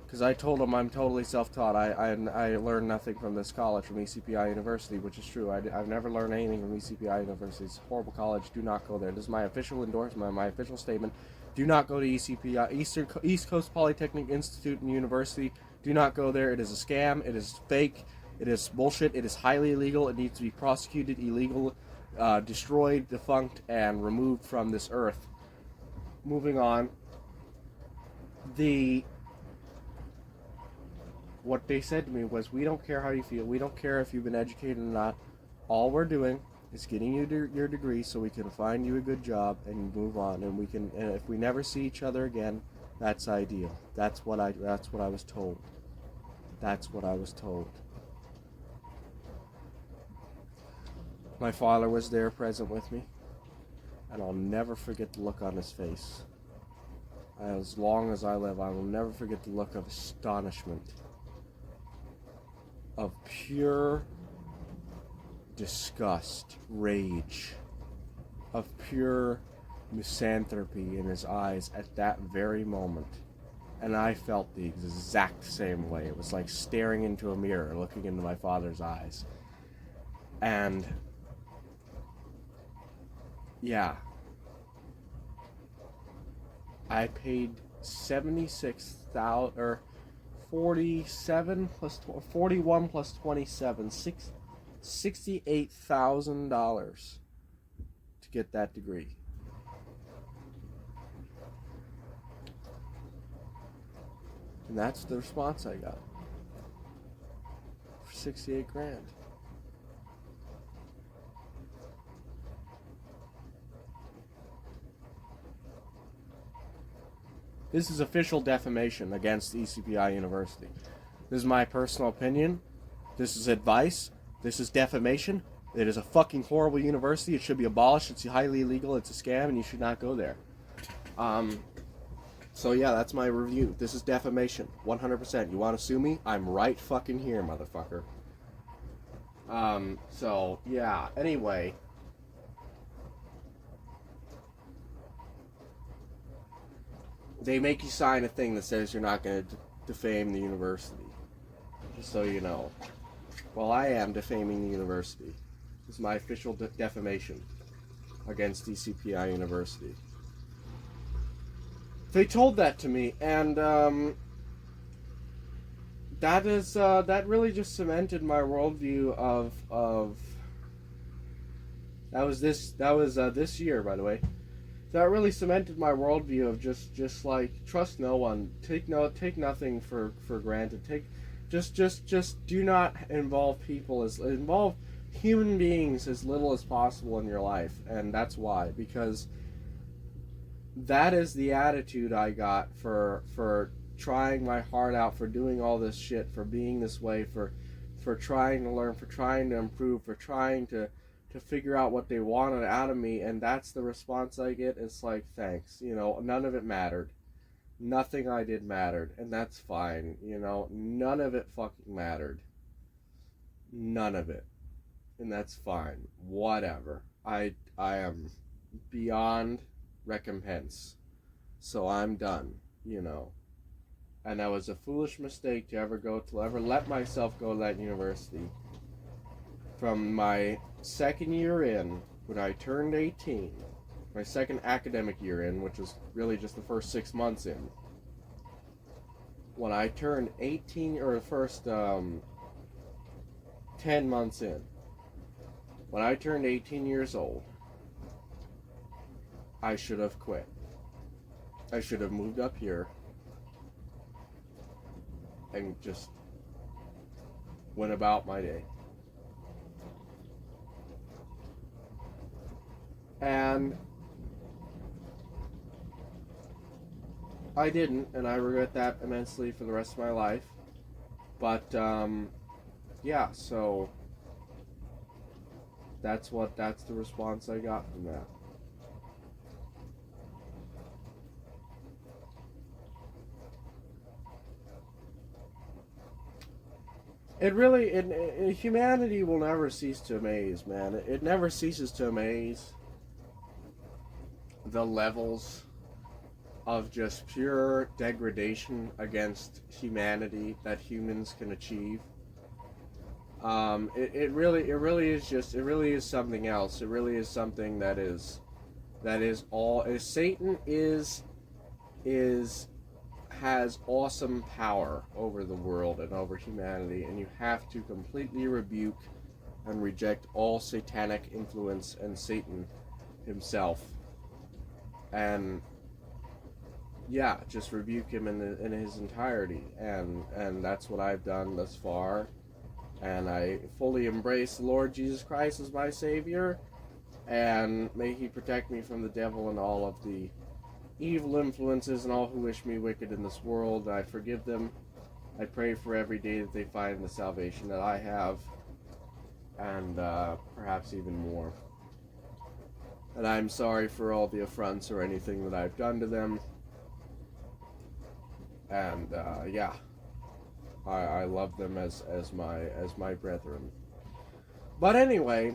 C: Because I told them I'm totally self-taught. I learned nothing from this college, from ECPI University, which is true. I've never learned anything from ECPI University. It's a horrible college. Do not go there. This is my official endorsement, my official statement. Do not go to ECPI, East Coast Polytechnic Institute and University. Do not go there. It is a scam. It is fake. It is bullshit. It is highly illegal. It needs to be prosecuted, illegal, destroyed, defunct, and removed from this earth. Moving on. What they said to me was, we don't care how you feel. We don't care if you've been educated or not. All we're doing is getting you your degree so we can find you a good job and move on. And if we never see each other again, that's ideal. That's what I was told. That's what I was told. My father was there present with me, and I'll never forget the look on his face. As long as I live, I will never forget the look of astonishment, of pure disgust, rage, of pure misanthropy in his eyes at that very moment. And I felt the exact same way. It was like staring into a mirror, looking into my father's eyes. And yeah, I paid $76,000, or
B: 47 plus 41 plus 27, $68,000 to get that degree. And that's the response I got for 68 grand. This is official defamation against ECPI University. This is my personal opinion. This is advice. This is defamation. It is a fucking horrible university. It should be abolished. It's highly illegal. It's a scam, and you should not go there. So yeah, that's my review. This is defamation, 100%. You want to sue me? I'm right fucking here, motherfucker. So yeah. Anyway. They make you sign a thing that says you're not going to defame the university. Just so you know. Well, I am defaming the university. This is my official defamation against DCPI University. They told that to me, and that really just cemented my worldview of that was this year, by the way. That really cemented my worldview of just like trust no one, take nothing for granted, just do not involve human beings as little as possible in your life. And that's why, because that is the attitude I got for trying my heart out, for doing all this shit, for being this way, for trying to learn, for trying to improve, for trying to figure out what they wanted out of me. And that's the response I get. It's like, thanks, none of it mattered. Nothing I did mattered, and that's fine. None of it fucking mattered. None of it. And that's fine. Whatever. I am beyond recompense. So I'm done, And that was a foolish mistake to ever let myself go to that university. From my second year in, when I turned 18, my second academic year in, which was really just the first 6 months in, when I turned 18, or the first 10 months in, when I turned 18 years old, I should have quit. I should have moved up here and just went about my day. And I didn't, and I regret that immensely for the rest of my life. But yeah, so that's the response I got from that. Humanity will never cease to amaze, man. It never ceases to amaze the levels of just pure degradation against humanity that humans can achieve. It really is something else. It really is something that is all. Satan has awesome power over the world and over humanity, and you have to completely rebuke and reject all satanic influence and Satan himself. And yeah, just rebuke him in his entirety, and that's what I've done thus far. And I fully embrace the Lord Jesus Christ as my Savior, and may He protect me from the devil and all of the evil influences and all who wish me wicked in this world. I forgive them. I pray for every day that they find the salvation that I have, and perhaps even more. And I'm sorry for all the affronts or anything that I've done to them. And yeah, I love them as my brethren. But anyway,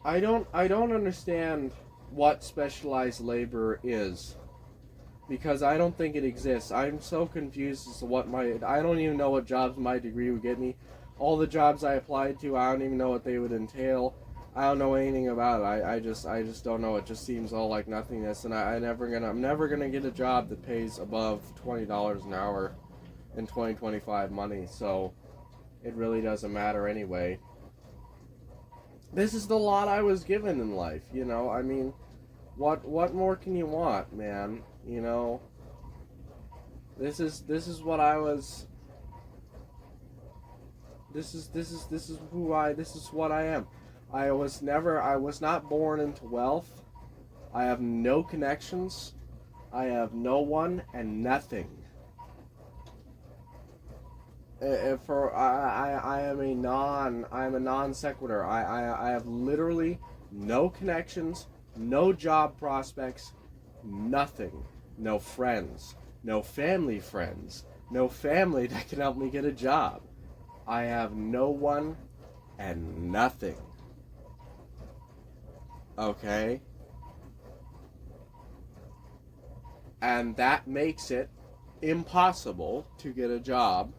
B: I don't understand what specialized labor is, because I don't think it exists. I'm so confused as to I don't even know what jobs my degree would get me. All the jobs I applied to, I don't even know what they would entail. I don't know anything about it. I just don't know. It just seems all like nothingness, and I'm never gonna get a job that pays above $20 an hour in 2025 money. So it really doesn't matter anyway. This is the lot I was given in life, you know. I mean, what more can you want, man? You know, this is what I was. This is what I am. I was not born into wealth. I have no connections. I have no one and nothing. I'm a non sequitur. I have literally no connections, no job prospects, nothing. No friends, no family friends, no family that can help me get a job. I have no one and nothing. Okay? And that makes it impossible to get a job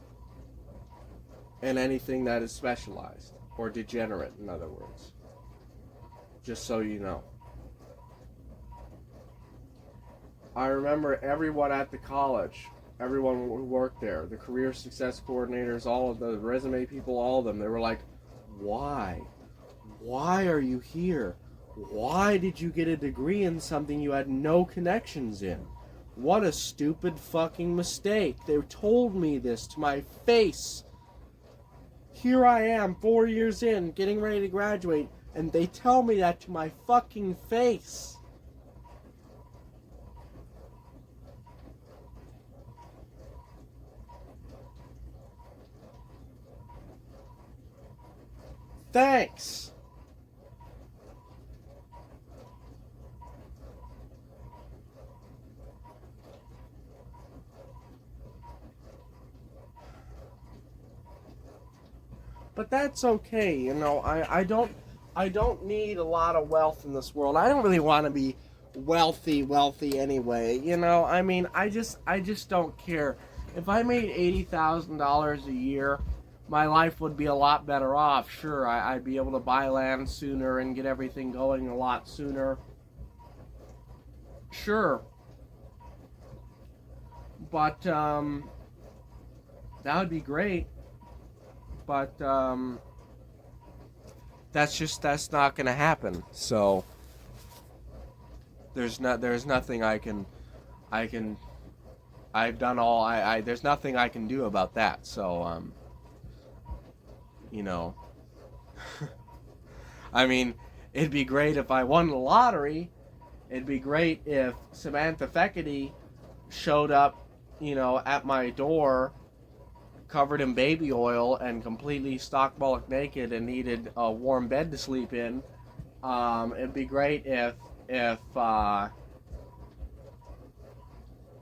B: in anything that is specialized or degenerate, in other words. Just so you know. I remember everyone at the college, everyone who worked there, the career success coordinators, all of the resume people, all of them, they were like, why? Why are you here? Why did you get a degree in something you had no connections in? What a stupid fucking mistake. They told me this to my face. Here I am, 4 years in, getting ready to graduate, and they tell me that to my fucking face. Thanks. But that's okay, you know. I don't need a lot of wealth in this world. I don't really want to be wealthy anyway, you know. I mean, I just don't care. If I made $80,000 a year, my life would be a lot better off. Sure, I'd be able to buy land sooner and get everything going a lot sooner. Sure. But that would be great. But that's not gonna happen. So there's nothing I've done all I there's nothing I can do about that. So you know, I mean, it'd be great if I won the lottery. It'd be great if Samantha Feckety showed up, you know, at my door covered in baby oil and completely stock-bollock naked and needed a warm bed to sleep in. It'd be great if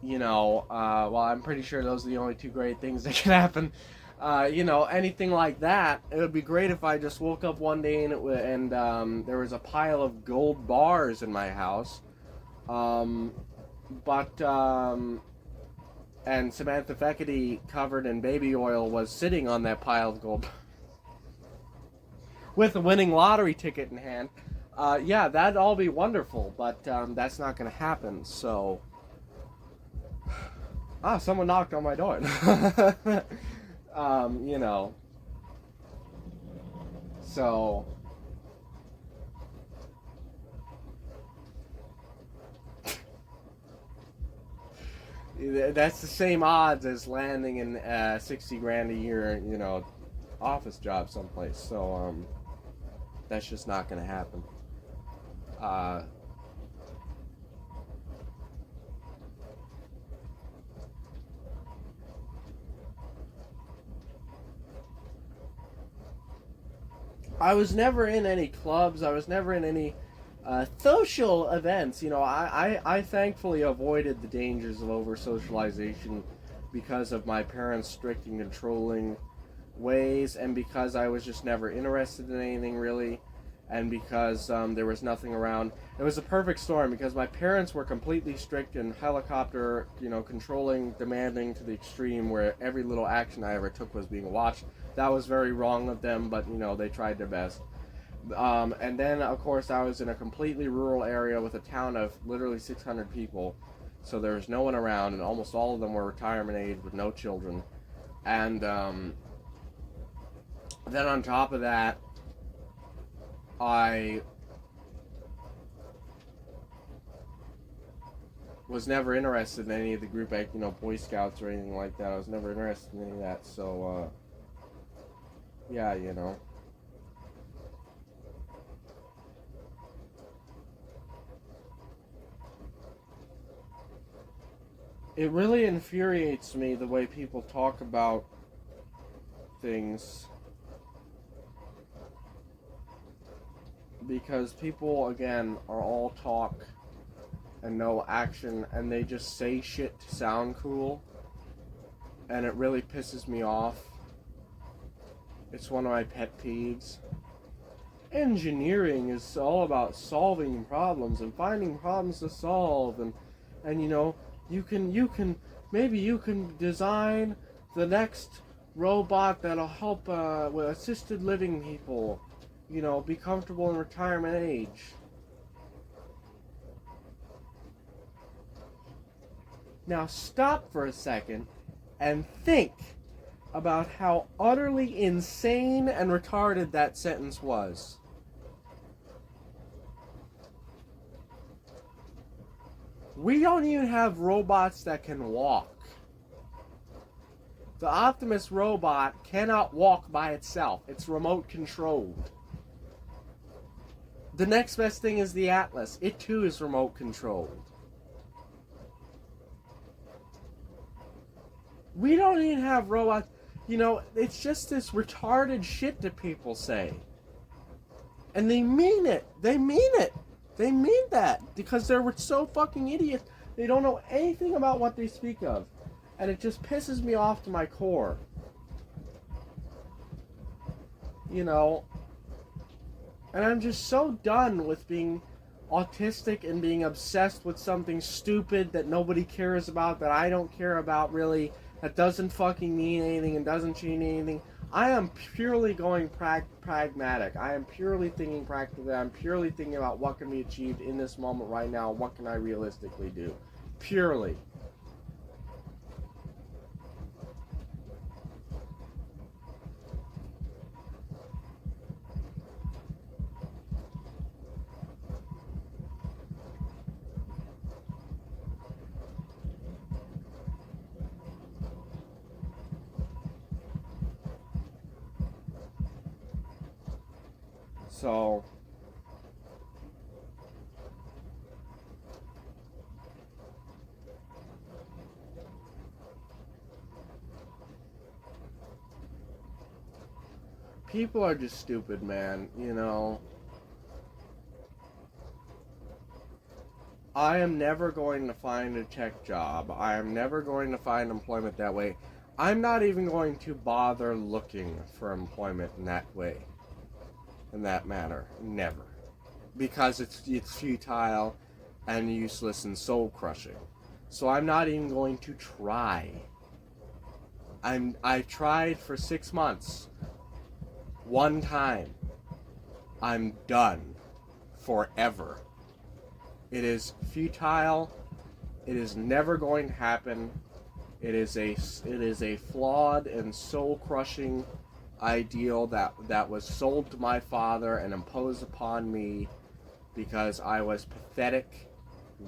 B: you know, well, I'm pretty sure those are the only two great things that can happen. You know, anything like that. It would be great if I just woke up one day and there was a pile of gold bars in my house. And Samantha Feckety, covered in baby oil, was sitting on that pile of gold with a winning lottery ticket in hand. Yeah, that'd all be wonderful, but that's not going to happen, so... someone knocked on my door. You know. So... That's the same odds as landing in 60 grand a year, you know, office job someplace. So that's just not going to happen. I was never in any clubs. I was never in any social events. You know, I thankfully avoided the dangers of over socialization because of my parents' strict and controlling ways, and because I was just never interested in anything really. and because there was nothing around. It was a perfect storm because my parents were completely strict and helicopter, controlling, demanding to the extreme, where every little action I ever took was being watched. That was very wrong of them, but they tried their best. And then, of course, I was in a completely rural area with a town of literally 600 people, so there was no one around, and almost all of them were retirement age with no children. And then on top of that, I was never interested in any of the group, Boy Scouts or anything like that. I was never interested in any of that. So, yeah, It really infuriates me the way people talk about things. Because people, again, are all talk and no action, and they just say shit to sound cool, and it really pisses me off. It's one of my pet peeves. Engineering is all about solving problems and finding problems to solve, and you can maybe you can design the next robot that'll help with assisted living people, be comfortable in retirement age. Now stop for a second and think about how utterly insane and retarded that sentence was. We don't even have robots that can walk. The Optimus robot cannot walk by itself. It's remote controlled. The next best thing is the Atlas. It too is remote controlled. We don't even have robots. It's just this retarded shit that people say. And they mean it. They mean it. They mean that. Because they're so fucking idiots. They don't know anything about what they speak of. And it just pisses me off to my core. And I'm just so done with being autistic and being obsessed with something stupid that nobody cares about, that I don't care about really, that doesn't fucking mean anything and doesn't change anything. I am purely going pragmatic. I am purely thinking practically. I'm purely thinking about what can be achieved in this moment right now. What can I realistically do? Purely. So, people are just stupid, man, I am never going to find a tech job. I am never going to find employment that way. I'm not even going to bother looking for employment in that way. In that manner. Never. Because it's futile and useless and soul crushing. So I'm not even going to try. I tried for 6 months. One time. I'm done. Forever. It is futile. It is never going to happen. It is a flawed and soul crushing ideal that was sold to my father and imposed upon me because I was pathetic,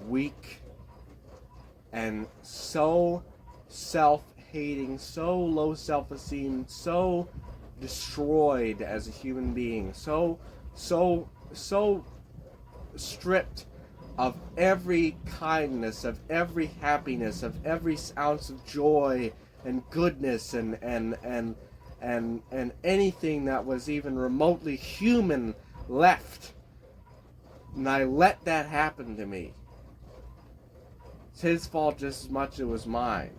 B: weak, and so self-hating, so low self-esteem, so destroyed as a human being, so stripped of every kindness, of every happiness, of every ounce of joy and goodness and anything that was even remotely human left. And I let that happen to me. It's his fault just as much as it was mine.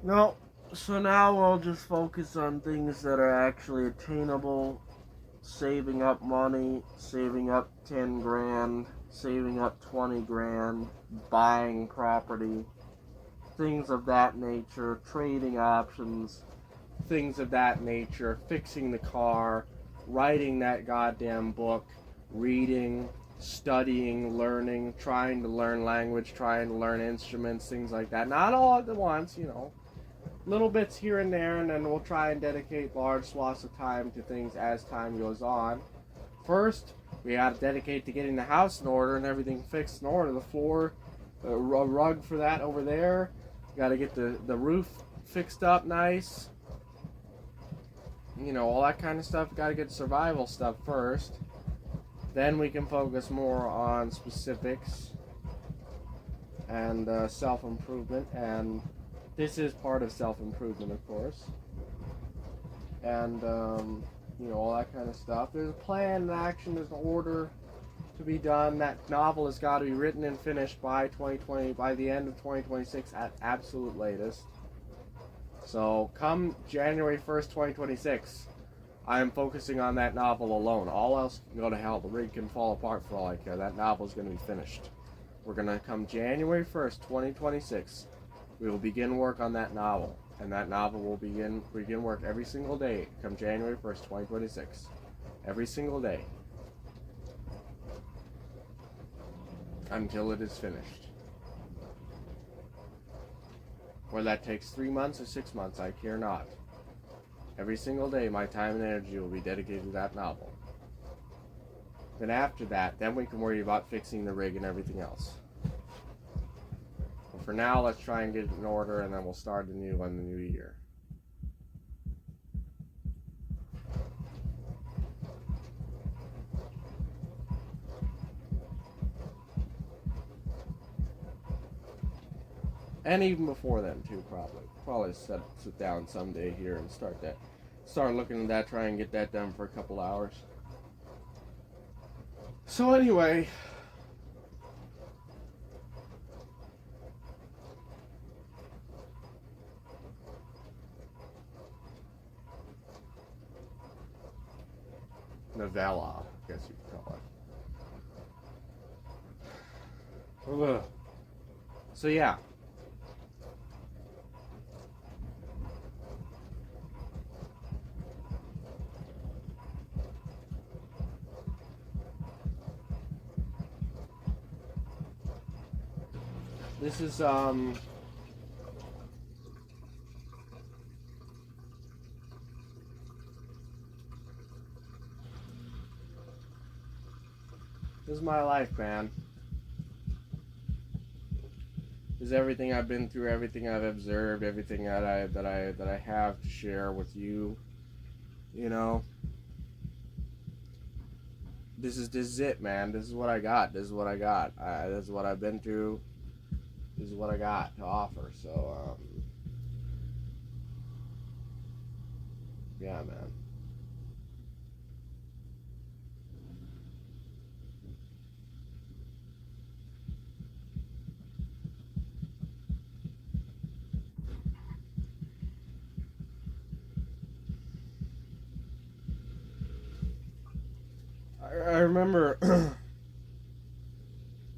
B: No, so now we'll just focus on things that are actually attainable, saving up money, saving up 10 grand, saving up 20 grand, buying property, things of that nature, trading options, things of that nature, fixing the car, writing that goddamn book, reading, studying, learning, trying to learn language, trying to learn instruments, things like that. Not all at once, you know. Little bits here and there, and then we'll try and dedicate large swaths of time to things as time goes on. First, we got to dedicate to getting the house in order and everything fixed in order. The floor, a rug for that over there. Got to get the roof fixed up nice. You know, all that kind of stuff. Got to get survival stuff first. Then we can focus more on specifics and self-improvement. And this is part of self-improvement, of course. And, you know, all that kind of stuff. There's a plan and action. There's an order to be done. That novel has got to be written and finished by 2020, by the end of 2026 at absolute latest. So come January 1st, 2026, I am focusing on that novel alone. All else can go to hell. The rig can fall apart for all I care. That novel is going to be finished. We're going to come January 1st, 2026. We will begin work on that novel. And that novel will begin work every single day come January 1st, 2026. Every single day. Until it is finished. Whether that takes 3 months or 6 months, I care not. Every single day, my time and energy will be dedicated to that novel. Then after that, then we can worry about fixing the rig and everything else. But for now, let's try and get it in order, and then we'll start anew on the new year. And even before then, too, probably. Probably sit down someday here and start looking at that, try and get that done for a couple hours. So anyway, novella, I guess you could call it. Ugh. So yeah. This is this is my life, man. This is everything I've been through, everything I've observed, everything that I have to share with you. You know, this is it, man. This is what I got. This is what I got. This is what I've been through. This is what I got to offer. So, yeah, man. I remember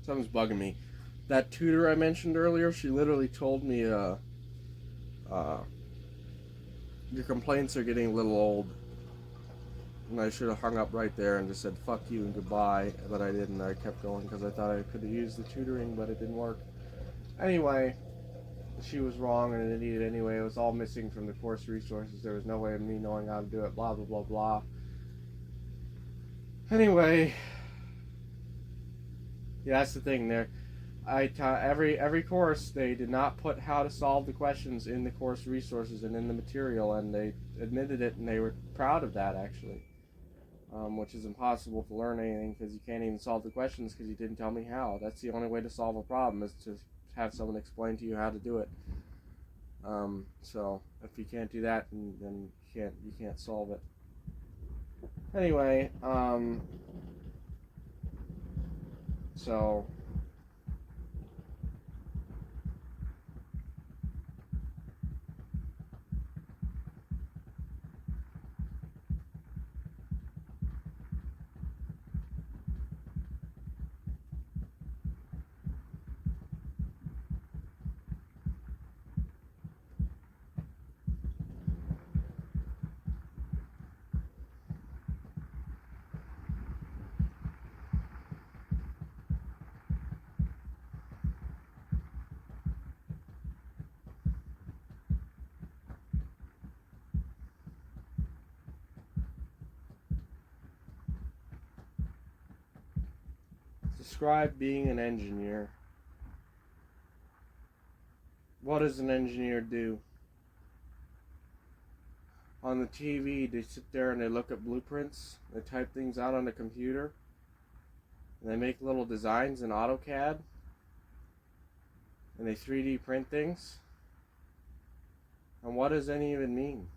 B: something's bugging me. That tutor I mentioned earlier, she literally told me, your complaints are getting a little old. And I should have hung up right there and just said, fuck you and goodbye. But I didn't. I kept going because I thought I could have used the tutoring, but it didn't work. Anyway, she was wrong and an idiot anyway. It was all missing from the course resources. There was no way of me knowing how to do it, blah, blah, blah, blah. Anyway, yeah, that's the thing there. I taught every course, they did not put how to solve the questions in the course resources and in the material, and they admitted it, and they were proud of that, actually. Which is impossible to learn anything because you can't even solve the questions because you didn't tell me how. That's the only way to solve a problem, is to have someone explain to you how to do it. So if you can't do that, then you can't solve it. Anyway, so. Describe being an engineer. What does an engineer do? On the TV, they sit there and they look at blueprints. They type things out on the computer. And they make little designs in AutoCAD. And they 3D print things. And what does any of it mean?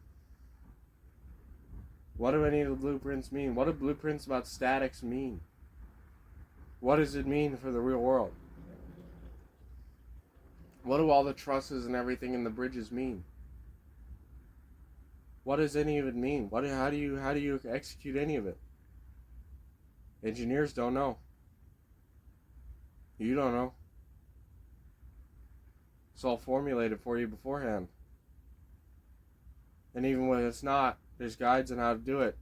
B: What do any of the blueprints mean? What do blueprints about statics mean? What does it mean for the real world? What do all the trusses and everything in the bridges mean? What does any of it mean? How do you execute any of it? Engineers don't know. You don't know. It's all formulated for you beforehand. And even when it's not, there's guides on how to do it.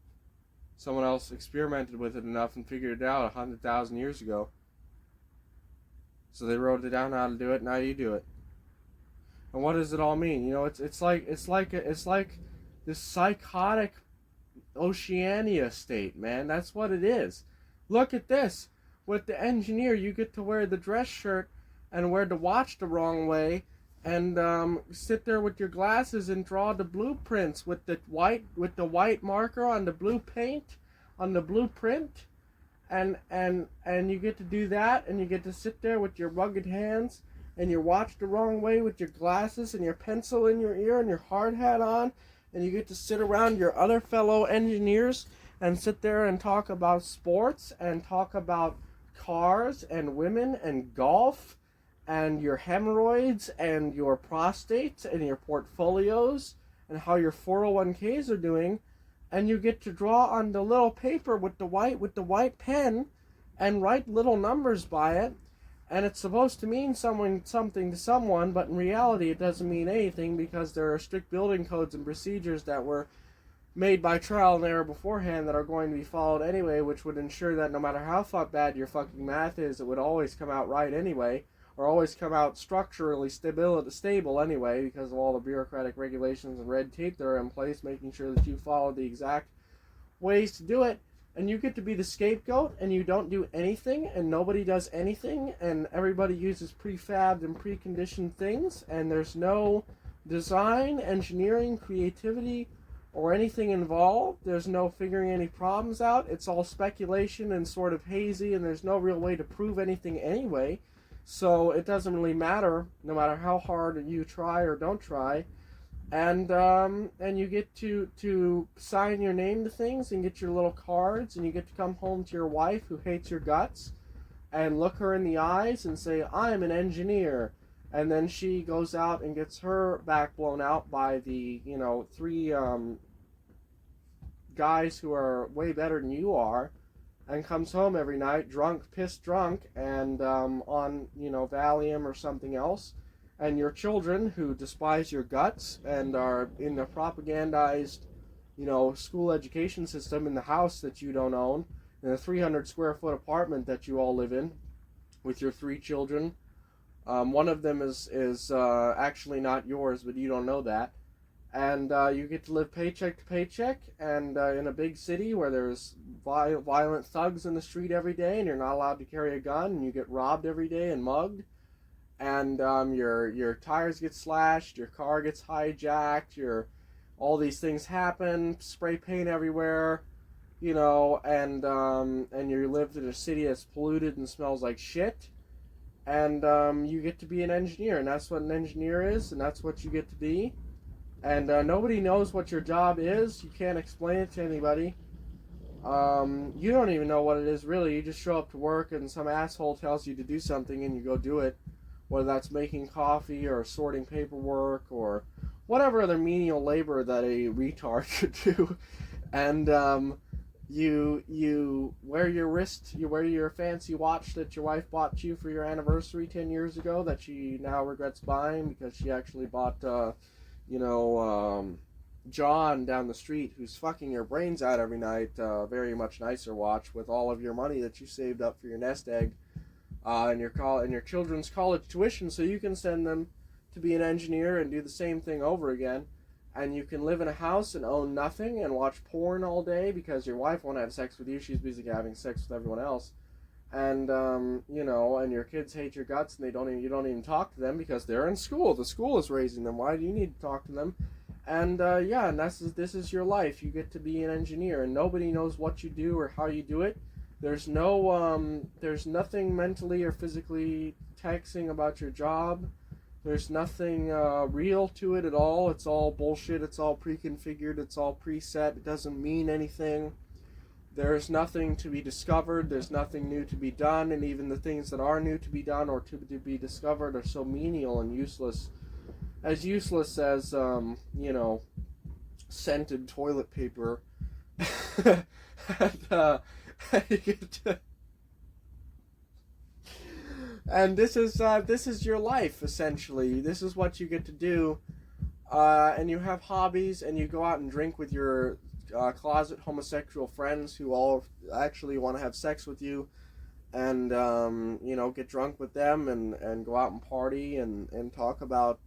B: Someone else experimented with it enough and figured it out 100,000 years ago. So they wrote it down how to do it. Now you do it. And what does it all mean? You know, it's like this psychotic Oceania state, man. That's what it is. Look at this. With the engineer, you get to wear the dress shirt and wear the watch the wrong way, and sit there with your glasses and draw the blueprints with the white marker on the blue paint, on the blueprint, and you get to do that, and you get to sit there with your rugged hands and your watch the wrong way with your glasses and your pencil in your ear and your hard hat on, and you get to sit around your other fellow engineers and sit there and talk about sports and talk about cars and women and golf and your hemorrhoids and your prostates and your portfolios and how your 401ks are doing, and you get to draw on the little paper with the white pen and write little numbers by it, and it's supposed to mean something to someone, but in reality it doesn't mean anything, because there are strict building codes and procedures that were made by trial and error beforehand that are going to be followed anyway, which would ensure that no matter how bad your fucking math is, it would always come out right anyway, or always come out structurally stable anyway, because of all the bureaucratic regulations and red tape that are in place, making sure that you follow the exact ways to do it. And you get to be the scapegoat, and you don't do anything, and nobody does anything, and everybody uses prefabbed and preconditioned things, and there's no design, engineering, creativity, or anything involved. There's no figuring any problems out. It's all speculation and sort of hazy, and there's no real way to prove anything anyway. So it doesn't really matter, no matter how hard you try or don't try. And you get to sign your name to things and get your little cards, and you get to come home to your wife who hates your guts and look her in the eyes and say, I'm an engineer. And then she goes out and gets her back blown out by the, three guys who are way better than you are, and comes home every night drunk, pissed drunk, and on, Valium or something else. And your children, who despise your guts and are in the propagandized, school education system in the house that you don't own, in a 300 square foot apartment that you all live in, with your 3 children. One of them is actually not yours, but you don't know that. And you get to live paycheck to paycheck, and in a big city where there's violent thugs in the street every day, and you're not allowed to carry a gun, and you get robbed every day and mugged, and your tires get slashed, your car gets hijacked, all these things happen, spray paint everywhere, and you live in a city that's polluted and smells like shit. And you get to be an engineer, and that's what an engineer is, and that's what you get to be. And nobody knows what your job is. You can't explain it to anybody. You don't even know what it is, really. You just show up to work, and some asshole tells you to do something, and you go do it. Whether that's making coffee, or sorting paperwork, or whatever other menial labor that a retard could do. And you wear your fancy watch that your wife bought you for your anniversary 10 years ago that she now regrets buying because she actually bought John down the street, who's fucking your brains out every night, very much nicer watch with all of your money that you saved up for your nest egg, and your children's college tuition, so you can send them to be an engineer and do the same thing over again. And you can live in a house and own nothing and watch porn all day because your wife won't have sex with you. She's busy having sex with everyone else. and you know, and your kids hate your guts, and you don't even talk to them because they're in school. The school is raising them. Why do you need to talk to them? And yeah, and this is your life. You get to be an engineer, and nobody knows what you do or how you do it. There's nothing mentally or physically taxing about your job. There's nothing real to it at all. It's all bullshit. It's all pre-configured. It's all preset. It doesn't mean anything. There's nothing to be discovered. There's nothing new to be done. And even the things that are new to be done or to be discovered are so menial and useless. As useless as, you know, scented toilet paper. And, and this is your life essentially. This is what you get to do, and you have hobbies, and you go out and drink with your closet homosexual friends who all actually want to have sex with you, and you know, get drunk with them, and go out and party, and talk about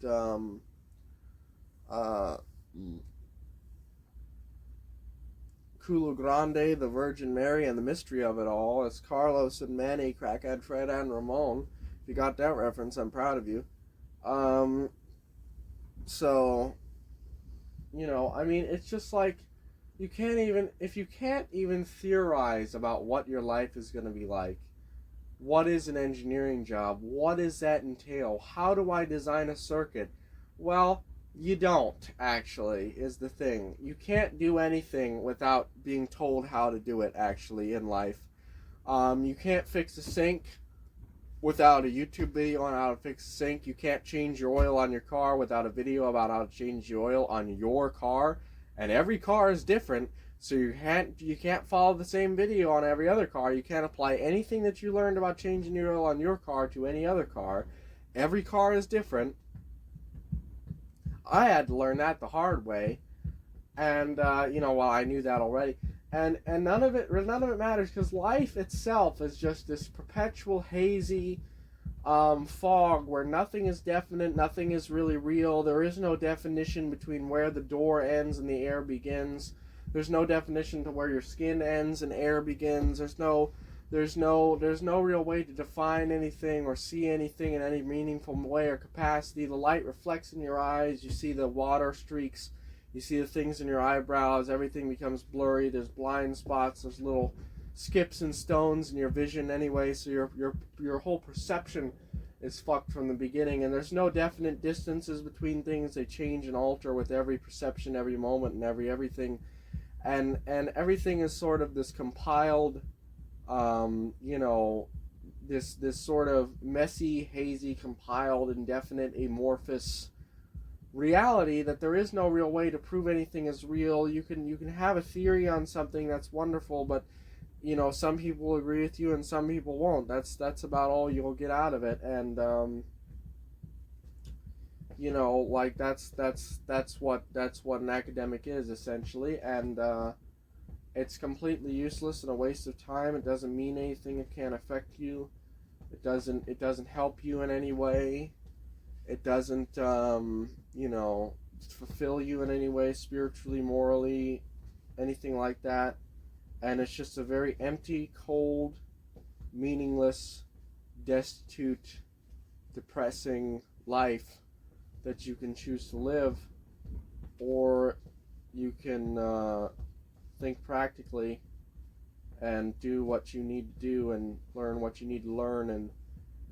B: Kulu Grande, the Virgin Mary, and the mystery of it all. It's Carlos and Manny, Crackhead Fred, and Ramon. If you got that reference, I'm proud of you. So, you know, I mean, it's just like, if you can't even theorize about what your life is going to be like, what is an engineering job? What does that entail? How do I design a circuit? Well, you don't, actually, is the thing. You can't do anything without being told how to do it, actually, in life. You can't fix a sink without a YouTube video on how to fix a sink. You can't change your oil on your car without a video about how to change the oil on your car. And every car is different, so you can't follow the same video on every other car. You can't apply anything that you learned about changing your oil on your car to any other car. Every car is different. I had to learn that the hard way, and you know, well, I knew that already, and none of it matters, because life itself is just this perpetual hazy fog where nothing is definite, nothing is really real. There is no definition between where the door ends and the air begins. There's no definition to where your skin ends and air begins. There's no real way to define anything or see anything in any meaningful way or capacity. The light reflects in your eyes. You see the water streaks. You see the things in your eyebrows. Everything becomes blurry. There's blind spots. There's little skips and stones in your vision anyway. So your whole perception is fucked from the beginning. And there's no definite distances between things. They change and alter with every perception, every moment, and everything. And everything is sort of this compiled, you know, this sort of messy, hazy, compiled, indefinite, amorphous reality that there is no real way to prove anything is real. You can have a theory on something that's wonderful, but you know, some people will agree with you and some people won't. That's about all you'll get out of it. And you know, like that's what an academic is essentially. And it's completely useless and a waste of time. It doesn't mean anything. It can't affect you. It doesn't help you in any way. It doesn't you know, fulfill you in any way, spiritually, morally, anything like that. And it's just a very empty, cold, meaningless, destitute, depressing life that you can choose to live, or you can think practically and do what you need to do and learn what you need to learn,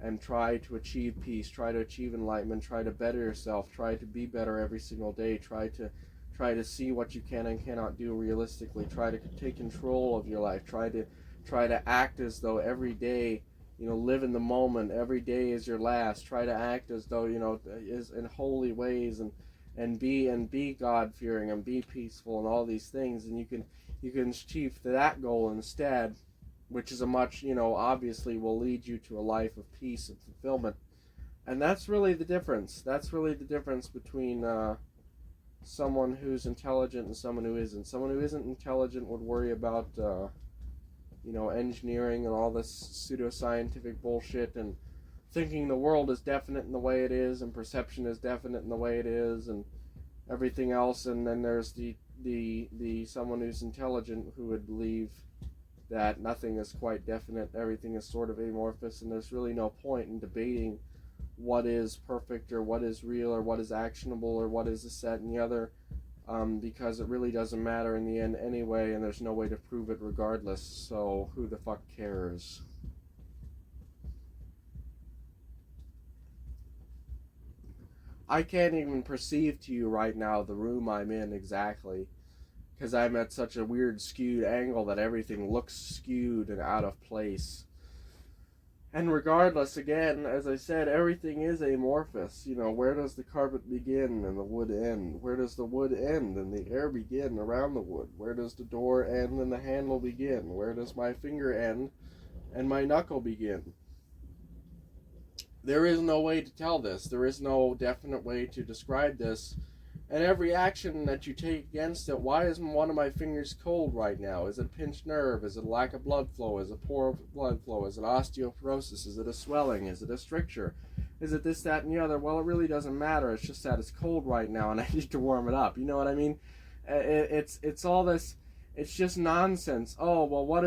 B: and try to achieve peace, try to achieve enlightenment, try to better yourself, try to be better every single day, try to see what you can and cannot do realistically, try to take control of your life, try to act as though every day, you know, live in the moment, every day is your last, try to act as though, you know, is in holy ways, and be God-fearing and be peaceful and all these things, and you can achieve that goal instead, which is a much, you know, obviously will lead you to a life of peace and fulfillment. And that's really the difference. That's really the difference between someone who's intelligent and someone who isn't. Someone who isn't intelligent would worry about you know, engineering and all this pseudoscientific bullshit, and thinking the world is definite in the way it is, and perception is definite in the way it is, and everything else. And then there's the someone who's intelligent who would believe that nothing is quite definite, everything is sort of amorphous, and there's really no point in debating what is perfect or what is real or what is actionable or what is this, that, and the other, because it really doesn't matter in the end anyway, and there's no way to prove it regardless, so who the fuck cares? I can't even perceive to you right now the room I'm in exactly, because I'm at such a weird skewed angle that everything looks skewed and out of place. And regardless, again, as I said, everything is amorphous. You know, where does the carpet begin and the wood end? Where does the wood end and the air begin around the wood? Where does the door end and the handle begin? Where does my finger end and my knuckle begin? There is no way to tell this. There is no definite way to describe this. And every action that you take against it, why is one of my fingers cold right now? Is it a pinched nerve? Is it a lack of blood flow? Is it poor blood flow? Is it osteoporosis? Is it a swelling? Is it a stricture? Is it this, that, and the other? Well, it really doesn't matter. It's just that it's cold right now and I need to warm it up. You know what I mean? It's all this, it's just nonsense. Oh, well, what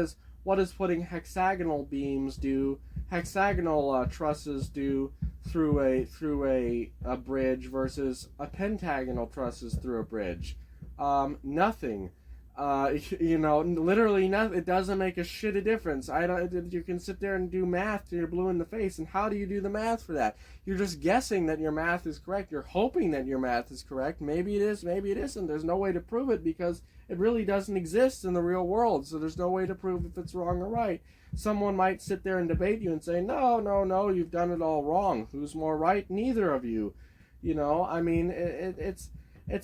B: is putting hexagonal beams do? Hexagonal trusses do through a bridge versus a pentagonal trusses through a bridge? Nothing. You know, literally nothing. It doesn't make a shit of difference. You can sit there and do math till you're blue in the face, and how do you do the math for that? You're just guessing that your math is correct. You're hoping that your math is correct. Maybe it is, maybe it isn't. There's no way to prove it because it really doesn't exist in the real world, so there's no way to prove if it's wrong or right. Someone might sit there and debate you and say, no, you've done it all wrong. Who's more right? Neither of you. You know, I mean, it's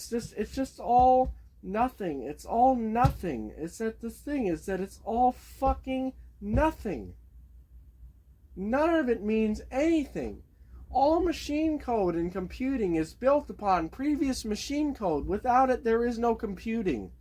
B: just all nothing. It's all nothing. It's that the thing is that it's all fucking nothing. None of it means anything. All machine code in computing is built upon previous machine code. Without it, there is no computing.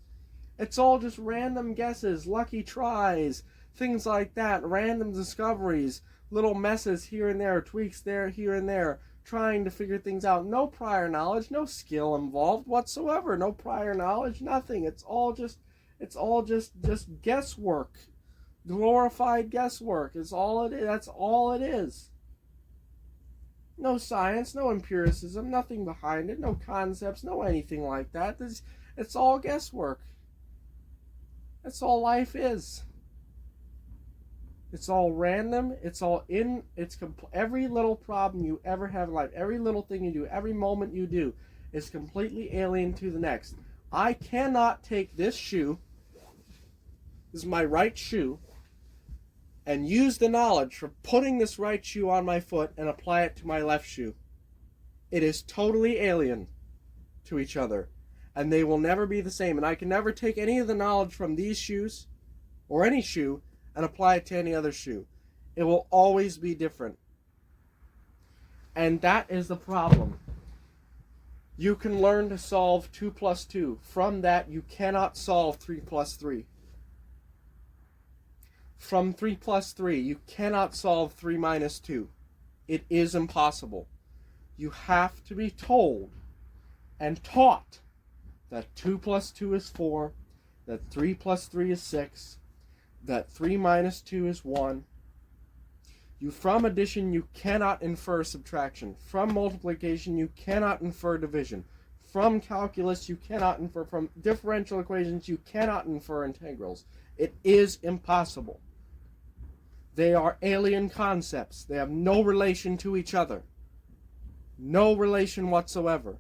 B: It's all just random guesses, lucky tries, things like that, random discoveries, little messes here and there, tweaks there, here and there, trying to figure things out. No prior knowledge, no skill involved whatsoever, no prior knowledge, nothing. It's all just guesswork. Glorified guesswork is all it is. That's all it is. No science, no empiricism, nothing behind it, no concepts, no anything like that. It's all guesswork. That's all life is. It's all random. Every little problem you ever have in life, every little thing you do, every moment you do is completely alien to the next. I cannot take this shoe, this is my right shoe, and use the knowledge for putting this right shoe on my foot and apply it to my left shoe. It is totally alien to each other, and they will never be the same. And I can never take any of the knowledge from these shoes or any shoe and apply it to any other shoe. It will always be different. And that is the problem. You can learn to solve 2 plus 2. From that, you cannot solve 3 plus 3. From 3 plus 3, you cannot solve 3 minus 2. It is impossible. You have to be told and taught that 2 plus 2 is 4, that 3 plus 3 is 6, that 3 minus 2 is 1. From addition, you cannot infer subtraction. From multiplication, you cannot infer division. From calculus, you cannot infer. From differential equations, you cannot infer integrals. It is impossible. They are alien concepts. They have no relation to each other. No relation whatsoever.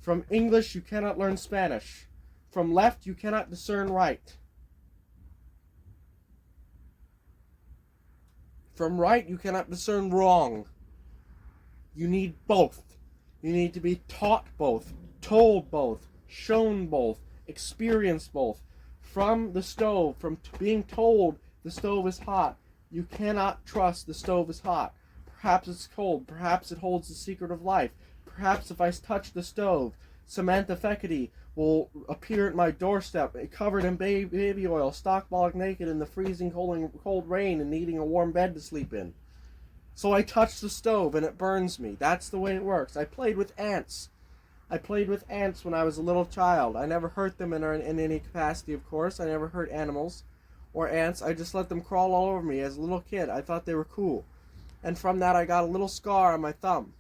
B: From English, you cannot learn Spanish. From left, you cannot discern right. From right, you cannot discern wrong. You need both. You need to be taught both, told both, shown both, experienced both. From the stove, from being told the stove is hot, you cannot trust the stove is hot. Perhaps it's cold. Perhaps it holds the secret of life. Perhaps if I touch the stove, Samantha Fecity will appear at my doorstep, covered in baby oil, stock-bollock naked in the freezing cold rain and needing a warm bed to sleep in. So I touch the stove and it burns me. That's the way it works. I played with ants. I played with ants when I was a little child. I never hurt them in any capacity, of course. I never hurt animals or ants. I just let them crawl all over me as a little kid. I thought they were cool. And from that, I got a little scar on my thumb.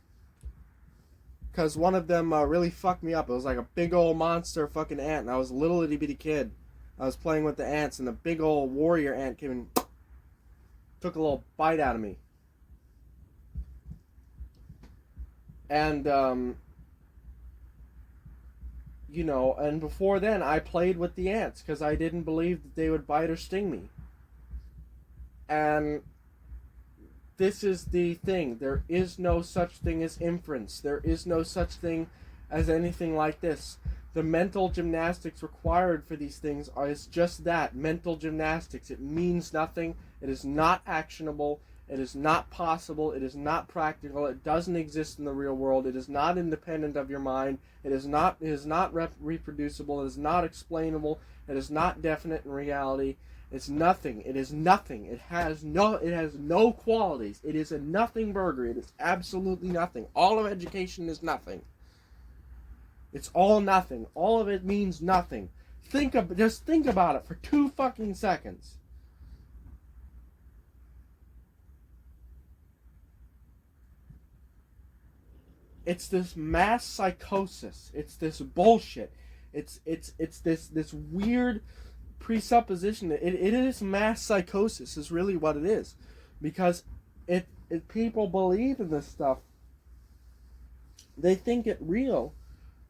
B: Because one of them really fucked me up. It was like a big old monster fucking ant, and I was a little itty bitty kid. I was playing with the ants, and the big old warrior ant came and took a little bite out of me. And, you know, and before then, I played with the ants because I didn't believe that they would bite or sting me. And this is the thing. There is no such thing as inference. There is no such thing as anything like this. The mental gymnastics required for these things is just that, mental gymnastics. It means nothing. It is not actionable. It is not possible. It is not practical. It doesn't exist in the real world. It is not independent of your mind. It is not reproducible. It is not explainable. It is not definite in reality. It's nothing. It is nothing. It has no qualities. It is a nothing burger. It is absolutely nothing. All of education is nothing. It's all nothing. All of it means nothing. Just think about it for 2 fucking seconds. It's this mass psychosis. It's this bullshit. It's this weird presupposition. It is mass psychosis is really what it is, because people believe in this stuff. They think it real.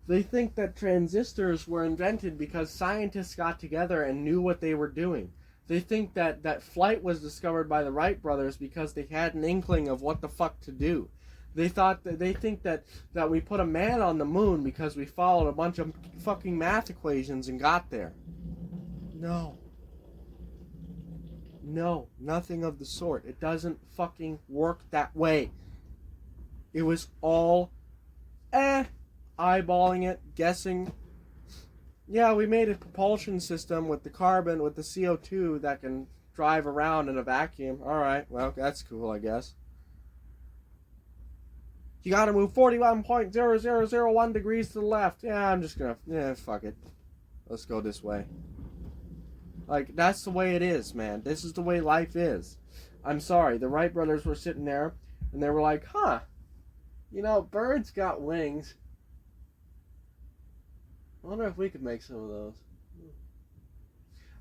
B: They think that transistors were invented because scientists got together and knew what they were doing. They think that flight was discovered by the Wright brothers because they had an inkling of what the fuck to do. They think that we put a man on the moon because we followed a bunch of fucking math equations and got there. No. No, nothing of the sort. It doesn't fucking work that way. It was all eyeballing it, guessing. Yeah, we made a propulsion system with the carbon, with the CO2 that can drive around in a vacuum. Alright, well, that's cool, I guess. You gotta move 41.0001 degrees to the left. Yeah, I'm just gonna... Yeah, fuck it. Let's go this way. Like, that's the way it is, man. This is the way life is. I'm sorry. The Wright brothers were sitting there, and they were like, huh, you know, birds got wings. I wonder if we could make some of those.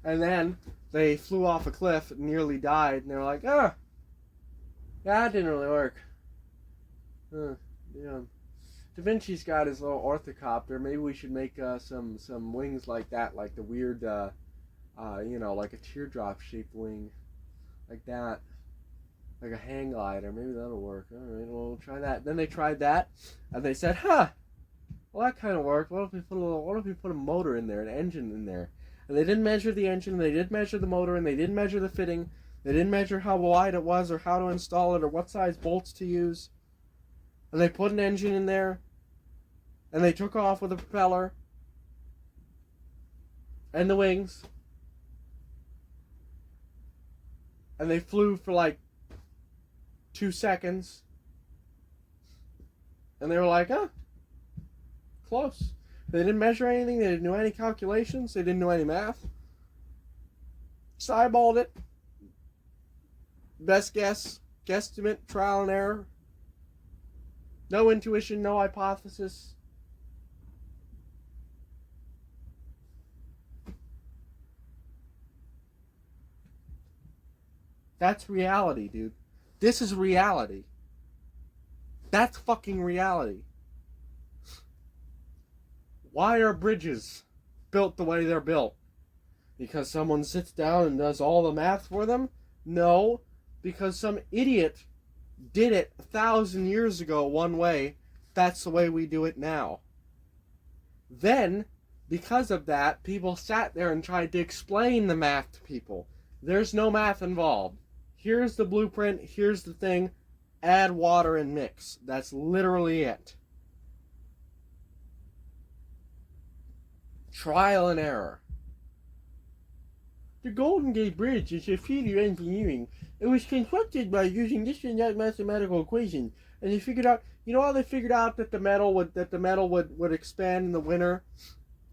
B: And then they flew off a cliff and nearly died, and they were like, yeah, that didn't really work. Yeah. Da Vinci's got his little orthocopter. Maybe we should make some wings like that, like the weird, you know, like a teardrop-shaped wing, like that, like a hang glider. Maybe that'll work. All right, well, we'll try that. Then they tried that, and they said, huh, well, that kind of worked. What if we put a motor in there, an engine in there? And they didn't measure the engine. They didn't measure the motor, and they didn't measure the fitting. They didn't measure how wide it was, or how to install it, or what size bolts to use. And they put an engine in there, and they took off with a propeller and the wings, and they flew for like 2 seconds, and they were like, huh, close. They didn't measure anything. They didn't do any calculations. They didn't do any math. Just eyeballed it. Best guess, guesstimate, trial and error. No intuition, no hypothesis. That's reality, dude. This is reality. That's fucking reality. Why are bridges built the way they're built? Because someone sits down and does all the math for them? No, because some idiot did it 1,000 years ago one way. That's the way we do it now. Then, because of that, people sat there and tried to explain the math to people. There's no math involved. Here's the blueprint, here's the thing, add water and mix. That's literally it. Trial and error. The Golden Gate Bridge is a feat of engineering. It was constructed by using this and that mathematical equation, and they figured out. You know how they figured out that the metal would expand in the winter,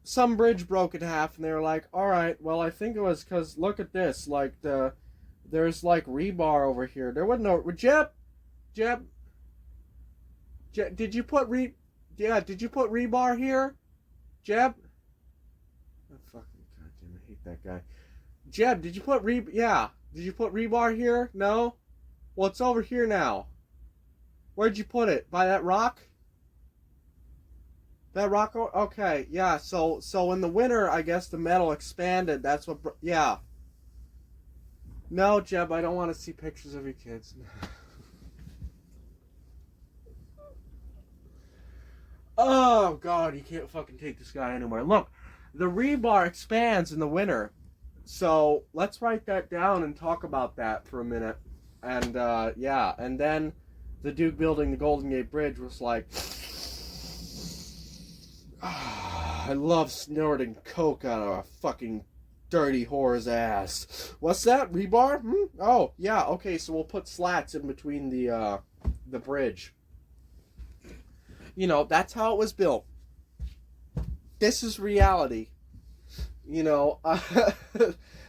C: some bridge broke in half, and they were like, all right, well, I think it was because, look at this, like, there's, like, rebar over here. There wasn't no, Jeb, did you put did you put rebar here? Jeb? Oh, fucking goddamn, I hate that guy. Jeb, did you put did you put rebar here? No? Well, it's over here now. Where'd you put it? By that rock? That rock? Okay, yeah, so in the winter, I guess the metal expanded. That's what, yeah. No, Jeb, I don't want to see pictures of your kids. Oh, God, you can't fucking take this guy anywhere. Look, the rebar expands in the winter. So let's write that down and talk about that for a minute. And, yeah, and then the dude building the Golden Gate Bridge was like, I love snorting coke out of a fucking dirty whore's ass. What's that? Rebar? Oh, yeah, okay, so we'll put slats in between the bridge. You know, that's how it was built. This is reality. You know,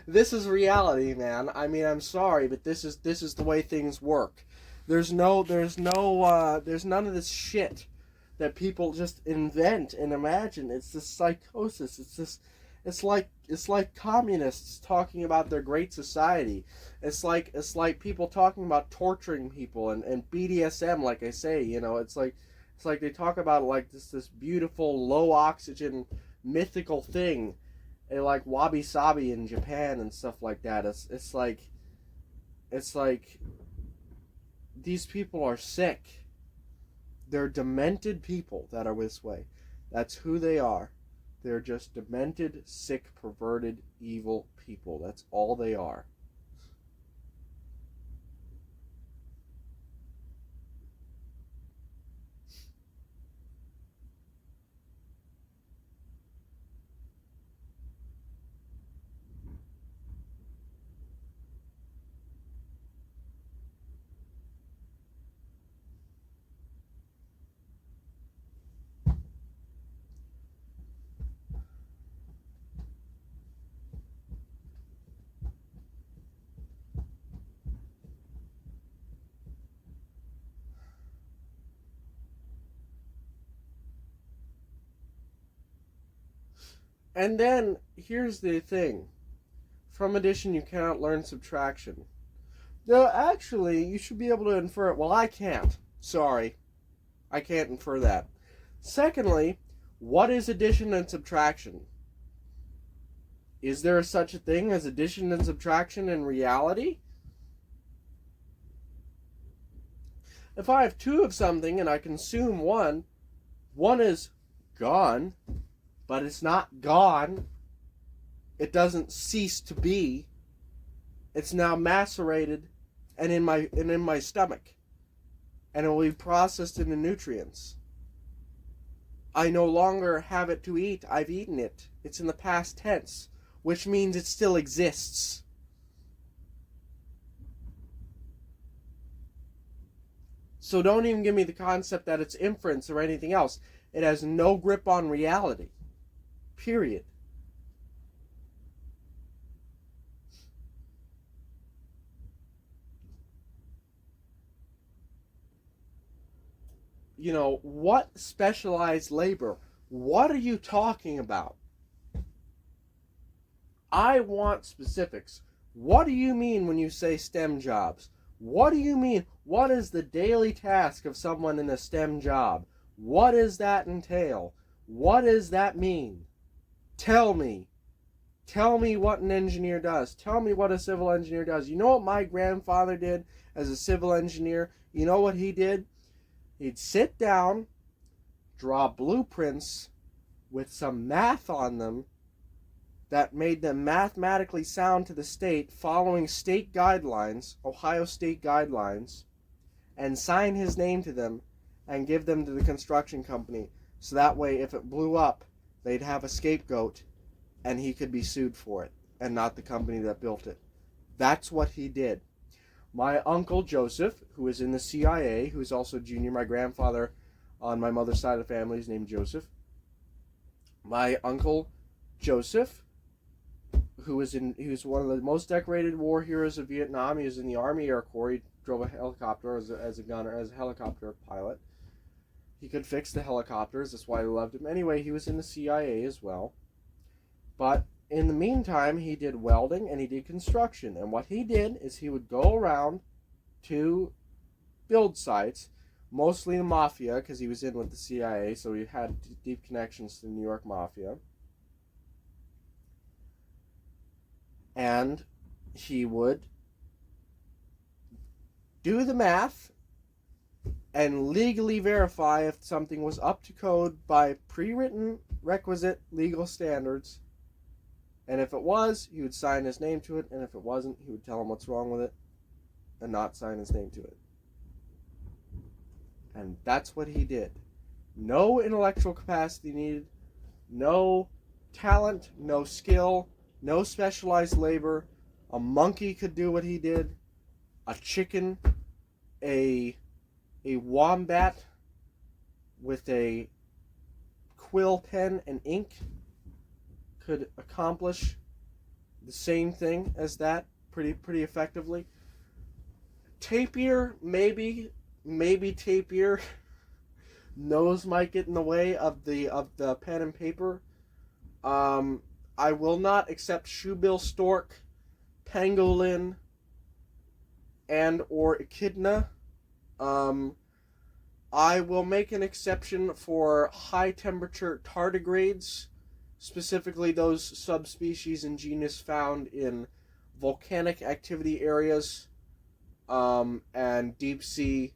C: this is reality, man. I mean, I'm sorry, but this is the way things work. There's none of this shit that people just invent and imagine. It's this psychosis. It's like communists talking about their great society. It's like people talking about torturing people and BDSM, like I say, you know, it's like they talk about it like this beautiful low oxygen mythical thing, like wabi sabi in Japan and stuff like that. It's like these people are sick. They're demented people that are this way. That's who they are. They're just demented, sick, perverted, evil people. That's all they are. And then, here's the thing. From addition, you cannot learn subtraction. No, actually, you should be able to infer it. Well, I can't. Sorry. I can't infer that. Secondly, what is addition and subtraction? Is there such a thing as addition and subtraction in reality? If I have two of something and I consume one is gone. But it's not gone. It doesn't cease to be. It's now macerated and in my stomach. And it will be processed into nutrients. I no longer have it to eat. I've eaten it. It's in the past tense, which means it still exists. So don't even give me the concept that it's inference or anything else. It has no grip on reality. Period. You know, what specialized labor? What are you talking about? I want specifics. What do you mean when you say STEM jobs? What do you mean? What is the daily task of someone in a STEM job? What does that entail? What does that mean? Tell me. Tell me what an engineer does. Tell me what a civil engineer does. You know what my grandfather did as a civil engineer? You know what he did? He'd sit down, draw blueprints with some math on them that made them mathematically sound to the state, following state guidelines, Ohio state guidelines, and sign his name to them and give them to the construction company. So that way, if it blew up, they'd have a scapegoat, and he could be sued for it, and not the company that built it. That's what he did. My uncle Joseph, who is in the CIA, who is also junior, my grandfather on my mother's side of the family is named Joseph. My uncle Joseph, who was one of the most decorated war heroes of Vietnam. He was in the Army Air Corps. He drove a helicopter as a gunner, as a helicopter pilot. He could fix the helicopters. That's why they loved him. Anyway, he was in the CIA as well. But in the meantime, he did welding and he did construction. And what he did is he would go around to build sites, mostly the mafia, because he was in with the CIA, so he had deep connections to the New York mafia. And he would do the math and legally verify if something was up to code by pre-written requisite legal standards. And if it was, he would sign his name to it, and if it wasn't, he would tell him what's wrong with it and not sign his name to it. And that's what he did. No intellectual capacity needed, no talent, no skill, no specialized labor. A monkey could do what he did. A chicken, a wombat with a quill pen and ink could accomplish the same thing as that pretty effectively. Tapir, maybe Tapir nose might get in the way of the pen and paper. I will not accept shoebill stork, pangolin, and or echidna. I will make an exception for high temperature tardigrades, specifically those subspecies and genus found in volcanic activity areas, and deep sea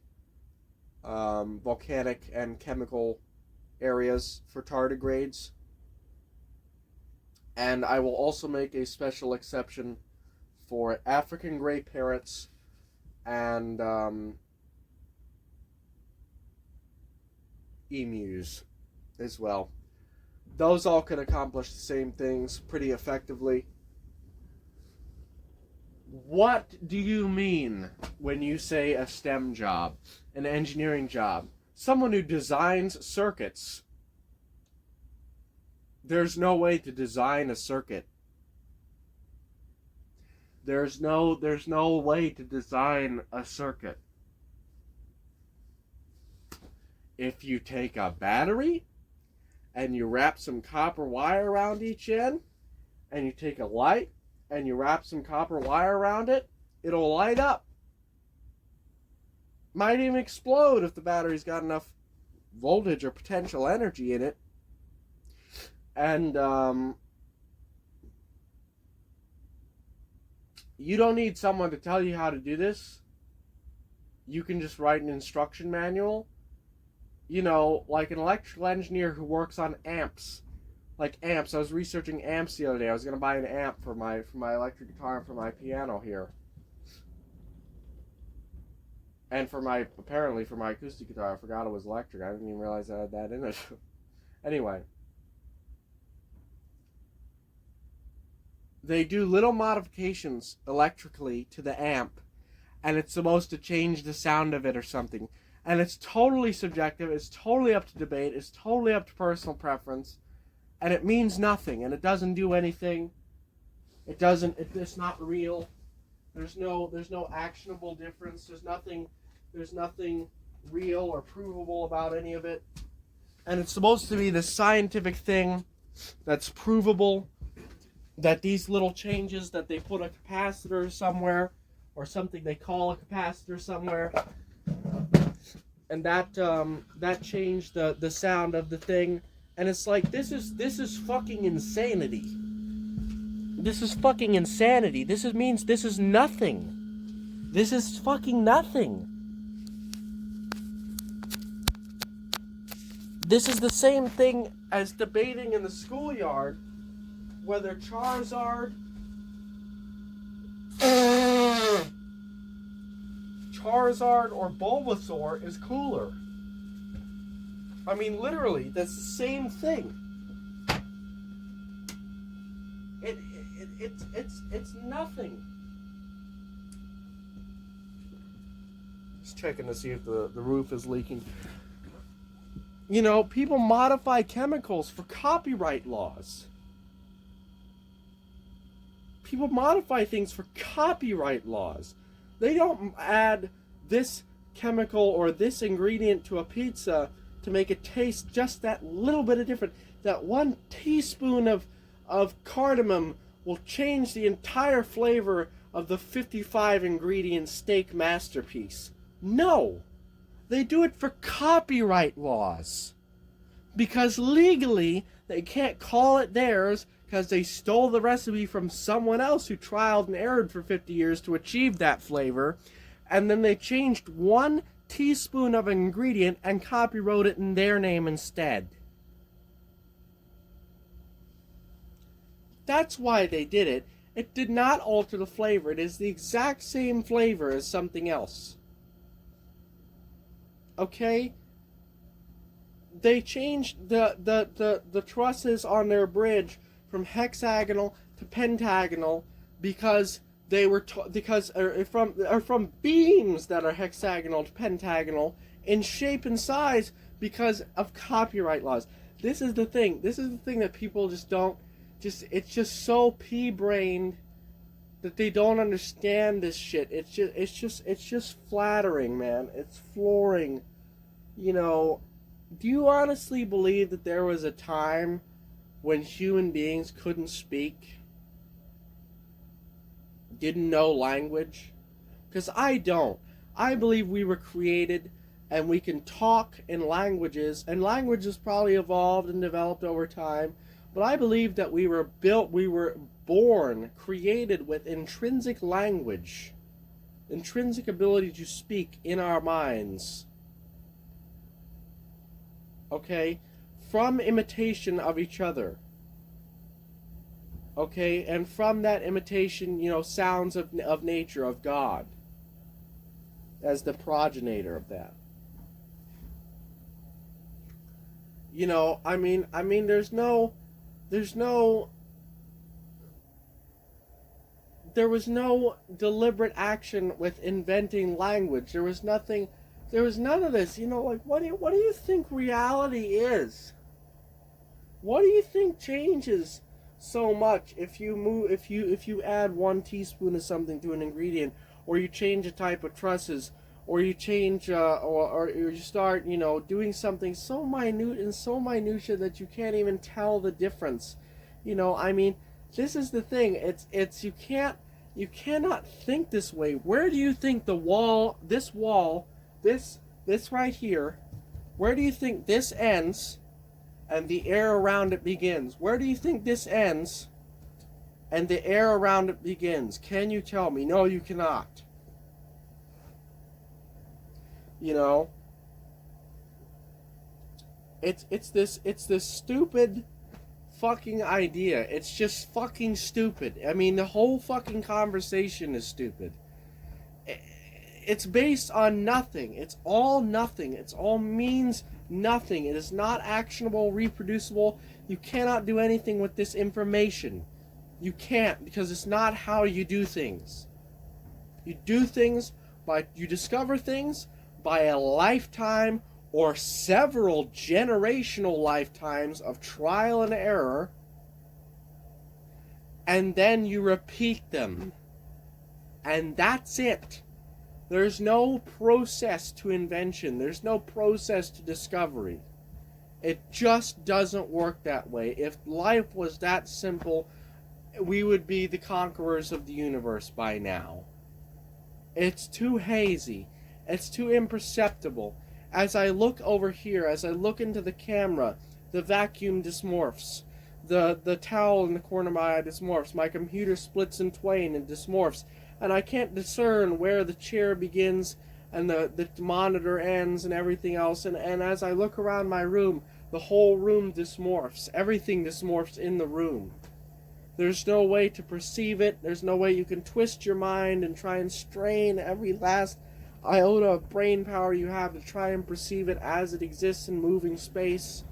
C: volcanic and chemical areas for tardigrades. And I will also make a special exception for African gray parrots and emus as well. Those all can accomplish the same things pretty effectively. What do you mean when you say a STEM job, an engineering job? Someone who designs circuits. There's no way to design a circuit. There's no way to design a circuit. If you take a battery and you wrap some copper wire around each end, and you take a light and you wrap some copper wire around it, it'll light up. Might even explode if the battery's got enough voltage or potential energy in it. And you don't need someone to tell you how to do this. You can just write an instruction manual. You know, like an electrical engineer who works on amps. Like amps. I was researching amps the other day. I was going to buy an amp for my electric guitar and for my piano here. And apparently for my acoustic guitar. I forgot it was electric. I didn't even realize I had that in it. Anyway. They do little modifications electrically to the amp, and it's supposed to change the sound of it or something. And it's totally subjective, it's totally up to debate, it's totally up to personal preference, and it means nothing, and it doesn't do anything. It's not real. There's no actionable difference. There's nothing real or provable about any of it. And it's supposed to be the scientific thing that's provable, that these little changes that they put a capacitor somewhere, or something they call a capacitor somewhere, and that changed the sound of the thing. And it's like, this is fucking insanity. This is fucking insanity. Means this is nothing. This is fucking nothing. This is the same thing as debating in the schoolyard whether Charizard or Bulbasaur is cooler. I mean, literally, that's the same thing. It's nothing. Just checking to see if the roof is leaking. You know, people modify chemicals for copyright laws. People modify things for copyright laws. They don't add this chemical or this ingredient to a pizza to make it taste just that little bit of different. That 1 teaspoon of cardamom will change the entire flavor of the 55 ingredient steak masterpiece. No! They do it for copyright laws. Because legally, they can't call it theirs because they stole the recipe from someone else who trialed and errored for 50 years to achieve that flavor. And then they changed 1 teaspoon of an ingredient and copywrote it in their name instead. That's why they did it. It did not alter the flavor. It is the exact same flavor as something else. Okay? They changed the trusses on their bridge from hexagonal to pentagonal because they were from beams that are hexagonal to pentagonal in shape and size because of copyright laws. This is the thing. This is the thing that people just don't. It's just so pea-brained that they don't understand this shit. It's just flattering, man. It's flooring. You know, do you honestly believe that there was a time when human beings couldn't speak? Didn't know language? Because I don't. I believe we were created and we can talk in languages, and languages probably evolved and developed over time, but I believe that we were born, created with intrinsic language, intrinsic ability to speak in our minds. Okay? From imitation of each other. Okay? And from that imitation, you know, sounds of nature, of God, as the progenitor of that. You know, I mean, there was no deliberate action with inventing language. There was none of this. You know, like, what do you think reality is? What do you think changes so much if you add 1 teaspoon of something to an ingredient, or you change a type of trusses, or you change or you start, you know, doing something so minute and so minutia that you can't even tell the difference. You know, I mean, this is the thing. It's you cannot think this way. Where do you think this right here, where do you think this ends and the air around it begins? Where do you think this ends and the air around it begins? Can you tell me? No, you cannot. You know, it's this stupid fucking idea. It's just fucking stupid. I mean, the whole fucking conversation is stupid. It's based on nothing. It's all nothing. It's all means nothing. It is not actionable, reproducible. You cannot do anything with this information. You can't, because it's not how you do things. You do things you discover things by a lifetime or several generational lifetimes of trial and error, and then you repeat them. And that's it. There's no process to invention. There's no process to discovery. It just doesn't work that way. If life was that simple, we would be the conquerors of the universe by now. It's too hazy. It's too imperceptible. As I look over here, as I look into the camera, the vacuum dysmorphs. The towel in the corner of my eye dysmorphs. My computer splits in twain and dysmorphs. And I can't discern where the chair begins and the monitor ends and everything else. And as I look around my room, the whole room dysmorphs. Everything dysmorphs in the room. There's no way to perceive it. There's no way you can twist your mind and try and strain every last iota of brain power you have to try and perceive it as it exists in moving space.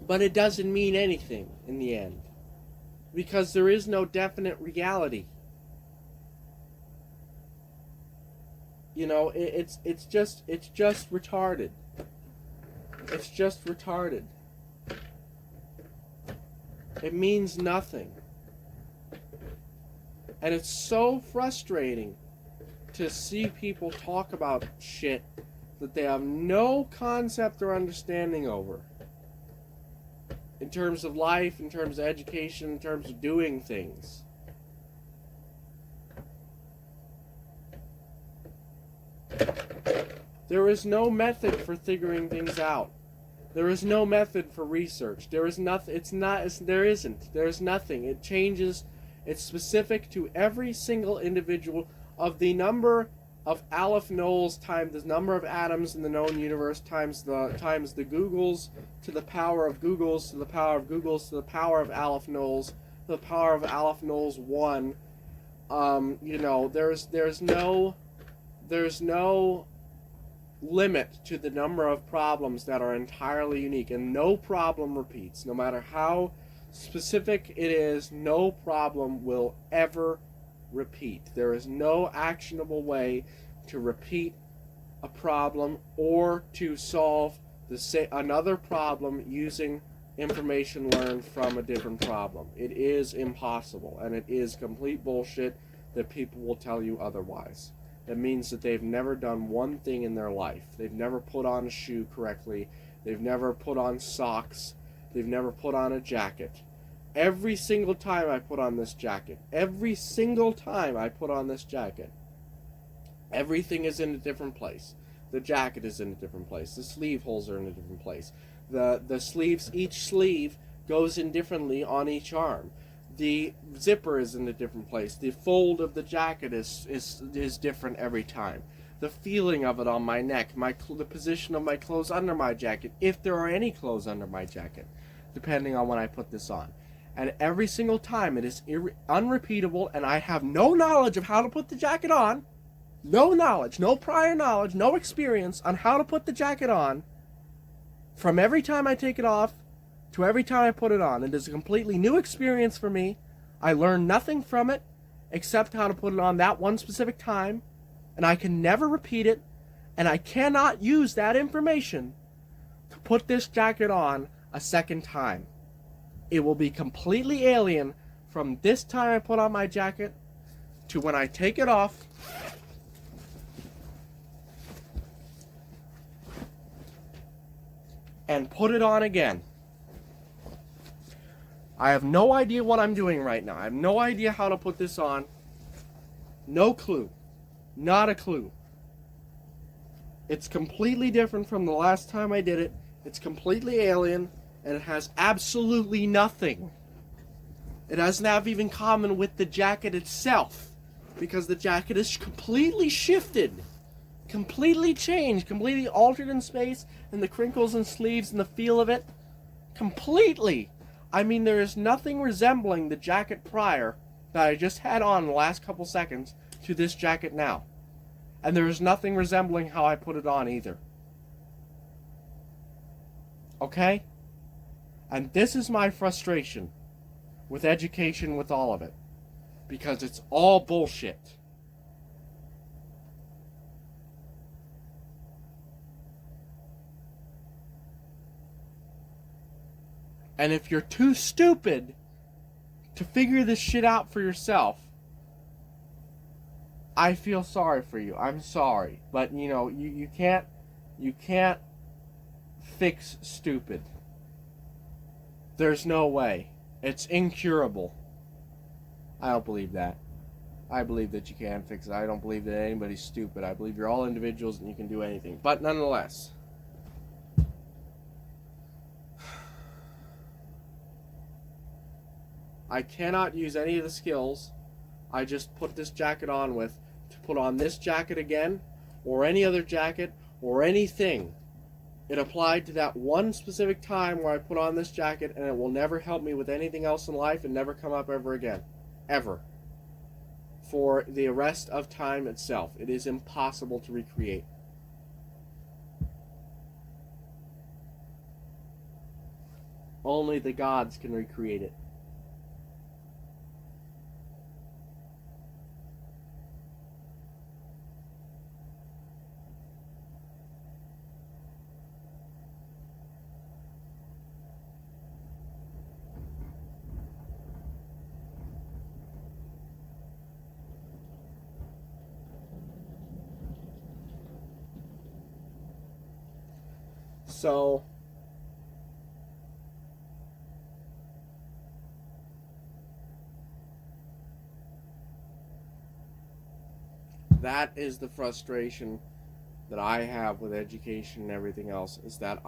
C: But it doesn't mean anything in the end, because there is no definite reality. You know, it's just retarded.
B: It's just retarded. It means nothing. And it's so frustrating to see people talk about shit that they have no concept or understanding over. In terms of life, in terms of education, in terms of doing things. There is no method for figuring things out. There is no method for research. There is nothing. There isn't. There's nothing. It changes. It's specific to every single individual of the number of Aleph Knowles times the number of atoms in the known universe times the Googles to the power of Googles to the power of Googles to the power of Aleph Knowles to the power of Aleph Knowles 1. There's no limit to the number of problems that are entirely unique, and no problem repeats. No matter how specific it is, no problem will ever repeat. There is no actionable way to repeat a problem or to solve another problem using information learned from a different problem. It is impossible, and it is complete bullshit that people will tell you otherwise. That means that they've never done one thing in their life. They've never put on a shoe correctly. They've never put on socks. They've never put on a jacket. Every single time I put on this jacket, everything is in a different place. The jacket is in a different place. The sleeve holes are in a different place. The sleeves, each sleeve goes in differently on each arm. The zipper is in a different place. The fold of the jacket is different every time. The feeling of it on my neck, the position of my clothes under my jacket, if there are any clothes under my jacket, depending on when I put this on. And every single time it is unrepeatable, and I have no knowledge of how to put the jacket on. No knowledge, no prior knowledge, no experience on how to put the jacket on. From every time I take it off to every time I put it on. It is a completely new experience for me. I learned nothing from it except how to put it on that one specific time, and I can never repeat it, and I cannot use that information to put this jacket on a second time. It will be completely alien from this time I put on my jacket to when I take it off and put it on again. I have no idea what I'm doing right now. I have no idea how to put this on. No clue. Not a clue. It's completely different from the last time I did it. It's completely alien, and it has absolutely nothing. It doesn't have even common with the jacket itself, because the jacket is completely shifted, completely changed, completely altered in space, and the crinkles and sleeves and the feel of it, completely. I mean, there is nothing resembling the jacket prior that I just had on the last couple seconds to this jacket now. And there is nothing resembling how I put it on either. Okay? And this is my frustration with education, with all of it. Because it's all bullshit. And if you're too stupid to figure this shit out for yourself, I feel sorry for you. I'm sorry. But, you can't fix stupid. There's no way. It's incurable. I don't believe that. I believe that you can fix it. I don't believe that anybody's stupid. I believe you're all individuals and you can do anything. But nonetheless, I cannot use any of the skills I just put this jacket on with to put on this jacket again, or any other jacket, or anything. It applied to that one specific time where I put on this jacket, and it will never help me with anything else in life and never come up ever again. Ever. For the rest of time itself. It is impossible to recreate. Only the gods can recreate it. So that is the frustration that I have with education and everything else, is that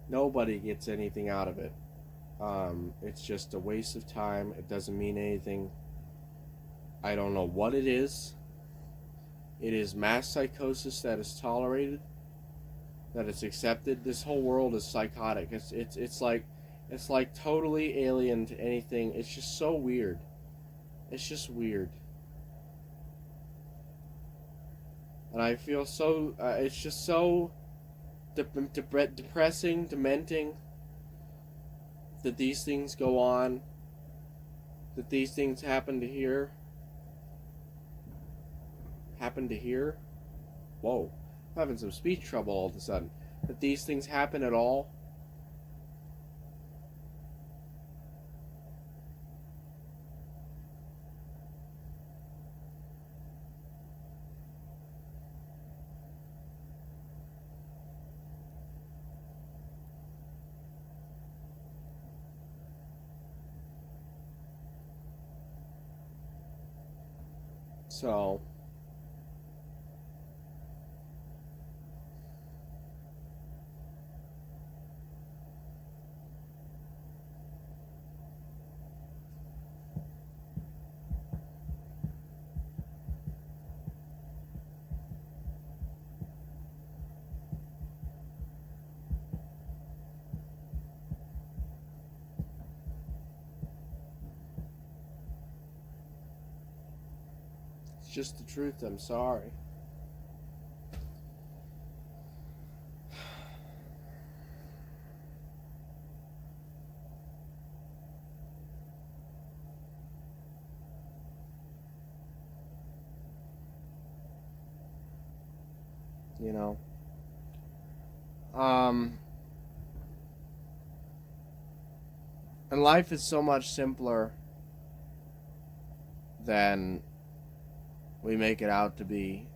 B: nobody gets anything out of it. It's just a waste of time. It doesn't mean anything. I don't know what it is. It is mass psychosis that is tolerated, that it's accepted. This whole world is psychotic. It's like totally alien to anything. It's just so weird. It's just weird. And I feel so. It's just so depressing, dementing that these things go on. That these things happen to here. Happen to here. Whoa, I'm having some speech trouble all of a sudden. That these things happen at all. So it's just the truth. I'm sorry. You know. And life is so much simpler than we make it out to be.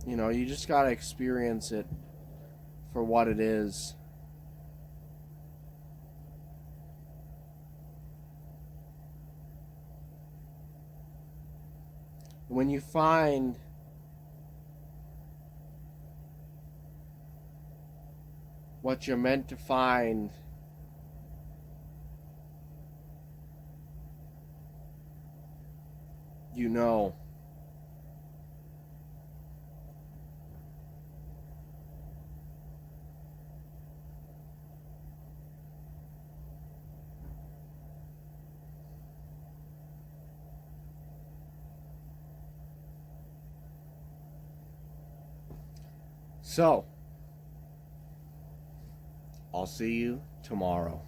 B: You know, you just gotta experience it for what it is. When you find what you're meant to find, you know. So, I'll see you tomorrow.